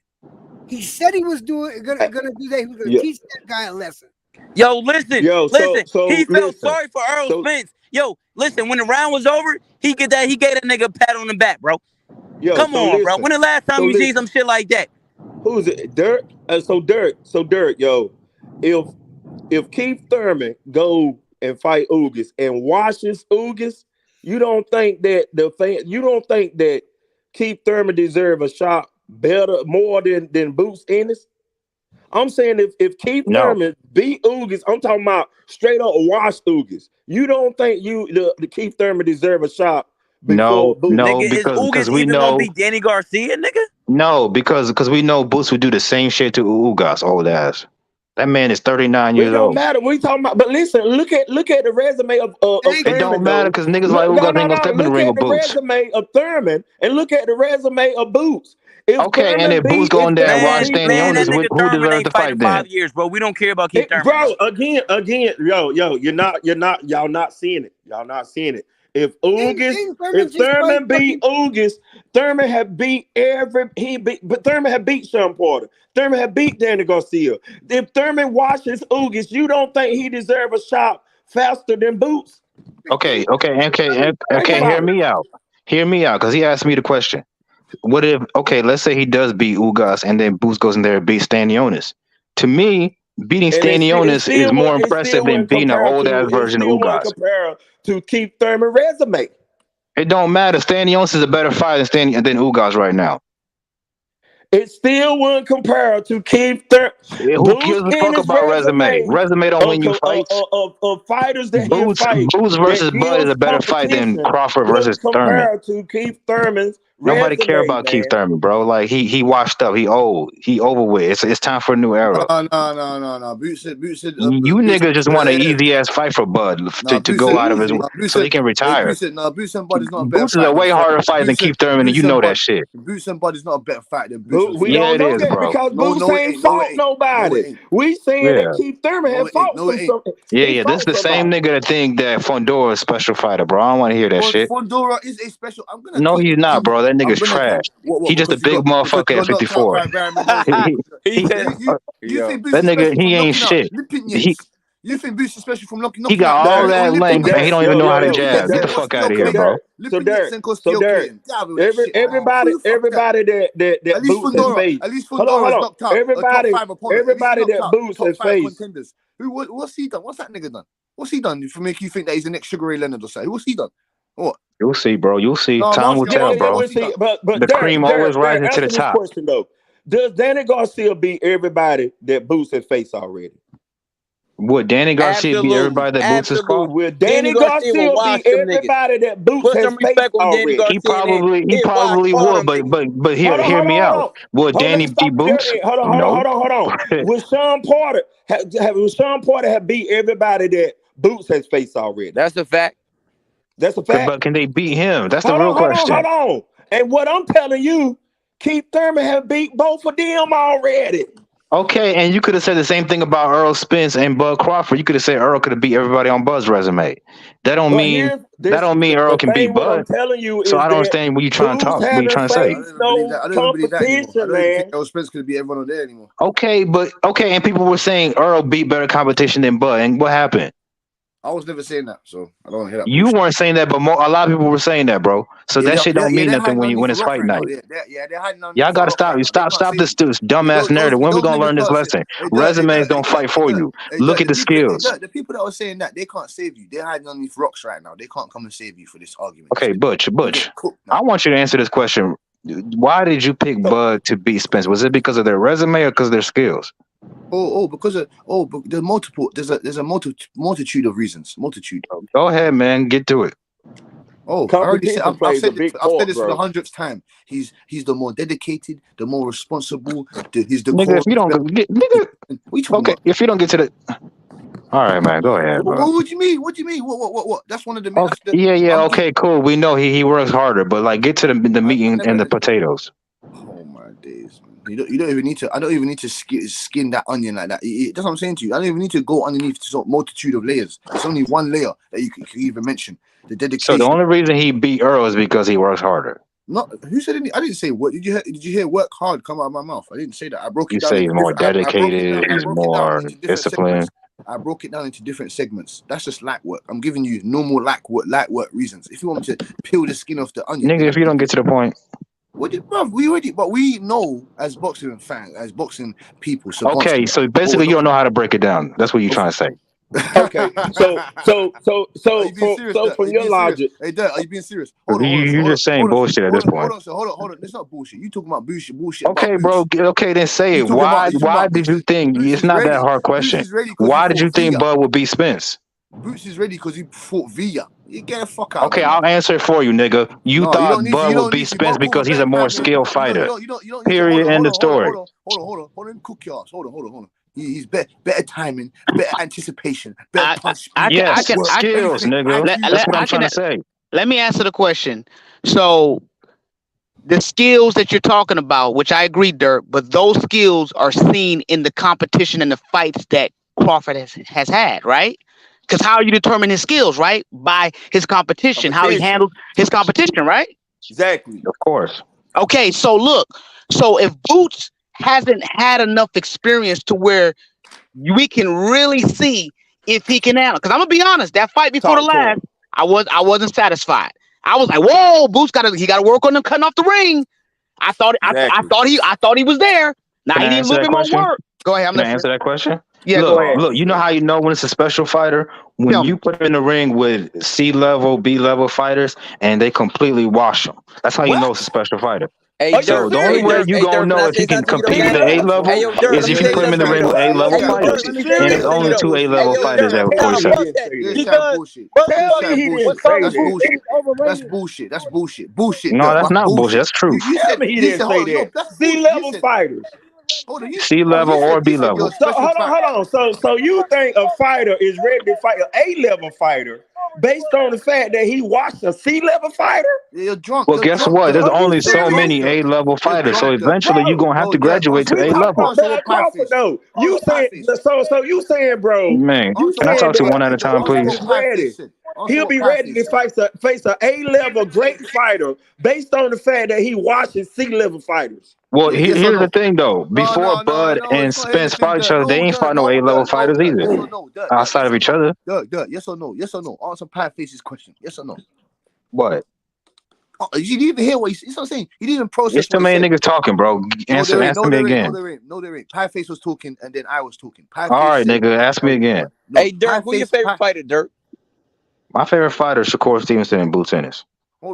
He said he was going to do that. He was going to teach that guy a lesson. Yo, listen. He felt sorry for Errol Spence. Yo, listen. When the round was over, he gave that nigga a pat on the back, bro. Come on, bro. When the last time you see some shit like that? Who's it? Dirk. So Dirk, yo, if Keith Thurman go and fight Ugas and washes Ugas, you don't think that Keith Thurman deserve a shot more than Boots Ennis? I'm saying if Keith Thurman beat Ugas, I'm talking about straight up wash Ugas. You don't think the Keith Thurman deserve a shot? No, nigga, because is we even know gonna beat Danny Garcia, nigga? No, because we know Boots would do the same shit to Ugas, old ass. That man is 39 years It don't old. matter. We talking about, but listen, look at the resume of It Thurman. don't matter because niggas like Ugas ain't gonna step in the ring with Boots. Look at the resume of Thurman and look at the resume of Boots. Okay, and if Boots go in there and watch Stanionis, who deserves to fight then? 5 years, bro. We don't care about Keith Thurman, bro. Again, yo, y'all not seeing it. Y'all not seeing it. If Thurman beat Ugas, Thurman had beat but Thurman had beat Sean Porter. Thurman had beat Danny Garcia. If Thurman washes Ugas, you don't think he deserve a shot faster than Boots? Okay. Hear me out, because he asked me the question. What if? Okay, let's say he does beat Ugas, and then Boots goes in there and beats Stanionis. To me, beating Stanionis is more impressive than beating an old ass version of Ugas. Compare to Keith Thurman resume. It don't matter. Stanionis is a better fighter than Ugas right now. It still wouldn't compare to Keith Thurman. Who gives a fuck about resume? Resume don't win you fights. Of fighters that Boots versus Bud is a better fight than Crawford versus Thurman. Compared to Keith Thurman's Nobody resume, care about Keith Thurman, bro. Like he washed up. He old. He over with. It's time for a new era. No. Boots said, you niggas just want an easy ass fight for Bud to go out of his so he can retire. Boots and Bud is not a better Boots is a way harder fight than Keith Thurman, and you know that shit. Boots and Bud is not a better fight than Boots. We don't know that because Boots ain't fought nobody. We saying that Keith Thurman has fought some. Yeah. This is the same nigga that think that Fondora is a special fighter, bro. I don't want to hear that shit. Fondora is a special. No, he's not, bro. That nigga's trash. He just a big motherfucker at 54. That nigga, he ain't shit. You think Boots is special from knocking? He got all that length, and he don't even know how to jab. Get the fuck out of here, bro. So Derek, everybody that Boots has faced. At least Fondora's knocked out. Everybody that Boots has faced. What's he done? What's that nigga done? What's he done to make you think that he's the next Sugar Ray Leonard or something? What's he done? What? You'll see, bro. You'll see. Time will tell, bro. But the cream always rises to the top. Question, though. Does Danny Garcia beat everybody that Boots has faced already? Would Danny Garcia beat everybody that Boots has fought? Will Danny Garcia beat everybody that Boots has faced already? He probably would, but hear me out. Would Danny beat Boots? Hold on. Will Sean Porter have beat everybody that Boots has faced already? That's a fact. That's a fact. But can they beat him? That's the real question. Hold on. And what I'm telling you, Keith Thurman have beat both of them already. Okay, and you could have said the same thing about Errol Spence and Bud Crawford. You could have said Errol could have beat everybody on Bud's resume. That don't mean Errol can beat Bud. I'm telling you, so I don't understand what you trying to talk. What you trying to say? I don't believe that anymore. I don't think Errol Spence could beat everyone on there anymore. Okay, and people were saying Errol beat better competition than Bud, and what happened? I was never saying that, so I don't hear that. You bullshit. weren't saying that, but a lot of people were saying that, bro. So that shit don't mean they're nothing hiding when underneath a it's rock fight right now. night. They're hiding underneath Y'all a gotta rock right now. They stop can't this save you. dumbass narrative. When we Those gonna learn niggas this can't save. lesson? Hey, Resumes don't fight for you. Look at the skills. The people that were saying that they can't save you. They're hiding underneath rocks right now. They can't come and save you for this argument. Okay, Butch. I want you to answer this question. Why did you pick Bud to beat Spence? Was it because of their resume or because of their skills? Because there's multiple. There's a multitude of reasons. Multitude. Go ahead, man. Get to it. I already said. I've said this for the 100th time. He's the more dedicated, the more responsible. He's the nigga. If you don't get, nigga, okay. If you don't get to the, all right, man. Go ahead. What do you mean? What do you mean? What? That's one of the. Yeah. Okay, cool. We know he works harder, but like, get to the meat and the potatoes. Oh my days, man. You don't even need to. I don't even need to skin that onion like that. That's what I'm saying to you. I don't even need to go underneath a multitude of layers. It's only one layer that you can even mention. The dedication. So the only reason he beat Earl is because he works harder. Not who said anything? I didn't say what. Did you hear work hard come out of my mouth? I didn't say that. I broke it You down. say he's more dedicated. He's more disciplined. I broke it down into different segments. That's just light work. I'm giving you normal light work reasons. If you want me to peel the skin off the onion, nigga, if you don't get to the point. We know as boxing fans, as boxing people. Okay, so basically you don't know how to break it down. That's what you're trying to say. Okay, so from your logic, hey, Dad, are you being serious? You're just saying bullshit at this point. Hold on. It's not bullshit. You talking about bullshit. Okay, bro. Okay, then say it. Why did you think? It's not that hard question. Why did you think Bud would beat Spence? Boots is ready because he fought Villa. You get the fuck out. Okay, I'll answer it for you, nigga. You thought Bud would beat Spence because he's a more skilled fighter. Period. End of story. Hold on. Cook your ass. Hold on. He's better timing, better anticipation, better punch. Skills, nigga. That's what I'm trying to say. Let me answer the question. So, the skills that you're talking about, which I agree, Dirk, but those skills are seen in the competition and the fights that Crawford has had, right? Because how you determine his skills, right? By his competition, how he handled his competition, right? Exactly. Of course. Okay, so look. So if Boots hasn't had enough experience to where we can really see if he can handle, because I'm gonna be honest, that fight before the last, I wasn't satisfied. I was like, whoa, Boots gotta work on them cutting off the ring. I thought he was there. Now he needs a little bit more work. Go ahead. Can I answer that question? Yeah, go ahead. Look, you know how you know when it's a special fighter? When you put him in the ring with C-level, B-level fighters, and they completely wash them. That's how you know it's a special fighter. So the only way you gonna know if he can compete at the A-level is if you put him in the ring with A-level fighters. And there's only 2 A-level fighters at 47. That's bullshit. No, that's not bullshit. That's true. Tell me he didn't say that. C-level fighters. C-level or B-level. So hold on. So you think a fighter is ready to fight an A-level fighter based on the fact that he watched a C-level fighter? You're drunk. Well, guess what? There's only so many A-level fighters, so eventually you're gonna have to graduate to A-level. No, you saying so you saying, bro? Man, can I talk to you one at a time, please? He'll be ready to face an A-level great fighter based on the fact that he watches C-level fighters. Well, here's the thing, though. Before Bud and Spence fought each other, they ain't fought no A-level fighters either. Outside of each other. Yes or no? Answer Pat Face's question. Yes or no? What? You didn't even hear what he's not saying. You didn't even process. It's too many niggas talking, bro. Answer me again. No, there ain't. Pat Face was talking, and then I was talking. All right, nigga. Ask me again. Hey, Dirk, who's your favorite fighter, Dirk? My favorite fighter is Shakur Stevenson and Boots Ennis.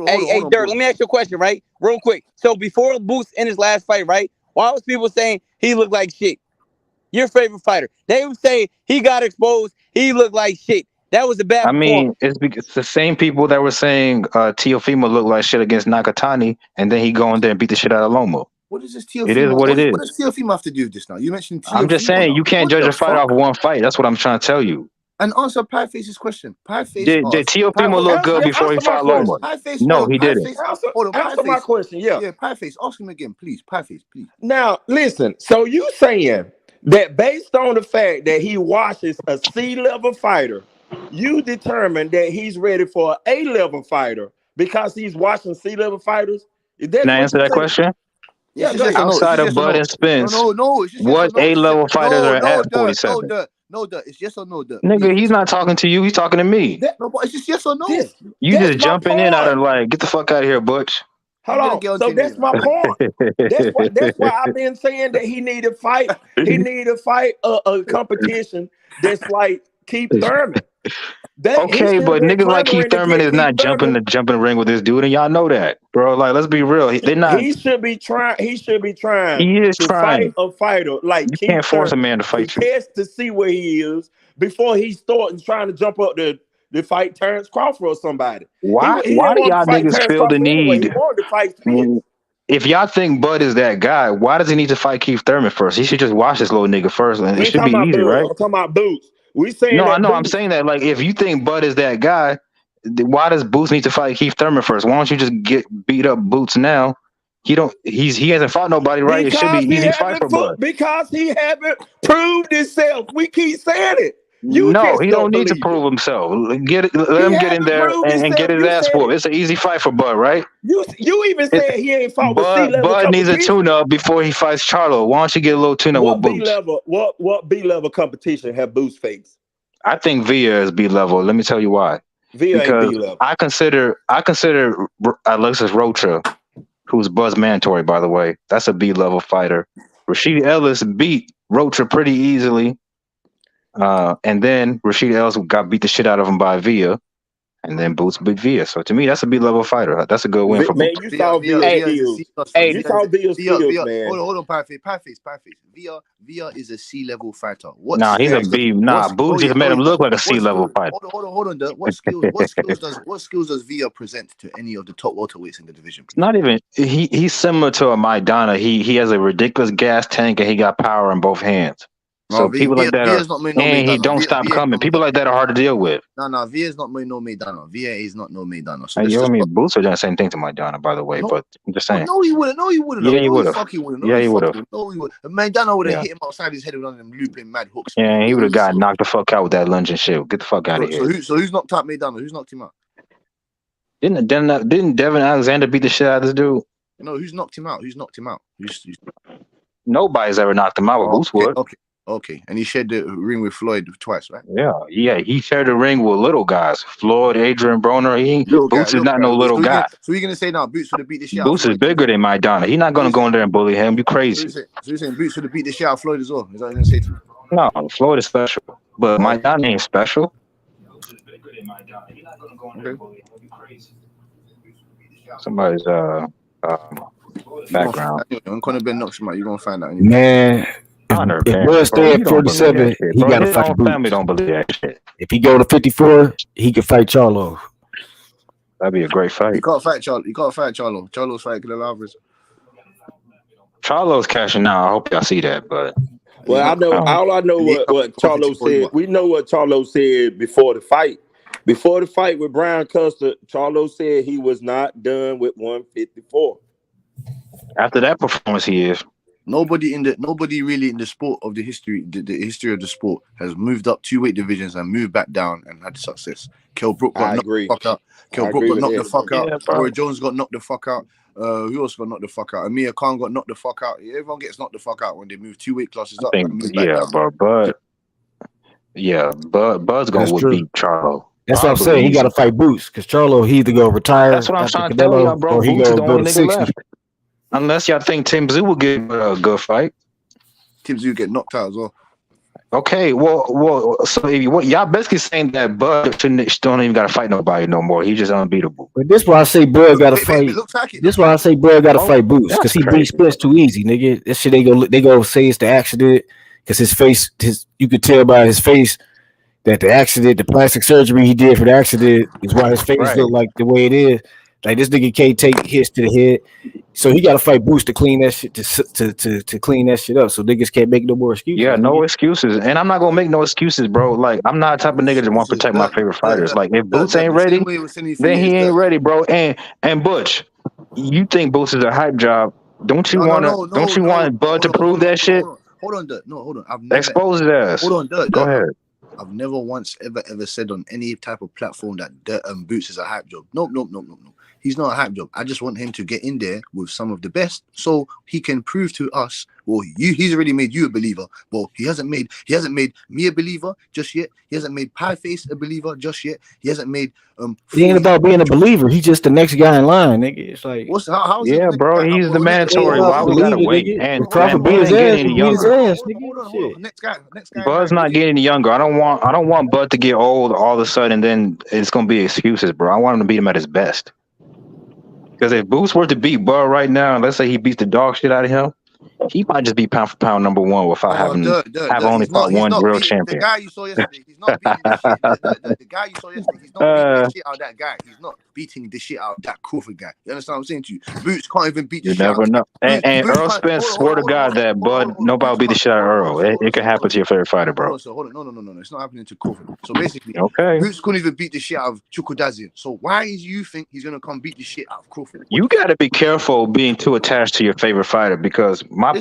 Hey, Dirk, let me ask you a question, right? Real quick. So before Boots in his last fight, right? Why was people saying he looked like shit? Your favorite fighter. They would say he got exposed. He looked like shit. That was a bad performance. It's the same people that were saying Teofimo looked like shit against Nakatani, and then he go in there and beat the shit out of Lomo. What is this Teofimo? It is what it is. What does Teofimo have to do with this now? You mentioned Teofimo. I'm just saying, you can't judge a fight off one fight. That's what I'm trying to tell you. And answer Pie Face's question. Pie Face did Teofimo look good before he fought Lomo? No, he didn't. Answer my question. Yeah, Pie Face. Ask him again, please. Pie Face, please. Now, listen. So you saying that based on the fact that he watches a C-level fighter, you determine that he's ready for an A-level fighter because he's watching C-level fighters? Can I answer that question? Yeah, outside of Bud and Spence, what A-level fighters are at 47? No, Dirt. It's yes or no, Dirt. Nigga, Please. he's not talking to you. He's talking to me. No, but it's just yes or no. You That's just my jumping in out point. of like, get the fuck out of here, Butch. Hold on. So that's my point. That's why I've been saying that he need to fight. He need to fight a competition that's like Keith Thurman. Okay, but niggas like Keith Thurman is not jumping the ring with this dude, and y'all know that, bro. Like, let's be real. They're not. He should be trying. He should be trying. He is to trying. fight a fighter like You Keith can't force a Thurman man to fight you. test to see where he is before he starts trying to jump up to fight Terence Crawford or somebody. Why? He Why didn't do want y'all to fight niggas Terence feel the Crawford anyway. He need? wanted to fight Spence. If y'all think Bud is that guy, why does he need to fight Keith Thurman first? He should just watch this little nigga first, and We it ain't should be talking about easy, Bud. right? I'm talking about Boots. We saying No, that I know. I'm Boots. saying that. Like, if you think Bud is that guy, why does Boots need to fight Keith Thurman first? Why don't you just get beat up Boots now? He hasn't fought nobody, right? It should be Because he easy fight for Bud. because he haven't proved himself. We keep saying it. You No, just he don't don't need to believe prove himself. Let him get in hasn't there proved and get himself. his You ass said whooped. it. It's an easy fight for Bud, right? You even said he ain't fought with C-level Bud needs a competition. tune-up before he fights Charlo. Why don't you get a little tune-up with What B Boots? level? What B level competition have Boots faced? I think Villa is B level. Let me tell you why. Villa ain't Because B level. I consider Alexis Rocha, who's Buzz Mandatory, by the way. That's a B level fighter. Rashid Ellis beat Rocha pretty easily. And then Rashid Ellis got beat the shit out of him by Villa. And then Boots beat Villa. So to me, that's a B level fighter. That's a good win for Man, Boots. you saw Villa skills. You saw Villa skills, man. Hold on, Pieface. Villa is a C-level fighter. Nah, he's a B. Nah, Boots just made him look like a C level fighter. Hold on, Dirk. What skills does Villa present to any of the top welterweights in the division? It's not even he's similar to a Maidana. He has a ridiculous gas tank and he got power in both hands. So people like that he don't stop coming. People like that are hard to deal with. No, Villa's not no Maidana. Villa is not no Maidana. So Boots are doing the same thing to Maidana, by the way. But I'm just saying. No, he wouldn't. Yeah, he would have. Yeah, he would have. No, he would. Maidana would have hit him outside his head with one of them looping mad hooks. Yeah, he would have got knocked the fuck out with that lunge and shit. Get the fuck out of here. So who's knocked out Maidana? Who's knocked him out? Didn't Devin Alexander beat the shit out of this dude? No, who's knocked him out? Nobody's ever knocked him out with Boots would. Okay. And he shared the ring with Floyd twice, right? Yeah. He shared the ring with little guys. Floyd, Adrian Broner. Boots is not no little guy. So you're gonna say now Boots would have beat the shit out Boots is bigger than Maidana. He's not gonna go in there and bully him. You crazy. So you're saying Boots would have beat the shit out of Floyd as well? Is that what you're gonna say to me? No, Floyd is special. But Maidana ain't special. Somebody's background. When Conor Ben knocks him out, you're gonna find out. Man, if Bud stay at 47, he got to fight Boots. Family don't believe that shit. If he go to 54, he can fight Charlo. That'd be a great fight. He can't fight Charlo. Charlo's fighting Canelo Alvarez. Charlo's cashing out. I hope y'all see that, but well, I know what Charlo said. We know what Charlo said before the fight. Before the fight with Brian Custer, Charlo said he was not done with 154. After that performance, he is. Nobody really in the sport of the history of the sport has moved up 2 weight divisions and moved back down and had success. Kell Brook got knocked the fuck out. Roy Jones got knocked the fuck out. Who else got knocked the fuck out? Amir Khan got knocked the fuck out. Everyone gets knocked the fuck out when they move 2 weight classes up. Bud's gonna beat Charlo. That's what I'm saying. He got to fight Boots because Charlo, he either go retire. That's what I'm trying to tell y'all, bro. Or he Boots is the go only to nigga 60. left. Unless y'all think Tim Tszyu will get a good fight. Tim Tszyu get knocked out as well. Okay, well. So y'all basically saying that Bud don't even got to fight nobody no more. He's just unbeatable. But this why I say Bud got to fight. This why I say Bud got to fight Boots because he beat Spence too easy, nigga. That shit they go say it's the accident because his face, you could tell by his face that the accident, the plastic surgery he did for the accident is why his face look like the way it is. Like this nigga can't take hits to the head, so he got to fight Boots to clean that shit to clean that shit up. So niggas can't make no more excuses. Yeah, no excuses, and I'm not gonna make no excuses, bro. Like I'm not the type of nigga that want to protect my favorite fighters. Like if Boots ain't ready, then he ain't ready, bro. And Butch, you think Boots is a hype job? Don't you want Bud to prove that shit? Hold on, Dirk. No, hold on. Expose his ass. Hold on, Dirk. Go ahead. I've never once ever said on any type of platform that Boots is a hype job. Nope. He's not a hype job. I just want him to get in there with some of the best, so he can prove to us. Well, he's already made you a believer. Well, he hasn't made me a believer just yet. He hasn't made Pie Face a believer just yet. He hasn't made It ain't about being a believer. He's just the next guy in line, nigga. It's like how's yeah, bro. He's the mandatory. Why we gotta wait? And Crawford beat his ass. Hold on. Next guy. Bud's not getting any younger. I don't want Bud to get old all of a sudden, and then it's gonna be excuses, bro. I want him to beat him at his best. Because if Boots were to beat Bud right now, and let's say he beats the dog shit out of him, he might just be pound for pound number one without having only fought one real champion. The guy you saw yesterday, he's not beating the shit. The guy you saw yesterday, he's not beating the shit out of that guy. He's not beating the shit out of that Crawford guy. You understand what I'm saying to you? Boots can't even beat the shit out of him. And Errol Spence swore to God that Bud, nobody will beat the shit out of Earl. It can happen to your favorite fighter, bro. Hold on. No. It's not happening to Crawford. So basically, okay, Boots couldn't even beat the shit out of Chukwudazian. So why do you think he's going to come beat the shit out of Crawford? You got to be careful being too attached to your favorite fighter because my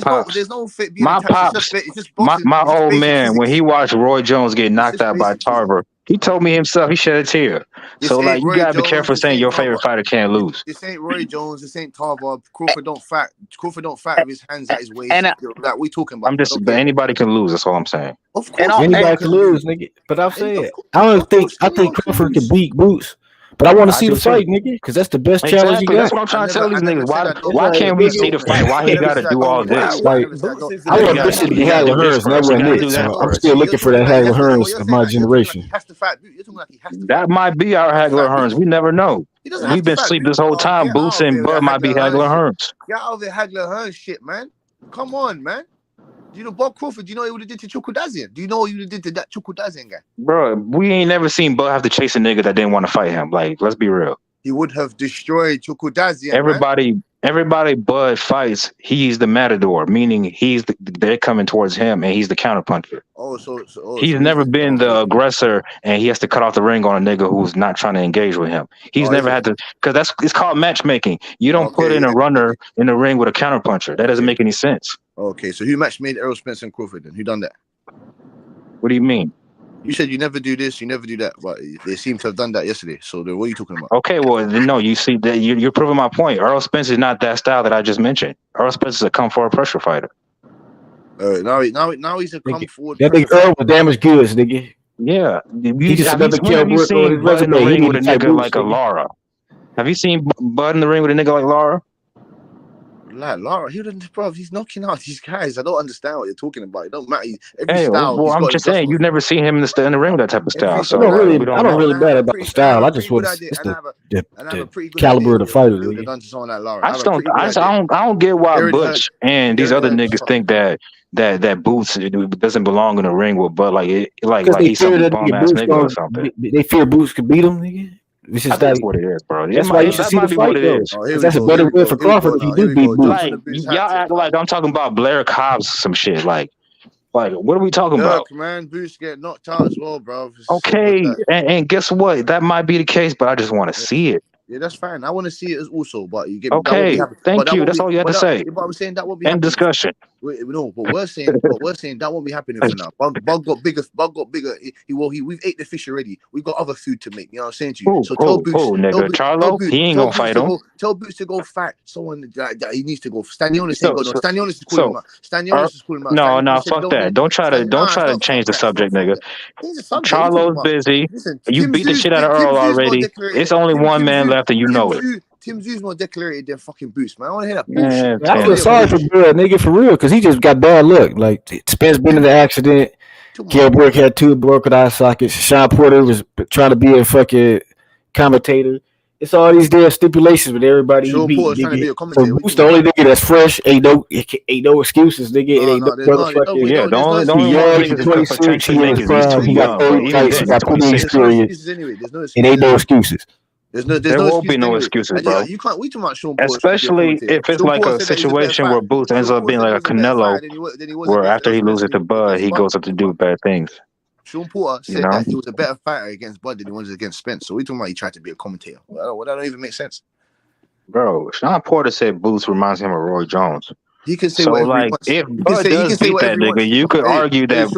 old man, when he watched Roy Jones get knocked out by Tarver, he told me himself he shed a tear. So like you gotta be careful saying your favorite fighter can't lose. This ain't Roy Jones. This ain't Tarver. Crawford don't fight with his hands at his waist. Like we talking about. I'm just anybody can lose. That's all I'm saying. Of course, anybody can lose, nigga. But I'm saying I think Crawford can beat Boots. But I want to see the fight, nigga, because that's the best challenge you got. That's what I'm trying to tell these niggas. Why can't we see the fight? Why he got to do all this? Like, I want to see the Hagler Hearns, and that wasn't it. So I'm still looking for that Hagler Hearns of my generation. That might be our Hagler Hearns. We never know. We've been asleep this whole time. Boots and Bud might be Hagler Hearns. Get out of the Hagler Hearns shit, man. Come on, man. You know Bob Crawford, you know what he would have did to Chukwudazian? Do you know what he would have did to that Chukwudazian guy? Bro, we ain't never seen Bud have to chase a nigga that didn't want to fight him. Like, let's be real. He would have destroyed Chukwudazian. Everybody Bud fights, he's the matador, meaning they're coming towards him and he's the counterpuncher. He's never been the aggressor and he has to cut off the ring on a nigga who's not trying to engage with him. He's never had to, because it's called matchmaking. You don't put in a runner in the ring with a counterpuncher. That doesn't make any sense. Okay, so who match made Errol Spence and Crawford then? Who done that? What do you mean? You said you never do this, you never do that, but they seem to have done that yesterday. So what are you talking about? Okay, well, no, you see that you're proving my point. Errol Spence is not that style that I just mentioned. Errol Spence is a come forward pressure fighter. Now he's a come forward. That nigga Earl was damaged goods, nigga. Yeah, he just another Have you seen Bud in the ring with a nigga like a Lara? Have you seen Bud in the ring with a nigga like Lara? Like Lara, he's knocking out these guys. I don't understand what you're talking about. It don't matter. I'm just saying, you've never seen him in the ring with that type of style. So I don't really matter about the style. I just want the caliber of the fighter. I don't get why Butch and these other niggas think that Boots doesn't belong in the ring with Bud. Like he's some bum ass nigga or something. They fear Boots could beat him, nigga. That's what it is, bro. That's why you should see the fight, though. That's a better win for Crawford if he do beat Boots. Like, y'all act like I'm talking about Blair Cobbs some shit. Like what are we talking about? Man, Boots get knocked out as well, bro. Okay, and guess what? That might be the case, but I just want to see it. Yeah, that's fine. I want to see it also, but you get okay. Thank you. That's all you have to say. But I'm saying that won't be end discussion. No, but we're saying that won't be happening for now. Bug got bigger. We've ate the fish already. We've got other food to make. You know what I'm saying to you? So tell Boots, nigga, Charlo, he ain't gonna fight him. Tell Boots to go fight someone that he needs to go. Stanionis ain't got no. Stanionis is calling him out. Stanionis is calling him out. No, fuck that. Don't try to change the subject, nigga. Charlo's busy. You beat the shit out of Earl already. It's only one man left, and you know it. Tim Zoo's more decorated than fucking Boots, man. I want to hear that bullshit. I feel sorry for Bud, nigga, for real, because he just got bad luck. Like, Spence been in the accident. Kell Brook had 2 broken eye sockets. Sean Porter was trying to be a fucking commentator. It's all these damn stipulations with everybody he beat, nigga. So Boots the only nigga that's fresh. Ain't no excuses, nigga. It ain't the only nigga 26. He got 30 fights. He got plenty of experience. It ain't no excuses. There won't be no excuses, bro. You can't. We too much Sean Paul, especially if it's like a situation where Boots ends up being like a Canelo, where after he loses to Bud, he goes up to do bad things. Sean Porter said that he was a better fighter against Bud than he was against Spence. So we talking about he tried to be a commentator. Well, that don't even make sense. Bro, Sean Porter said Boots reminds him of Roy Jones. He can say So whatever he like, wants. if He can Bud say does beat that whatever he wants. nigga, you could argue Hey, that.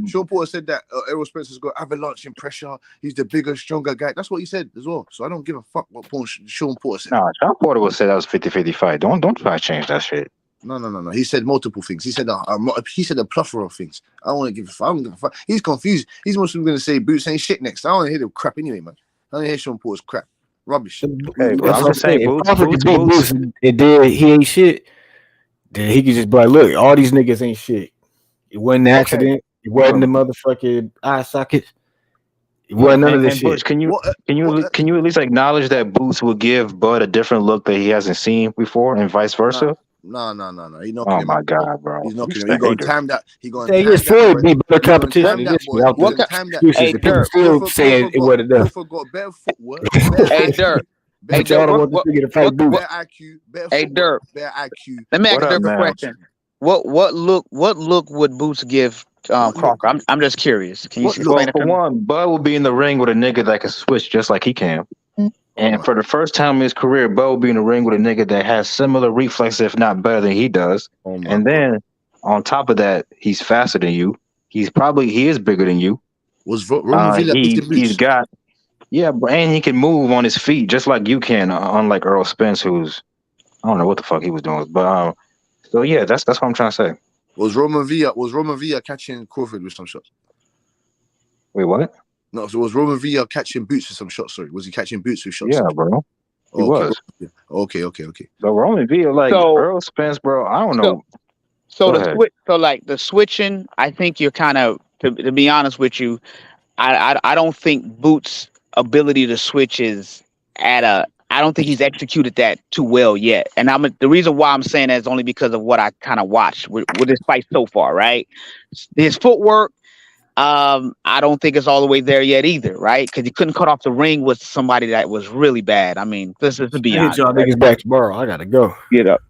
Sean Porter said that Errol Spencer's got avalanche in pressure. He's the bigger, stronger guy. That's what he said as well. So I don't give a fuck what Sean Porter said. No, Sean Porter would say that was 50-50 fight. Don't try to change that shit. No. He said multiple things. He said a plethora of things. I don't want to give a fuck. I don't give a fuck. He's confused. He's mostly going to say Boots ain't shit next. I don't want to hear the crap anyway, man. I don't want to hear Sean Porter's crap. Rubbish. Hey, bro, I'm just saying, Boots. It did. He ain't shit. Then he could just be like, look, all these niggas ain't shit. It wasn't an accident. It wasn't the motherfucking eye socket. It wasn't none of this shit. Butch, can you at least acknowledge that Boots will give Bud a different look that he hasn't seen before, and vice versa? No. He's knocking Oh him my out. God, bro! He's knocking him. He's going to time that. He's going to Say time it's that. for it be better competition. Hey, Dirk. Still saying it wasn't enough. Got better footwork. Hey, Dirk. Hey, Dirk. Better IQ. Better Hey, Dirk. Better IQ. Let me ask Dirk a question. What look would Boots give Crawford? I'm just curious. Can you explain it for to me? one, Bud will be in the ring with a nigga that can switch just like he can. And for the first time in his career, Bud will be in the ring with a nigga that has similar reflexes, if not better than he does. And then on top of that, he's faster than you. He is bigger than you. He's got and he can move on his feet just like you can, unlike Errol Spence, who's I don't know what the fuck he was doing, but so yeah, that's what I'm trying to say. Was Roman Villa catching Crawford with some shots? Wait, what? No, so was Roman Villa catching Boots with some shots? Sorry, was he catching Boots with shots? Yeah, bro. He was. Okay. But Roman Villa, Errol Spence, bro, I don't know. So the switching, I think you're kind of to be honest with you, I don't think Boots' ability to switch is I don't think he's executed that too well yet. And the reason why I'm saying that is only because of what I kind of watched with this fight so far, right? His footwork, I don't think it's all the way there yet either, right? Because he couldn't cut off the ring with somebody that was really bad. I mean, this is to be honest. Y'all niggas back tomorrow. I gotta go. Get up.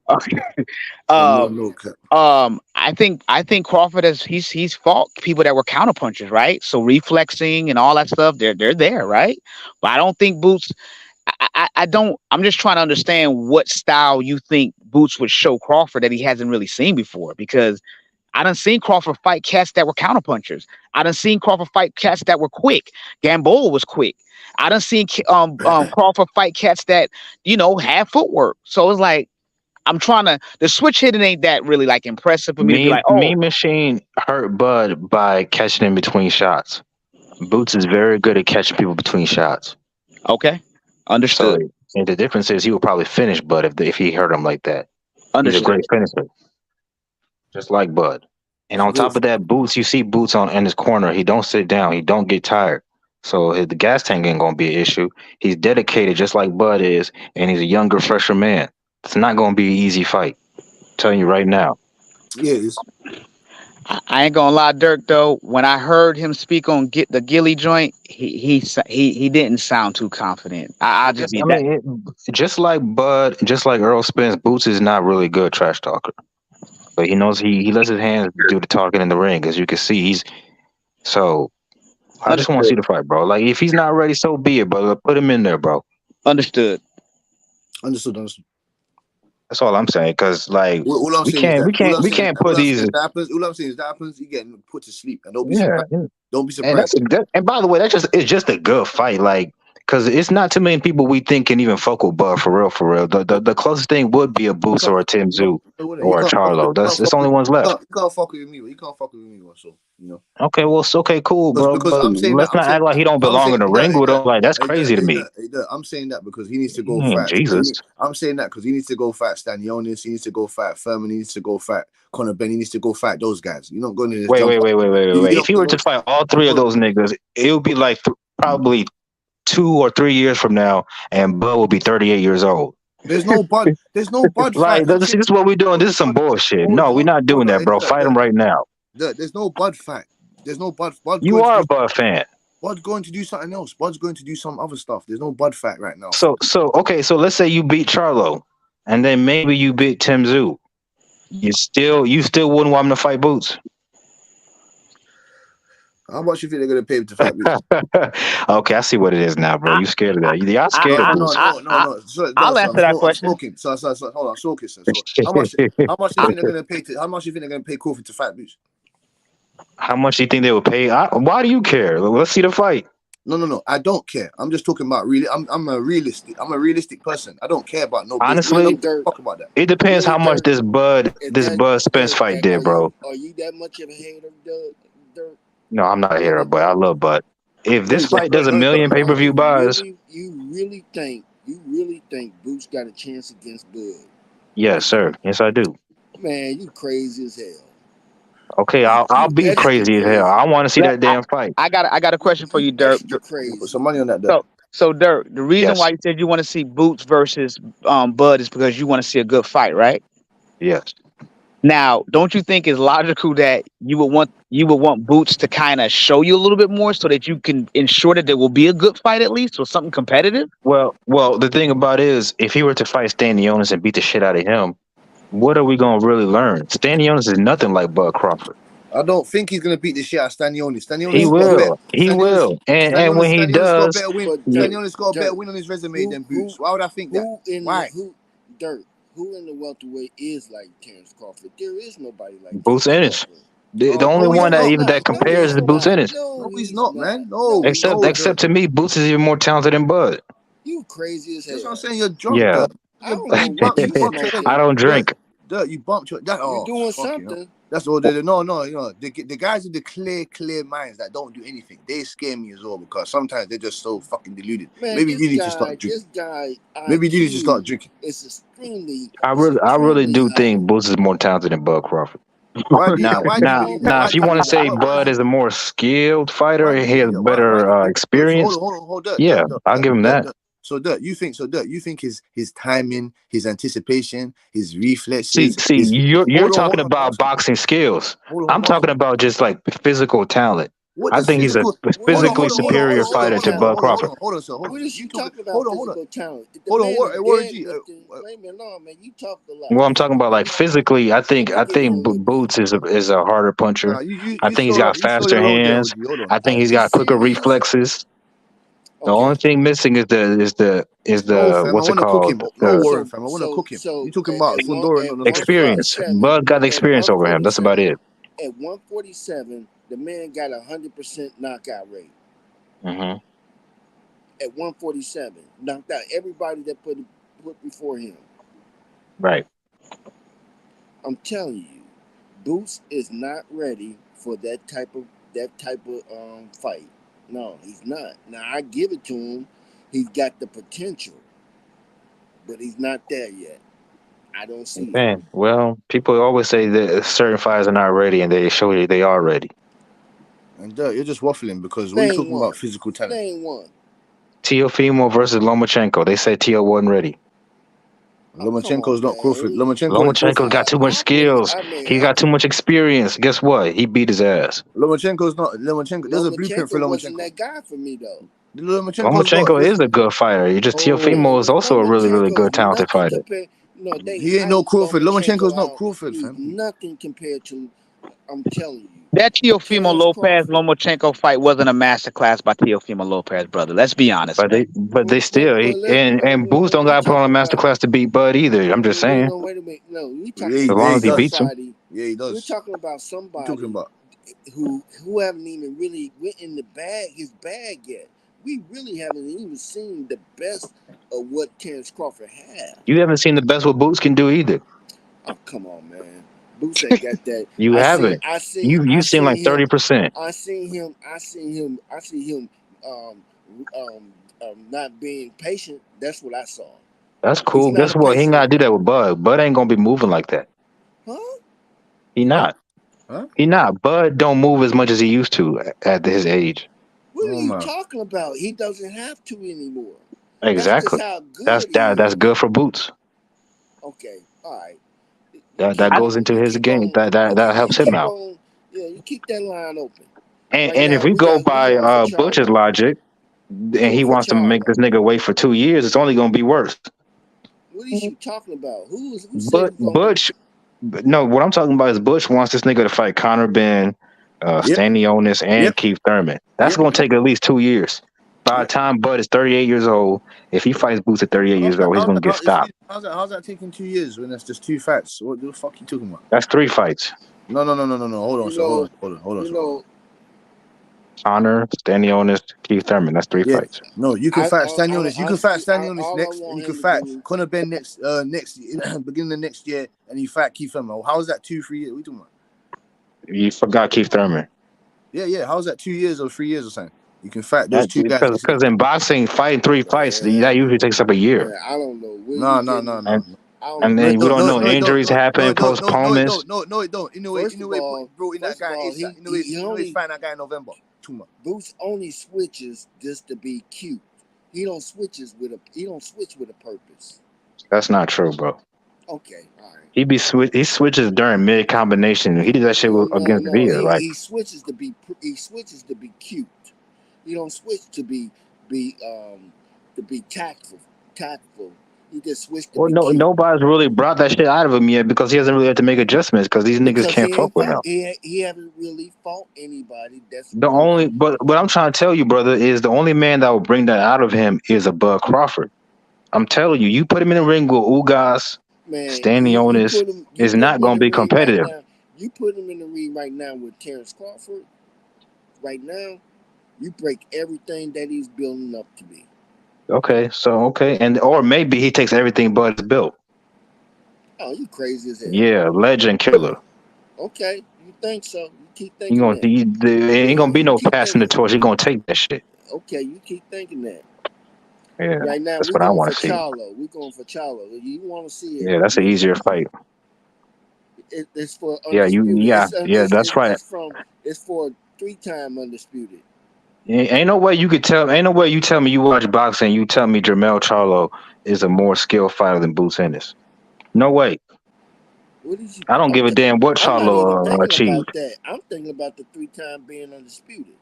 I think Crawford he's fought people that were counterpunchers, right? So reflexing and all that stuff, they're there, right? But I don't think Boots. I'm just trying to understand what style you think Boots would show Crawford that he hasn't really seen before, because I done seen Crawford fight cats that were counterpunchers. I done seen Crawford fight cats that were quick. Gamboa was quick. I done seen Crawford fight cats that, have footwork. So it's like, I'm trying to, the switch hitting ain't that really like impressive for me to be like, Mean Machine hurt Bud by catching in between shots. Boots is very good at catching people between shots. Okay. Understood. So, and the difference is he would probably finish Bud if he hurt him like that. Understood. He's a great finisher. Just like Bud. And on top of that, Boots, you see Boots in his corner. He don't sit down. He don't get tired. So the gas tank ain't going to be an issue. He's dedicated just like Bud is, and he's a younger, fresher man. It's not going to be an easy fight. I'm telling you right now. Yeah, I ain't gonna lie, Dirk. Though, when I heard him speak on the Gilly joint, he didn't sound too confident. Just like Bud, just like Errol Spence, Boots is not really good trash talker. But he knows he lets his hands do the talking in the ring, as you can see. I just want to see the fight, bro. Like, if he's not ready, so be it, but put him in there, bro. Understood. That's all I'm saying, because like we can't put these. All I'm saying is that happens, you get put to sleep, and don't be surprised. Don't be surprised. And by the way, it's just a good fight, like, because it's not too many people we think can even fuck with Bud for real. The closest thing would be a Boots or a Tim Zoo or a Charlo. It's only ones left. You can't fuck with me. You can't fuck with me, so Okay, well, it's okay, cool, bro. But let's not act like he don't belong in the ring with him. Like, that's crazy to me. I'm saying that because he needs to go fight. Jesus. I'm saying that because he needs to go fight Stanionis. He needs to go fight Furman. He needs to go fight Conor Benn. He needs to go fight those guys. You're not going to wait. If he were to fight all three of those niggas, it would be like probably 2 or 3 years from now, and Bud will be 38 years old. There's no Bud. There's no Bud. Right. This is what we're doing. This is some bullshit. No, we're not doing that, bro. Fight him right now. There's no Bud fight. There's no Bud. You are a Bud fan. Bud's going to do something else. Bud's going to do some other stuff. There's no Bud fight right now. So let's say you beat Charlo, and then maybe you beat Tim Zoo. You still wouldn't want him to fight Boots. How much you think they're gonna pay to fight Boots? Okay, I see what it is now, bro. You scared of that? Y'all scared of Boots? No. I'll answer that question. So, hold on, so how much you think they're gonna pay? How much you think they're gonna pay Crawford to fight Boots? How much do you think they would pay? Why do you care? Let's see the fight. No. I don't care. I'm just talking about really. I'm a realistic person. I don't care about no. Honestly, talk about that. It depends how much this Bud Spence fight did, bro. Are you that much of a hater, Dirk? No, I'm not a hater, but I love Bud. If this fight does 1 million pay-per-view buys, You really think Boots got a chance against Bud? Yes, sir. Yes, I do. Man, you crazy as hell. Okay, I'll be crazy as hell. I want to see that damn fight. I got a question for you, Dirk. Put some money on that, Dirk. So Dirk, the reason why you said you want to see Boots versus Bud is because you want to see a good fight, right? Yes. Now, don't you think it's logical that you would want Boots to kind of show you a little bit more so that you can ensure that there will be a good fight at least or something competitive? Well, the thing about it is, if he were to fight Stanionis and beat the shit out of him, what are we gonna really learn? Stanionis is nothing like Bud Crawford. I don't think he's gonna beat the shit out of Stanionis. He will. And when he does, Stanionis got a better win on his resume than Boots. Why would I think that? Why? Who in the welterweight is like Terence Crawford? There is nobody like Boots Ennis. The only one that compares is Boots Ennis. No, he's not, man. No. Except to me, Boots is even more talented than Bud. You crazy as hell. That's what I'm saying. You're drunk. Yeah. I don't drink. Dirt, you bumped your. You're doing something. That's all they do. No. The guys with the clear minds that don't do anything, they scare me as well because sometimes they're just so fucking deluded. Man, maybe you need to start drinking. Maybe you need to start drinking. It's extremely. I really do think Boots is more talented than Bud Crawford. Now, if you want to say Bud is a more skilled fighter, he has better experience. Hold up. Yeah, I'll give him that. So you think his timing, his anticipation, his reflexes. See, you're talking about boxing skills. I'm talking about just like physical talent. I think he's a physically superior fighter to Bud Crawford. Hold on. What is you talking about? Physical talent. Hold on. Wait a minute, no, man. You talk a lot. Well, I'm talking about like physically. I think Boots is a harder puncher. I think he's got faster hands. I think he's got quicker reflexes. The only thing missing is the what's it called? No word, fam. I want to cook him. You talking about Fundora? Experience. Bud got the experience over him. That's about it. At 147, the man got 100% knockout rate. Mm-hmm. At 147, knocked out everybody that put before him. Right. I'm telling you, Boots is not ready for that type of fight. No, he's not. Now I give it to him. He's got the potential, but he's not there yet. I don't see it. Well, people always say that certain fighters are not ready, and they show you they are ready. And you're just waffling because we're talking about physical talent. Name one. Teofimo versus Lomachenko. They said Teo wasn't ready. Lomachenko's not Crawford. Lomachenko got too much skills. He got too much experience. Guess what? He beat his ass. Lomachenko's not Lomachenko. There's a blueprint for Lomachenko. Wasn't that guy for me though. Lomachenko is a good fighter. Teofimo is also a really, really good, talented fighter. He ain't no Crawford. Lomachenko's not Crawford, fam. Nothing compared to. I'm telling you. That Teofimo Lopez Lomachenko fight wasn't a masterclass by Teofimo Lopez, brother. Let's be honest. But they still and Boots don't got to put on a masterclass to beat Bud either. I'm just saying. No, wait a minute. No, we talking as long as he beats him. Yeah, he does. We're talking about somebody who haven't even really went in his bag yet. We really haven't even seen the best of what Terence Crawford had. You haven't seen the best what Boots can do either. Oh, come on, man. Boots ain't got that. You haven't. You've seen like 30%. I seen him not being patient. That's what I saw. That's cool. Guess what? He ain't gotta do that with Bud. Bud ain't gonna be moving like that. Huh? He not. Huh? He not. Bud don't move as much as he used to at his age. What are you talking about? He doesn't have to anymore. Exactly. That's good for Boots. Okay. All right. That goes into his game. That helps him out. You keep that line open. And if we go by Butch's logic, and he wants to make this nigga wait for 2 years, it's only gonna be worse. What is you talking about? Butch? No, what I'm talking about is Butch wants this nigga to fight Conor Benn, Stanionis, and Keith Thurman. That's going to take at least 2 years. By the time Bud is 38 years old, if he fights Boots at 38 years old, he's going to get stopped. How's that taking 2 years when that's just 2 fights? What the fuck you talking about? That's 3 fights. No. Hold on. Conor, Stanionis, Keith Thurman. That's 3 fights. No, you can fight Stanionis. You can fight Stanionis next, and you can fight Conor Benn next beginning of next year, and you fight Keith Thurman. How is that 2-3 years? What are you talking about? You forgot Keith Thurman. Yeah. How's that 2 years or 3 years or something? You can fight those 2 guys. Because in boxing, fighting 3 fights, that usually takes up a year. Yeah, I don't know. No. And then we don't know injuries happen, postponements. No, it don't. You know, bro, in that guy, he's fighting that guy in November. Too much. Boots only switches just to be cute. He don't switch with a purpose. That's not true, bro. Okay, all right. He switches during mid combination. He did that shit against Villa. Like he switches to be cute. He don't switch to be tactful. He just switched to be cute. Nobody's really brought that shit out of him yet because he hasn't really had to make adjustments because these niggas can't fuck with him. He haven't really fought anybody. That's but what I'm trying to tell you, brother, is the only man that will bring that out of him is a Bud Crawford. I'm telling you, you put him in the ring with Ugas, Stanionis is not going to be competitive. You put him in the ring right now with Terence Crawford. Right now, you break everything that he's building up to be. Okay, or maybe he takes everything Bud's built. Oh, you crazy as hell. Yeah, legend killer. Okay, you think so? You keep thinking there ain't gonna be no passing the torch. He gonna take that shit. Okay, you keep thinking that. Yeah, right now, that's what I want to see. We're going for Charlo. You want to see it? Yeah, that's an easier fight. It's for that's right. It's for 3-time undisputed. Ain't no way you tell me you watch boxing. You tell me Jermell Charlo is a more skilled fighter than Boots Ennis. No way. I don't give a damn what Charlo achieved. I'm thinking about the 3-time being undisputed.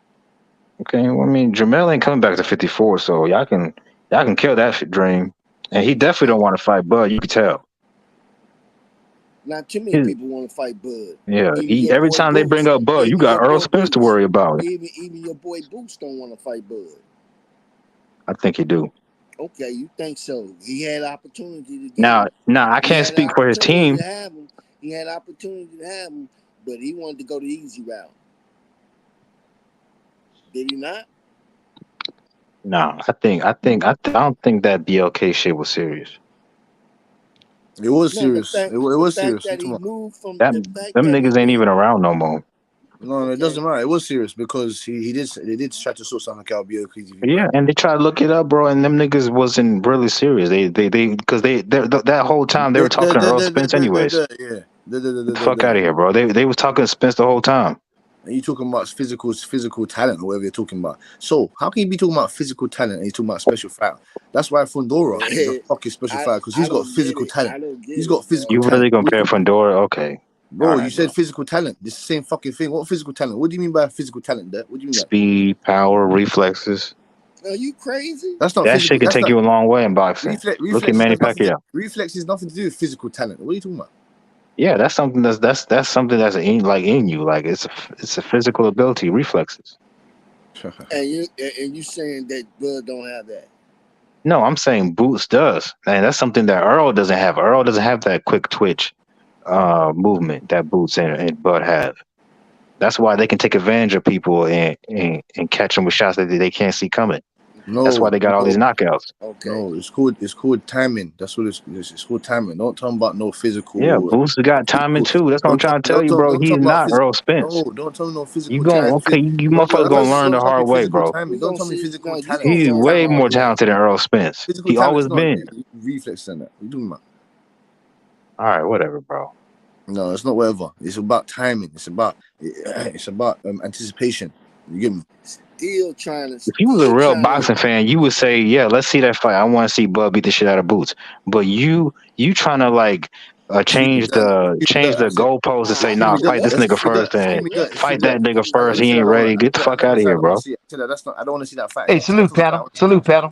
Okay, well, I mean Jermell ain't coming back to 54, so y'all can kill that dream. And he definitely don't want to fight Bud. You can tell. Not too many people want to fight Bud. Yeah, every time they bring up Bud, you got Errol Spence to worry about. Even your boy Boots don't want to fight Bud. I think he do. Okay, you think so? He had opportunity to get Now I can't speak for his team. He had opportunity to have him, but he wanted to go the easy route. Did he not? No, I don't think that BLK shit was serious. It was serious. It was serious. Them niggas ain't even around no more. No, it doesn't matter. It was serious because they did try to sort something out. Yeah, and they tried to look it up, bro, and them niggas wasn't really serious. That whole time they were talking to Errol Spence anyways. Fuck out of here, bro. They was talking to Spence the whole time. And you talking about physical talent or whatever you're talking about. So how can you be talking about physical talent and you're talking about special fight? That's why Fundora is a fucking special fight because he's got physical talent. He's got physical talent. You really compare Fundora? Okay. Bro, you said physical talent. It's the same fucking thing. What physical talent? What do you mean by physical talent, Dad? What do you mean? Speed, power, reflexes. Are you crazy? That's not that shit can take you a long way in boxing. Look at Manny Pacquiao. Reflex is nothing to do with physical talent. What are you talking about? Yeah, that's something that's something that's in you. Like it's a physical ability, reflexes. And you saying that Bud don't have that? No, I'm saying Boots does, and that's something that Earl doesn't have. Earl doesn't have that quick twitch movement that Boots and Bud have. That's why they can take advantage of people and catch them with shots that they can't see coming. No, that's why they got all these knockouts. Okay. No, it's called timing. That's what it's called timing. Don't talk about no physical. Yeah, Boots got timing too. That's what I'm trying to tell you, bro. He's not Errol Spence. No, don't tell me no physical. You motherfuckers gonna learn the hard way, bro. Don't tell me physical talent. He's way more talented than Errol Spence. He always been. Reflex on that. What you doing, man? All right, whatever, bro. No, it's not whatever. It's about timing. It's about anticipation. You get me? Still trying to. If you was a real boxing fan, you would say, "Yeah, let's see that fight. I want to see Bud beat the shit out of Boots." But you trying to like change the goalpost and say, "Nah, fight this nigga first and fight that nigga first. He ain't ready. Get the fuck out of here, bro." I don't want to see that fight. Hey, salute, Paddle. Salute, Paddle.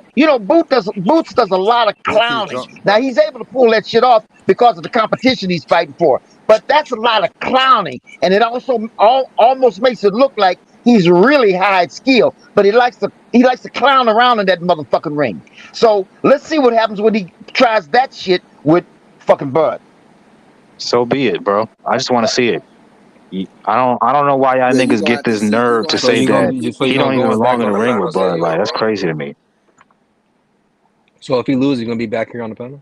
Boots does a lot of clowning. Now he's able to pull that shit off because of the competition he's fighting for. But that's a lot of clowning, and it also almost makes it look like he's really high skill. But he likes to clown around in that motherfucking ring. So let's see what happens when he tries that shit with fucking Bud. So be it, bro. I just want to see it. I don't know why y'all niggas get this nerve to say that he don't even belong in the ring with Bud. Like, that's crazy to me. So if he loses, he's gonna be back here on the panel.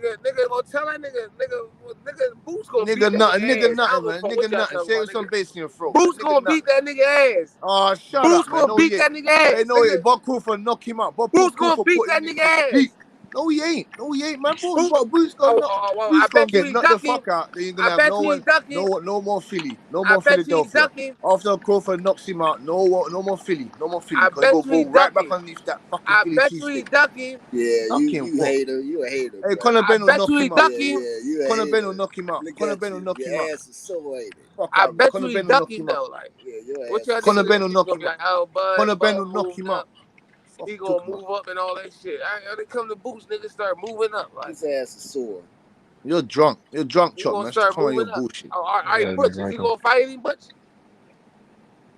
nigga gonna tell that nigga Boots gonna beat that nothing, nigga ass. nothing, man. Nigga nothing. Say it with some bass in your throat. Boots gonna beat that nigga ass. Oh, shut Boots up, man. gonna No, beat he that ain't. nigga ass. Hey, no, he ain't. Bob Crawford knock him out. Bob Boots gonna Crawford beat put that him in nigga ass. heat. No, he ain't, man. Boots gonna Well, get knocked the fuck out. Then you're gonna have no one, no more Philly, no more Philadelphia. After Crawford knocks him out, no more Philly, no more Philly. Cause he'll go right back underneath that fucking Philly cheesesteak. Yeah, Knock him, you hater. You a hater. Hey, Bro. Conor Ben will knock him out. Yeah, you a Conor Ben hater. will knock him out. Look Conor at Ben will you. knock him Your out. ass is so hated. Fuck I out, man. bet Conor you he Ben will knock ducking him out. though. Like, your what ass y'all Conor niggas Ben will gonna knock be him out. like? Oh, Conor Ben Bud will knock moved him up. out. Fuck He you gonna talking about? move up and all that shit. When it come to Boots, niggas start moving up. Like, his ass is sore. You're drunk. You're drunk, he Chop, gonna man. start Come on, your moving up. bullshit. All right, Butch, is he gonna fight him, Butch?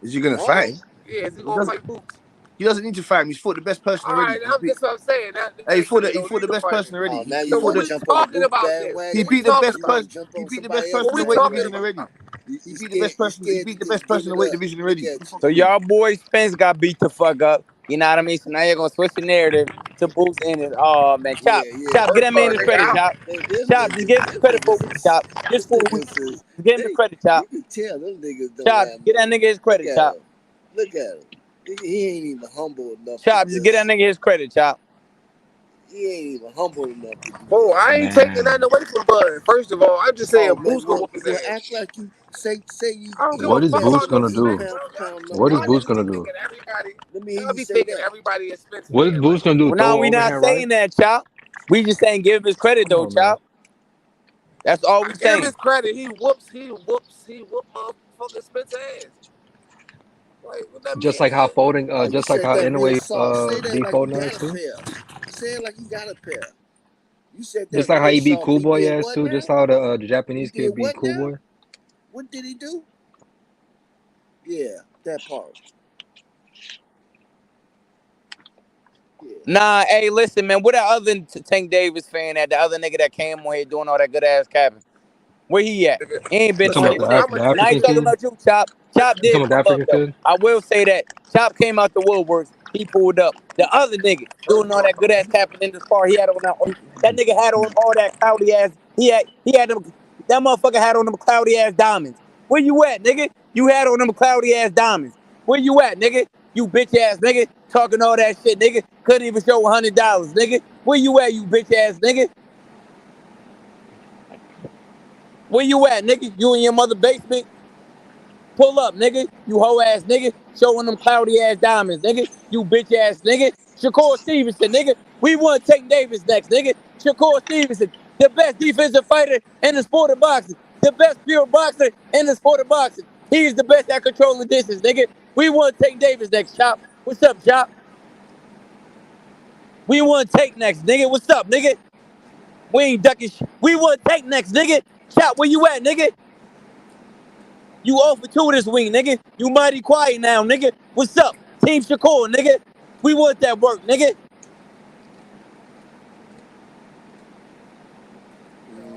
Is he gonna fight him? Yeah, is he He gonna doesn't. fight Boots? He doesn't need to fight him. He's fought the best person All already. right, I'm just what I'm saying. Hey, he fought Don't the need to best fight person him. already. Oh, now He you So fought want to what the. we jump on the talking Boots about then? bandwagon? He What we beat the talking best You about? want person. to jump He on beat the best somebody person else's What in the we weight talking division bandwagon? about? already. You He beat the scared? best You person. He scared beat the to best give person in it the weight up? division Look already. at you. So y'all boy Spence got beat the fuck up. You know what I mean? So now you're gonna switch the narrative to Boots in it. Oh man, Chop, Yeah. Chop, get that man his credit, Chop. Chop, just give him his credit for a week, Chop. Just for a week. Just give him the credit, Chop. You can tell them niggas don't Chop, have get that money. nigga his Look credit, at Chop. him. Look at him. He ain't even humble enough. Chop, just get that nigga his credit, Chop. He ain't even humble enough to do Oh, that. I ain't taking nothing away from Bud. First of all, I'm just saying Boost gonna whoop his ass. Act like you say you. I don't give What a is fuck Boost about no gonna do? Spence. What is Y'all Boost niggas gonna be do? thinking everybody. Let me hear Y'all you be say thinking that. everybody is Spence What is fan. Boost gonna do? Well, Throw now we not overhand saying right? that, Chop. We just saying give him his credit Come though, on, man. Chop. That's all I we give him saying. his credit. He whoops motherfucking Spence ass. Like what that Just mean, like how nigga? folding, Oh, you just like said how that real Inouye soft. Say that beat like you folding got ass a too. pair. Say it like you got a pair. You said Just that like how real he beat soft. Cool He Boy did ass what too. now? Just how the He Japanese did kid beat what Cool now? Boy. What did he do? Yeah, that part. Nah, hey, listen, man. Where that other Tank Davis fan at? The other nigga that came on here doing all that good ass capping. Where he at? He ain't You been talking saying about shit. the Now he African talking kid? about you, Chop. Chop You talking did about the pull up African though. kid? I will say that Chop came out the woodworks. He pulled up. The other nigga doing all that good ass capping in this car. He had on that nigga had on all that cloudy ass. He had them. That motherfucker had on them cloudy ass diamonds. Where you at, nigga? You had on them cloudy ass diamonds. Where you at, nigga? You bitch ass nigga talking all that shit, nigga. Couldn't even show $100, nigga. Where you at, you bitch ass nigga? Where you at, nigga? You in your mother basement? Pull up, nigga. You hoe ass nigga. Showing them cloudy ass diamonds, nigga. You bitch ass nigga. Shakur Stevenson, nigga. We want Tank Davis next, nigga. Shakur Stevenson, the best defensive fighter in the sport of boxing. The best pure boxer in the sport of boxing. He's the best at controlling distance, nigga. We want Tank Davis next, Chop. What's up, Chop? We want Tank next, nigga. What's up, nigga? We ain't ducking We want Tank next, nigga. Chop, where you at, nigga? You 0 for 2 this week, nigga. You mighty quiet now, nigga. What's up? Team Shakur, nigga. We want that work, nigga.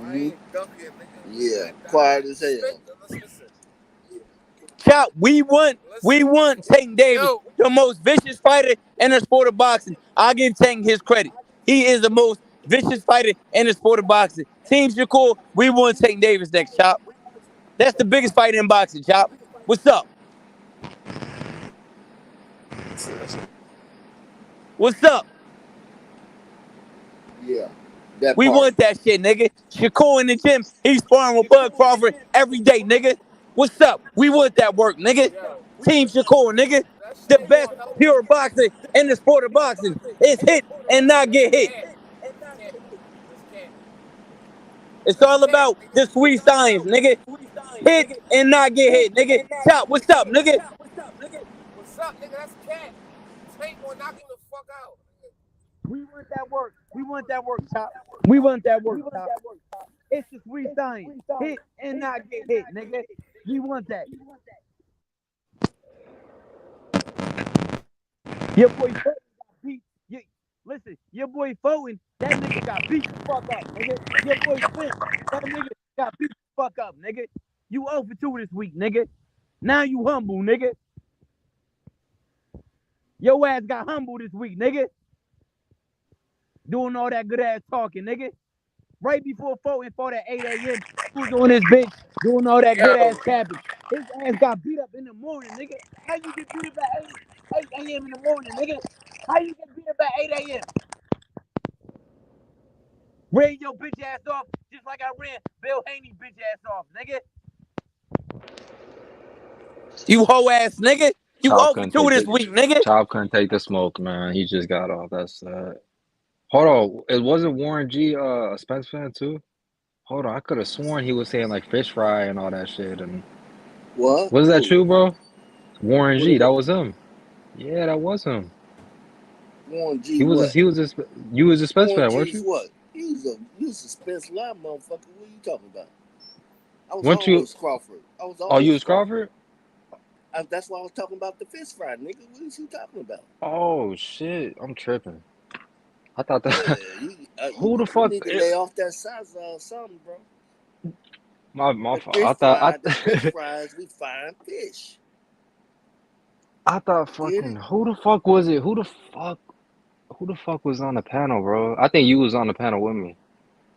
I ain't ducking, nigga. Yeah, quiet as hell. Listen. Chop, we want Tank Davis, the most vicious fighter in the sport of boxing. I'll give Tank his credit. He is the most vicious fighter in the sport of boxing. Team Shakur, we want Tank Davis next, Chop. That's the biggest fighter in boxing, Chop. What's up? What's up? Yeah, that We part. want that shit, nigga. Shakur in the gym, he's sparring with Bud Crawford every day, nigga. What's up? We want that work, nigga. Team Shakur, nigga. The best pure boxer in the sport of boxing is hit and not get hit. It's all about the sweet science, nigga. Hit and not get hit, nigga. Chop, what's up, nigga? What's up, nigga? That's cat. Tank gonna knock him the fuck out. We want that work. We want that work, Chop. We want that work, Chop. It's the sweet science. Hit and not get hit, nigga. We want that. Your boy Foden got beat. Listen, your boy Foden, that nigga got beat the fuck up, nigga. Your boy Spence, that nigga got beat the fuck up, nigga. You 0 for 2 this week, nigga. Now you humble, nigga. Your ass got humble this week, nigga. Doing all that good ass talking, nigga. Right before Foden fought at 8 a.m., he was on his bitch doing all that good ass capping. His ass got beat up in the morning, nigga. How you get beat up at 8 a.m. in the morning, nigga? How you get beat up at 8 a.m.? Ran your bitch ass off just like I ran Bill Haney bitch ass off, nigga. You hoe ass nigga. You Chop 0 for couldn't 2 take this the week, nigga. Chop couldn't take the smoke, man. He just got off. That's Hold on. It wasn't Warren G a Spence fan too? Hold on. I could have sworn he was saying like fish fry and all that shit. And What? was that Who? true, bro? Warren What G. That about was him. Yeah, that was him. Warren G? He was. What? He was. You was a Spence Warren fan, weren't G's you? what? He's a Spence Live motherfucker. What are you talking about? I was Weren't you? always Crawford. I was Oh, you always was Crawford. Crawford? That's why I was talking about the fish fry, nigga. What is you talking about? Oh shit! I'm tripping. I thought Yeah, that. Who the you fuck? need to lay off that salsa or something, bro. My The fault. fish fry, the fish fries, we find fish. I thought Get fucking. it? Who the fuck was it? Who the fuck? Who the fuck was on the panel, bro? I think you was on the panel with me.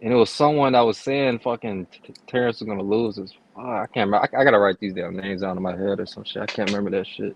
And it was someone that was saying fucking Terrence was gonna lose. I can't remember. I gotta write these damn names down in my head or some shit. I can't remember that shit.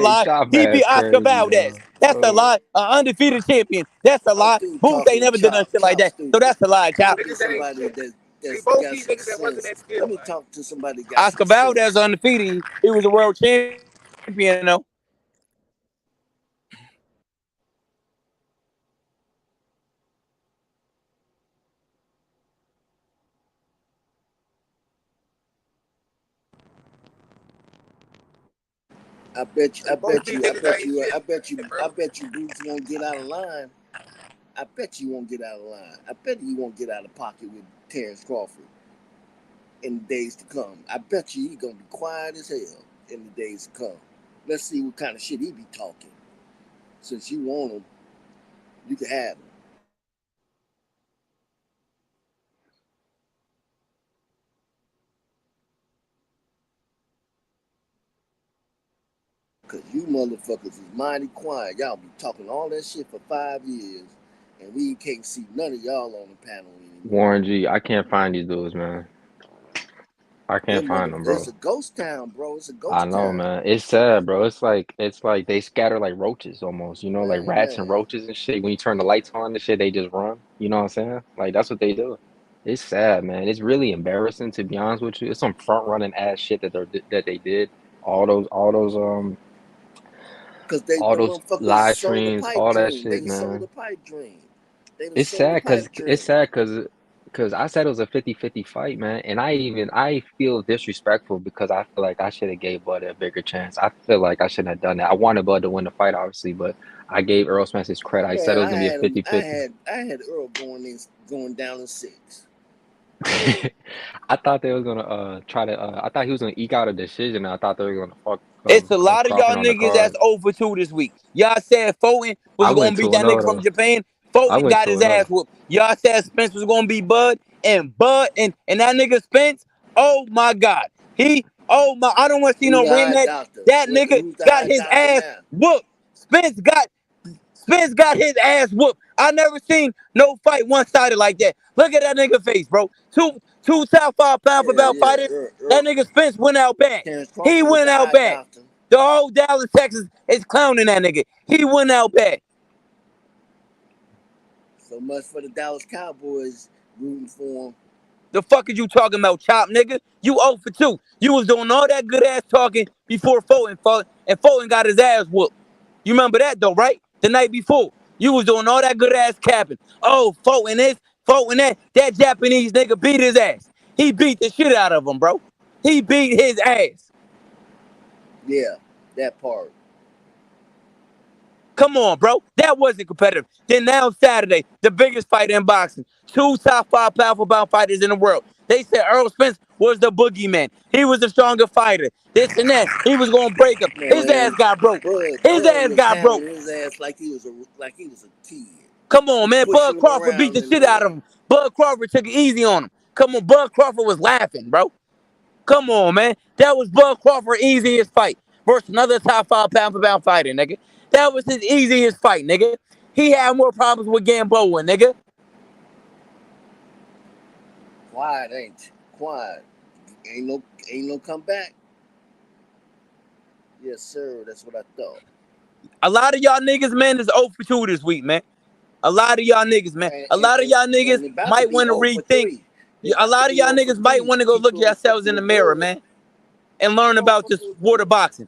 lie. Chop He beat ass Oscar crazy, Valdez. yo. That's a lie. An undefeated champion. That's a lie. Stupid Boots ain't talking. never done no shit like Chop that. stupid. So that's a lie, Chop. Talk to somebody that's both got these some niggas that wasn't sense. that skilled. Let me talk to somebody got Oscar some Valdez sense. undefeated. He was a world champion, though. I bet you, I Both bet these you, I niggas bet ain't you, shit, I bet you, bro. I bet you Boots won't get out of line. I bet you won't get out of line. I bet you won't get out of pocket with Terence Crawford. in the days to come. I bet you he gonna be quiet as hell in the days to come. Let's see what kind of shit he be talking. Since you want him, you can have him. Cause you motherfuckers is mighty quiet. Y'all be talking all that shit for 5 years, and we can't see none of y'all on the panel anymore. Warren G, I can't find these dudes, man. I can't find them, bro. It's a ghost town, bro. It's a ghost I know, town. man. It's sad, bro. It's like they scatter like roaches almost, you know, like rats and roaches and shit. When you turn the lights on and shit, they just run. You know what I'm saying? Like that's what they do. It's sad, man. It's really embarrassing to be honest with you. It's some front running ass shit that they did. All those Cause the motherfuckers live sold the streams, pipe all that dream. shit, They sold man. the pipe dream. It's sad because I said it was a 50-50 fight, man, and I feel disrespectful because I feel like I should have gave Bud a bigger chance. I feel like I shouldn't have done that. I wanted Bud to win the fight, obviously, but I gave Errol Spence his credit. I said it was gonna be a 50-50. I had Earl going down in 6. I thought they was gonna try to. I thought he was gonna eke out a decision. I thought they were gonna fuck. It's a lot of y'all Crawford on the niggas card. that's over 2 this week. Y'all said Fulton was I gonna went beat that 2-0 nigga from though. Japan. I Fulton went got his 2-0. ass whooped. Y'all said Spence was gonna beat Bud and that nigga Spence. Oh my God, I don't want to see no rematch. That nigga got his ass whooped. Spence got his ass whooped. I never seen no fight one-sided like that. Look at that nigga face, bro. Two top 5 pound for pound fighters. That nigga Spence went out bad. He went out bad. The whole Dallas, Texas is clowning that nigga. He went out bad. So much for the Dallas Cowboys rooting for him. The fuck is you talking about, chop nigga? You 0 for 2. You was doing all that good ass talking before Fulton fought, and Fulton got his ass whooped. You remember that though, right? The night before. You was doing all that good ass capping. Oh, Fulton this, Fulton that. That Japanese nigga beat his ass. He beat the shit out of him, bro. He beat his ass. Yeah, that part. Come on, bro. That wasn't competitive. Then now Saturday, the biggest fight in boxing. 2 top 5 pound for pound fighters in the world. They said Errol Spence was the boogeyman. He was the stronger fighter. This and that. He was gonna break him. His ass got broke. His ass got broke. His ass like he was a kid. Come on, man. Bud Crawford beat the shit out of him. Bud Crawford took it easy on him. Come on, Bud Crawford was laughing, bro. Come on, man. That was Bud Crawford's easiest fight versus another top 5 pound for pound fighter, nigga. That was his easiest fight, nigga. He had more problems with Gamboa, nigga. Quiet. Ain't no comeback. Yes, sir. That's what I thought. A lot of y'all niggas, man, is 0 for 2 this week, man. A lot of y'all niggas, man. A lot of y'all niggas might want to rethink. A lot of y'all niggas might want to go look yourselves in the mirror, man, and learn about this sport of boxing.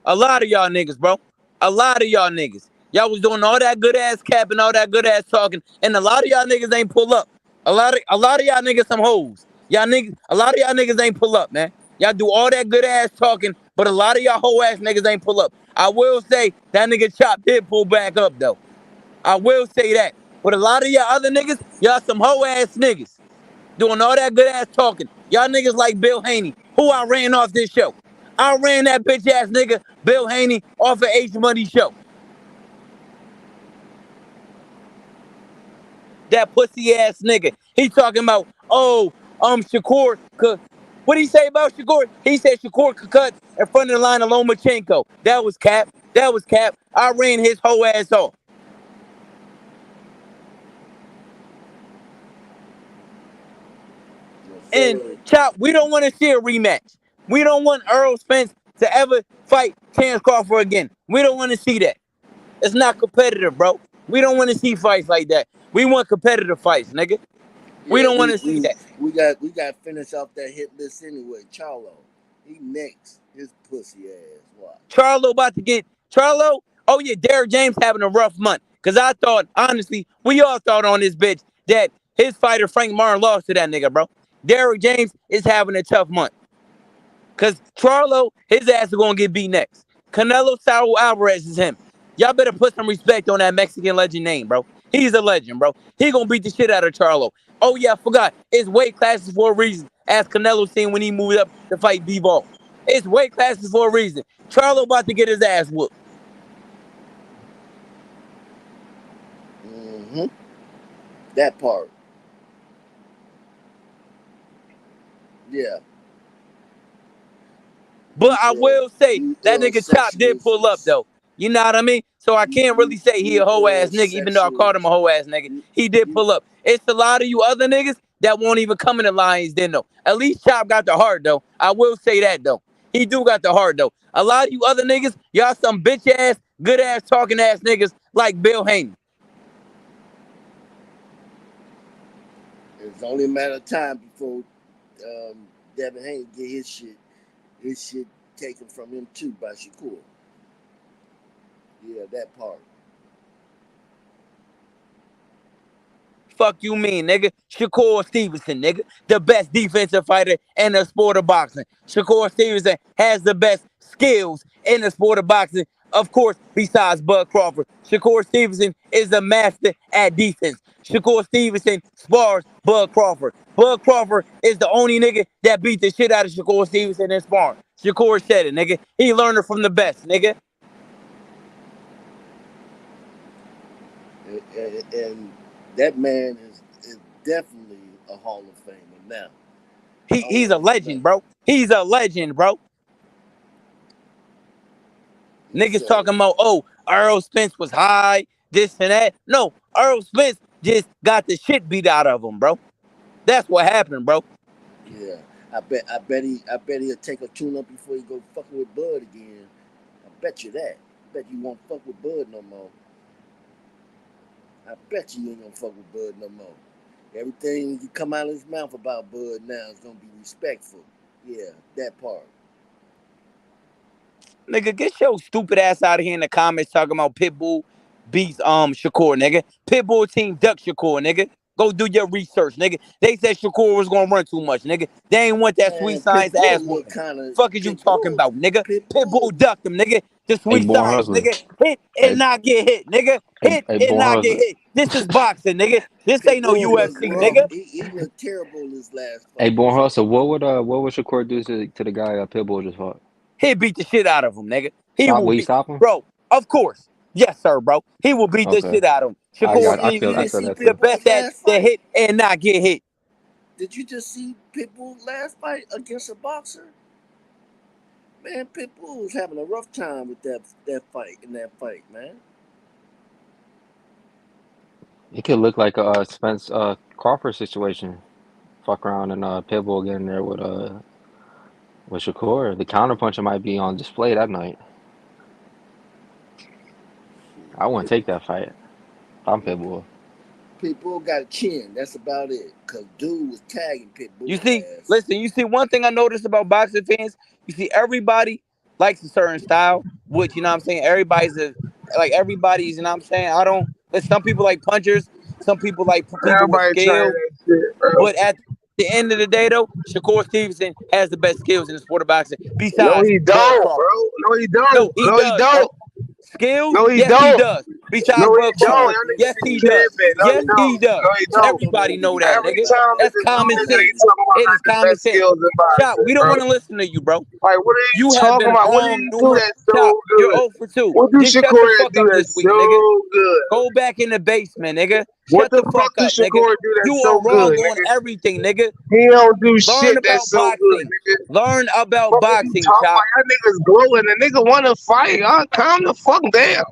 A lot of y'all niggas, bro. A lot of y'all niggas. Y'all was doing all that good ass cap and all that good ass talking, and a lot of y'all niggas ain't pull up. A lot of y'all niggas some hoes. A lot of y'all niggas ain't pull up, man. Y'all do all that good ass talking, but a lot of y'all hoe ass niggas ain't pull up. I will say that nigga Chop did pull back up though. I will say that. But a lot of y'all other niggas, y'all some hoe ass niggas. Doing all that good ass talking. Y'all niggas like Bill Haney, who I ran off this show. I ran that bitch ass nigga, Bill Haney, off of H Money show. That pussy ass nigga. He talking about, Shakur could. What did he say about Shakur? He said Shakur could cut in front of the line of Lomachenko. That was cap. I ran his whole ass off. And Chop, we don't want to see a rematch. We don't want Errol Spence to ever fight Terence Crawford again. We don't want to see that. It's not competitive, bro. We don't want to see fights like that. We want competitive fights, nigga. We don't want to see that. We got to finish off that hit list anyway. Charlo, he next. His pussy ass. Watch. Charlo about to get Charlo. Oh yeah, Derrick James having a rough month. Cause I thought, honestly, we all thought on this bitch that his fighter Frank Martin lost to that nigga, bro. Derrick James is having a tough month. Cause Charlo, his ass is gonna get beat next. Canelo Saul Alvarez is him. Y'all better put some respect on that Mexican legend name, bro. He's a legend, bro. He gonna beat the shit out of Charlo. Oh yeah, I forgot. It's weight classes for a reason. as Canelo seen when he moved up to fight Bivol. It's weight classes for a reason. Charlo about to get his ass whooped. Mm-hmm. That part. Yeah. But I will say that nigga Chop did pull up though. You know what I mean? So I can't really say he a hoe ass nigga, even though I called him a hoe ass nigga. He did pull up. It's a lot of you other niggas that won't even come in the Lions den though. At least Chop got the heart though. I will say that though. He do got the heart though. A lot of you other niggas, y'all some bitch ass, good ass talking ass niggas like Bill Haney. It's only a matter of time before Devin Haney get his shit taken from him too by Shakur. Yeah, that part. Fuck you mean, nigga? Shakur Stevenson, nigga. The best defensive fighter in the sport of boxing. Shakur Stevenson has the best skills in the sport of boxing, of course, besides Bud Crawford. Shakur Stevenson is a master at defense. Shakur Stevenson spars Bud Crawford. Bud Crawford is the only nigga that beat the shit out of Shakur Stevenson in sparring. Shakur said it, nigga. He learned it from the best, nigga. And that man is definitely a Hall of Famer now. He's a legend, bro. He's a legend, bro. Niggas talking about, oh, Errol Spence was high, this and that. No, Errol Spence just got the shit beat out of him, bro. That's what happened, bro. Yeah, I bet he'll take a tune up before he go fucking with Bud again. I bet you that. I bet you won't fuck with Bud no more. I bet you ain't gonna fuck with Bud no more. Everything you come out of his mouth about Bud now is gonna be respectful. Yeah, that part. Nigga, get your stupid ass out of here in the comments talking about Pitbull beats Shakur, nigga. Pitbull team duck Shakur, nigga. Go do your research, nigga. They said Shakur was gonna run too much, nigga. They ain't want that sweet science ass whooping. Fuck is you talking about, nigga? Pitbull ducked him, nigga. The Hey, sweet Born science, Hustler. nigga. Hit Hey, and not get hit, nigga. Hit and Born not get Hustler. hit. This is boxing, nigga. This ain't no Pitbull looked UFC, rough. nigga. He looked terrible his last Hey, fight. Born Hustler. What would Shakur do to the guy Pitbull just fought? He beat the shit out of him, nigga. He will Will he beat, stop him? bro. Of course, yes, sir, bro. He will beat the Okay. shit out of him. I Shakur feel Stevenson, that the too. best at the hit and not get hit. Did you just see Pitbull's last fight against a boxer? Man, Pitbull was having a rough time with that fight, man. It could look like a Spence Crawford situation. Fuck around and Pitbull getting there with Shakur. The counterpuncher might be on display that night. I wouldn't take that fight. I'm Pitbull. Pitbull got a chin. That's about it. Cause dude was tagging Pitbull. You see, listen, you see one thing I noticed about boxing fans, you see everybody likes a certain style, which, you know what I'm saying, everybody's, you know what I'm saying, some people like punchers, some people like people with Everybody trying skill, that shit, bro. but at the end of the day, though, Shakur Stevenson has the best skills in the sport of boxing, No, besides he Bud don't, Crawford. bro. No, he don't. No, he No, he does, bro. don't. Skills? No, he Yes, don't. he does. Besides No, he Bud don't. Crawford, Y'all niggas yes, be he does. camping. No, Yes, he don't. he does. No, he don't. Everybody know that, Every nigga. time That's it's a new common nigga, they sense. talk about It is got the common best sense. skills in Chop, boxing, we don't bro. want to listen to you, bro. Like, what are you You have talking been about? What do wrong you do numerous. that's so Chop, you're good? 0 for 2. What do Just shut Shakur the fuck do up this that's week, so nigga. good? Go back in the basement, nigga. What Shut the the fuck fuck do up, nigga. Shakur do You that's are so wrong good, on nigga? everything, nigga. He don't do Learn shit about that's so good, boxing. nigga. Learn about What are you boxing, talking Chop. about? Y'all niggas glowing. The nigga want to fight. Y'all calm the fuck down.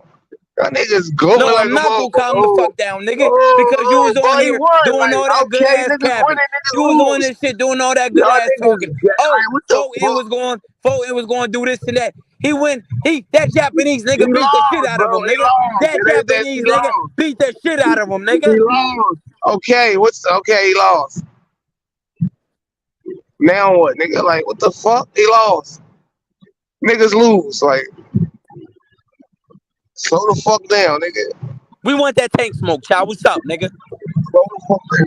Y'all niggas glowing No, like I'm a not gonna motherfucker. calm the fuck down, nigga, because you Oh, was on boy, he here won. doing Like, all that good okay, ass niggas capping. winning, niggas You was on lose. this shit doing all that good Y'all ass niggas, talking. like, Oh, what the folk fuck? it was going to do this and that. That Japanese He nigga beat the shit lost, out bro. of him, He nigga. lost. That That's Japanese he nigga lost. beat the shit out of him, nigga. He lost. Okay, okay? He lost. Now what, nigga? Like, what the fuck? He lost. Niggas lose. Like, slow the fuck down, nigga. We want that tank smoke, child. What's up, nigga? Slow the fuck down.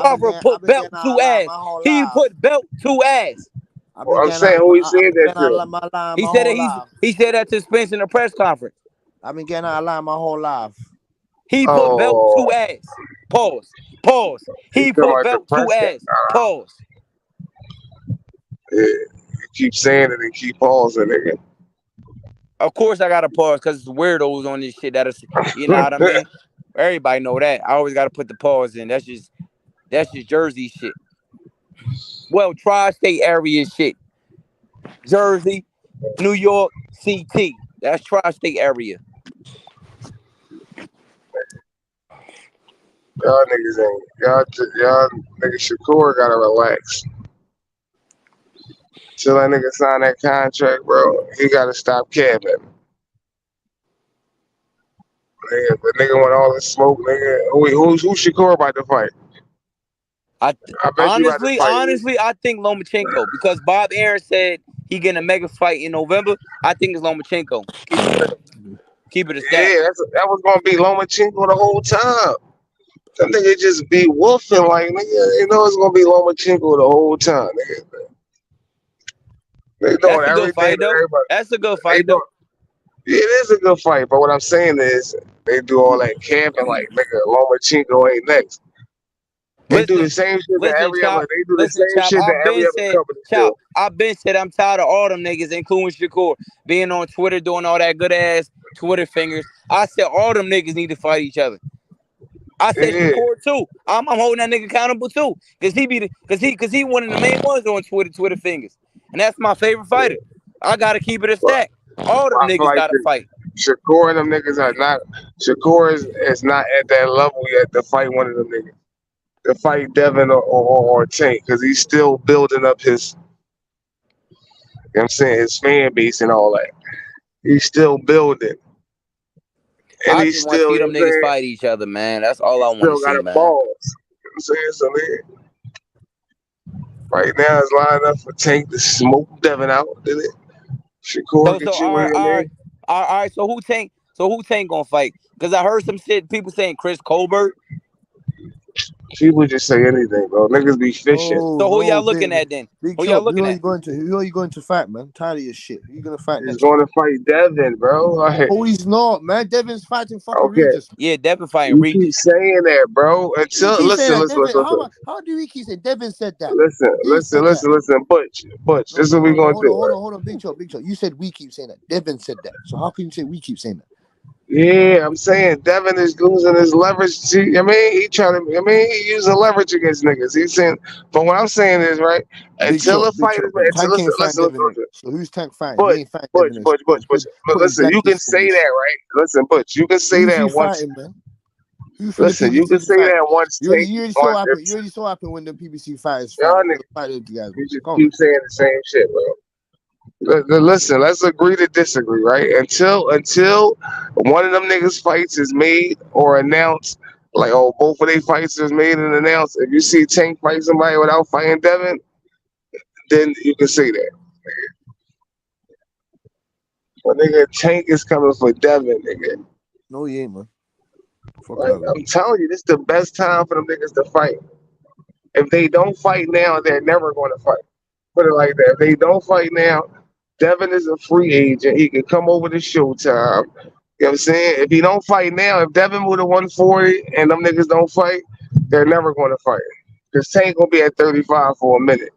Crawford put belt to ass. He put belt to ass. Well, I'm saying who he said that to. He said that he said that to Spence in the press conference. I've been getting out of line my whole life. He put belt Oh, to ass. Pause. Pause. you He talking put about belt to depression? ass. Pause. Yeah. You keep saying it and keep pausing, nigga. Of course I gotta pause because it's weirdos on this shit that is, you know what I mean? Everybody know that. I always gotta put the pause in. That's just Jersey shit. Well, tri-state area shit. Jersey, New York, CT. That's tri-state area. Y'all niggas ain't y'all niggas Shakur gotta relax. Till that nigga sign that contract, bro, he gotta stop capping. Nigga, the nigga want all this smoke, nigga. Who's Shakur about to fight? I bet you about to fight. Honestly, I think Lomachenko because Bob Aaron said he getting a mega fight in November. I think it's Lomachenko. Keep it a stat. Yeah, that was gonna be Lomachenko the whole time. That nigga just be wolfing like nigga. You know it's gonna be Lomachenko the whole time, nigga. They doing That's a good fight though. That's a good fight though. Yeah, it is a good fight, but what I'm saying is they do all that camping like nigga Lomachenko ain't next. They do the same shit that every other. They do the same shit that every other company do. I've been said I'm tired of all them niggas, including Shakur, being on Twitter doing all that good ass Twitter fingers. I said all them niggas need to fight each other. I said Shakur too. I'm holding that nigga accountable too, cause he one of the main ones on Twitter fingers, and that's my favorite fighter. I gotta keep it a stack. All them niggas gotta fight. Shakur and them niggas are not. Shakur is not at that level yet to fight one of them niggas. To fight Devin or Tank, because he's still building up his. You know what I'm saying, his fan base and all that. He's still building. And I he's just want to still, see them niggas fight each other, man. That's all I want to see, man. Balls. You know what I'm saying? So man, right now it's lined up for Tank to smoke Devin out, didn't it? Shakur get you in there. All right. So who Tank gonna fight? Because I heard some shit. People saying Chris Colbert. People just say anything, bro. Niggas be fishing. So who y'all looking at then? Who y'all looking at? Who are you going to fight, man? I'm tired of your shit. Who you gonna fight next? He's going to fight Devin, bro. Like, oh, he's not, man. Devin's fighting fucking Regis. Yeah, Devin fighting Regis. You keep saying that, bro. Until listen. How do we keep saying Devin said that? Listen, Butch. This is what we're gonna do. Hold on, Big Chuck. You said we keep saying that. Devin said that. So how can you say we keep saying that? Yeah, I'm saying Devin is losing his leverage. See, I mean, he using leverage against niggas. He's saying, but what I'm saying is, right, until the fight is, listen. So who's Tank fighting? Butch. Listen, you can say that, right? Listen, Butch, you can say that once. Listen, you can say that once. You already so happy when the PBC fighters fight together. You just keep saying the same shit, bro. Listen, let's agree to disagree, right? Until one of them niggas fights is made or announced, like both of their fights is made and announced. If you see Tank fight somebody without fighting Devin, then you can say that. But nigga, Tank is coming for Devin, nigga. No, he ain't, man. Like, I'm telling you, this is the best time for them niggas to fight. If they don't fight now, they're never going to fight. Put it like that. If they don't fight now, Devin is a free agent. He can come over to Showtime. You know what I'm saying? If he don't fight now, if Devin would have 140 and them niggas don't fight, they're never going to fight. Because Tank going to be at 35 for a minute.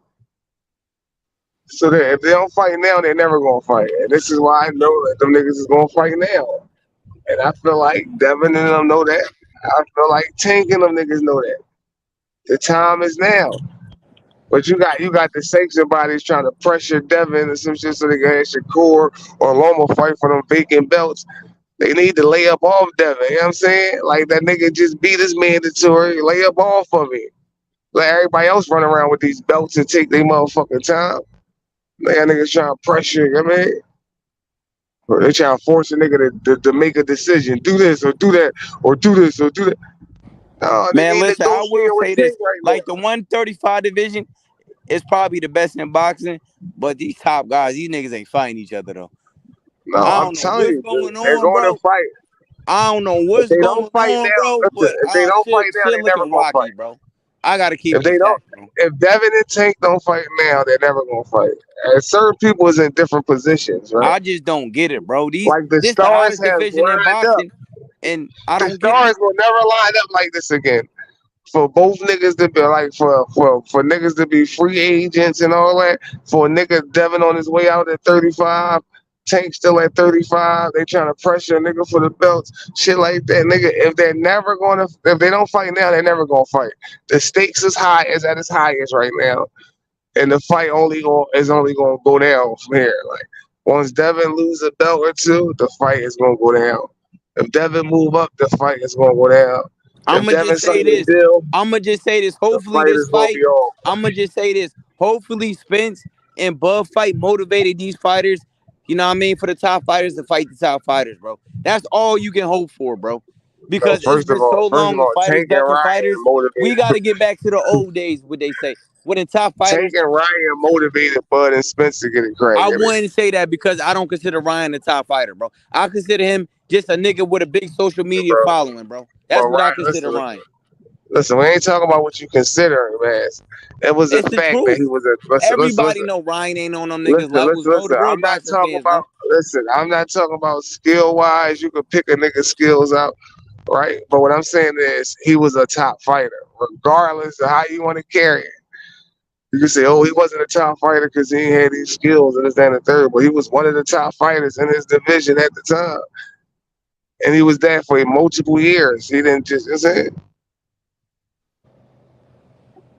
So if they don't fight now, they're never going to fight. And this is why I know that them niggas is going to fight now. And I feel like Devin and them know that. I feel like Tank and them niggas know that. The time is now. But you got the sanction bodies trying to pressure Devin and some shit so they can have Shakur or Loma fight for them vacant belts. They need to lay up off Devin. You know what I'm saying? Like that nigga just beat his mandatory, lay up off of it. Let everybody else run around with these belts and take their motherfucking time. That niggas trying to pressure, you know what I mean? Or they trying to force a nigga to make a decision. Do this or do that or do this or do that. Man, listen, I will say this. Like the 135 division is probably the best in boxing, but these top guys, these niggas ain't fighting each other though. No, I'm telling you, they're going to fight. I don't know what's going on, bro. But if they don't fight now, they're never gonna fight, bro. I gotta keep. If they don't, if Devin and Tank don't fight now, they're never gonna fight. And certain people is in different positions, right? I just don't get it, bro. Like the this stars the hottest division in boxing. And I The don't get it. stars will never line up like this again. For both niggas to be like for niggas to be free agents and all that. For a nigga Devin on his way out at 35, Tank still at 35. They trying to pressure a nigga for the belts, shit like that. Nigga, if they don't fight now, they're never gonna fight. The stakes is at its highest right now, and the fight is only gonna go down from here. Like once Devin lose a belt or two, the fight is gonna go down. If Devin move up, the fight is gonna go down. I'ma just say this. Hopefully this fight. I'ma just say this. Hopefully Spence and Bud fight motivated these fighters. You know what I mean? For the top fighters to fight the top fighters, bro. That's all you can hope for, bro. Because it's been so long with fighters ducking fighters. We got to get back to the old days. What they say. When the top fighters. Tank and Ryan motivated Bud and Spence to get it crazy. I wouldn't say that because I don't consider Ryan the top fighter, bro. I consider him just a nigga with a big social media following, bro. That's what I consider Ryan. Listen, we ain't talking about what you consider him as. It was a fact that he was a. Everybody know Ryan ain't on them niggas levels. Listen, I'm not talking about. Listen, I'm not talking about skill wise. You could pick a nigga's skills out, right? But what I'm saying is he was a top fighter, regardless of how you want to carry it. You can say, oh, he wasn't a top fighter because he ain't had these skills and this, that, and the third. But he was one of the top fighters in his division at the time. And he was there for multiple years. He didn't just, you know what I'm saying?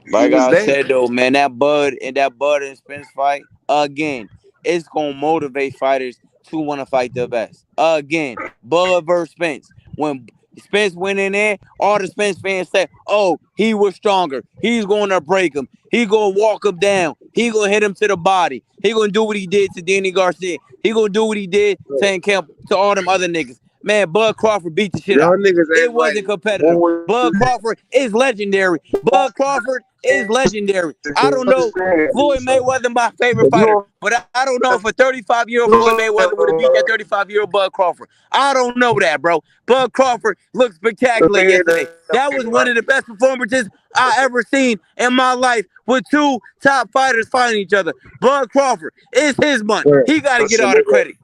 Like I said though, man, that Bud and Spence fight, again, it's gonna motivate fighters to want to fight the best. Again, Bud versus Spence. When Spence went in there, all the Spence fans said, oh, he was stronger. He's gonna break him. He gonna walk him down. He gonna hit him to the body. He gonna do what he did to Danny Garcia. He gonna do what he did to all them other niggas. Man, Bud Crawford beat the shit out. It wasn't competitive. Bud Crawford is legendary. Bud Crawford is legendary. I don't know. Floyd Mayweather my favorite fighter, but I don't know if a 35-year-old Floyd Mayweather would have beat that 35-year-old Bud Crawford. I don't know that, bro. Bud Crawford looked spectacular yesterday. That was one of the best performances I ever seen in my life with two top fighters fighting each other. Bud Crawford, it's his month. He got to get all the credit.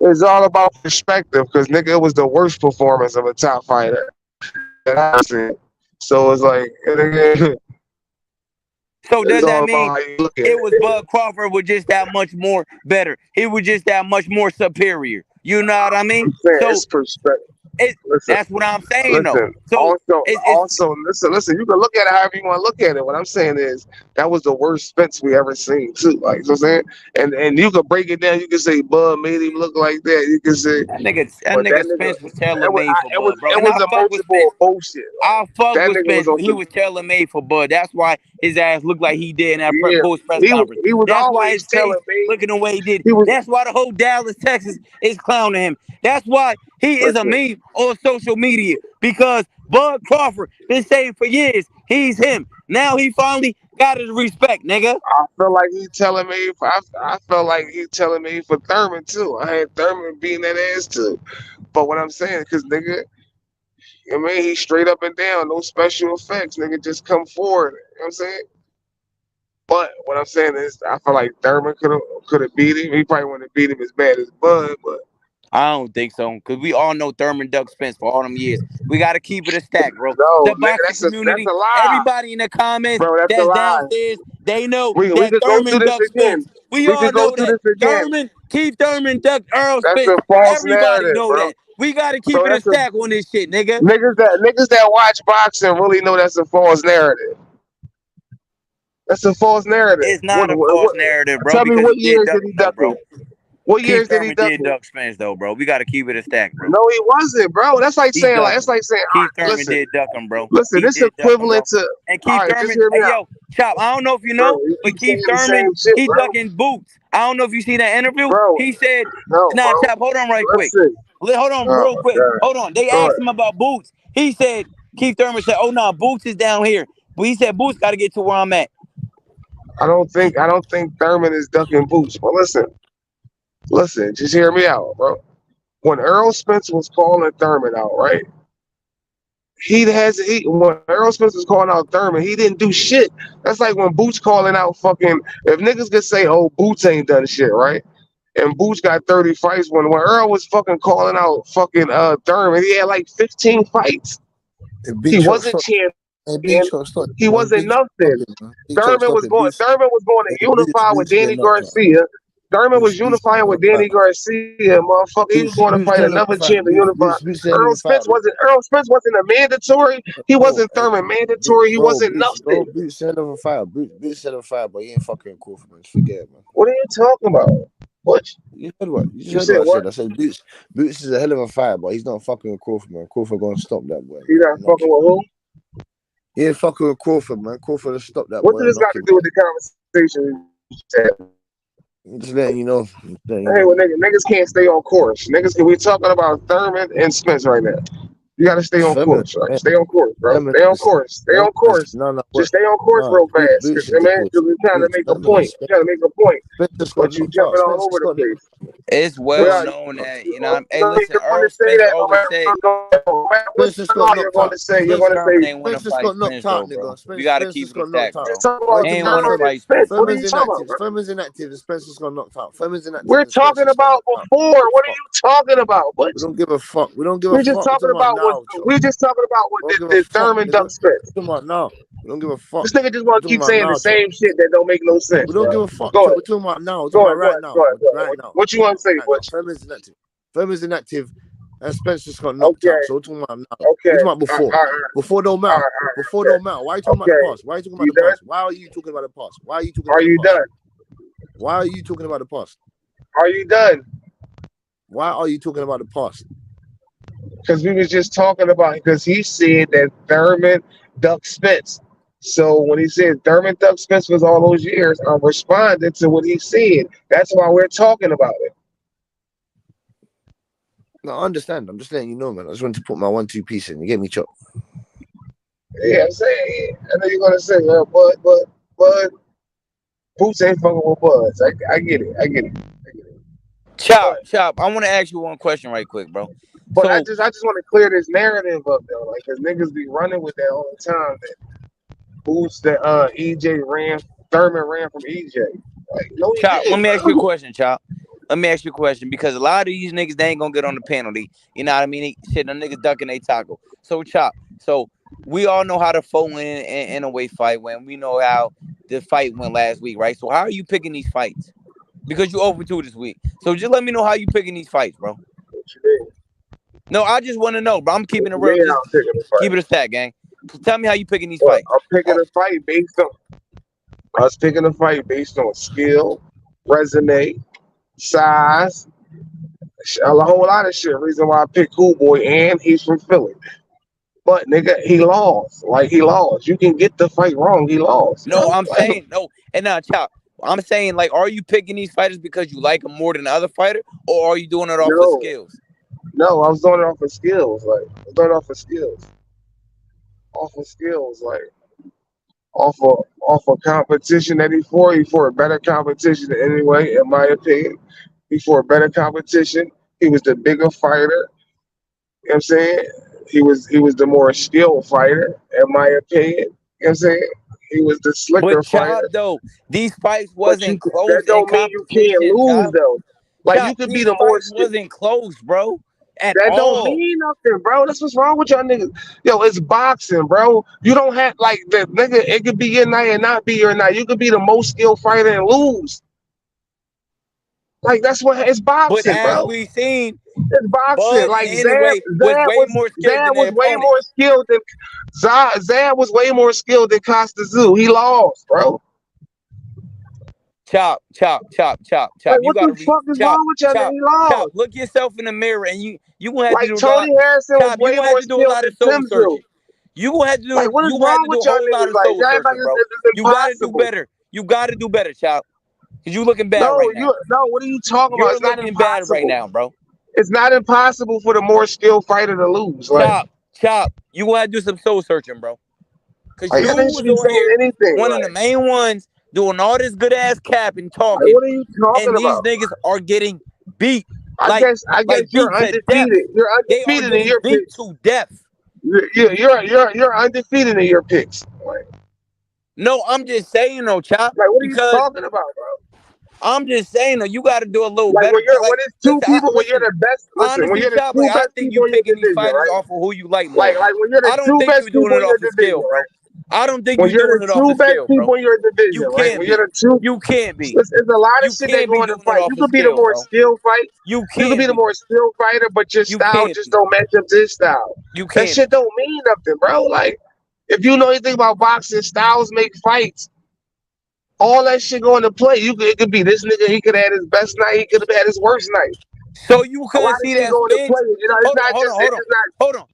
It's all about perspective because, nigga, it was the worst performance of a top fighter that I've seen. So it's like, so does that mean it was Bud Crawford was just that much more better? He was just that much more superior. You know what I mean? So it's perspective. That's what I'm saying, though. So also, listen. You can look at it however you want to look at it. What I'm saying is that was the worst Spence we ever seen, too. Like, you know what I'm saying, and you can break it down. You can say Bud made him look like that. You can say that nigga Spence was tailor made for Bud, bro. It was a multiple bullshit. I fuck with Spence. He was tailor made for Bud. That's why his ass looked like he did in that post press conference. That's why his face looking the way he did. That's why the whole Dallas, Texas is clowning him. That's why he is a meme on social media because Bud Crawford been saying for years he's him. Now he finally got his respect, nigga. I feel like he telling me. I felt like he telling me for Thurman too. I had Thurman beating that ass too. But what I'm saying, because nigga, I mean, he's straight up and down, no special effects. Nigga, just come forward. You know what I'm saying? But what I'm saying is, I feel like Thurman could have beat him. He probably wouldn't have beat him as bad as Bud, but. I don't think so, because we all know Thurman ducked Spence for all them years. We got to keep it a stack, bro. No, the boxing community, everybody in the comments that's downstairs, they know that Thurman ducked Spence. We all know that. Thurman, Keith Thurman ducked Errol Spence. Everybody know that. We got to keep it a stack on this shit, nigga. Niggas that watch boxing really know that's a false narrative. That's a false narrative. It's not a false narrative, bro. Tell me what years did he duck, bro? What years did he duck Spence though, bro? We got to keep it a stack, bro. No, he wasn't, bro. That's like saying, Keith Thurman did duck him, bro. Listen, this equivalent to and Keith Thurman. Hey, yo, Chop. I don't know if you know, but Keith Thurman, he ducking Boots. I don't know if you see that interview. He said, Chop. Hold on, right quick. Hold on, real quick. Hold on. They asked him about Boots. He said, Keith Thurman said, "Oh no, Boots is down here." But he said, "Boots got to get to where I'm at." I don't think Thurman is ducking Boots. But listen, just hear me out, bro. When Errol Spence was calling Thurman out, right? When Errol Spence was calling out Thurman, he didn't do shit. That's like when Boots calling out fucking. If niggas could say, "Oh, Boots ain't done shit," right? and Boots got 30 fights. When Earl was fucking calling out fucking Thurman, he had like 15 fights. He wasn't champion. He wasn't nothing. Thurman was going to unify with Danny Garcia. Thurman was unifying with Danny Garcia, motherfucker. He was going to fight another champ to unify. Earl Spence wasn't a mandatory. He wasn't Thurman mandatory. He wasn't nothing. Boots said of a fire. Boots said of a fire, but he ain't fucking Crawford, man. Forget it, man. What are you talking about? What? You heard what? You said what? I said Boots is a hell of a fire, but he's not fucking with Crawford, man. Crawford gonna stop that boy. He not fucking with who? He ain't fucking with Crawford, man. Crawford will stop that boy. What does this got to do with the conversation? I'm just letting you know. Niggas can't stay on course. We're talking about Thurman and Spence right now. You got to stay on course, right? Stay on course, bro. Stay on course. Stay on course. Just stay on course real fast, man. Because we're trying to make a point. But you jumping all over the place. It's well known that, you know. Hey, listen, Earl Spence always said. Spence going to say. You're going to say. Ain't want to fight Spence, though, bro. You got to keep it stacked, bro. They ain't want to fight Spence. Thurman's inactive. Spence just got knocked out. Thurman's inactive. We're talking about before. What are you talking about? We don't give a fuck. We're just talking about what the Thurman duck Spence. Come on now. We don't give a fuck. This nigga just want to keep saying the same shit that don't make no sense. We don't give a fuck. We're talking about now. We're talking about right now. What you want to say, Butch? Thurman's inactive. And Spence just got knocked out. So we're talking about now. Okay. We're talking about before. Before don't matter. Before don't matter. Why are you talking about the past? Why are you talking about the past? Why are you talking about the past? Why are you talking about the past? Are you done? Why are you talking about the past? Are you done? Why are you talking about the past? Because we was just talking about, because he said that Thurman ducked Spence. So when he said Thurman ducked Spence was all those years, I'm responding to what he said. That's why we're talking about it. No, I understand. I'm just letting you know, man. I just wanted to put my 1-2 piece in. You get me, Chop? Yeah, I'm saying. I know you're gonna say, but Boots ain't fucking with Buds. I get it. Chop. I want to ask you one question right quick, bro. But I just want to clear this narrative up though, like, because niggas be running with that all the time. That Boots, that Thurman ran from EJ. Like, no, Chop. Let me ask you a question, Chop. Let me ask you a question, because a lot of these niggas, they ain't gonna get on the penalty. You know what I mean? Shit, them niggas ducking they tackle. So, Chop. So we all know how the 4-in a way fight went. We know how the fight went last week, right? So how are you picking these fights? Because you 0-2 this week. So just let me know how you picking these fights, bro. No, I just want to know, bro. I'm keeping it real. Just keep it a stack, gang. Tell me how you picking these fights. I'm picking a fight based on. I was picking a fight based on skill, resume, size, a whole lot of shit. Reason why I picked Cool Boy, and he's from Philly. But nigga, he lost. Like, he lost. You can get the fight wrong. He lost. No, I'm saying no. And now, Chop. I'm saying, like, are you picking these fighters because you like them more than the other fighter, or are you doing it off of skills? No, I was doing it off of skills. Like, I was doing it off of skills. Like, off of competition that he for a better competition anyway, in my opinion. He for a better competition. He was the bigger fighter. You know what I'm saying? He was the more skilled fighter, in my opinion. You know what I'm saying? He was the slicker fighter. Though, these fights wasn't close. That don't mean you can't lose, though. Like, you could be the more. Wasn't close, bro. That don't mean nothing, bro. That's what's wrong with y'all niggas. Yo, it's boxing, bro. You don't have, like, the nigga, it could be your night and not be your night. You could be the most skilled fighter and lose. Like, that's what it's boxing, but bro. As we seen, it's boxing. Like, Zad was way more skilled than Zad was way more skilled than Costa Zoo. He lost, bro. Chop. Like, what the fuck is wrong with y'all? He lost. Chop. Look yourself in the mirror, and you gonna have like, to do Tony Harrison was way more skilled than Tim Zoo. You gonna have to do. Like, what is wrong with y'all niggas? Like, bro. You gotta do better. You gotta do better, Chop. Cause you looking bad right now. No, what are you talking about? You're looking bad right now, bro. It's not impossible for the more skilled fighter to lose. Like, Chop. You gonna have to do some soul searching, bro. Cause like, you was on here, one of the main ones, doing all this good ass cap and talking. What are you talking about? And these niggas are getting beat. I guess you're undefeated. You're undefeated in your picks. To death. You're undefeated in your picks. Like, no, I'm just saying, no, Chop. Like, what are you talking about, bro? I'm just saying, though, you got to do a little Like better. when it's two people, when you're the best. Listen, when Honestly, you're the Chop, two like, I best think you people in your picking these division, fighters right? off of who you like more, Like bro. when you're the I don't two think best you're doing people it in off your the division, scale, bro. right? I don't think When you're you're doing the it off two the best scale, bro. people in your division, You right? can't When you're be. the two, You can't be. it's a lot of You shit that can't be go in the doing it fight. off You the could be the scale, more bro. skilled fight. You You could can't be the be. more skilled fighter, but your You style can't just be. don't match up to his style. You That can't shit don't mean nothing, bro. Like if you know anything about boxing, styles make fights. All that shit go into play. It could be this nigga. He could have had his best night. He could have had his worst night. So you A lot couldn't of see shit that go into Spence. play. You know, it's Hold on, not hold on, just. hold It's on, just not hold on.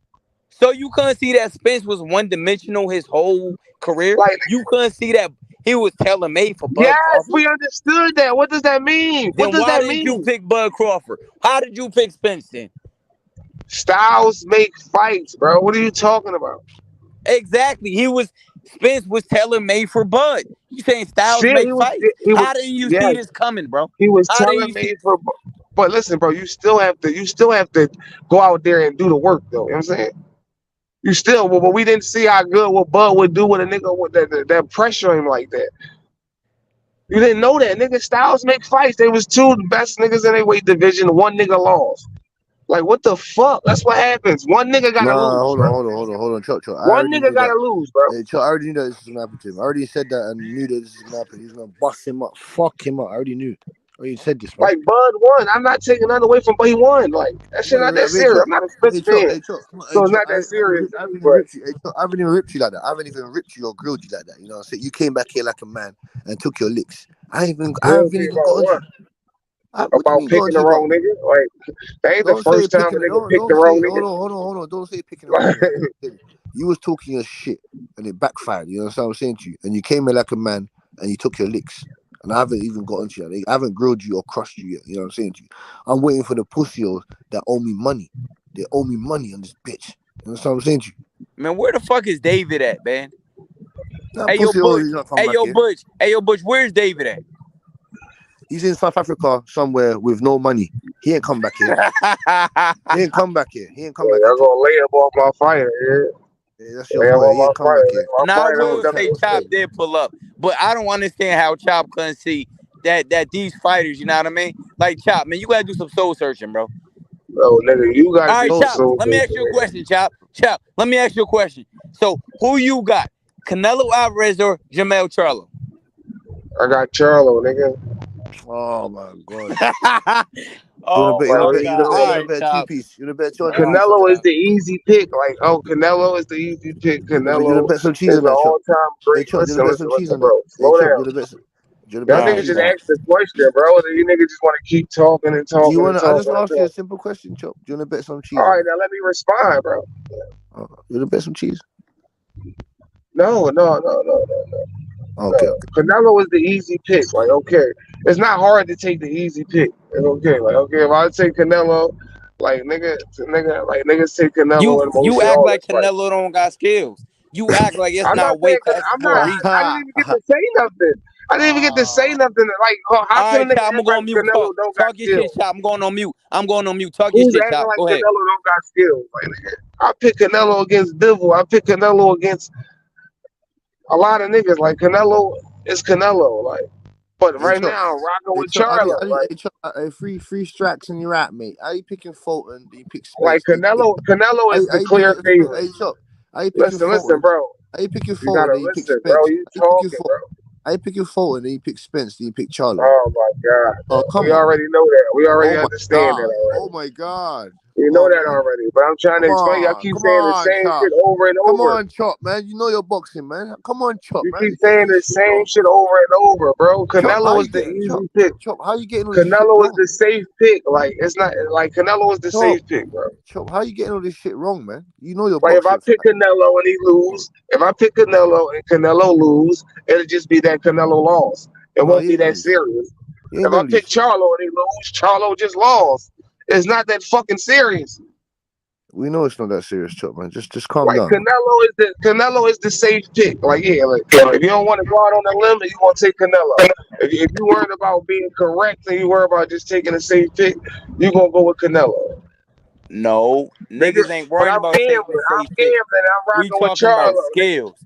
So you couldn't see that Spence was one dimensional his whole career. like. You couldn't see that he was tailor made for Bud Yes, Crawford. we understood that. What does that mean? What Then does why that didn't you mean? pick Bud Crawford? How did you pick Spence then? Styles make fights, bro. What are you talking about? Exactly. Spence was tailor made for Bud. You saying Styles Shit, make fights? he was How didn't you yeah, see this coming, bro? he was How didn't telling you see? me for. But listen, bro, you still have to go out there and do the work, though. You know what I'm saying? You still, but we didn't see how good what Bud would do with a nigga with that pressure him like that. You didn't know that. Nigga Styles make fights. They was two best niggas in their weight division. One nigga lost. Like, what the fuck? That's what happens. One nigga gotta Nah, lose, hold on, bro. hold on, Chuck. I One already nigga knew that. gotta lose, bro. Hey, Chuck, I already knew that this was gonna happen to him. I already said that and knew that this was gonna happen. He's gonna bust him up, fuck him up. I already knew. I already said this, bro. Like, Bud won. I'm not taking nothing away from, but he won. Like, that shit not that serious. I'm not a Spence fan. So it's not that serious to I me, haven't even but ripped you. Hey, Chuck, I haven't even ripped you like that. I haven't even ripped you or grilled you like that. You know what I'm saying? You came back here like a man and took your licks. I haven't even about got on what? you. What do you About mean got on picking the you about? wrong nigga? Like, that ain't the Don't say first time a picking it. nigga Don't picked the don't wrong say. nigga. Hold on. Don't say picking the wrong nigga. You was talking your shit and it backfired. You know what I'm saying to you? And you came in like a man and you took your licks. And I haven't even got onto you. I haven't grilled you or crushed you yet. You know what I'm saying to you? I'm waiting for the pussios that owe me money. They owe me money on this bitch. You know what I'm saying to you? Man, where the fuck is David at, man? That Hey, yo, pussy Butch. not come Hey, back yo, here. Butch. Hey, yo, Butch. Where's David at? He's in South Africa somewhere with no money. He ain't come back here. He ain't come back here. I'm gonna lay up off my fighter, yeah, that's your boy. He ain't come back here. Now, I will say Chop did pull up, but I don't understand how Chop couldn't see that these fighters, you know what I mean? Like, Chop, man, you gotta do some soul searching, bro. Bro, nigga, you gotta All right, do Chop, soul let me ask you a question, Chop. Chop, let me ask you a question. So, who you got? Canelo Alvarez or Jermell Charlo? I got Charlo, nigga. Oh my god. Oh my God! All right, bet Chop. two-piece. You bet two Canelo is the easy pick. Like, oh, Canelo is the easy pick. You Canelo bet some cheese is on the that, Chop. all-time Hey, great. Chop, you Listen, bet some cheese on that. bro. Hey, Slow Chop, down. you bet some Y'all niggas just ask the question, bro. You niggas just want to keep talking and Do talking you and wanna? I talking just and asked you a talking. simple question, Chop. Do you wanna bet some cheese? All right, now let me respond, bro. You wanna bet some cheese? No. Okay. Canelo is the easy pick. Like, okay, it's not hard to take the easy pick. It's okay. Like, okay, if I take Canelo, like niggas take Canelo and You most act all like this fight. Canelo don't got skills. You act like it's I'm not not saying weight classes I'm for a not. reason. I didn't even get to say nothing. I didn't even get to say nothing. Like, how All can a right, nigga Chop, I'm act gonna go like on mute. Canelo don't got Talk your shit, skills? Chop. I'm going on mute. Talk your Who's shit, acting Chop. like Go ahead. Canelo don't got skills? Like, nigga, I pick Canelo against Bivol. I pick Canelo against a lot of niggas. Like, Canelo is Canelo. Like, but Hey, right Chop. now, I'm rocking Hey, with Chop. Charlo. Like. Hey, Chop. Three strikes and you're out, mate. How you picking Fulton? Do you pick Like Spence? Canelo is How the you clear picking? favorite. Hey, Chop. How you picking Listen, Fulton? bro. How you picking You Fulton? gotta Then you pick listen, bro. Spence. You How you picking talking, Fulton? bro. How you picking Fulton? Then you pick Spence. Then you pick Charlo. Oh my God, Oh, bro. come We on. already know that. We already Oh my understand that God. already. Oh my God. You know Oh that man. already. But I'm trying to explain. Y'all keep Come saying the on, same Chop. shit over and Come over. on, Chop, man. You know you're boxing, man. Come on, Chop, You man. keep You're getting saying all the this shit same wrong. shit over and over, bro. Chop, how Canelo is you the getting easy pick. Chop, how you getting all this shit Canelo is wrong? the safe pick. Like, it's not like Canelo is the Chop, safe pick, bro. Chop, how you getting all this shit wrong, man? You know you're Like, if I boxing. pick Canelo and he lose, if I pick Canelo and Canelo lose, it'll just be that Canelo lost. It No, won't you be ain't gonna that lose. serious. You ain't If I gonna pick lose. Charlo and he lose, Charlo just lost. It's not that fucking serious. We know it's not that serious, Chop, man. Just calm Like down. Canelo is the safe pick. Like, yeah, like if you don't want to go out on a limb, you want to take Canelo. If you worried about being correct and you worry about just taking a safe pick, you gonna go with Canelo. No, Nigga, niggas ain't but worrying I'm about taking gambling. a safe I'm pick. gambling. I'm We rocking with talking about Charlo, nigga. skills.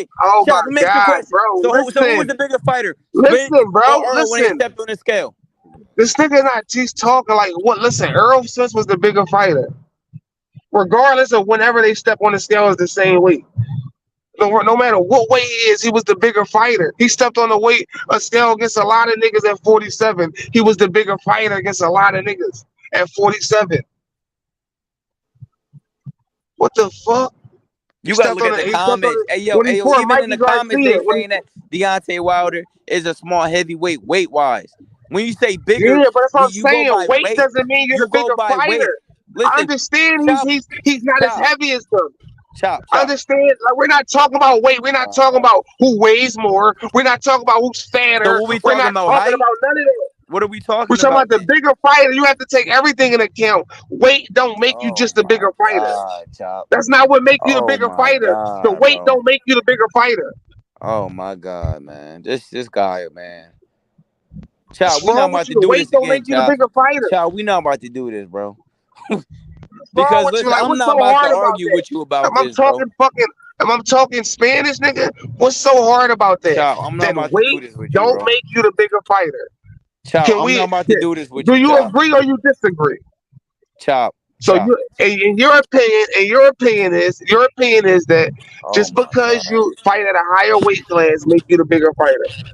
Hey, Oh Shaq, my let me ask you a God, question. bro! So who was Listen, the bigger fighter, Spence listen, bro. or Earl when they Listen. stepped on the scale? This nigga not just talking like what? Listen, Errol Spence was the bigger fighter, regardless of whenever they step on the scale is the same weight. No matter what weight he is, he was the bigger fighter. He stepped on a scale against a lot of niggas at 47. He was the bigger fighter against a lot of niggas at 47. What the fuck? You gotta look at the comments. Hey yo, even in the comments they saying that Deontay Wilder is a small heavyweight weight-wise. When you say bigger, yeah, but that's what I'm you go saying. by Weight doesn't mean you're the bigger fighter. Listen, I understand he's not as heavy as them. I understand. Like, we're not talking about weight. We're not talking about who weighs more. We're not talking about who's fatter. So we're not talking about none of that. What are we talking about? We're talking about the bigger fighter. You have to take everything in account. Weight don't make you just a bigger fighter. That's not what makes you the bigger fighter. The weight don't make you the bigger fighter. Oh my God, man. This guy, man. Child, we not about to do this again, child. We not about to do this, bro. Because listen, I'm not about to argue with you about this, bro. I'm talking Spanish, nigga. What's so hard about that? Child, I'm not about to do this with you, don't bro. make you the bigger fighter. Child, I'm not about to do this with you. Do you agree or you disagree? Child. So in your opinion is that just because you fight at a higher weight class make you the bigger fighter.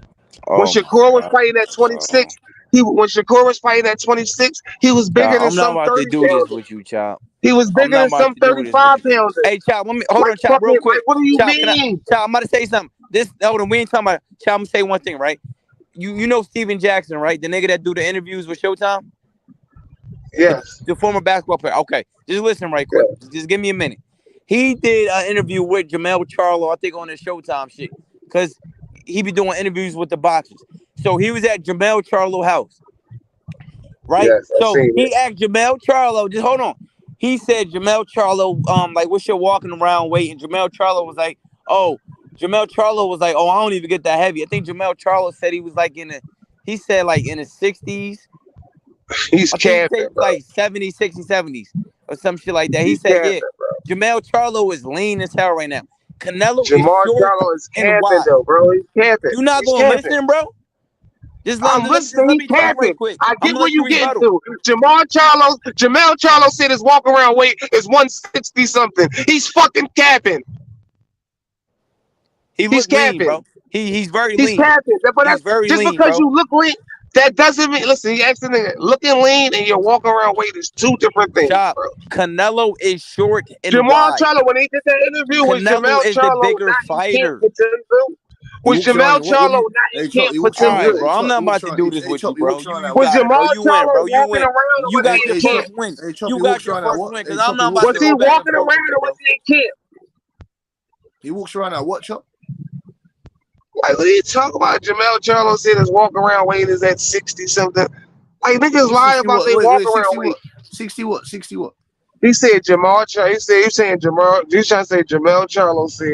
When Shakur was fighting at 26, when Shakur was fighting at 26, he was bigger than some 30 pounders. I'm not about to do this with you, child. He was bigger than some 35 pounders. Hey, child, hold on, child, real quick. What do you mean? Child, I'm about to say something. Hold on, we ain't talking about. Child, I'm gonna say one thing, right? You know Steven Jackson, right? The nigga that do the interviews with Showtime? Yes. The former basketball player. Okay, just listen right quick. Just give me a minute. He did an interview with Jamel Charlo, I think, on the Showtime shit, because he be doing interviews with the boxers. So he was at Jamel Charlo house, right? Yes, so he asked Jamel Charlo, just hold on. He said, Jamel Charlo, like, what's your walking around weight? And Jamel Charlo was like, oh, I don't even get that heavy. I think Jamel Charlo said he was like in the 60s. He's capping, like 70s, 60s, 70s, or some shit like that. He said, capping, yeah. Jamel Charlo is lean as hell right now. Canelo Charlo is capping, though, bro. He's capping. You not gonna listen, bro? I'm listening. He's capping. I get where you getting to. Jamel Charlo said his walk around weight is 160 something. He's fucking capping. He's capping, bro. He's very lean. He's capping. But he's very just lean, because bro. you look lean, that doesn't mean. Listen, he asked the nigga, looking lean and your walking around weight is two different things, bro. Canelo is short and Jamel wide. Charlo, when he did that interview with Jamel is Charlo, the bigger fighter. Was Jamel Charlo not in camp for 10 years? Bro, I'm not about to do this with you, bro. Was Jamel Charlo walking around? You got your first win. You got your first win, because I'm not about to. Was he walking around or was he in camp? He walks around at what, Chuck? Like, when you talk about Jamel Charlo said his walk around weight is at 60 something. Like, niggas lie about their walk around weight. 60 what? 60 what? He said Jamal Charlo. He's trying to say Jamel Charlo said